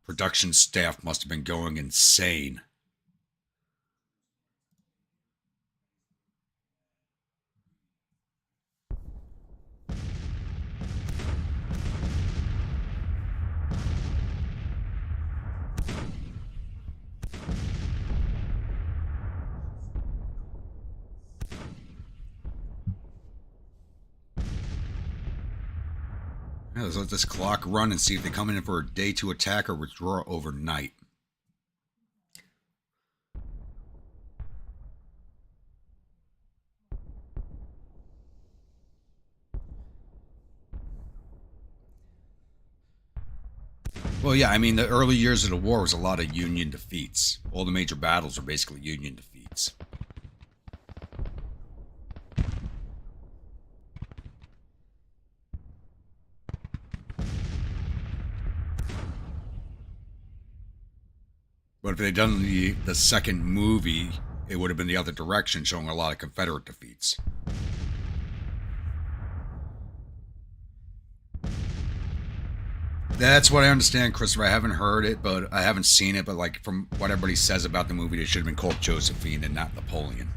Production staff must have been going insane. Yeah, let's let this clock run and see if they come in for a day 2 attack or withdraw overnight. Well, yeah, I mean, the early years of the war was a lot of Union defeats. All the major battles were basically Union defeats. But if they'd done the second movie, it would have been the other direction, showing a lot of Confederate defeats. That's what I understand, Christopher. I haven't heard it, but I haven't seen it. But like from what everybody says about the movie, it should have been called Josephine and not Napoleon.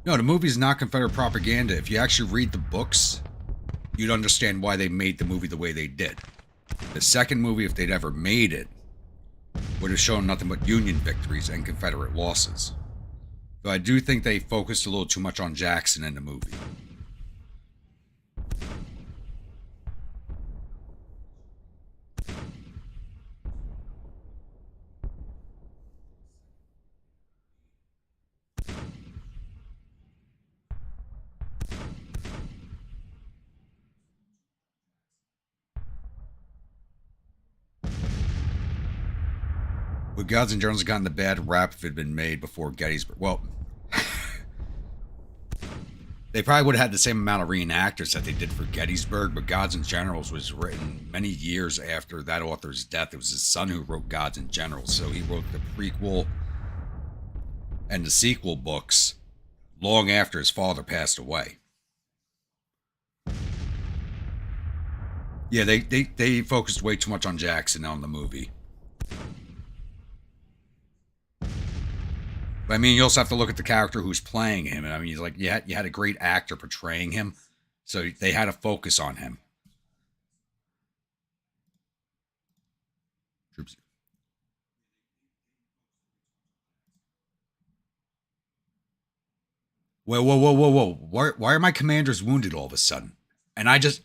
No, the movie's not Confederate propaganda. If you actually read the books, you'd understand why they made the movie the way they did. The second movie, if they'd ever made it, would have shown nothing but Union victories and Confederate losses. So I do think they focused a little too much on Jackson in the movie. Would Gods and Generals have gotten the bad rap if it had been made before Gettysburg? Well, they probably would have had the same amount of reenactors that they did for Gettysburg, but Gods and Generals was written many years after that author's death. It was his son who wrote Gods and Generals, so he wrote the prequel and the sequel books long after his father passed away. Yeah, they focused way too much on Jackson on the movie. But I mean, you also have to look at the character who's playing him. And I mean, he's like, you had a great actor portraying him, so they had to focus on him. Troops. Whoa, whoa, whoa, whoa, whoa! Why are my commanders wounded all of a sudden? And I just,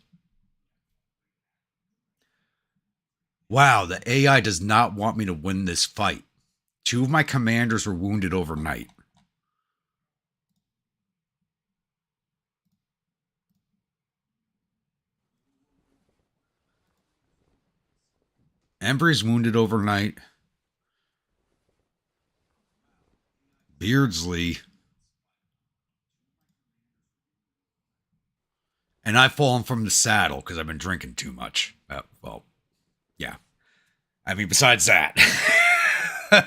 wow, the AI does not want me to win this fight. 2 of my commanders were wounded overnight. Embry's wounded overnight. Beardsley. And I've fallen from the saddle because I've been drinking too much. Well, yeah. I mean, besides that. All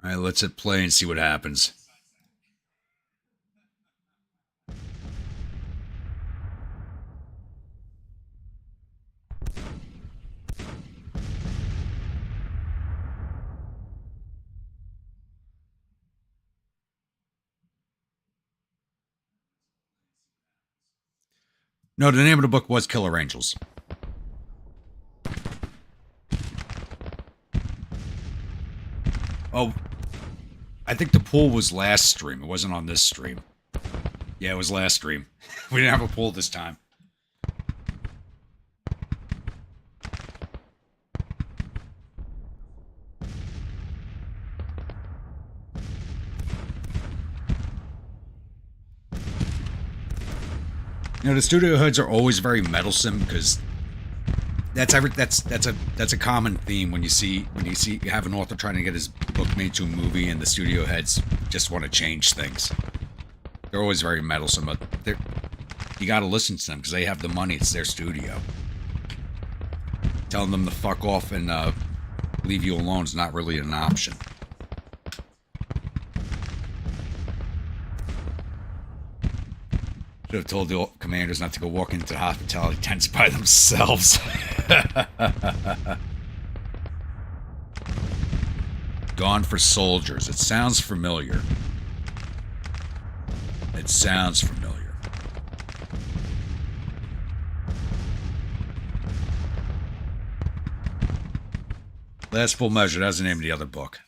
right, let's hit play and see what happens. No, the name of the book was Killer Angels. Oh, I think the pool was last stream. It wasn't on this stream. Yeah, it was last stream. We didn't have a pool this time. You know, the studio hoods are always very meddlesome because that's a common theme when you have an author trying to get his book made to a movie and the studio heads just want to change things. They're always very meddlesome, but you got to listen to them because they have the money. It's their studio. Telling them to fuck off and leave you alone is not really an option. Should have told the commanders not to go walk into the hospitality tents by themselves. Gone for Soldiers. It sounds familiar. It sounds familiar. Last Full Measure. That's the name of the other book.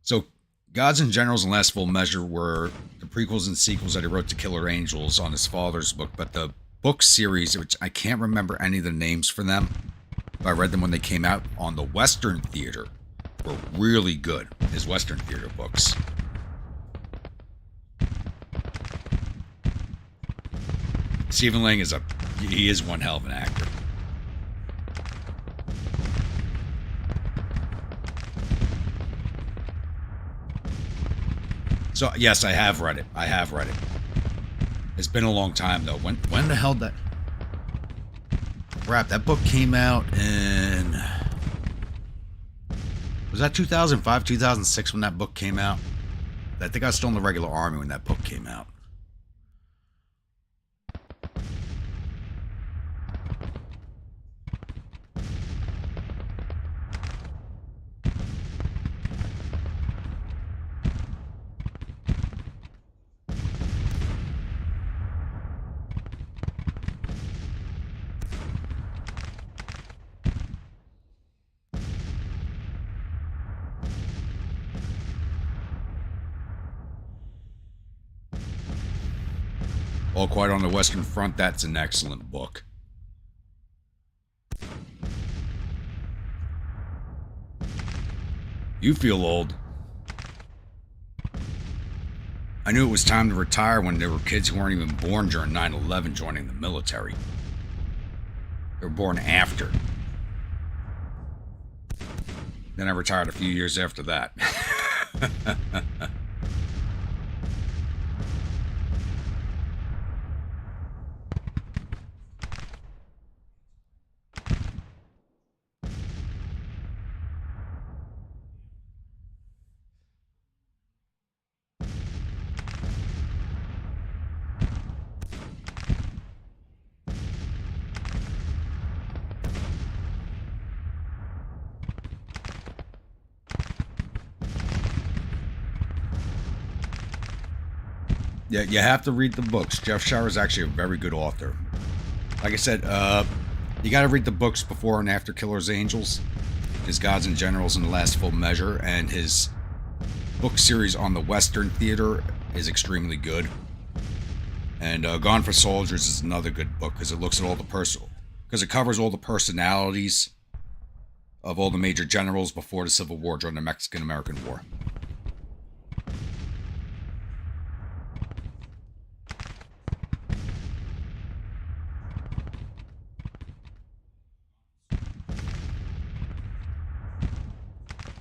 So, Gods and Generals and Last Full Measure were the prequels and sequels that he wrote to Killer Angels on his father's book. But the book series, which I can't remember any of the names for them, but I read them when they came out on the Western Theater, were really good. His Western Theater books. Stephen Lang he is one hell of an actor. So, yes, I have read it. I have read it. It's been a long time, though. When the hell that... Crap, that book came out in... Was that 2005, 2006 when that book came out? I think I was still in the regular army when that book came out. All Quiet on the Western Front, that's an excellent book. You feel old. I knew it was time to retire when there were kids who weren't even born during 9/11 joining the military. They were born after. Then I retired a few years after that. Yeah, you have to read the books. Jeff Shire is actually a very good author. Like I said, you got to read the books before and after Killer's Angels, his Gods and Generals and the Last Full Measure, and his book series on the Western Theater is extremely good. And Gone for Soldiers is another good book because it looks at all the because it covers all the personalities of all the major generals before the Civil War during the Mexican-American War.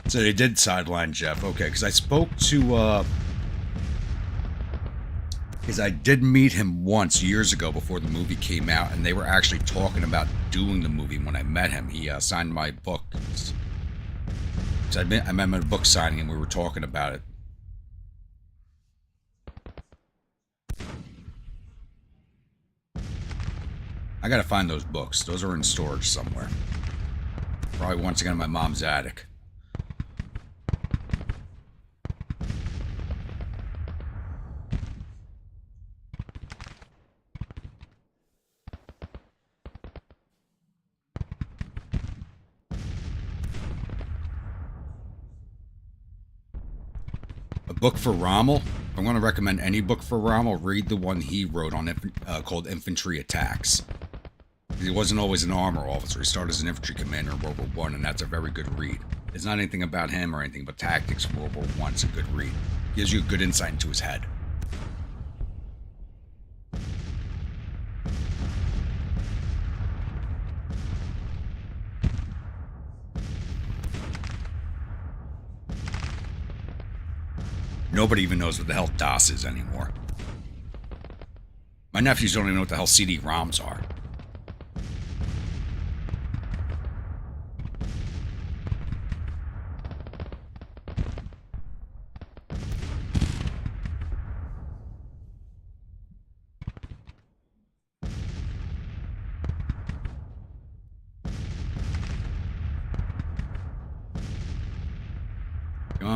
So they did sideline Jeff. Okay, because I spoke to, because I did meet him once years ago before the movie came out, and they were actually talking about doing the movie when I met him. He signed my book. So I met him at a book signing, and we were talking about it. I gotta find those books. Those are in storage somewhere. Probably once again in my mom's attic. Book for Rommel. If I'm going to recommend any book for Rommel, read the one he wrote on called Infantry Attacks. He wasn't always an armor officer. He started as an infantry commander in World War I, and that's a very good read. It's not anything about him or anything but tactics in World War I. It's a good read. Gives you a good insight into his head. Nobody even knows what the hell DOS is anymore. My nephews don't even know what the hell CD-ROMs are.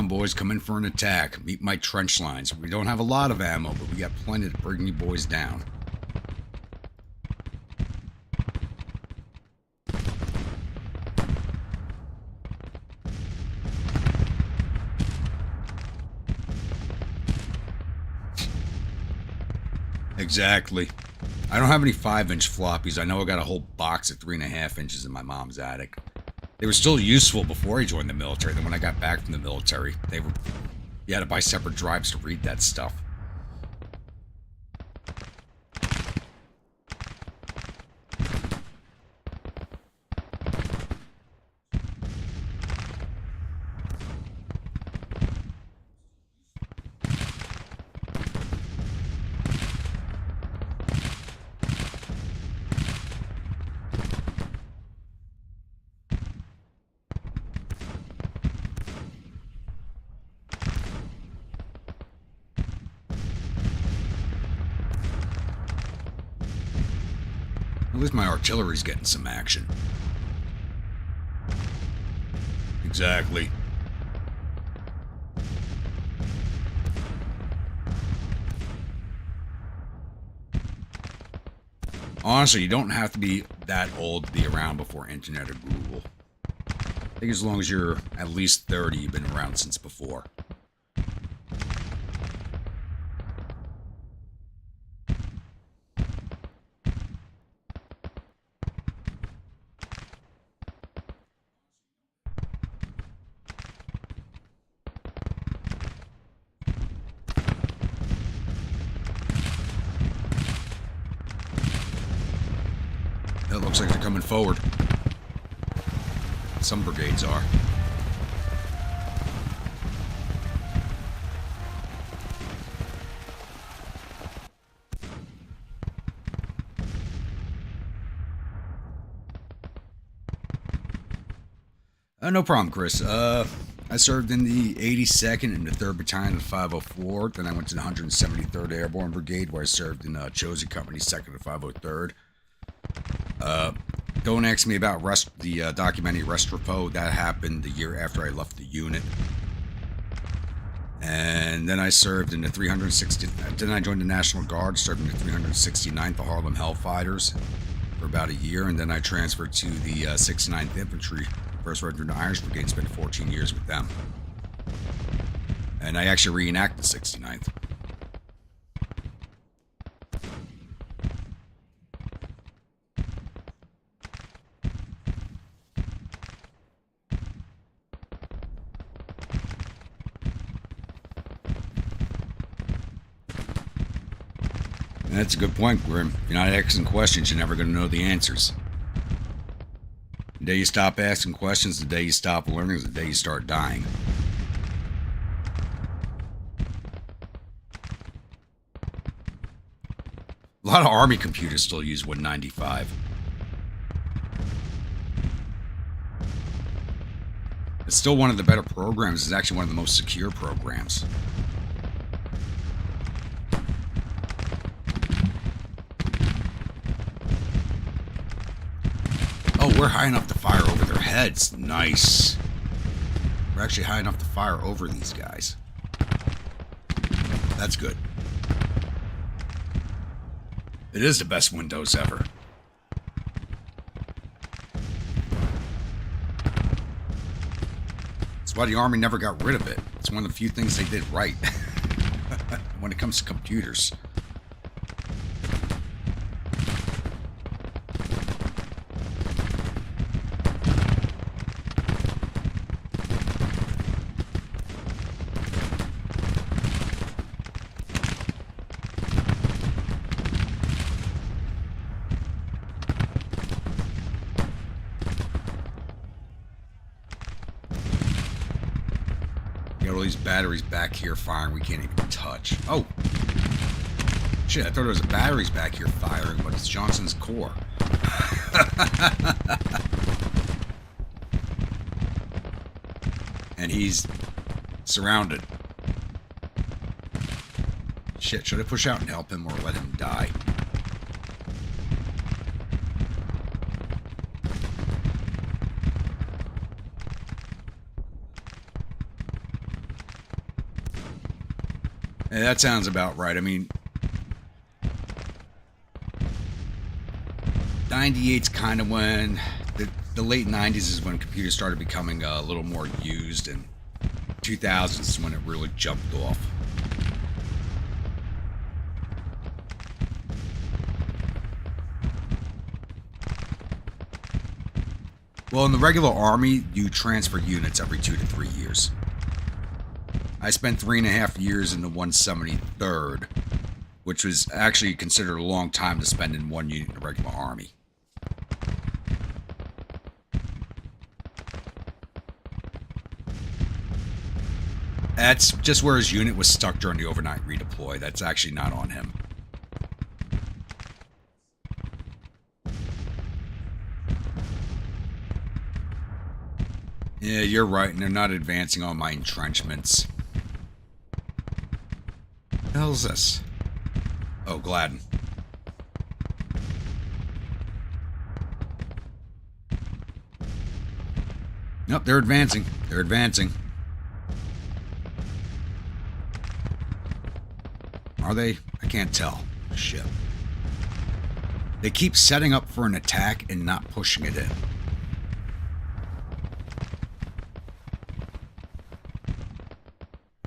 on, boys. Come in for an attack. Meet my trench lines. We don't have a lot of ammo, but we got plenty to bring you boys down. Exactly. I don't have any 5-inch floppies. I know I got a whole box of 3.5 inches in my mom's attic. They were still useful before I joined the military. Then when I got back from the military, you had to buy separate drives to read that stuff. At least my artillery's getting some action. Exactly. Honestly, you don't have to be that old to be around before internet or Google. I think as long as you're at least 30, you've been around since before. It looks like they're coming forward. Some brigades are. No problem, Chris. I served in the 82nd and the 3rd Battalion of 504. Then I went to the 173rd Airborne Brigade, where I served in Chosen Company 2nd of 503rd. Don't ask me about the documentary Rest Repo. That happened the year after I left the unit. And then I served in the 360. Then I joined the National Guard, served in the 369th the Harlem Hellfighters for about a year, and then I transferred to the 69th Infantry, 1st Regiment Irish Brigade, spent 14 years with them. And I actually reenacted the 69th. And that's a good point, Grim. If you're not asking questions, you're never going to know the answers. The day you stop asking questions, the day you stop learning, is the day you start dying. A lot of Army computers still use Win95. It's still one of the better programs. It's actually one of the most secure programs. Oh, we're high enough to fire over their heads. Nice. We're actually high enough to fire over these guys. That's good. It is the best Windows ever. That's why the Army never got rid of it. It's one of the few things they did right when it comes to computers. All these batteries back here firing we can't even touch. Oh! Shit, I thought there was batteries back here firing, but it's Johnson's core. And he's surrounded. Shit, should I push out and help him or let him die? Yeah, that sounds about right. I mean, 98's kind of when the late 90s is when computers started becoming a little more used, and 2000s is when it really jumped off. Well, in the regular army, you transfer units every 2 to 3 years. I spent 3.5 years in the 173rd, which was actually considered a long time to spend in one unit in the regular army. That's just where his unit was stuck during the overnight redeploy. That's actually not on him. Yeah, you're right, and they're not advancing on my entrenchments. What the hell is this? Oh, Gladden. Nope, they're advancing. They're advancing. Are they? I can't tell. Shit. They keep setting up for an attack and not pushing it in.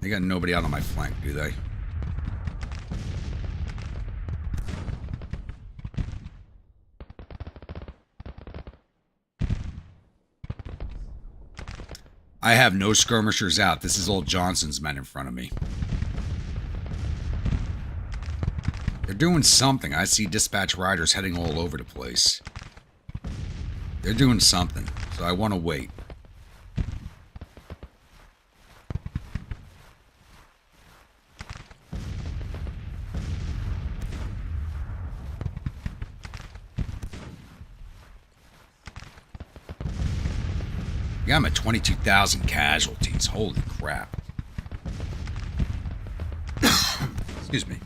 They got nobody out on my flank, do they? I have no skirmishers out. This is old Johnson's men in front of me. They're doing something. I see dispatch riders heading all over the place. They're doing something, so I want to wait. Yeah, I'm at 22,000 casualties. Holy crap. Excuse me.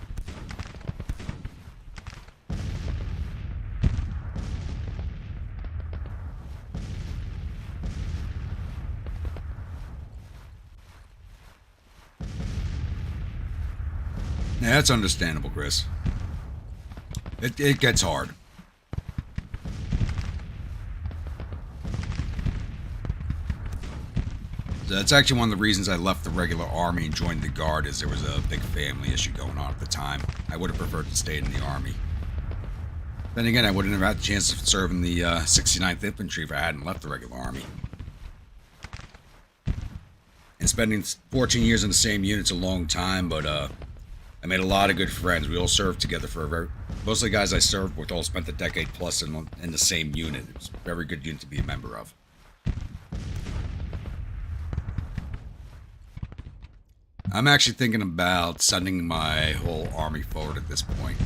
Yeah, that's understandable, Chris. It gets hard. So that's actually one of the reasons I left the regular army and joined the Guard, is there was a big family issue going on at the time. I would have preferred to stay in the army. Then again, I wouldn't have had the chance to serve in the 69th Infantry if I hadn't left the regular army. And spending 14 years in the same unit's a long time, but I made a lot of good friends. We all served together for most of the guys I served with all spent a decade plus in the same unit. It was a very good unit to be a member of. I'm actually thinking about sending my whole army forward at this point.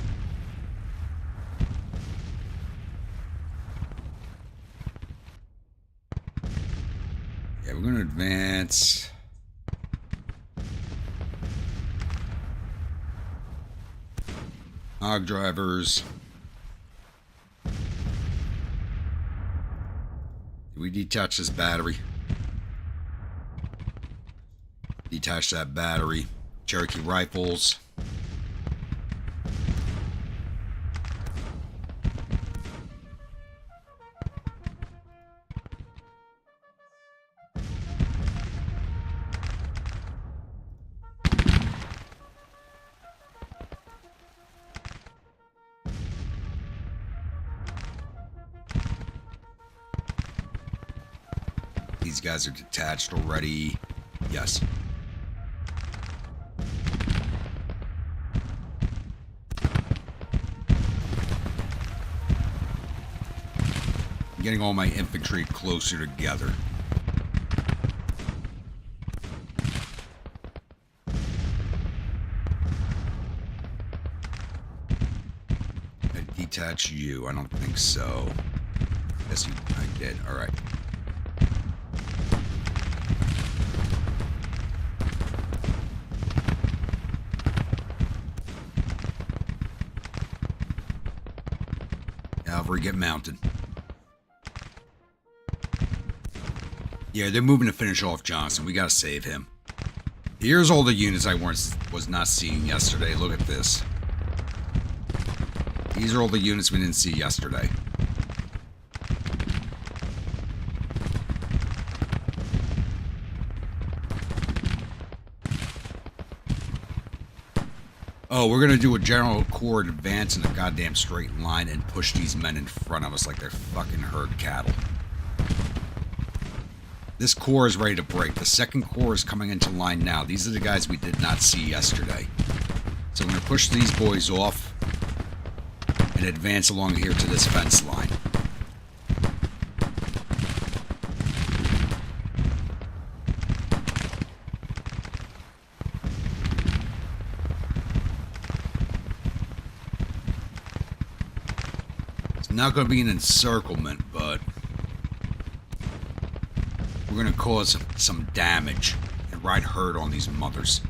Yeah, we're going to advance. Hog drivers. Did we detach this battery? Detach that battery. Cherokee rifles. These guys are detached already. Yes. Getting all my infantry closer together. I detach you. I don't think so. Yes, I did. All right. Cavalry, get mounted. Yeah, they're moving to finish off Johnson. We gotta save him. Here's all the units I was not seeing yesterday. Look at this. These are all the units we didn't see yesterday. Oh, we're going to do a general corps advance in a goddamn straight line and push these men in front of us like they're fucking herd cattle. This corps is ready to break. The second corps is coming into line now. These are the guys we did not see yesterday. So I'm going to push these boys off and advance along here to this fence line. It's not going to be an encirclement, but we're going to cause some damage and ride herd on these mothers.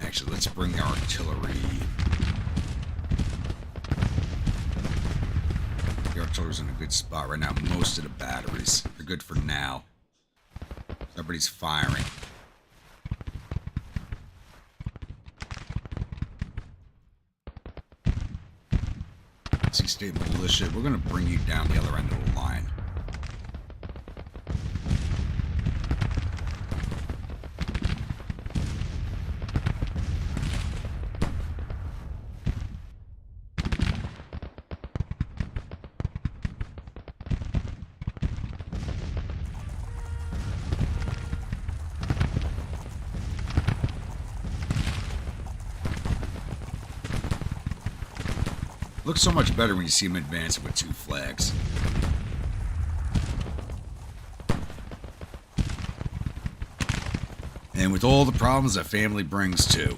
Actually, let's bring the artillery. The artillery's in a good spot right now. Most of the batteries are good for now. Everybody's firing. See, State Militia, we're going to bring you down the other end of the line. Looks so much better when you see him advancing with 2 flags. And with all the problems that family brings too.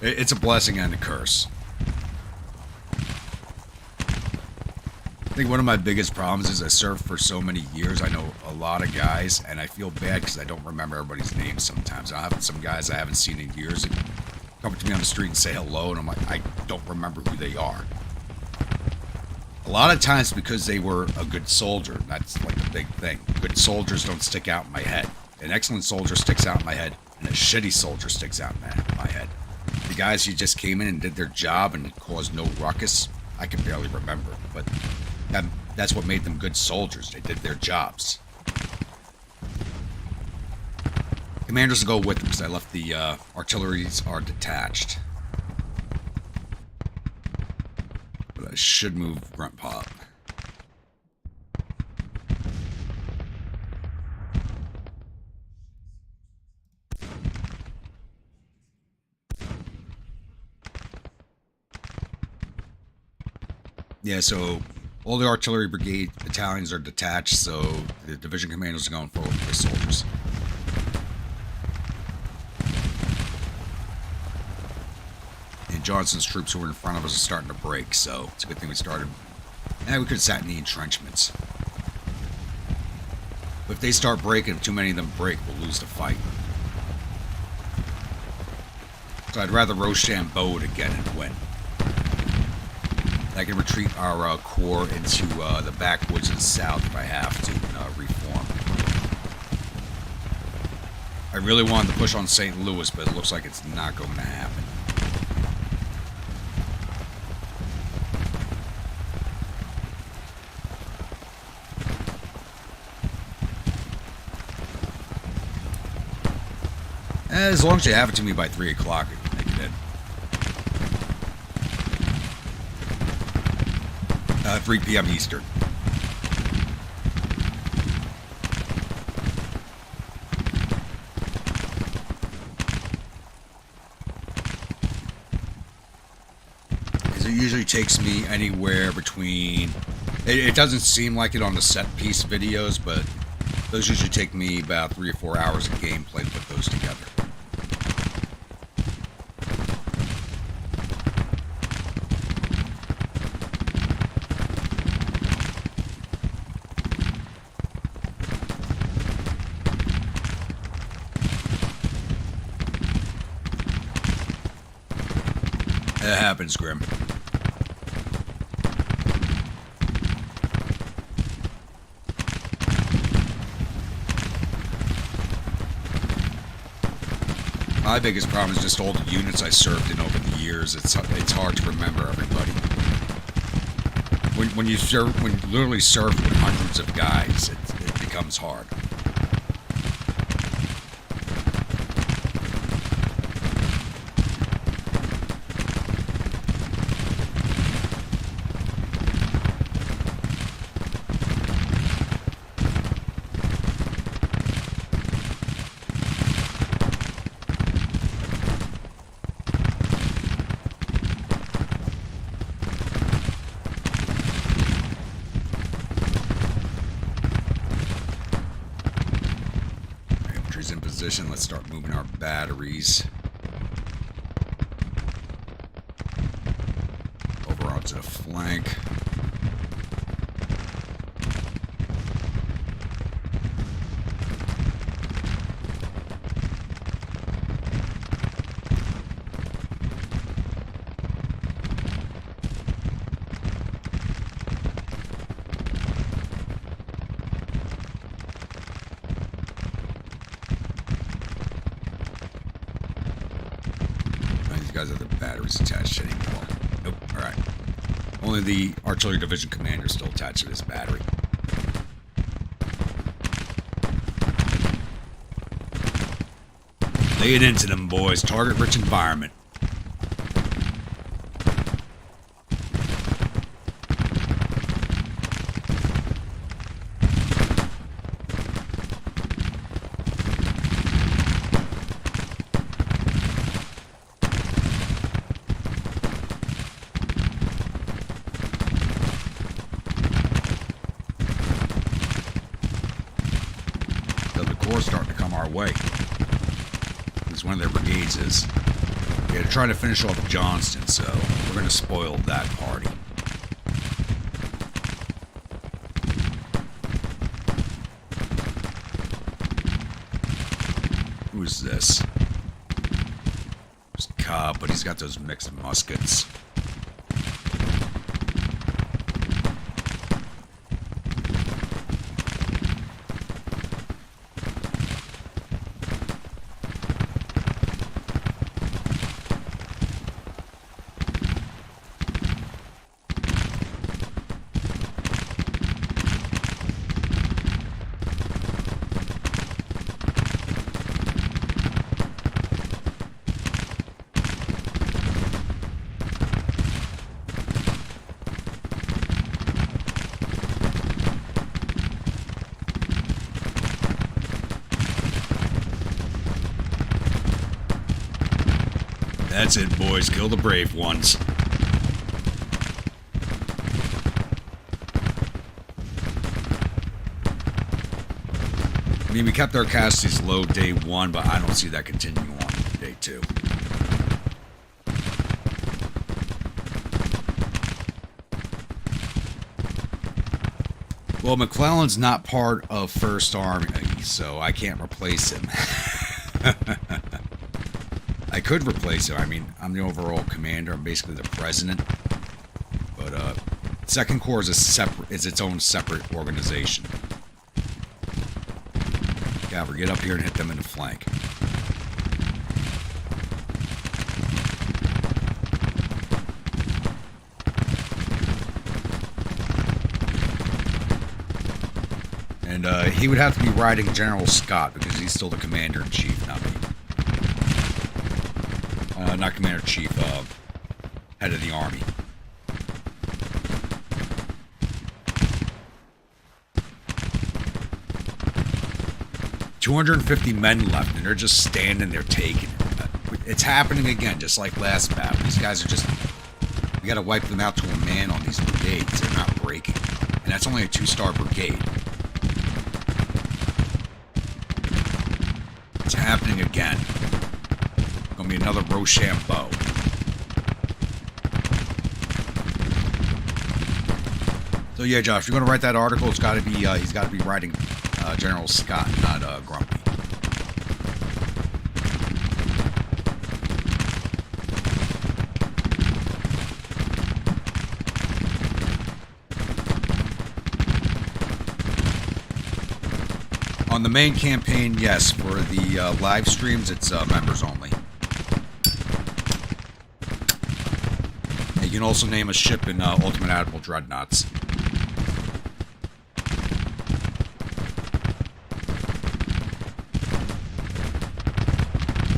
It's a blessing and a curse. I think one of my biggest problems is I served for so many years. I know a lot of guys, and I feel bad because I don't remember everybody's names sometimes. I have some guys I haven't seen in years come up to me on the street and say hello, and I'm like, I don't remember who they are. A lot of times because they were a good soldier. That's like the big thing. Good soldiers don't stick out in my head. An excellent soldier sticks out in my head, and a shitty soldier sticks out in my head. The guys who just came in and did their job and caused no ruckus, I can barely remember. But that's what made them good soldiers. They did their jobs. Commanders will go with them because I left the artilleries are detached. But I should move Grunt Pop. Yeah, so all the artillery brigade battalions are detached, so the division commanders are going forward with the soldiers. Johnson's troops who were in front of us are starting to break, so it's a good thing we started. Now we could have sat in the entrenchments. But if they start breaking, if too many of them break, we'll lose the fight. So I'd rather Rochambeau it again and win. I can retreat our corps into the backwoods of the south if I have to reform. I really wanted to push on St. Louis, but it looks like it's not going to happen. As long as you have it to me by 3 o'clock, I can make it in. 3 p.m. Eastern. Because it usually takes me anywhere between... It doesn't seem like it on the set piece videos, but those usually take me about 3 or 4 hours of gameplay to put those together. It happens, Grim. My biggest problem is just all the units I served in over the years. It's hard to remember everybody. When you literally serve with hundreds of guys, it becomes hard. In position. Let's start moving our batteries over onto the flank. Guys have the batteries attached anymore. Nope. Alright. Only the artillery division commander is still attached to this battery. Lay it into them, boys. Target rich environment. Starting to come our way. This one of their brigades is. They're trying to finish off Johnston, so we're going to spoil that party. Who's this? It's Cobb, but he's got those mixed muskets. That's it, boys. Kill the brave ones. I mean, we kept our casualties low day 1, but I don't see that continuing on day 2. Well, McClellan's not part of 1st Army, so I can't replace him. I could replace him. I mean, I'm the overall commander. I'm basically the president. But 2nd Corps is its own separate organization. Cavalry, get up here and hit them in the flank. And he would have to be riding General Scott because he's still the commander-in-chief, not me. Not commander-in-chief, head of the army. $250 men left, and they're just standing there taking it. It's happening again, just like last battle. These guys are just... We gotta wipe them out to a man on these brigades. They're not breaking. And that's only a 2-star brigade. It's happening again. Gonna be another Rochambeau. So yeah, Josh, if you're gonna write that article, it's gotta be he's gotta be writing General Scott, not Grumpy. On the main campaign, yes. For the live streams, it's members only. You can also name a ship in Ultimate Admiral Dreadnoughts.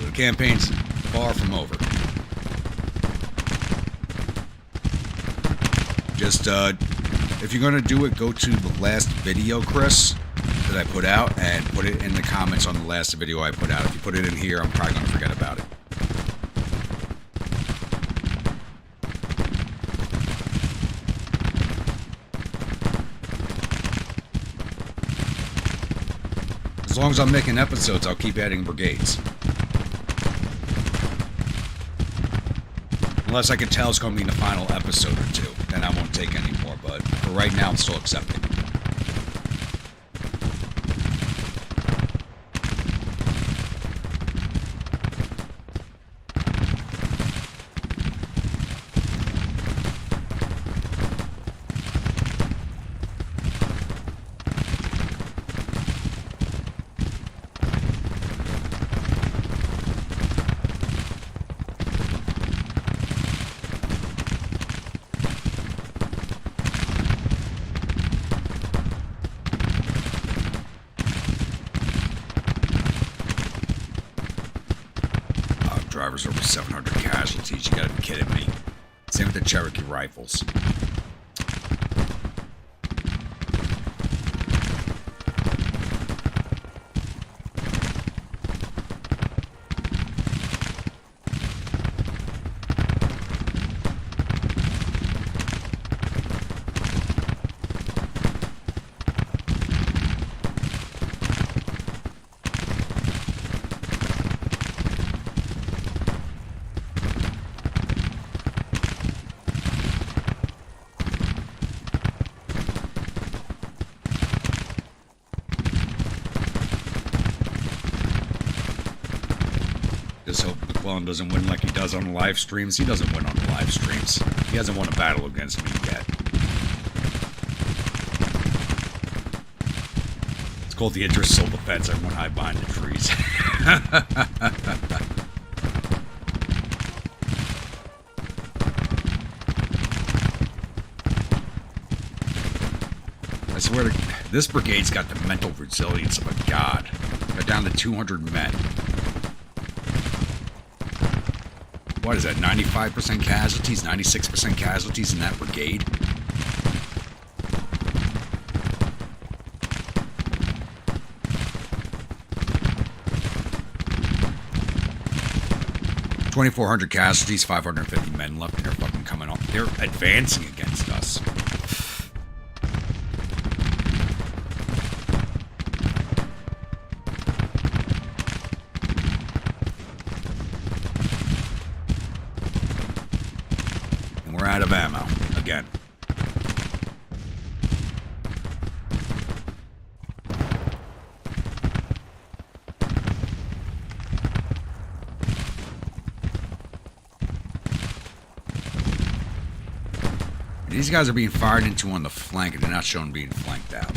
The campaign's far from over. Just, if you're going to do it, go to the last video, Chris, that I put out, and put it in the comments on the last video I put out. If you put it in here, I'm probably going to forget about it. As long as I'm making episodes, I'll keep adding brigades. Unless I can tell it's going to be in the final episode or two, then I won't take any more, but for right now, I'm still accepting. Drivers over 700 casualties. You gotta be kidding me. Same with the Cherokee rifles. Just hope McClellan doesn't win like he does on the live streams. He doesn't win on the live streams. He hasn't won a battle against me yet. It's called the intersoul defense. Everyone hide behind the trees. I swear to this brigade's got the mental resilience of a god. They're down to 200 men. What is that, 95% casualties, 96% casualties in that brigade? $2,400 casualties, 550 men left, and they're fucking coming on. They're advancing against us. Out of ammo again. These guys are being fired into on the flank, and they're not shown being flanked out.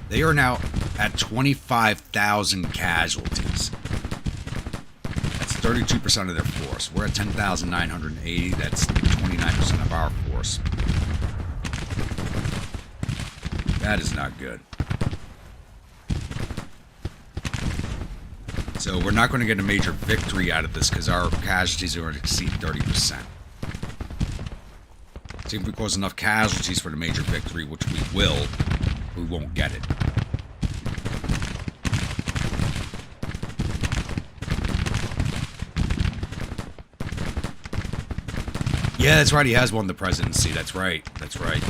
They are now at 25,000 casualties. That's 32% of their force. We're at 10,980. That's 29% of our force. That is not good. So we're not going to get a major victory out of this because our casualties are going to exceed 30%. See if we cause enough casualties for the major victory, which we will, we won't get it. Yeah, that's right. He has won the presidency. That's right. That's right.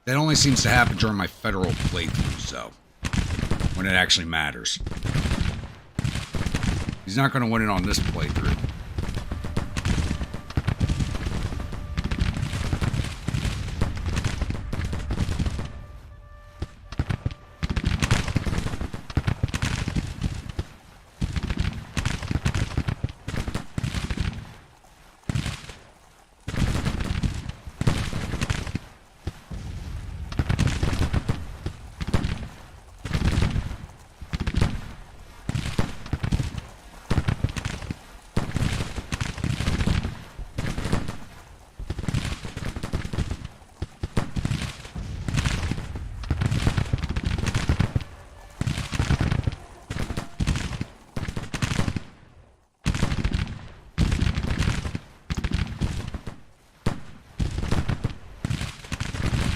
That only seems to happen during my federal playthroughs, though. When it actually matters. He's not going to win it on this playthrough.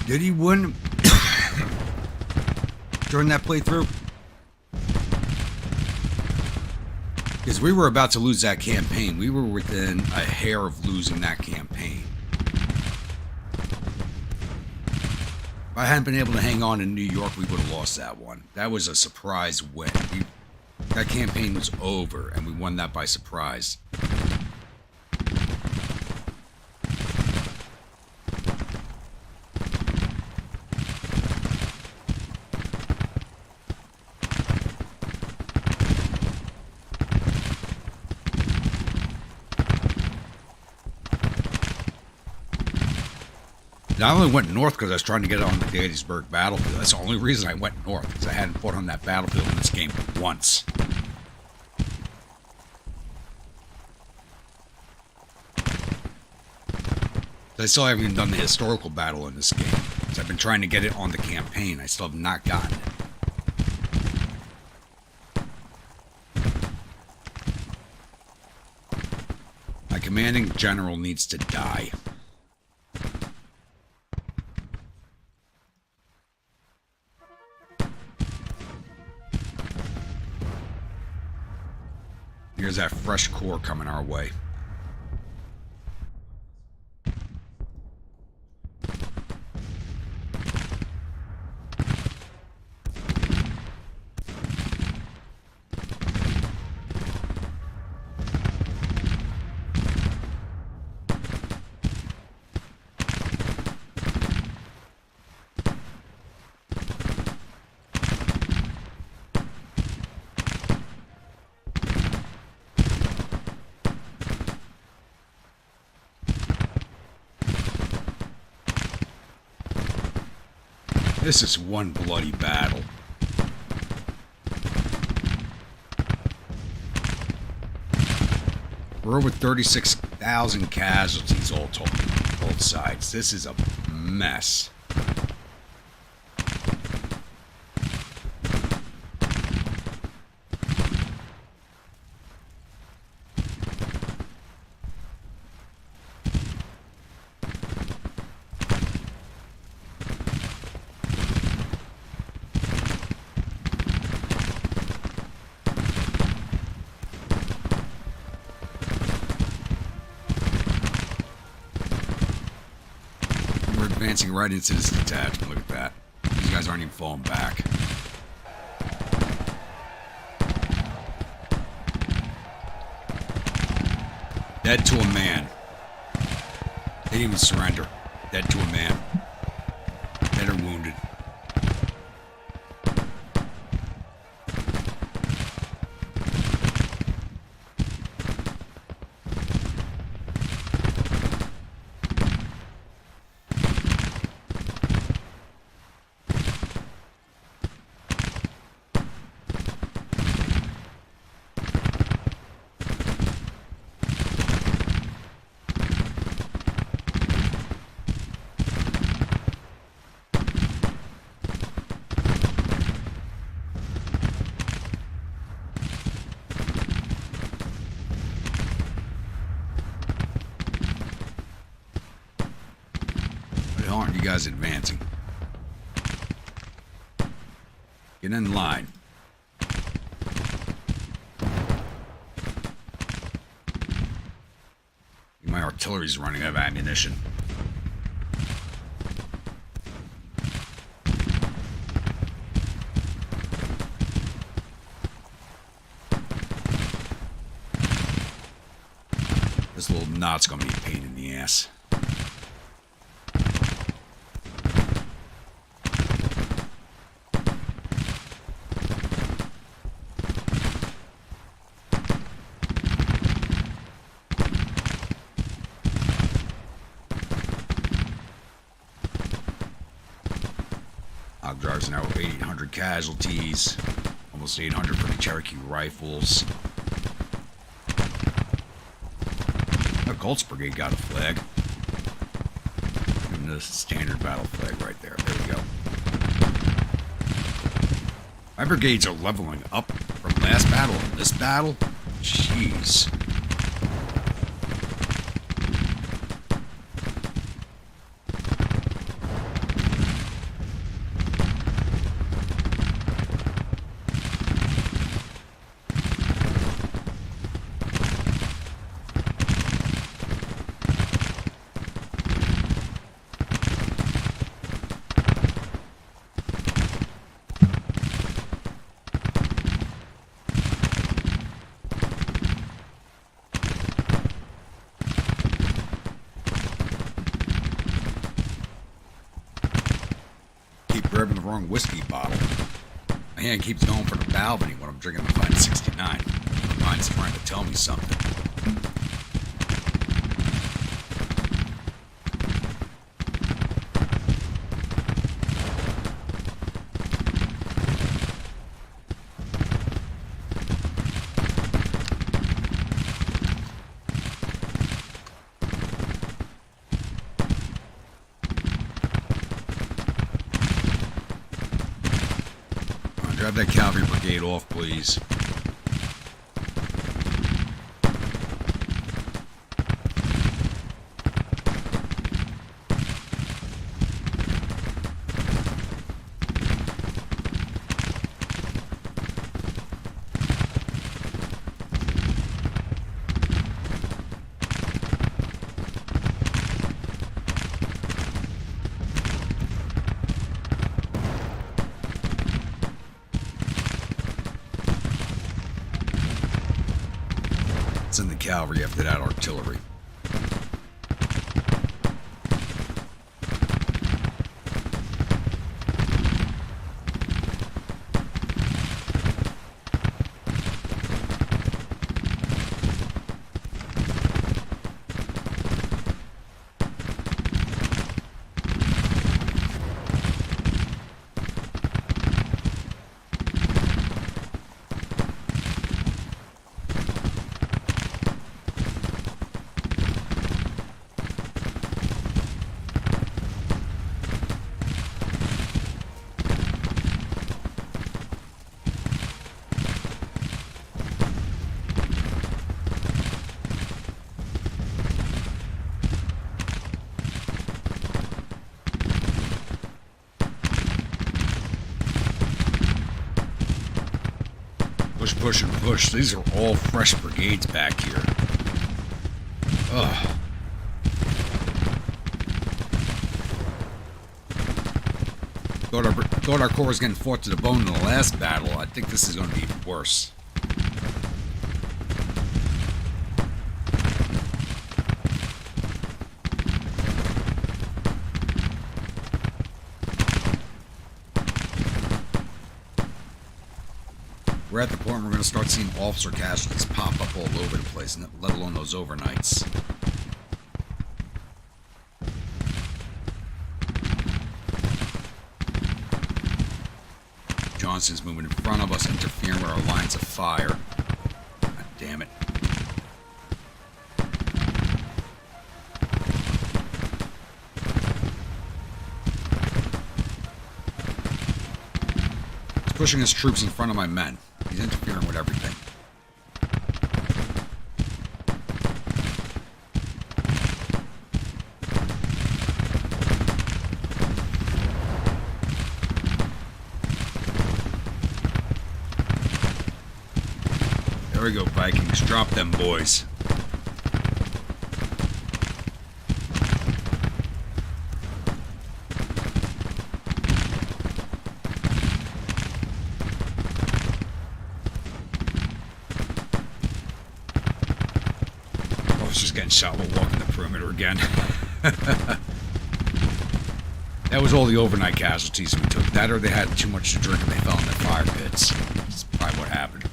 Did he win during that playthrough? Because we were about to lose that campaign. We were within a hair of losing that campaign. If I hadn't been able to hang on in New York, we would have lost that one. That was a surprise win. That campaign was over, and we won that by surprise. I only went north because I was trying to get on the Gettysburg battlefield. That's the only reason I went north, because I hadn't fought on that battlefield in this game once. I still haven't even done the historical battle in this game. So I've been trying to get it on the campaign. I still have not gotten it. My commanding general needs to die. Here's that fresh core coming our way. This is one bloody battle. We're over 36,000 casualties all told, both sides. This is a mess. Advancing right into this detachment. Look at that. These guys aren't even falling back. Dead to a man. They didn't even surrender. Dead to a man. Dead or wounded. Aren't you guys advancing? Get in line. My artillery's running out of ammunition. not, it's going to be a pain in the ass. Hog drivers now with 800 casualties. Almost 800 for the Cherokee rifles. The Colts Brigade got a flag. And the standard battle flag right there. There we go. My brigades are leveling up from last battle to this battle. Jeez. Grabbing the wrong whiskey bottle. My hand keeps going for the balcony when I'm drinking the Fine 69. My mind's trying to tell me something. Grab that cavalry brigade off, please. In the cavalry after that artillery. Push and push. These are all fresh brigades back here. Ugh. Thought our corps was getting fought to the bone in the last battle. I think this is going to be even worse. We're at the point where we're going to start seeing officer casualties pop up all over the place, let alone those overnights. Johnson's moving in front of us, interfering with our lines of fire. God damn it. He's pushing his troops in front of my men. He's interfering with everything. There we go, Vikings. Drop them, boys. shot while walking the perimeter again. That was all the overnight casualties we took. That or they had too much to drink and they fell in the fire pits. That's probably what happened.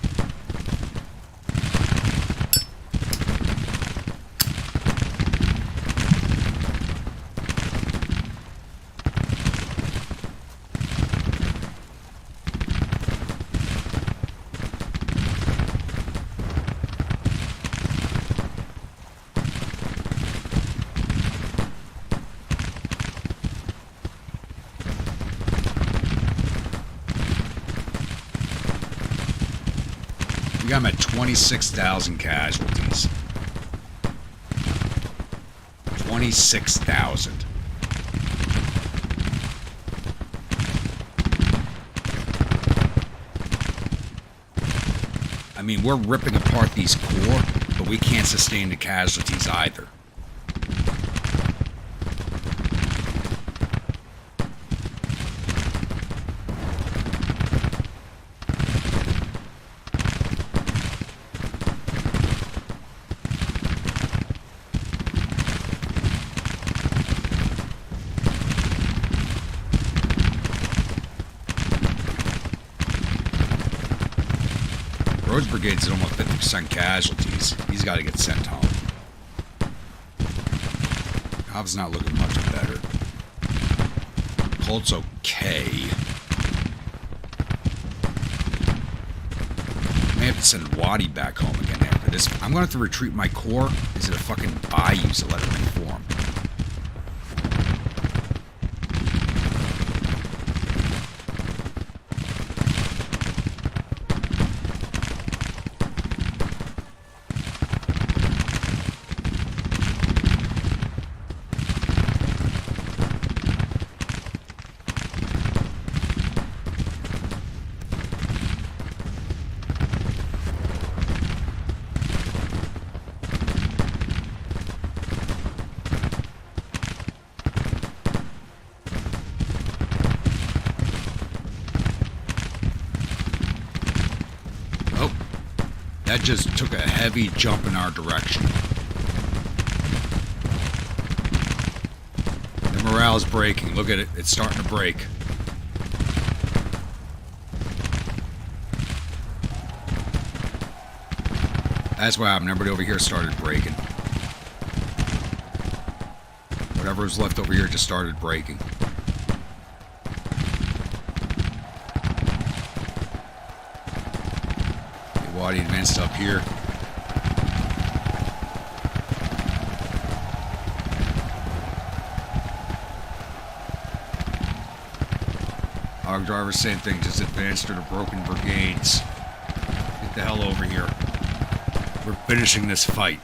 We got him at 26,000 casualties. 26,000. I mean, we're ripping apart these core, but we can't sustain the casualties either. Rhodes Brigade's at almost 50% casualties. He's got to get sent home. Cobb's not looking much better. Colt's okay. May have to send Waddy back home again after this. I'm going to have to retreat my core. Is it a fucking bayou to let him reform? That just took a heavy jump in our direction. The morale's breaking. Look at it. It's starting to break. That's what happened. Everybody over here started breaking. Whatever was left over here just started breaking. Waddy advanced up here. Hog driver, same thing, just advanced to the broken brigades. Get the hell over here. We're finishing this fight.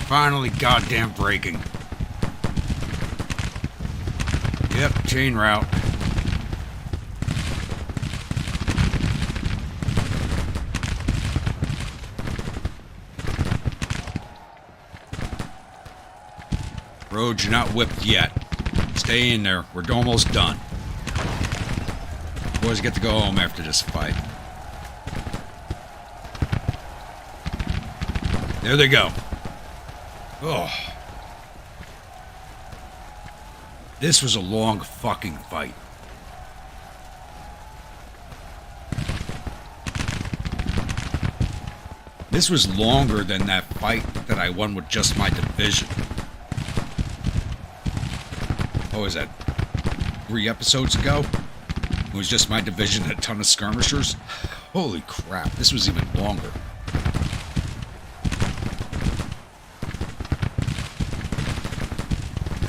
Finally goddamn breaking. Yep, chain route. Roads, you're not whipped yet. Stay in there. We're almost done. Boys get to go home after this fight. There they go. Oh. This was a long fucking fight. This was longer than that fight that I won with just my division. What was that? 3 episodes ago? It was just my division and a ton of skirmishers? Holy crap, this was even longer.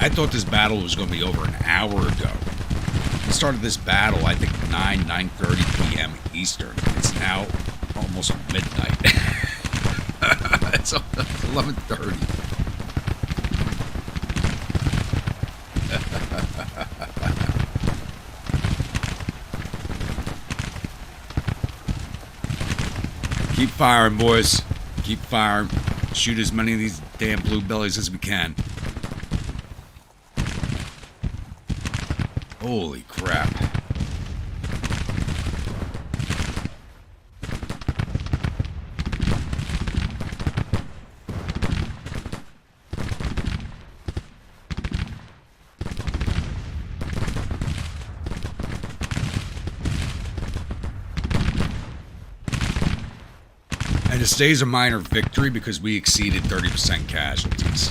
I thought this battle was going to be over an hour ago. We started this battle, I think, 9:30 p.m. Eastern. It's now almost midnight. It's 11:30. Keep firing, boys. Keep firing. Shoot as many of these damn blue bellies as we can. Holy crap. And it stays a minor victory because we exceeded 30% casualties.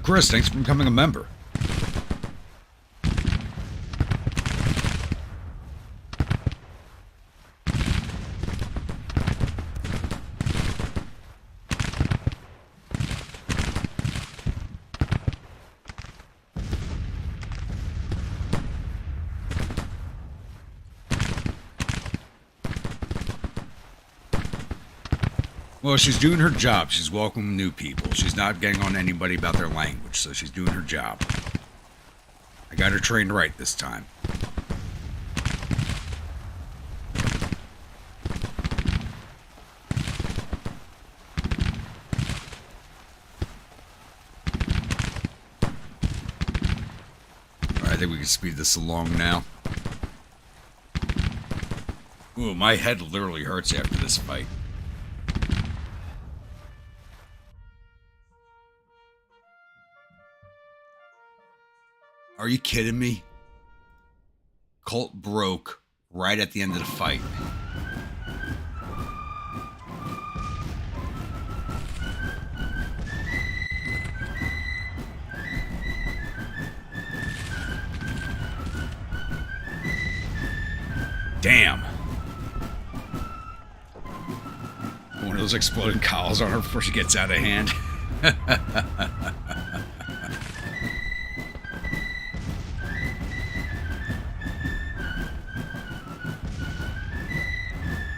Chris, thanks for becoming a member. Well, she's doing her job. She's welcoming new people. She's not getting on anybody about their language, so she's doing her job. I got her trained right this time. Alright, I think we can speed this along now. Ooh, my head literally hurts after this fight. Are you kidding me? Colt broke right at the end of the fight. Damn. One of those exploding collars on her before she gets out of hand.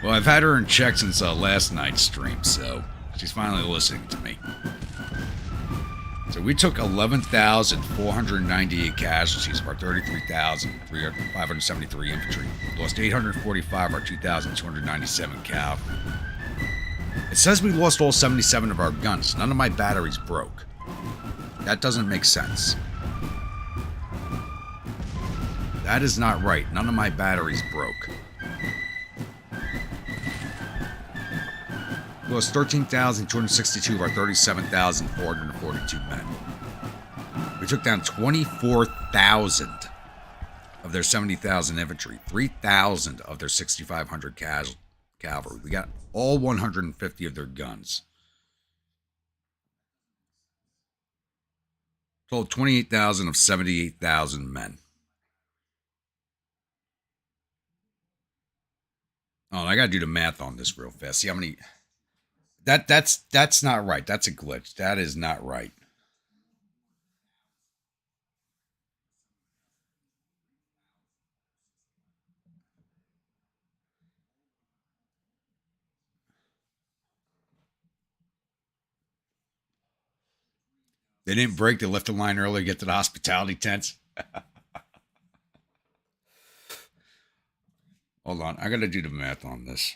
Well, I've had her in check since last night's stream, so she's finally listening to me. So we took 11,498 casualties of our 33,573 infantry. Lost 845 of our 2,297 cavalry. It says we lost all 77 of our guns. None of my batteries broke. That doesn't make sense. That is not right. None of my batteries broke. We lost 13,262 of our 37,442 men. We took down 24,000 of their 70,000 infantry, 3,000 of their 6,500 cavalry. We got all 150 of their guns. Total 28,000 of 78,000 men. Oh, I gotta do the math on this real fast. See how many. That's not right. That's a glitch. That is not right. They didn't break. They left the line early to get to the hospitality tents. Hold on. I got to do the math on this.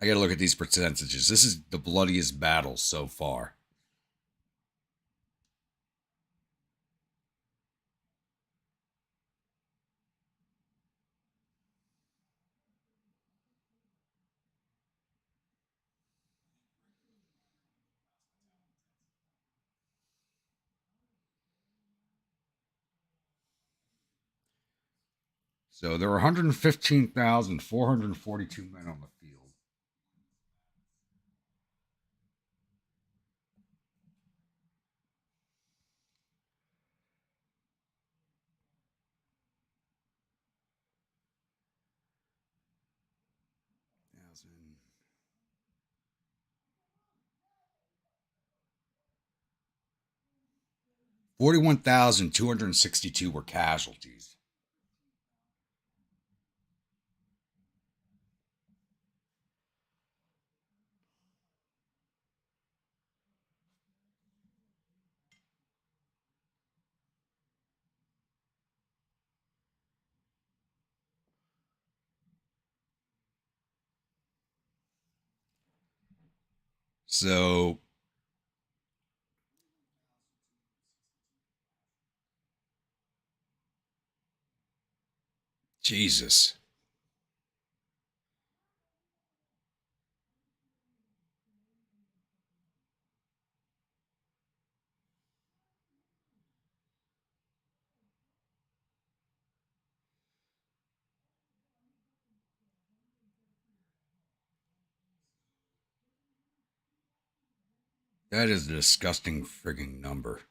I got to look at these percentages. This is the bloodiest battle so far. So there were 115,442 men on the field. 41,262 were casualties. So, Jesus. That is a disgusting frigging number.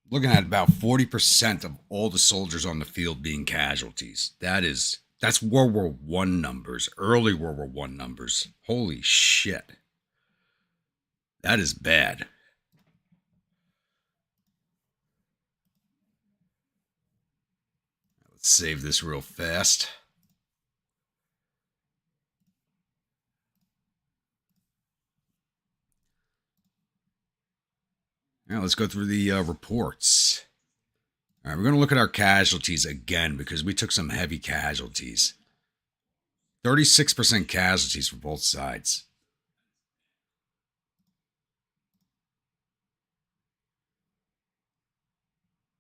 Looking at about 40% of all the soldiers on the field being casualties. That's World War One numbers, early World War One numbers. Holy shit. That is bad. Let's save this real fast. Now let's go through the reports. All right, we're going to look at our casualties again because we took some heavy casualties. 36% casualties for both sides.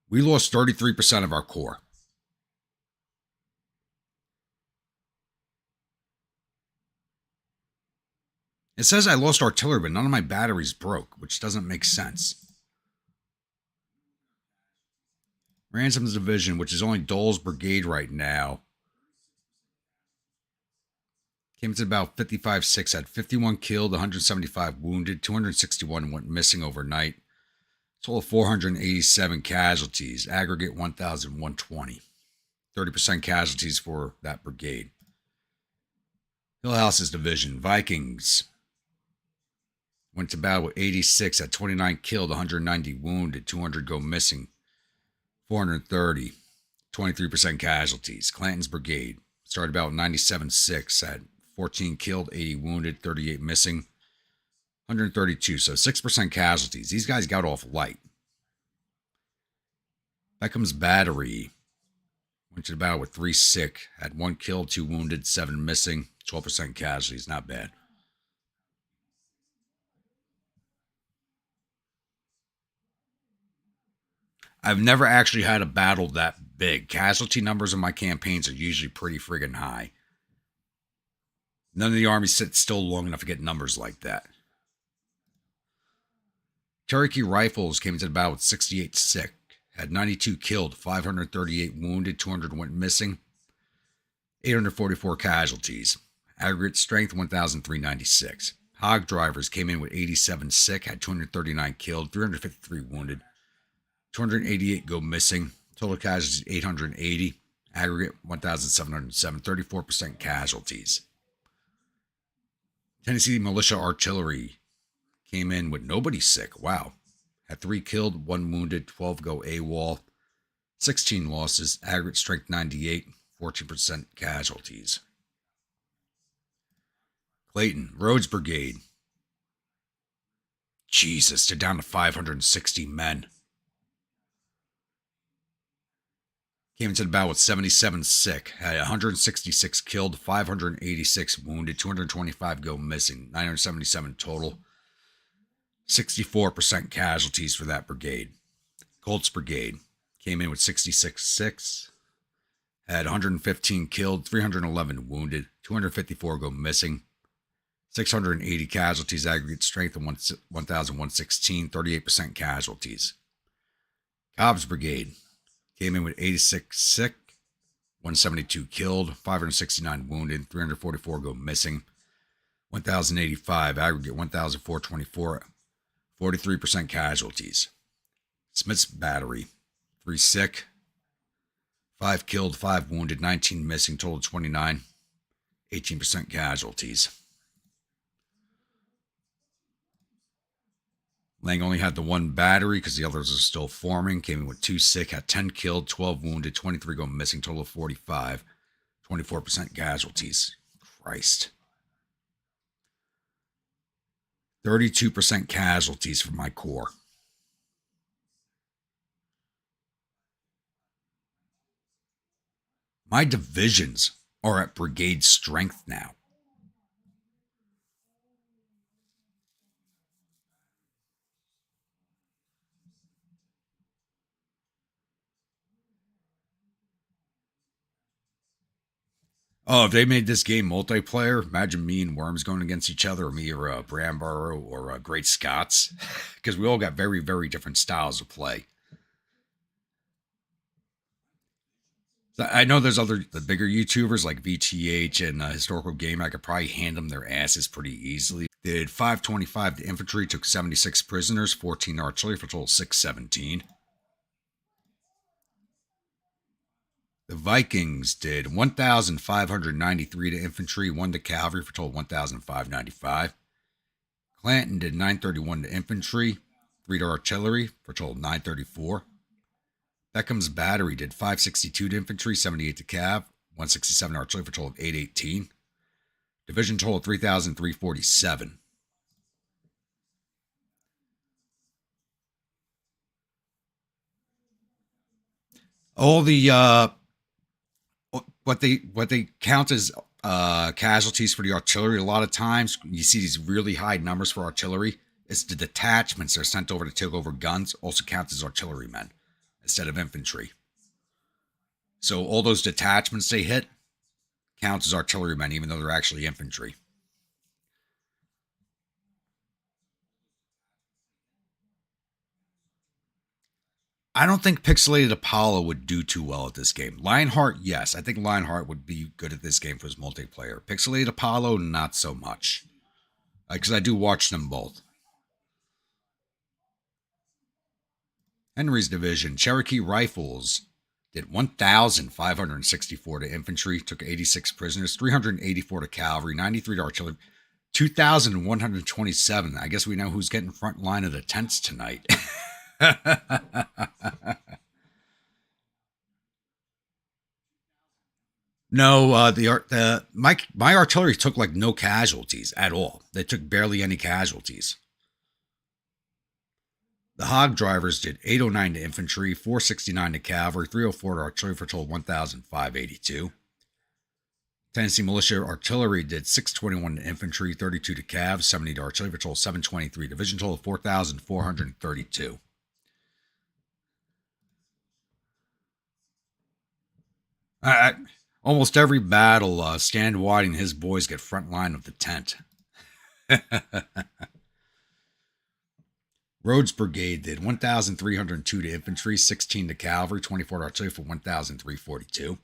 We lost 33% of our corps. It says I lost artillery, but none of my batteries broke, which doesn't make sense. Ransom's division, which is only Dole's brigade right now, came to about 55-6, had 51 killed, 175 wounded, 261 went missing overnight. Total of 487 casualties, aggregate 1,120. 30% casualties for that brigade. Hillhouse's division, Vikings, went to battle with 86, had 29 killed, 190 wounded, 200 go missing, 430, 23% casualties. Clanton's brigade started about 97-6, had 14 killed, 80 wounded, 38 missing, 132, so 6% casualties. These guys got off light. Beckham's battery went to battle with 3 sick, had 1 killed, 2 wounded, 7 missing, 12% casualties. Not bad. I've never actually had a battle that big. Casualty numbers in my campaigns are usually pretty friggin' high. None of the armies sit still long enough to get numbers like that. Cherokee Rifles came into the battle with 68 sick, had 92 killed, 538 wounded, 200 went missing, 844 casualties. Aggregate strength 1,396. Hog Drivers came in with 87 sick, had 239 killed, 353 wounded, 288 go missing. Total casualties 880. Aggregate 1,707. 34% casualties. Tennessee Militia Artillery came in with nobody sick. Wow. Had 3 killed, 1 wounded, 12 go AWOL, 16 losses. Aggregate strength 98. 14% casualties. Clayton Rhodes Brigade. Jesus, they're down to 560 men. Came into the battle with 77 sick, had 166 killed, 586 wounded, 225 go missing, 977 total. 64% casualties for that brigade. Colts Brigade came in with 66 sick, had 115 killed, 311 wounded, 254 go missing, 680 casualties, aggregate strength of 1,116, 38% casualties. Cobb's Brigade came in with 86 sick, 172 killed, 569 wounded, 344 go missing, 1,085, aggregate 1,424, 43% casualties. Smith's Battery, 3 sick, 5 killed, 5 wounded, 19 missing, total 29, 18% casualties. Lang only had the 1 battery because the others are still forming. Came in with 2 sick, had 10 killed, 12 wounded, 23 going missing, total of 45, 24% casualties. Christ. 32% casualties for my corps. My divisions are at brigade strength now. Oh, if they made this game multiplayer, imagine me and Worms going against each other, or me or Bramborough or Great Scots, because we all got very, very different styles of play. I know there's the bigger YouTubers like VTH and Historical Game. I could probably hand them their asses pretty easily. Did 525 to infantry, took 76 prisoners, 14 artillery for a total of 617. The Vikings did 1,593 to infantry, 1 to cavalry for a total of 1,595. Clanton did 931 to infantry, 3 to artillery for a total of 934. Beckham's battery did 562 to infantry, 78 to cav, 167 to artillery for a total of 818. Division total of 3,347. All the what they count as casualties for the artillery, a lot of times you see these really high numbers for artillery. It's the detachments that are sent over to take over guns also count as artillerymen instead of infantry. So all those detachments they hit count as artillerymen, even though they're actually infantry. I don't think Pixelated Apollo would do too well at this game. Lionheart, yes. I think Lionheart would be good at this game for his multiplayer. Pixelated Apollo, not so much. Because I do watch them both. Henry's division, Cherokee Rifles, did 1,564 to infantry, took 86 prisoners, 384 to cavalry, 93 to artillery, 2,127. I guess we know who's getting front line of the tents tonight. No, my artillery took like no casualties at all. They took barely any casualties. The Hog drivers did 809 to infantry, 469 to cavalry, 304 to artillery for a total of 1,582. Tennessee Militia Artillery did 621 to infantry, 32 to cav, 70 to artillery for a total of 723. Division total of 4,432. Almost every battle, Stan White and his boys get front line of the tent. Rhodes Brigade did 1,302 to infantry, 16 to cavalry, 24 to artillery for 1,342.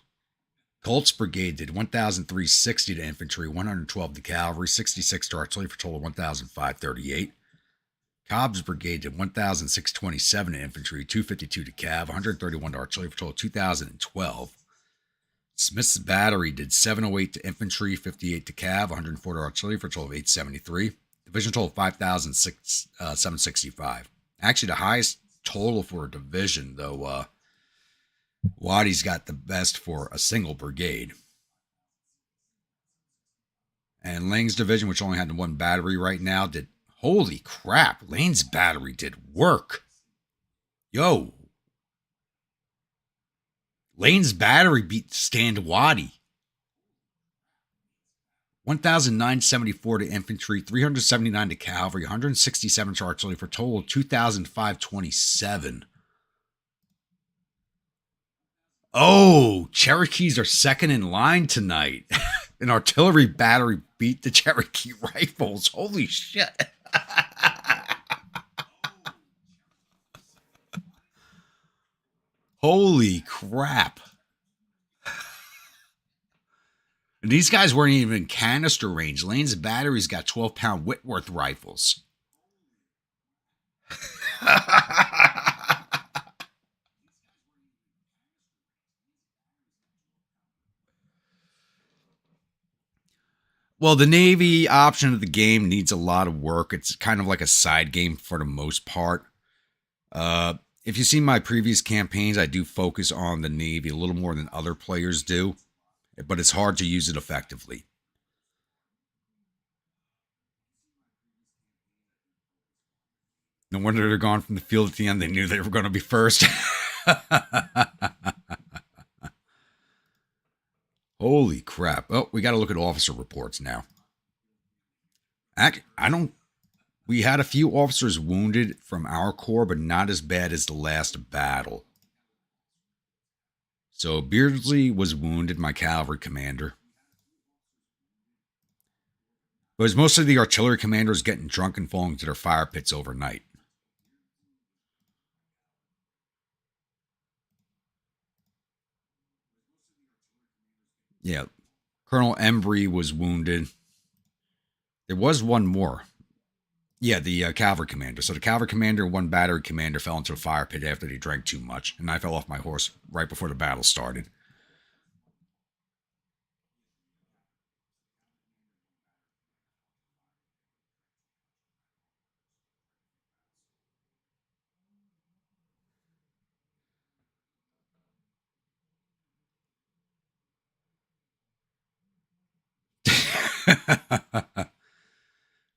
Colts Brigade did 1,360 to infantry, 112 to cavalry, 66 to artillery for a total of 1,538. Cobb's Brigade did 1,627 to infantry, 252 to cav, 131 to artillery for a total of 2,012. Smith's Battery did 708 to infantry, 58 to cav, 104 to artillery for a total of 873. Division total 5,765. Actually, the highest total for a division, though. Waddy's got the best for a single brigade. And Lang's division, which only had 1 battery right now, did. Holy crap! Lane's battery did work. Yo. Lane's battery beat Standwadi. 1,974 to infantry, 379 to cavalry, 167 to artillery for a total of 2,527. Oh, Cherokees are second in line tonight. An artillery battery beat the Cherokee Rifles. Holy shit. Holy crap. And these guys weren't even in canister range. Lane's battery's got 12-pound Whitworth rifles. Well, the Navy option of the game needs a lot of work. It's kind of like a side game for the most part. If you see my previous campaigns, I do focus on the Navy a little more than other players do, but it's hard to use it effectively. No wonder they're gone from the field at the end. They knew they were going to be first. Holy crap. Oh, we got to look at officer reports now. We had a few officers wounded from our corps, but not as bad as the last battle. So Beardsley was wounded, my cavalry commander. It was mostly the artillery commanders getting drunk and falling to their fire pits overnight. Yeah, Colonel Embry was wounded. There was one more. Yeah, the cavalry commander. So the cavalry commander and one battery commander fell into a fire pit after they drank too much, and I fell off my horse right before the battle started.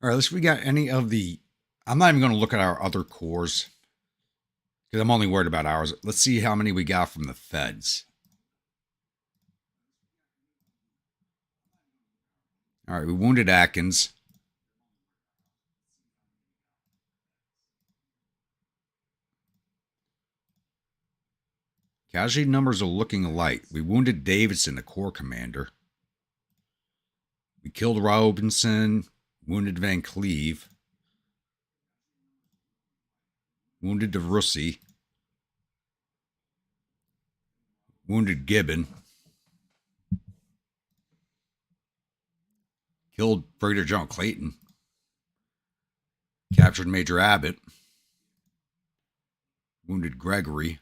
All right, let's see if we got any of the... I'm not even going to look at our other corps because I'm only worried about ours. Let's see how many we got from the feds. All right, we wounded Atkins. Casualty numbers are looking light. We wounded Davidson, the corps commander. We killed Robinson, wounded Van Cleve, wounded DeRussi, wounded Gibbon, killed Brigadier General Clayton, captured Major Abbott, wounded Gregory,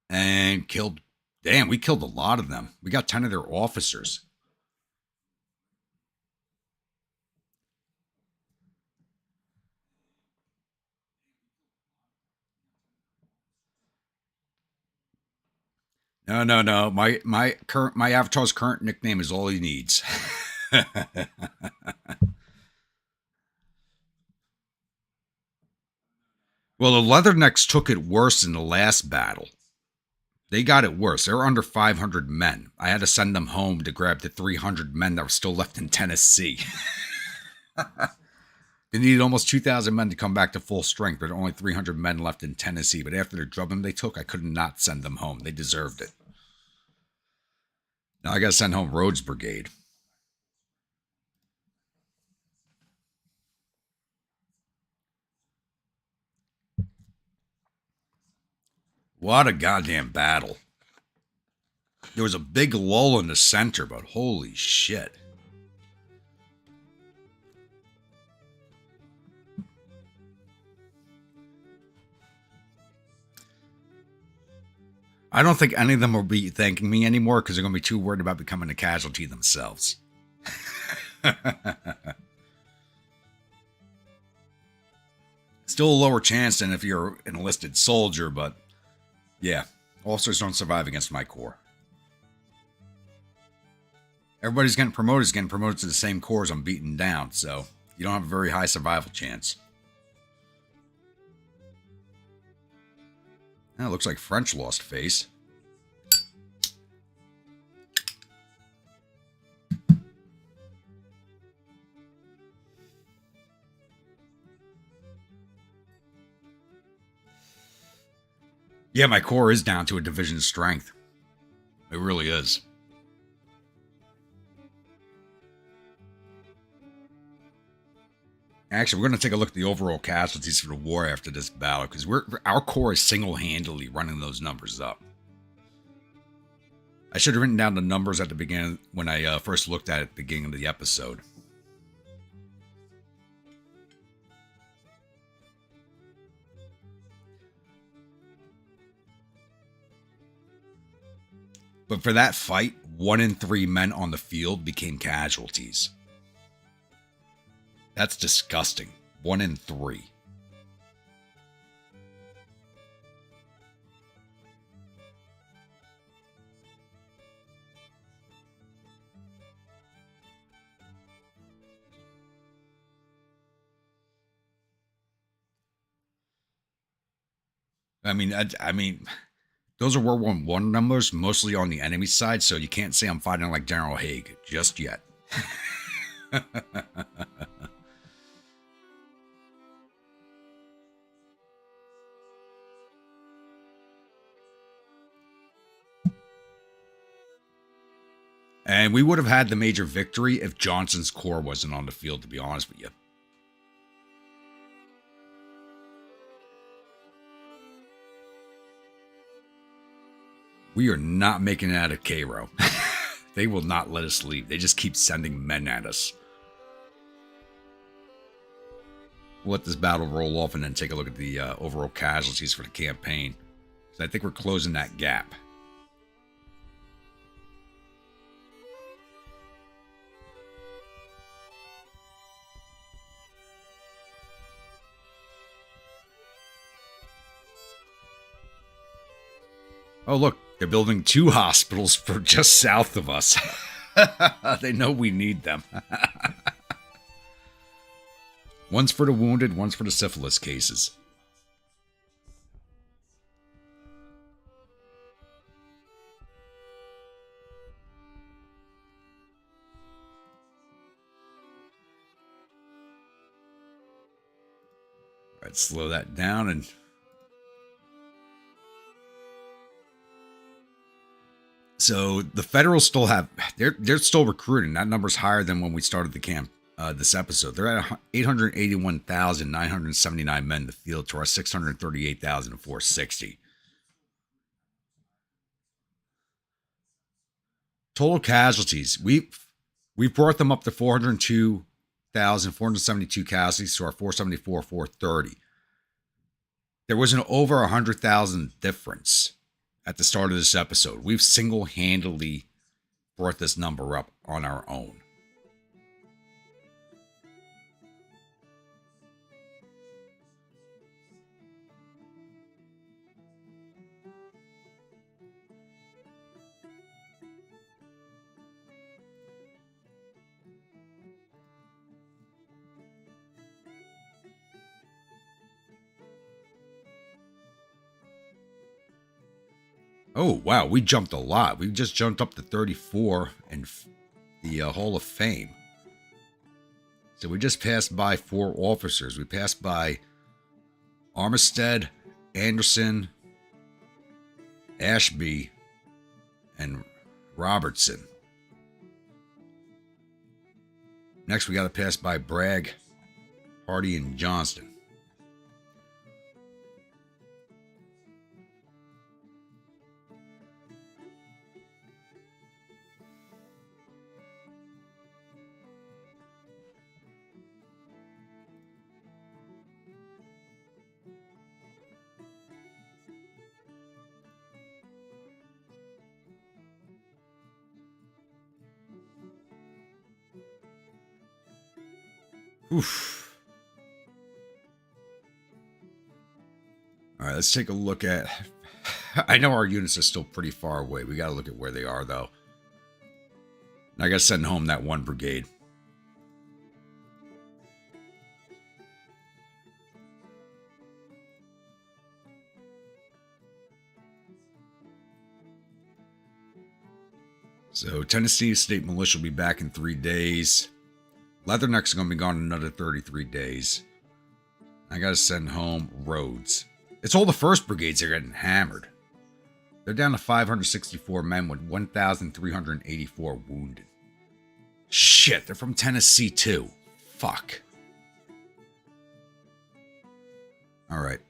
and killed... Damn, we killed a lot of them. We got 10 of their officers. No. My avatar's current nickname is all he needs. Well, the Leathernecks took it worse in the last battle. They got it worse. They were under 500 men. I had to send them home to grab the 300 men that were still left in Tennessee. They needed almost 2,000 men to come back to full strength, but there were only 300 men left in Tennessee. But after the drubbing they took, I could not send them home. They deserved it. Now I got to send home Rhodes Brigade. What a goddamn battle. There was a big lull in the center, but holy shit. I don't think any of them will be thanking me anymore because they're going to be too worried about becoming a casualty themselves. Still a lower chance than if you're an enlisted soldier, but yeah, officers don't survive against my corps. Everybody's getting promoted to the same corps I'm beating down, so you don't have a very high survival chance. Now it looks like French lost face. Yeah, my corps is down to a division strength. It really is. Actually, we're going to take a look at the overall casualties for the war after this battle, because our corps is single-handedly running those numbers up. I should have written down the numbers at the beginning when I first looked at it at the beginning of the episode. But for that fight, 1 in 3 men on the field became casualties. That's disgusting. 1 in 3. I mean, those are World War I numbers, mostly on the enemy side, so you can't say I'm fighting like General Haig just yet. And we would have had the major victory if Johnson's Corps wasn't on the field, to be honest with you. We are not making it out of Cairo. They will not let us leave. They just keep sending men at us. We'll let this battle roll off and then take a look at the overall casualties for the campaign. So I think we're closing that gap. Oh, look, they're building 2 hospitals for just south of us. They know we need them. One's for the wounded, one's for the syphilis cases. All right, slow that down and... So the Federals still have, they're still recruiting. That number's higher than when we started the camp, this episode. They're at 881,979 men in the field to our 638,460. Total casualties. We've brought them up to 402,472 casualties to our 474,430. There was an over 100,000 difference at the start of this episode. We've single-handedly brought this number up on our own. Oh, wow, we jumped a lot. We just jumped up to 34 in the Hall of Fame. So we just passed by 4 officers. We passed by Armistead, Anderson, Ashby, and Robertson. Next, we got to pass by Bragg, Hardy, and Johnston. Oof. All right, let's take a look at... I know our units are still pretty far away. We got to look at where they are, though. I got to send home that 1 brigade. So, Tennessee State Militia will be back in 3 days. Leatherneck's going to be gone another 33 days. I got to send home Rhodes. It's all the 1st brigades that are getting hammered. They're down to 564 men with 1,384 wounded. Shit, they're from Tennessee too. Fuck. All right.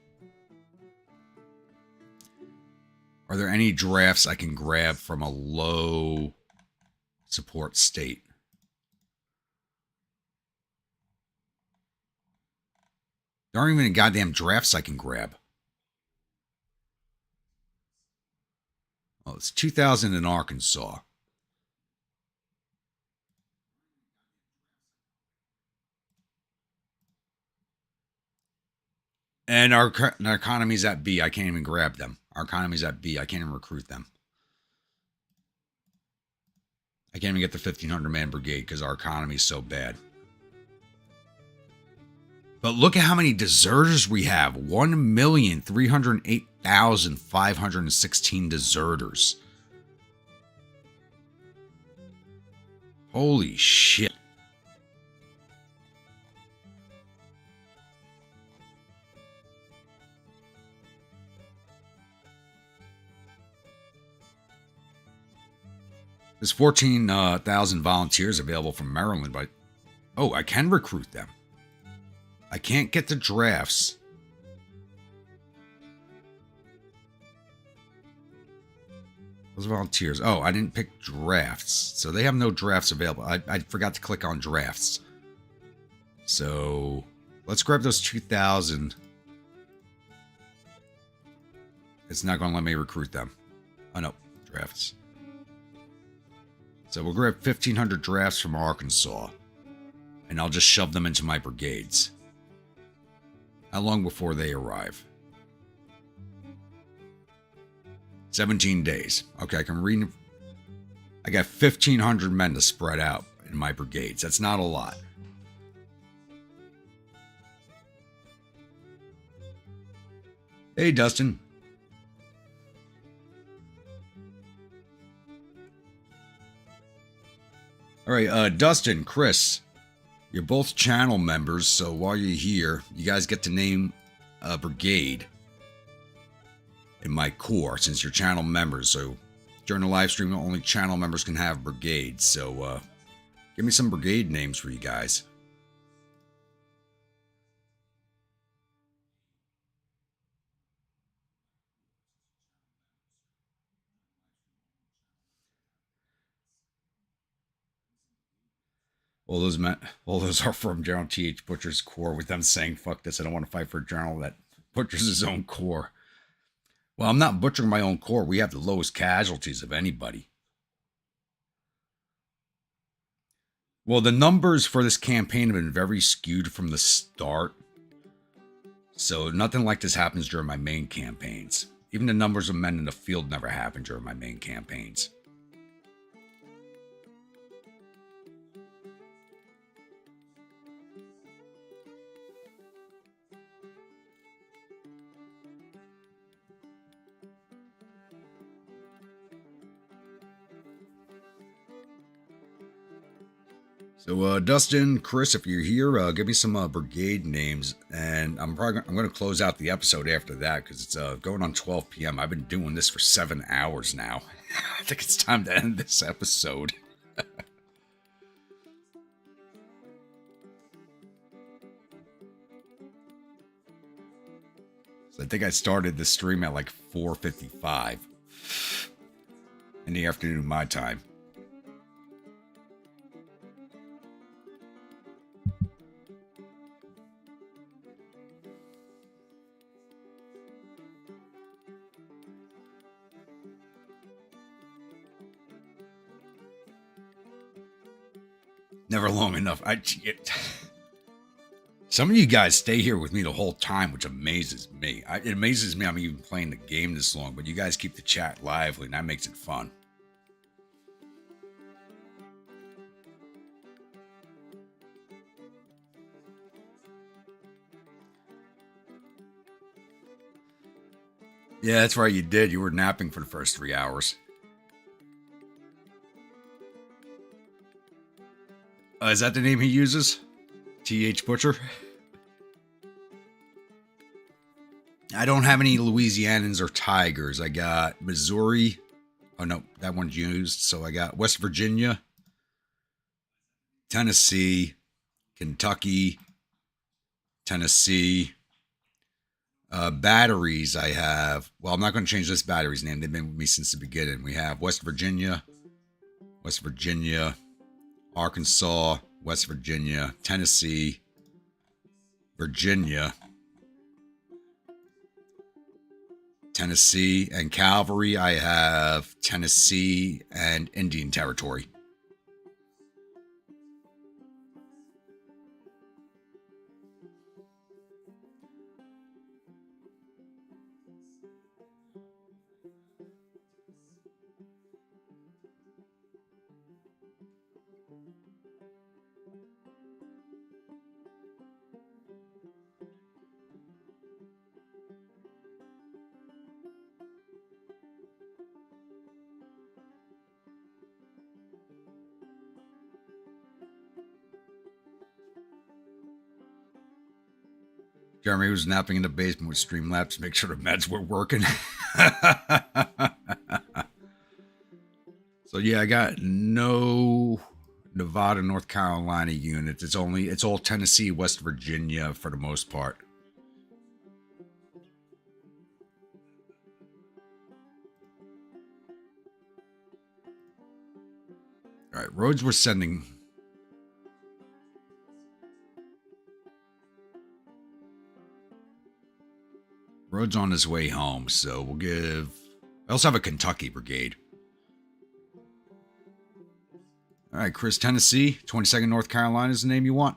Are there any drafts I can grab from a low support state? There aren't even any goddamn drafts I can grab. Oh, it's 2,000 in Arkansas. And our economy's at B. I can't even grab them. Our economy's at B. I can't even recruit them. I can't even get the 1,500-man brigade because our economy's so bad. But look at how many deserters we have. 1,308,516 deserters. Holy shit. There's 14,000 volunteers available from Maryland, but oh, I can recruit them. I can't get the drafts. Those volunteers. Oh, I didn't pick drafts. So they have no drafts available. I forgot to click on drafts. So let's grab those 2,000. It's not going to let me recruit them. Oh, no. Drafts. So we'll grab 1,500 drafts from Arkansas. And I'll just shove them into my brigades. How long before they arrive? 17 days. Okay, I can read. I got 1,500 men to spread out in my brigades. That's not a lot. Hey, Dustin. All right, Dustin, Chris, you're both channel members, so while you're here, you guys get to name a brigade in my corps since you're channel members. So during the live stream, only channel members can have brigades. So give me some brigade names for you guys. All those are from General T.H. Butcher's corps, with them saying, fuck this, I don't want to fight for a general that butchers his own corps. Well, I'm not butchering my own corps. We have the lowest casualties of anybody. Well, the numbers for this campaign have been very skewed from the start. So nothing like this happens during my main campaigns. Even the numbers of men in the field never happen during my main campaigns. So, Dustin, Chris, if you're here, give me some brigade names, and I'm going to close out the episode after that because it's going on 12 p.m. I've been doing this for 7 hours now. I think it's time to end this episode. So I think I started the stream at like 4:55 in the afternoon, my time. Never long enough. Some of you guys stay here with me the whole time, which amazes me. It amazes me I'm even playing the game this long, but you guys keep the chat lively, and that makes it fun. Yeah, that's right, you did. You were napping for the first 3 hours. Is that the name he uses? T.H. Butcher? I don't have any Louisianans or Tigers. I got Missouri. Oh, no, that one's used. So I got West Virginia, Tennessee, Kentucky, Tennessee. Batteries I have. Well, I'm not going to change this battery's name. They've been with me since the beginning. We have West Virginia, Arkansas, West Virginia, Tennessee, Virginia, Tennessee, and cavalry. I have Tennessee and Indian Territory. Jeremy was napping in the basement with Streamlabs to make sure the meds were working. So yeah, I got no Nevada, North Carolina units. It's all Tennessee, West Virginia for the most part. All right, Rhodes we're sending. Rhodes on his way home, so we'll give. I also have a Kentucky brigade. All right, Chris, Tennessee, 22nd North Carolina is the name you want.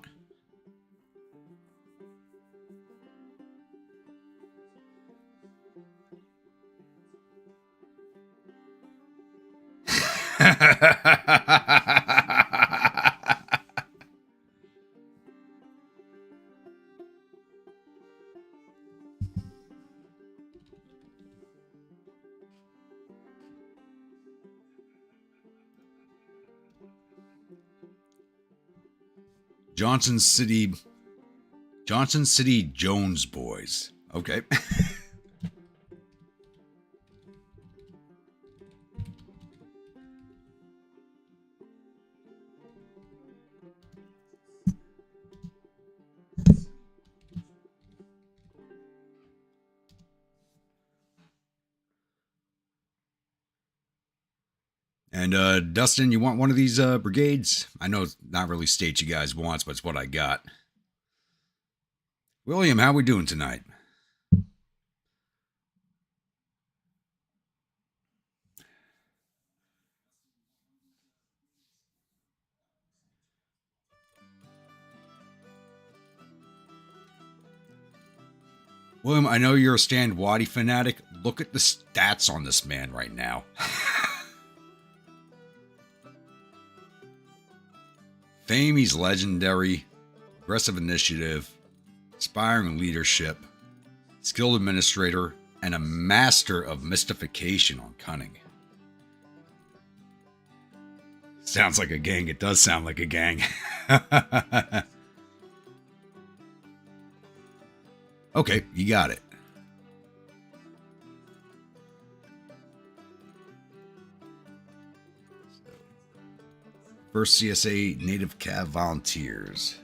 Johnson City, Jones boys. Okay. And Dustin, you want one of these brigades? I know it's not really state you guys want, but it's what I got. William, how we doing tonight? William, I know you're a Stan Waddy fanatic. Look at the stats on this man right now. Fame, he's legendary. Aggressive initiative. Inspiring leadership. Skilled administrator. And a master of mystification on cunning. Sounds like a gang. It does sound like a gang. Okay, you got it. First CSA Native Cav Volunteers.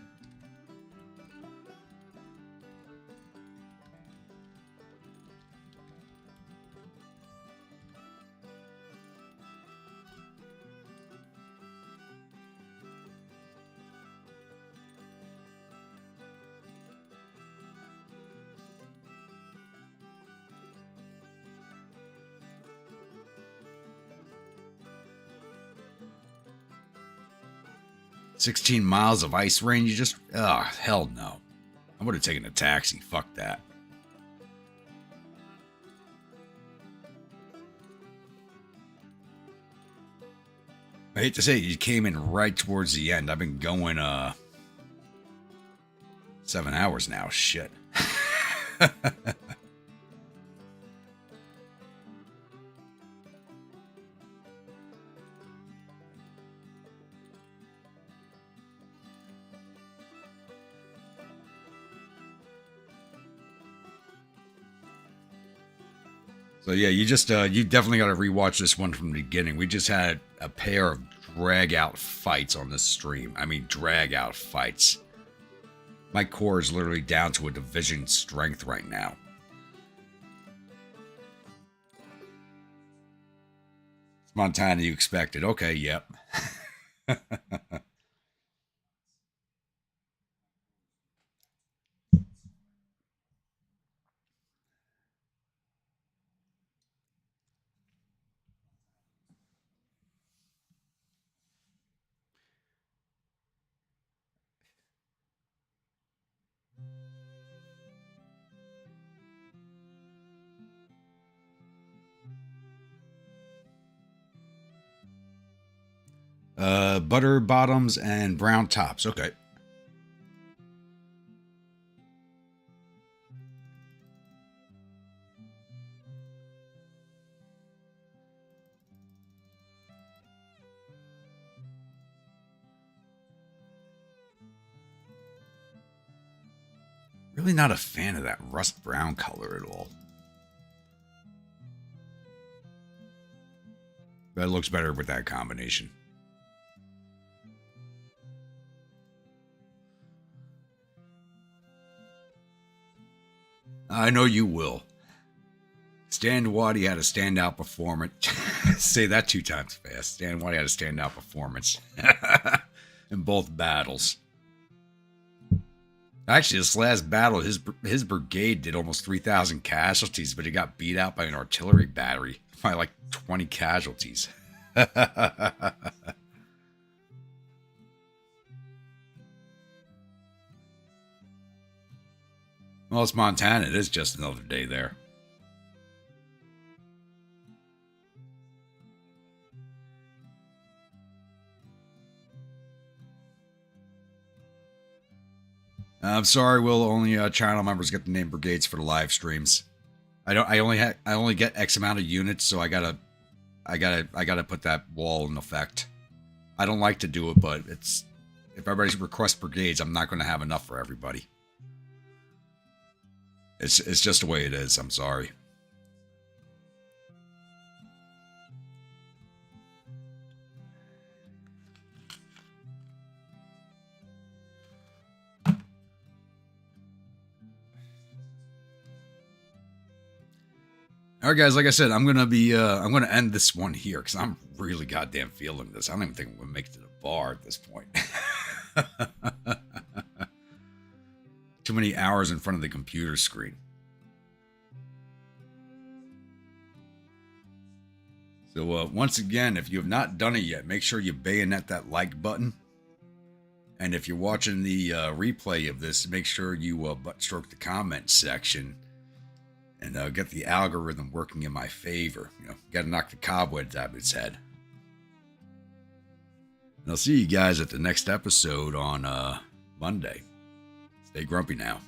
$16 miles of ice range. You just, hell no. I would have taken a taxi. Fuck that. I hate to say it, you came in right towards the end. I've been going 7 hours now. Shit. So yeah, you definitely got to rewatch this one from the beginning. We just had a pair of drag out fights on this stream. I mean, drag out fights. My core is literally down to a division strength right now. It's Montana you expected. Okay, yep. Butter bottoms and brown tops. Okay. Really not a fan of that rust brown color at all. But it looks better with that combination. I know you will. Stan Waddy had a standout performance. Say that 2 times fast. Stan Waddy had a standout performance in both battles. Actually, this last battle, his brigade did almost 3,000 casualties, but he got beat out by an artillery battery by like 20 casualties. Well, it's Montana. It is just another day there. I'm sorry, Will. Only channel members get the name brigades for the live streams. I only get X amount of units, so I gotta put that wall in effect. I don't like to do it, but if everybody requests brigades, I'm not going to have enough for everybody. It's just the way it is. I'm sorry. All right, guys. Like I said, I'm gonna end this one here because I'm really goddamn feeling this. I don't even think I'm gonna make it to the bar at this point. Too many hours in front of the computer screen. So once again, if you have not done it yet, make sure you bayonet that like button. And if you're watching the replay of this, make sure you butt stroke the comment section. And get the algorithm working in my favor. You know, got to knock the cobwebs out of its head. And I'll see you guys at the next episode on Monday. Stay grumpy now.